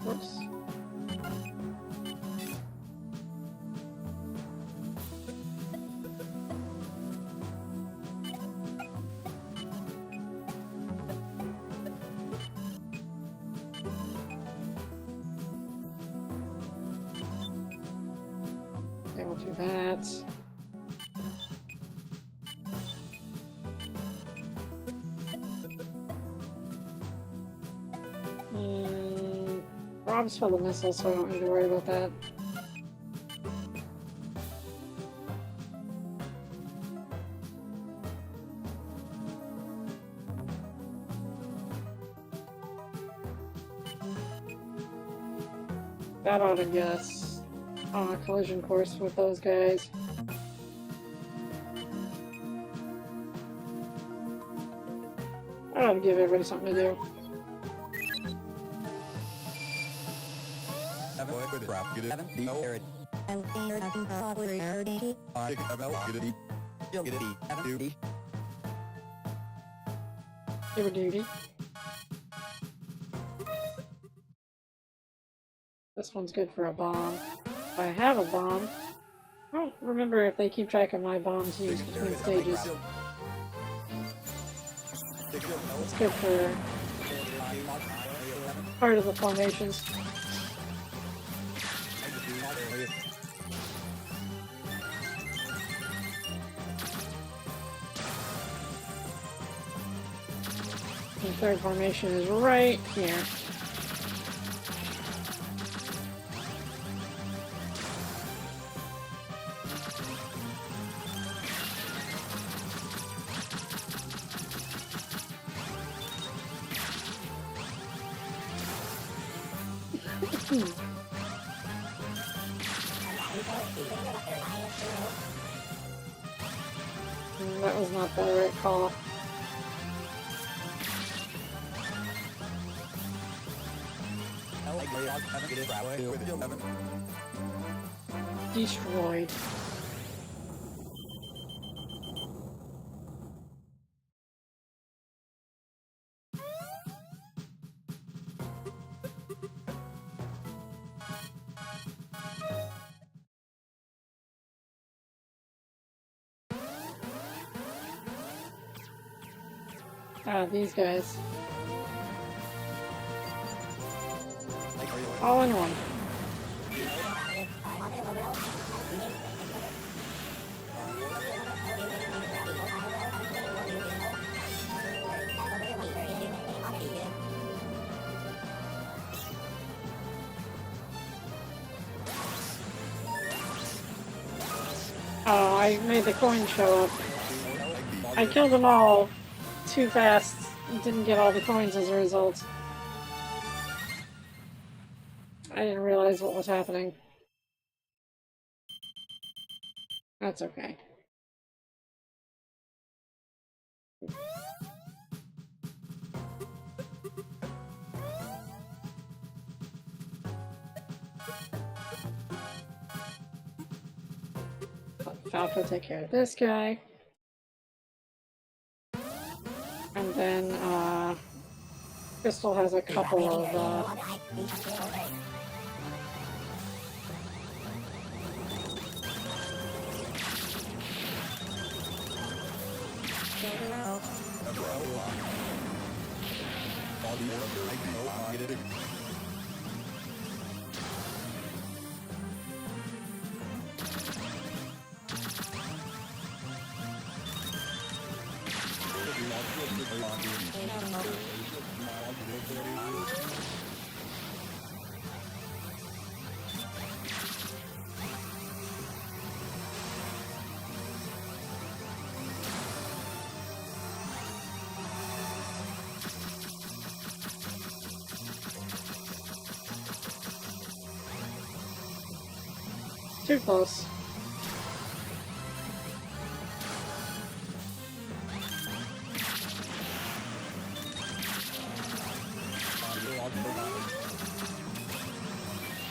Whoops. Okay, we'll do that. Rob's full of missiles, so I don't need to worry about that. That ought to get us on a collision course with those guys. That ought to give everybody something to do. Give a duty. This one's good for a bomb. If I have a bomb, I don't remember if they keep track of my bombs used between stages. It's good for part of the formations. The third formation is right here. That was not the right call. Destroyed. These guys. All in one. Oh, I made the coin show up. I killed them all too fast and didn't get all the coins as a result. I didn't realize what was happening. That's okay. Falco take care of this guy. And then, Crystal has a couple of, too close.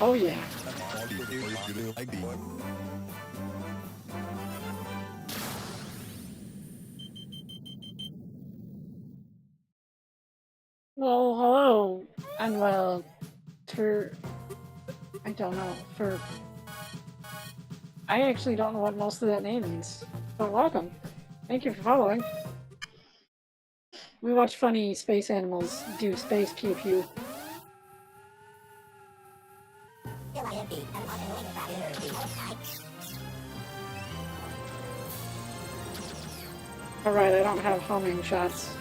Oh yeah. Well, hello, and well, I don't know, I actually don't know what most of that name means, but welcome. Thank you for following. We watch funny space animals do space pew pew. Alright, I don't have homing shots.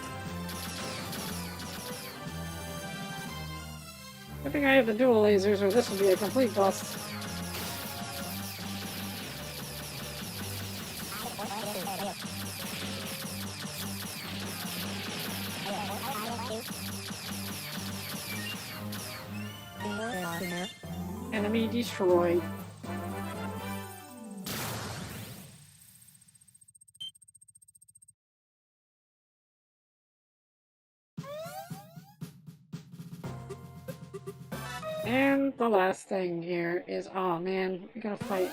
I think I have the dual lasers, or this would be a complete bust. Enemy destroyed. And the last thing here is, oh man, we're gonna fight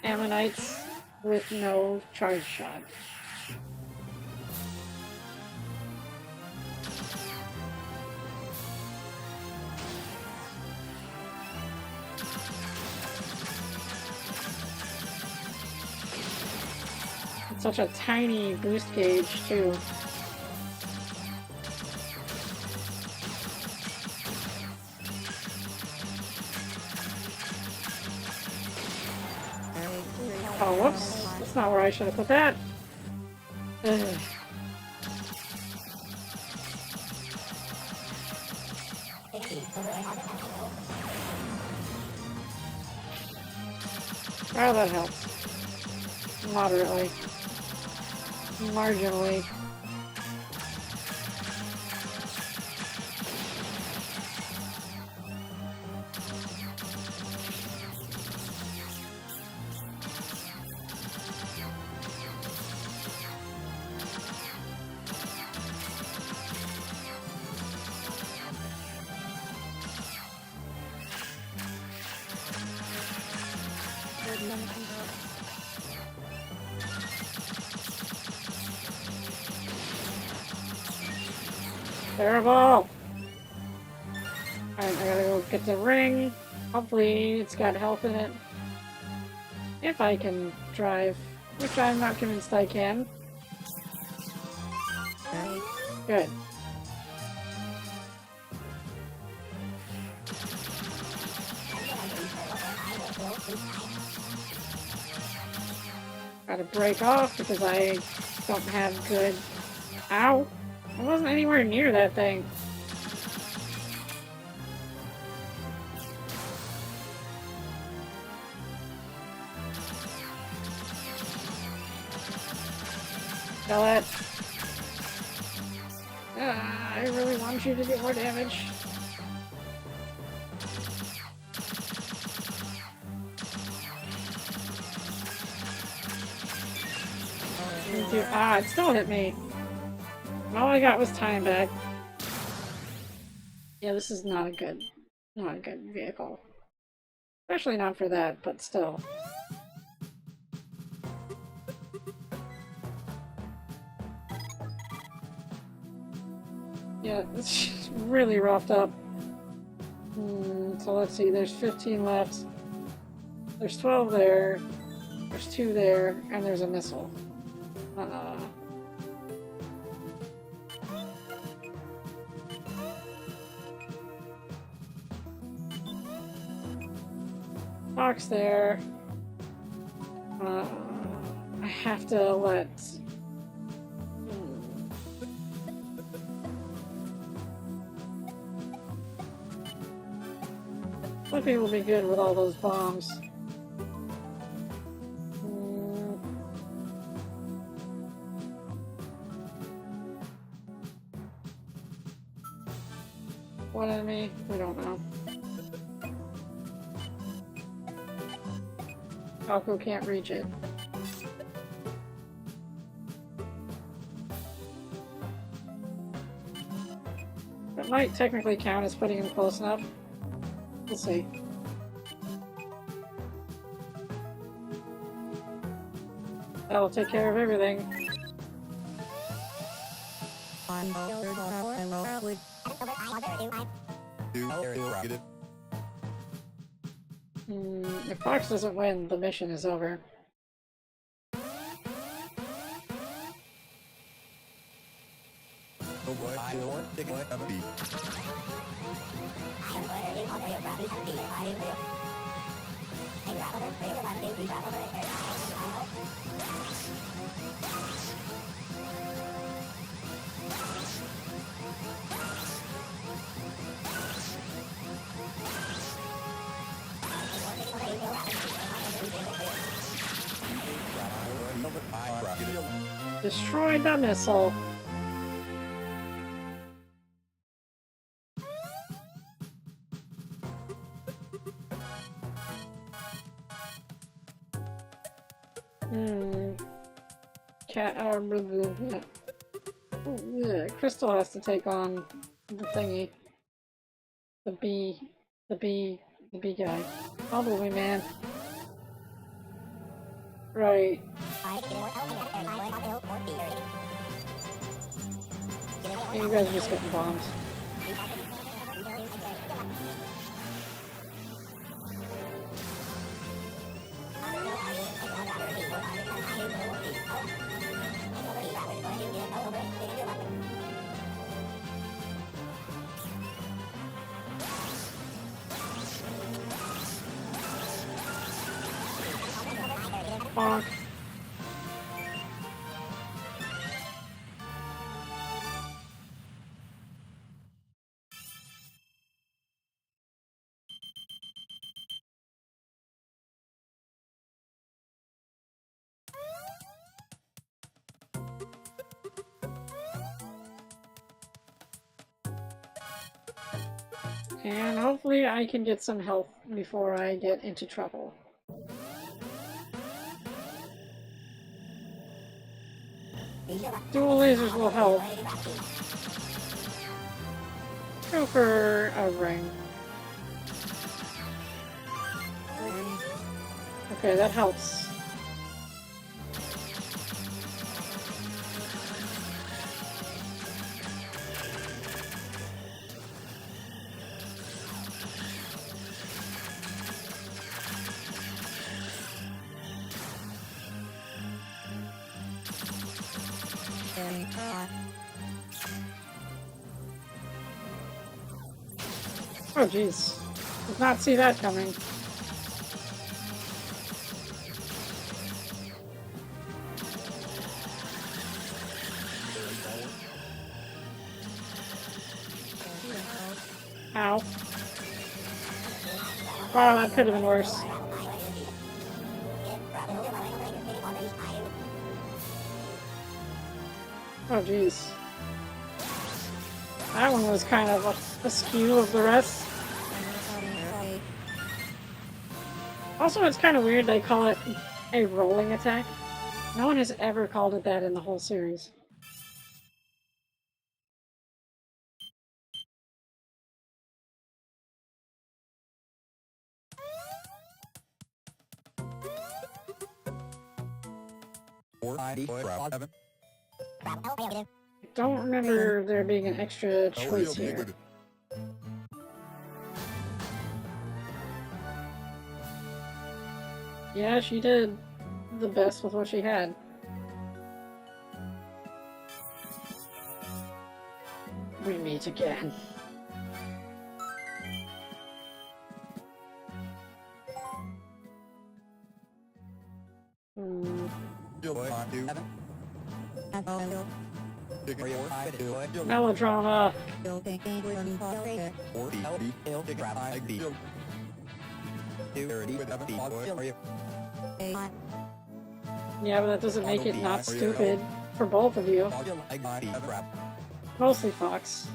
Ammonites with no charge shot. It's such a tiny boost gauge too. Oh, whoops. That's not where I should have put that. Ugh. Oh, that helps. Moderately. Marginally. Terrible! Alright, I gotta go get the ring. Hopefully it's got health in it. If I can drive, which I'm not convinced I can. Good. Gotta break off because I don't have good... Ow! I wasn't anywhere near that thing. Kill it. I really want you to do more damage. It still hit me. All I got was time back. Yeah, this is not a good vehicle. Especially not for that, but still. Yeah, it's just really roughed up. So let's see, there's 15 left. There's 12 there. There's 2 there, and there's a missile. Box there. I have to let... Flippy will be good with all those bombs. What enemy? We don't know. Falco can't reach it. That might technically count as putting him close enough. We'll see. That'll take care of everything. If Fox doesn't win, the mission is over. Destroyed the missile. Yeah, Crystal has to take on the thingy. The bee guy. Probably, man. Right. You guys are just getting bombs. Bonk. And hopefully I can get some help before I get into trouble. Dual lasers will help. Go for a ring. Okay, that helps. Oh jeez. Did not see that coming. Ow. Wow, that could have been worse. Oh jeez. That one was kind of askew of the rest. Also, it's kind of weird they call it a rolling attack. No one has ever called it that in the whole series. I don't remember there being an extra choice here. Yeah, she did the best with what she had. We meet again. Melodrama. Yeah, but that doesn't make it not stupid for both of you. Mostly Fox.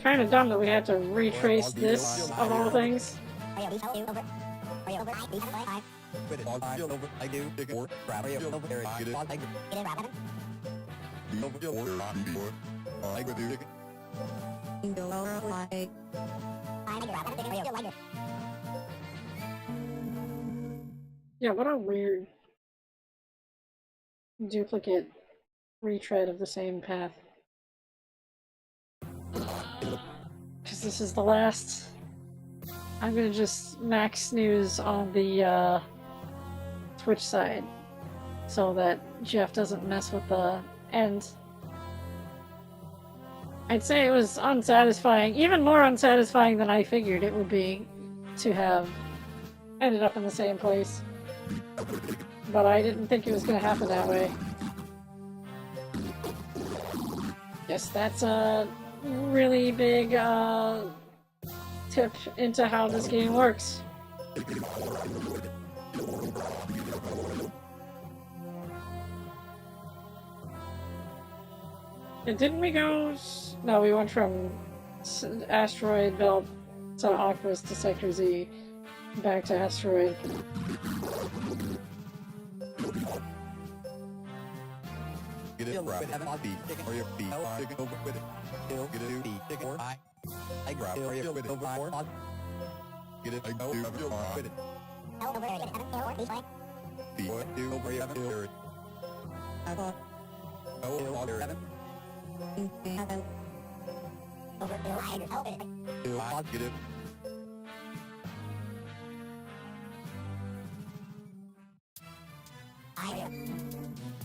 Kind of dumb that we had to retrace this of all things. Yeah, what a weird duplicate retread of the same path. Because this is the last. I'm gonna just max snooze on the Twitch side so that Jeff doesn't mess with the end. I'd say it was unsatisfying, even more unsatisfying than I figured it would be to have ended up in the same place. But I didn't think it was gonna happen that way. Guess that's a really big tip into how this game works. And didn't we go... No, we went from Asteroid Belt to Aquas to Sector Z, back to Asteroid.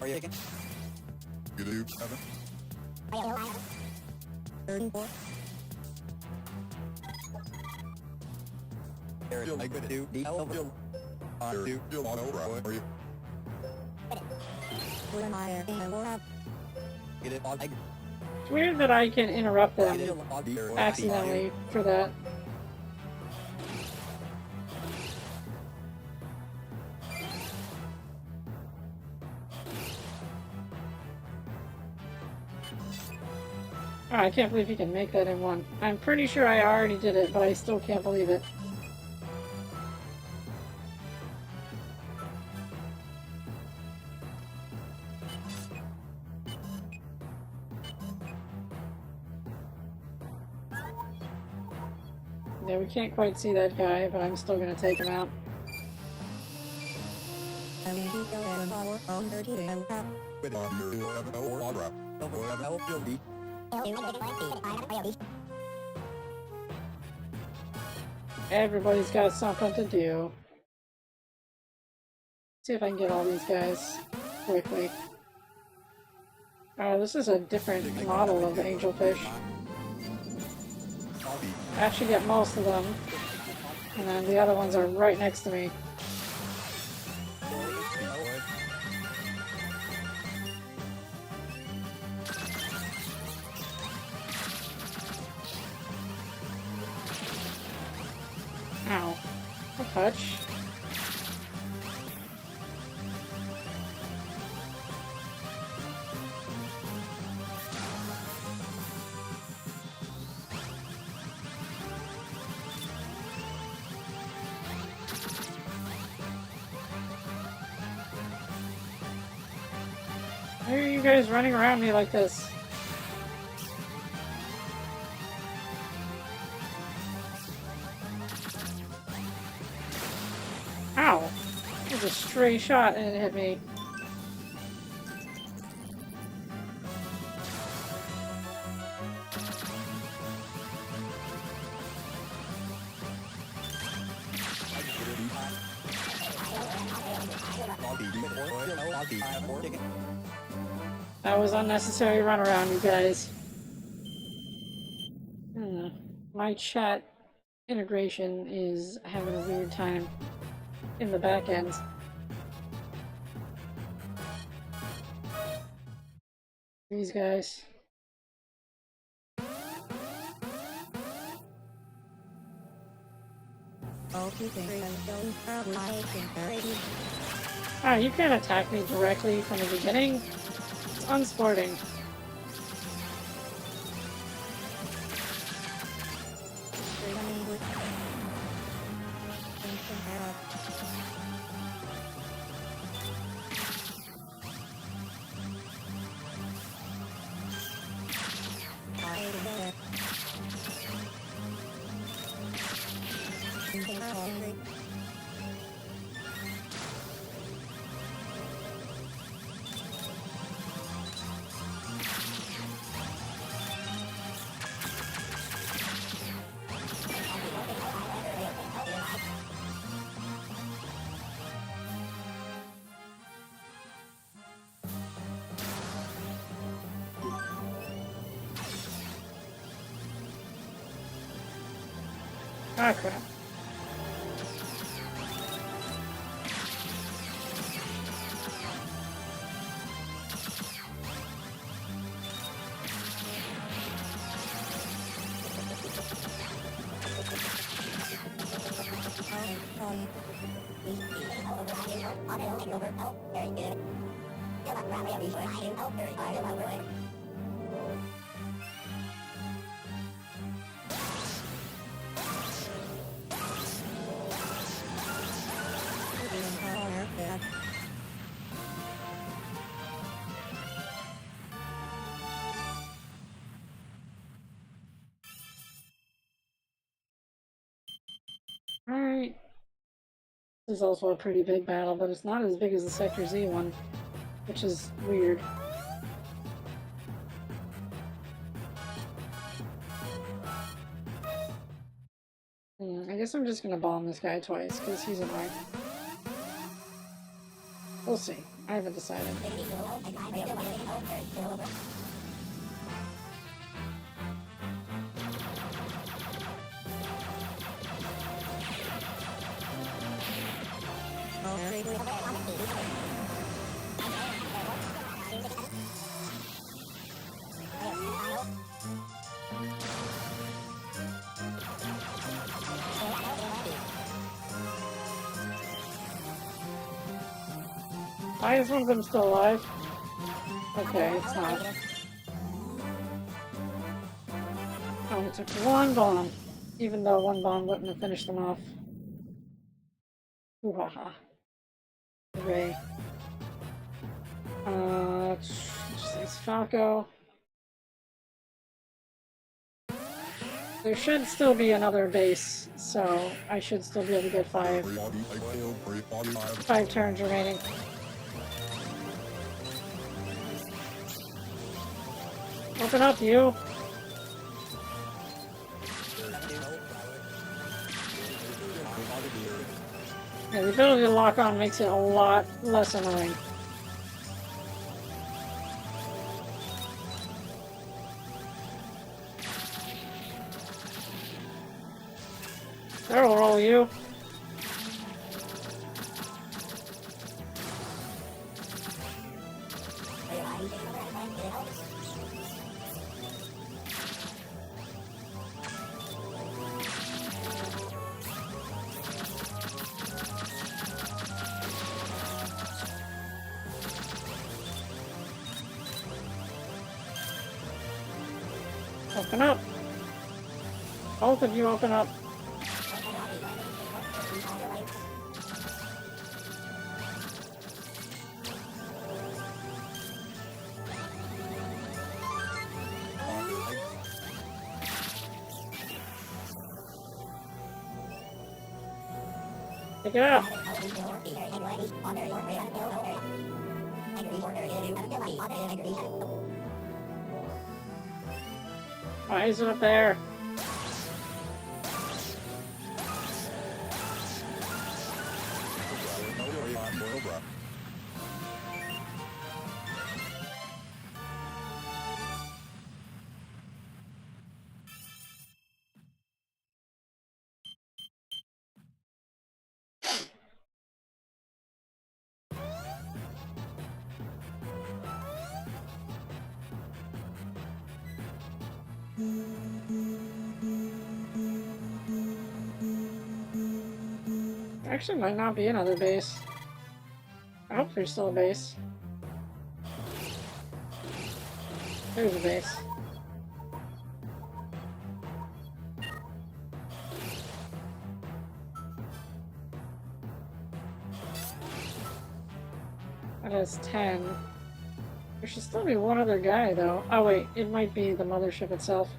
Are you taking? You do, Evan? It's weird that I can interrupt them accidentally for that. Oh, I can't believe you can make that in one. I'm pretty sure I already did it, but I still can't believe it. Yeah, we can't quite see that guy, but I'm still gonna take him out. Everybody's got something to do. See if I can get all these guys quickly. This is a different model of angelfish. I actually get most of them, and then the other ones are right next to me. Ow. A touch. Why are you guys running around me like this? Ow! It was a stray shot and it hit me. That was unnecessary runaround, you guys. My chat integration is having a weird time in the back end. These guys. You can't attack me directly from the beginning. It's unsporting. Ah, crap. Alright. This is also a pretty big battle, but it's not as big as the Sector Z one, which is weird. I guess I'm just gonna bomb this guy twice, because he's annoying. We'll see. I haven't decided. Why is one of them still alive? Okay, it's not. Oh, it took one bomb, even though one bomb wouldn't have finished them off. Ooh-ha-ha. Hooray. It's Falco. There should still be another base, so I should still be able to get five turns remaining. Open up, you! Yeah, the ability to lock on makes it a lot less annoying. Barrel roll, you! Open up! Both of you open up! Pick it up! Why is it up there? Actually, might not be another base. I hope there's still a base. There's a base. That is 10. There should still be one other guy, though. Oh, wait. It might be the mothership itself.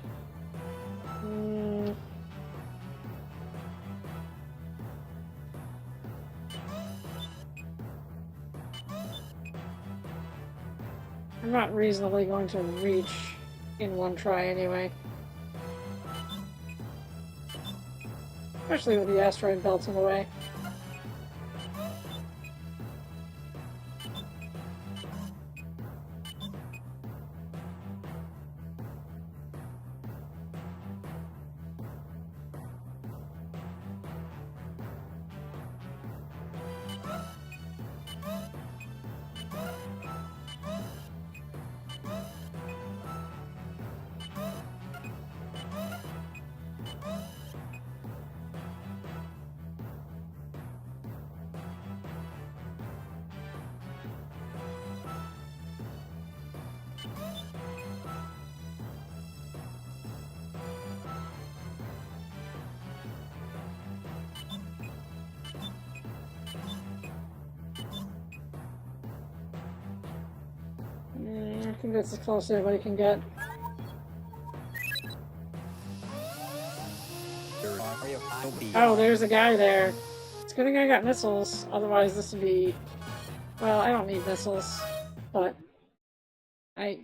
I'm not reasonably going to reach in one try anyway. Especially with the asteroid belts in the way. I think that's as close as anybody can get. Oh, there's a guy there. It's a good thing I got missiles, otherwise this would be... Well, I don't need missiles, but... I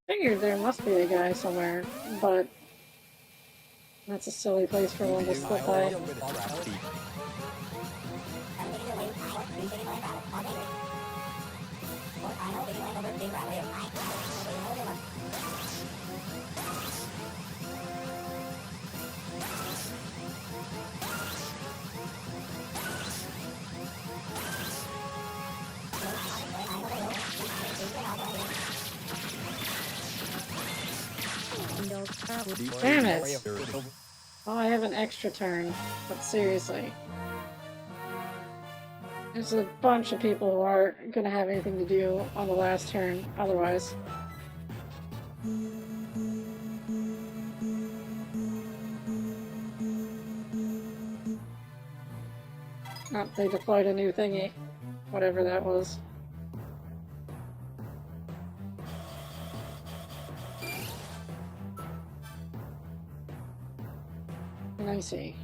figured there must be a guy somewhere, but... That's a silly place for one to slip by. Damn it! Oh, I have an extra turn, but seriously. There's a bunch of people who aren't gonna have anything to do on the last turn, otherwise. Oh, they deployed a new thingy. Whatever that was. I see.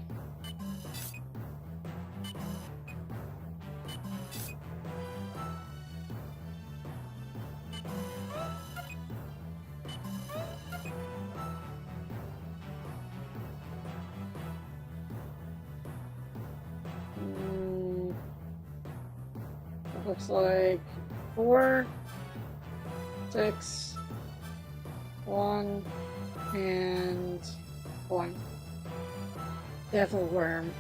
Looks like 4, 6, 1, and 1. Devil worm.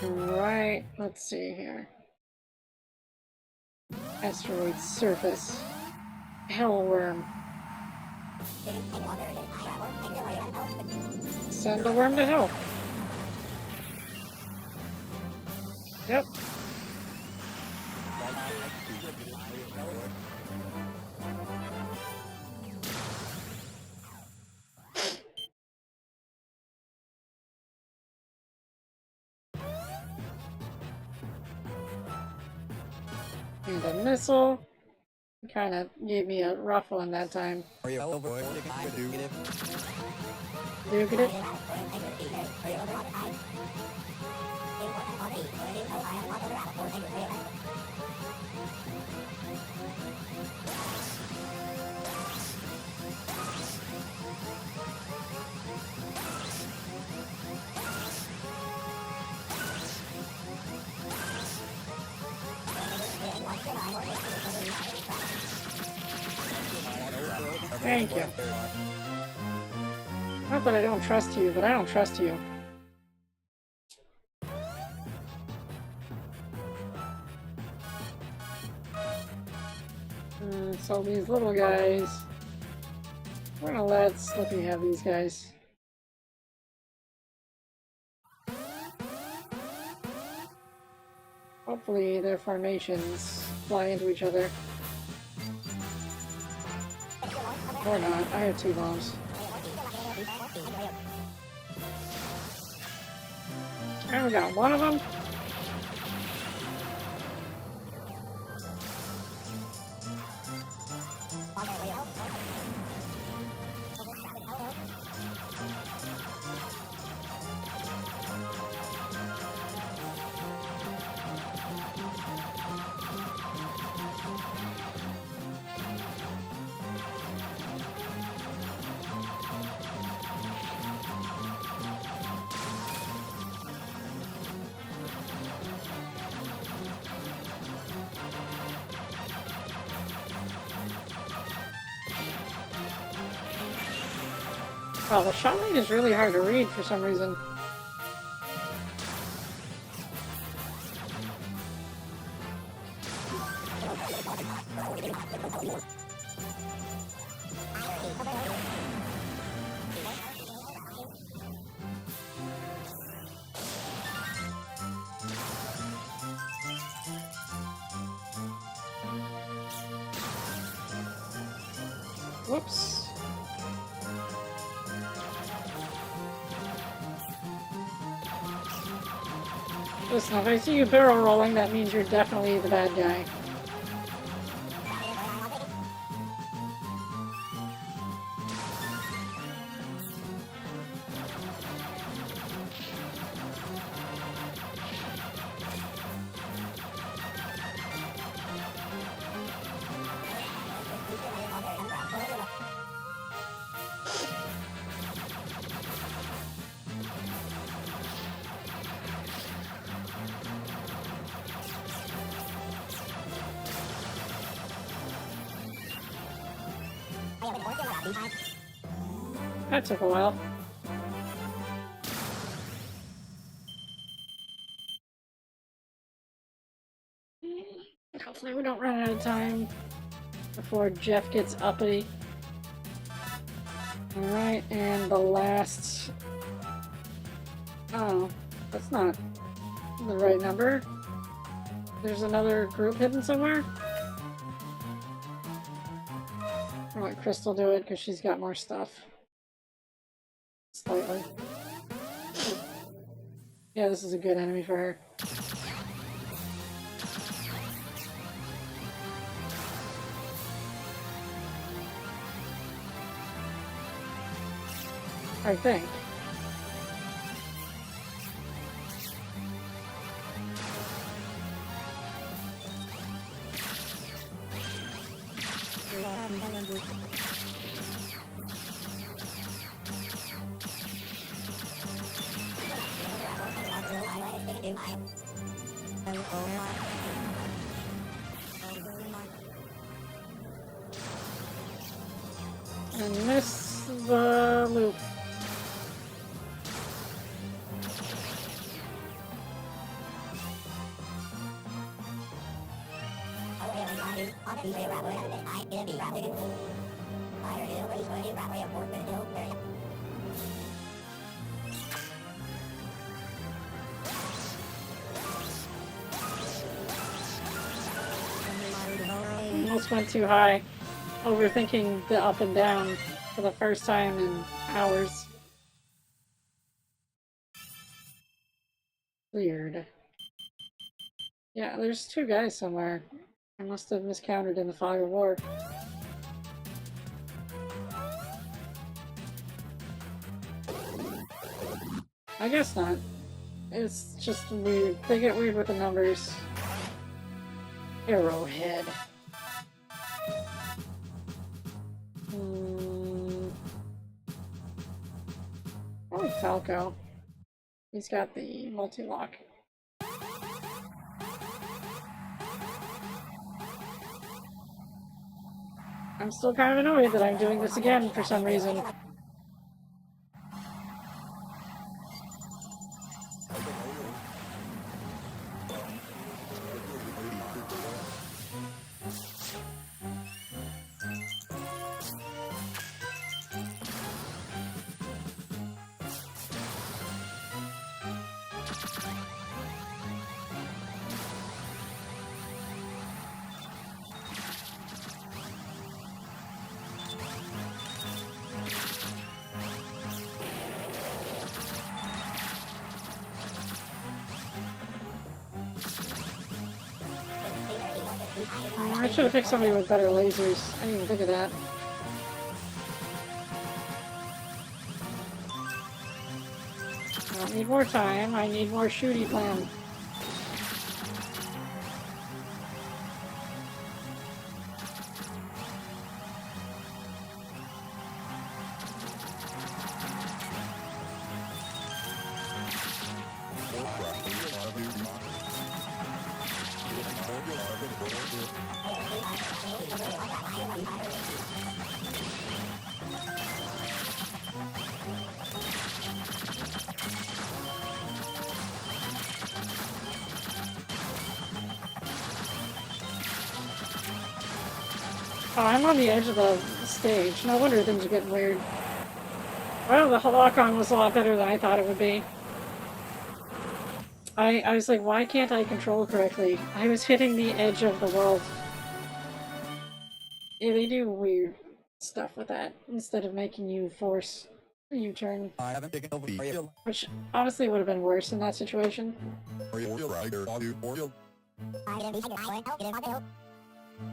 Right, let's see here. Asteroid surface. Hellworm. Send the worm to hell. Yep. And a missile. Kind of gave me a rough one that time. Do you get it? Thank you. Not that I don't trust you, but I don't trust you. So these little guys, we're gonna let Slippy have these guys. Hopefully their formations fly into each other. Or not, I have 2 bombs. And we got one of them. Oh, the shot rate is really hard to read for some reason. Whoops. Listen, if I see you barrel rolling, that means you're definitely the bad guy. That took a while. Hopefully we don't run out of time before Jeff gets uppity. Alright, and the last... Oh, that's not the right number. There's another group hidden somewhere. I'll let Crystal do it because she's got more stuff. Slightly. Yeah, this is a good enemy for her. I think. And miss the loop. Almost went too high. Overthinking the up and down for the first time in hours. Weird. Yeah, there's two guys somewhere. I must have miscounted in the fog of war. I guess not. It's just weird. They get weird with the numbers. Arrowhead. Oh, Falco. He's got the multi-lock. I'm still kind of annoyed that I'm doing this again for some reason. I should have picked somebody with better lasers. I didn't even think of that. I don't need more time. I need more shooty plan. Oh, I'm on the edge of the stage. No wonder things are getting weird. Well, the lock-on was a lot better than I thought it would be. I was like, why can't I control correctly? I was hitting the edge of the world. Yeah, they do weird stuff with that instead of making you force a U-turn. I haven't taken over the Which honestly would have been worse in that situation.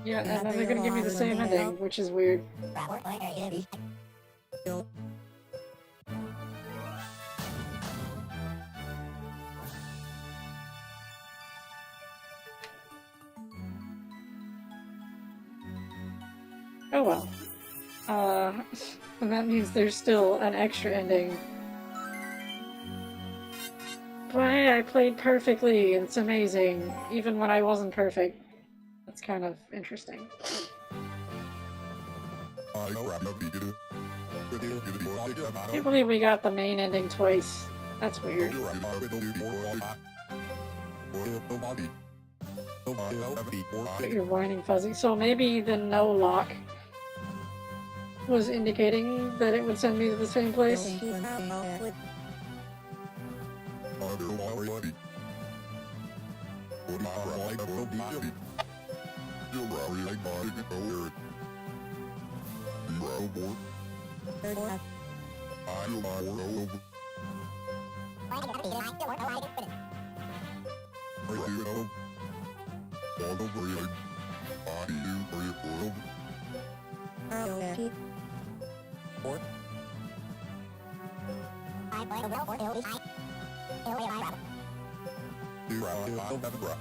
Yeah, and then they're gonna give you the same ending, which is weird. Oh well. And that means there's still an extra ending. But hey, I played perfectly, it's amazing, even when I wasn't perfect. That's kind of interesting. I can't believe we got the main ending twice. That's weird. You're whining fuzzy. So maybe the no lock was indicating that it would send me to the same place.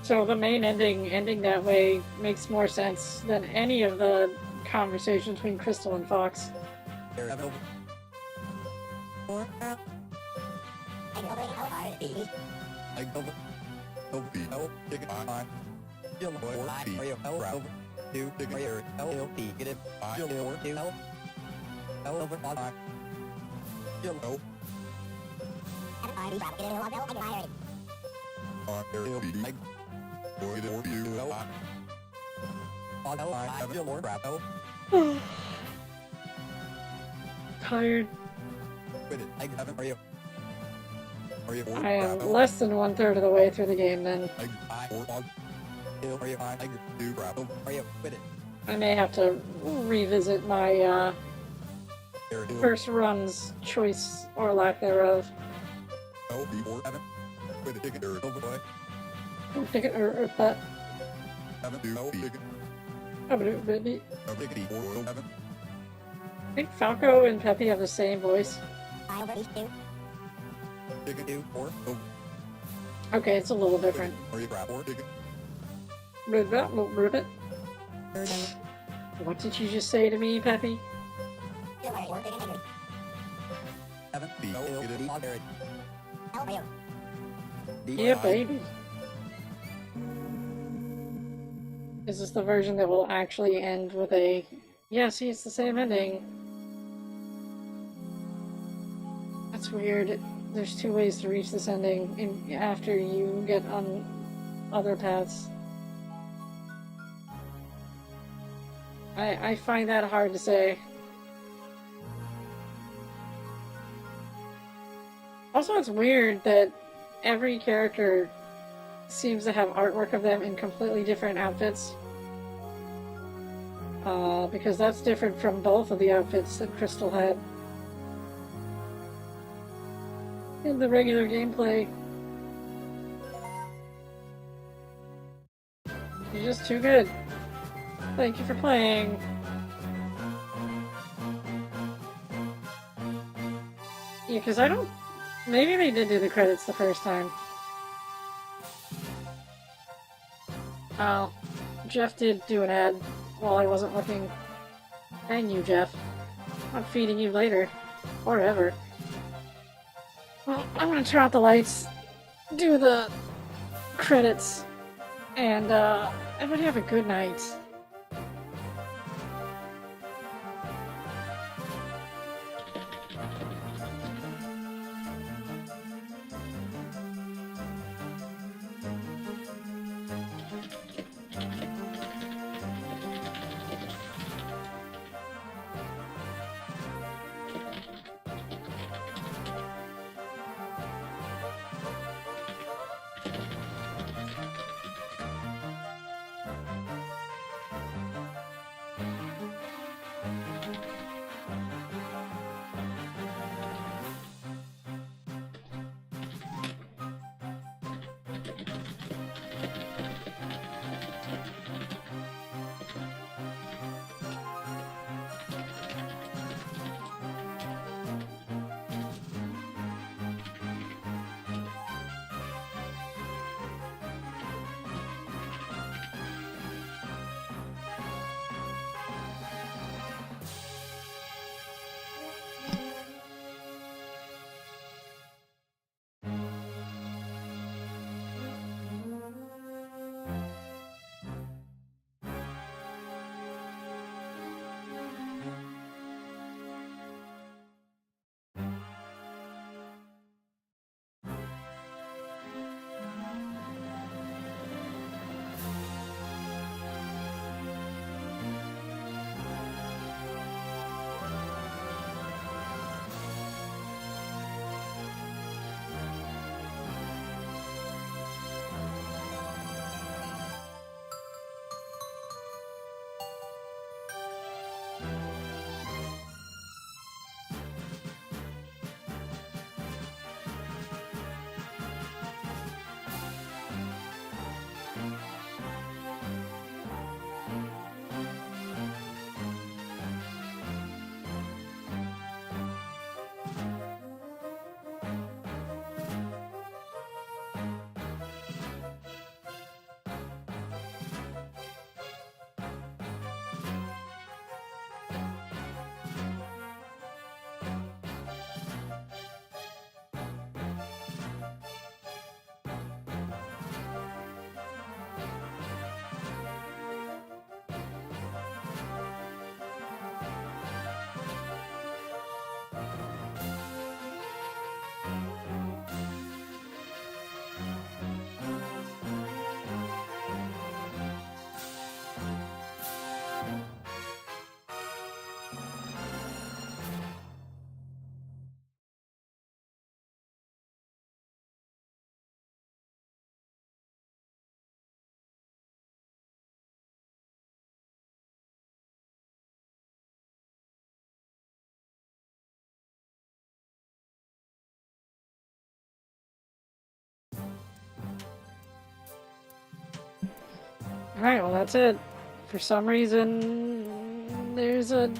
So the main ending that way makes more sense than any of the conversation between Crystal and Fox. Tired. I am less than 1/3 of the way through the game then. I may have to revisit my first run's choice or lack thereof. Ticket or that. I think Falco and Peppy have the same voice. Okay, it's a little different. What did you just say to me, Peppy? Yeah, baby. Is this the version that will actually end with a... Yeah, see, it's the same ending. That's weird. There's two ways to reach this ending after you get on other paths. I find that hard to say. Also, it's weird that every character seems to have artwork of them in completely different outfits. Because that's different from both of the outfits that Crystal had in the regular gameplay. You're just too good. Thank you for playing. Yeah, because I don't... Maybe they did do the credits the first time. Oh, Jeff did do an ad while I wasn't looking. Dang you, Jeff. I'm feeding you later. Or ever. Well, I'm gonna turn out the lights, do the credits, and everybody have a good night. Alright, well that's it. For some reason, there's a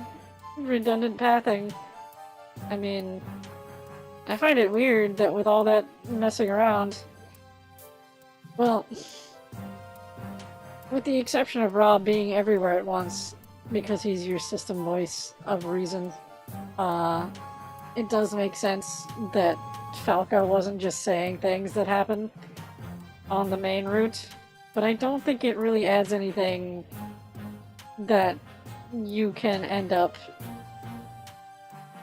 redundant pathing. I mean, I find it weird that with all that messing around, well, with the exception of Rob being everywhere at once, because he's your system voice of reason, it does make sense that Falco wasn't just saying things that happen on the main route, but I don't think it really adds anything that you can end up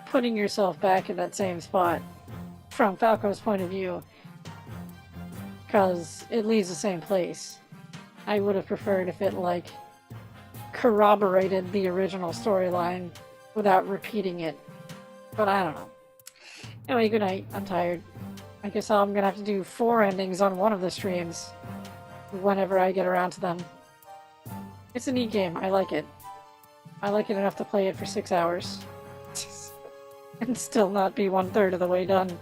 putting yourself back in that same spot from Falco's point of view, because it leaves the same place. I would have preferred if it, like, corroborated the original storyline without repeating it, but I don't know. Anyway, good night. I'm tired. I guess I'm gonna have to do 4 endings on one of the streams whenever I get around to them. It's a neat game. I like it. I like it enough to play it for 6 hours. And still not be 1/3 of the way done.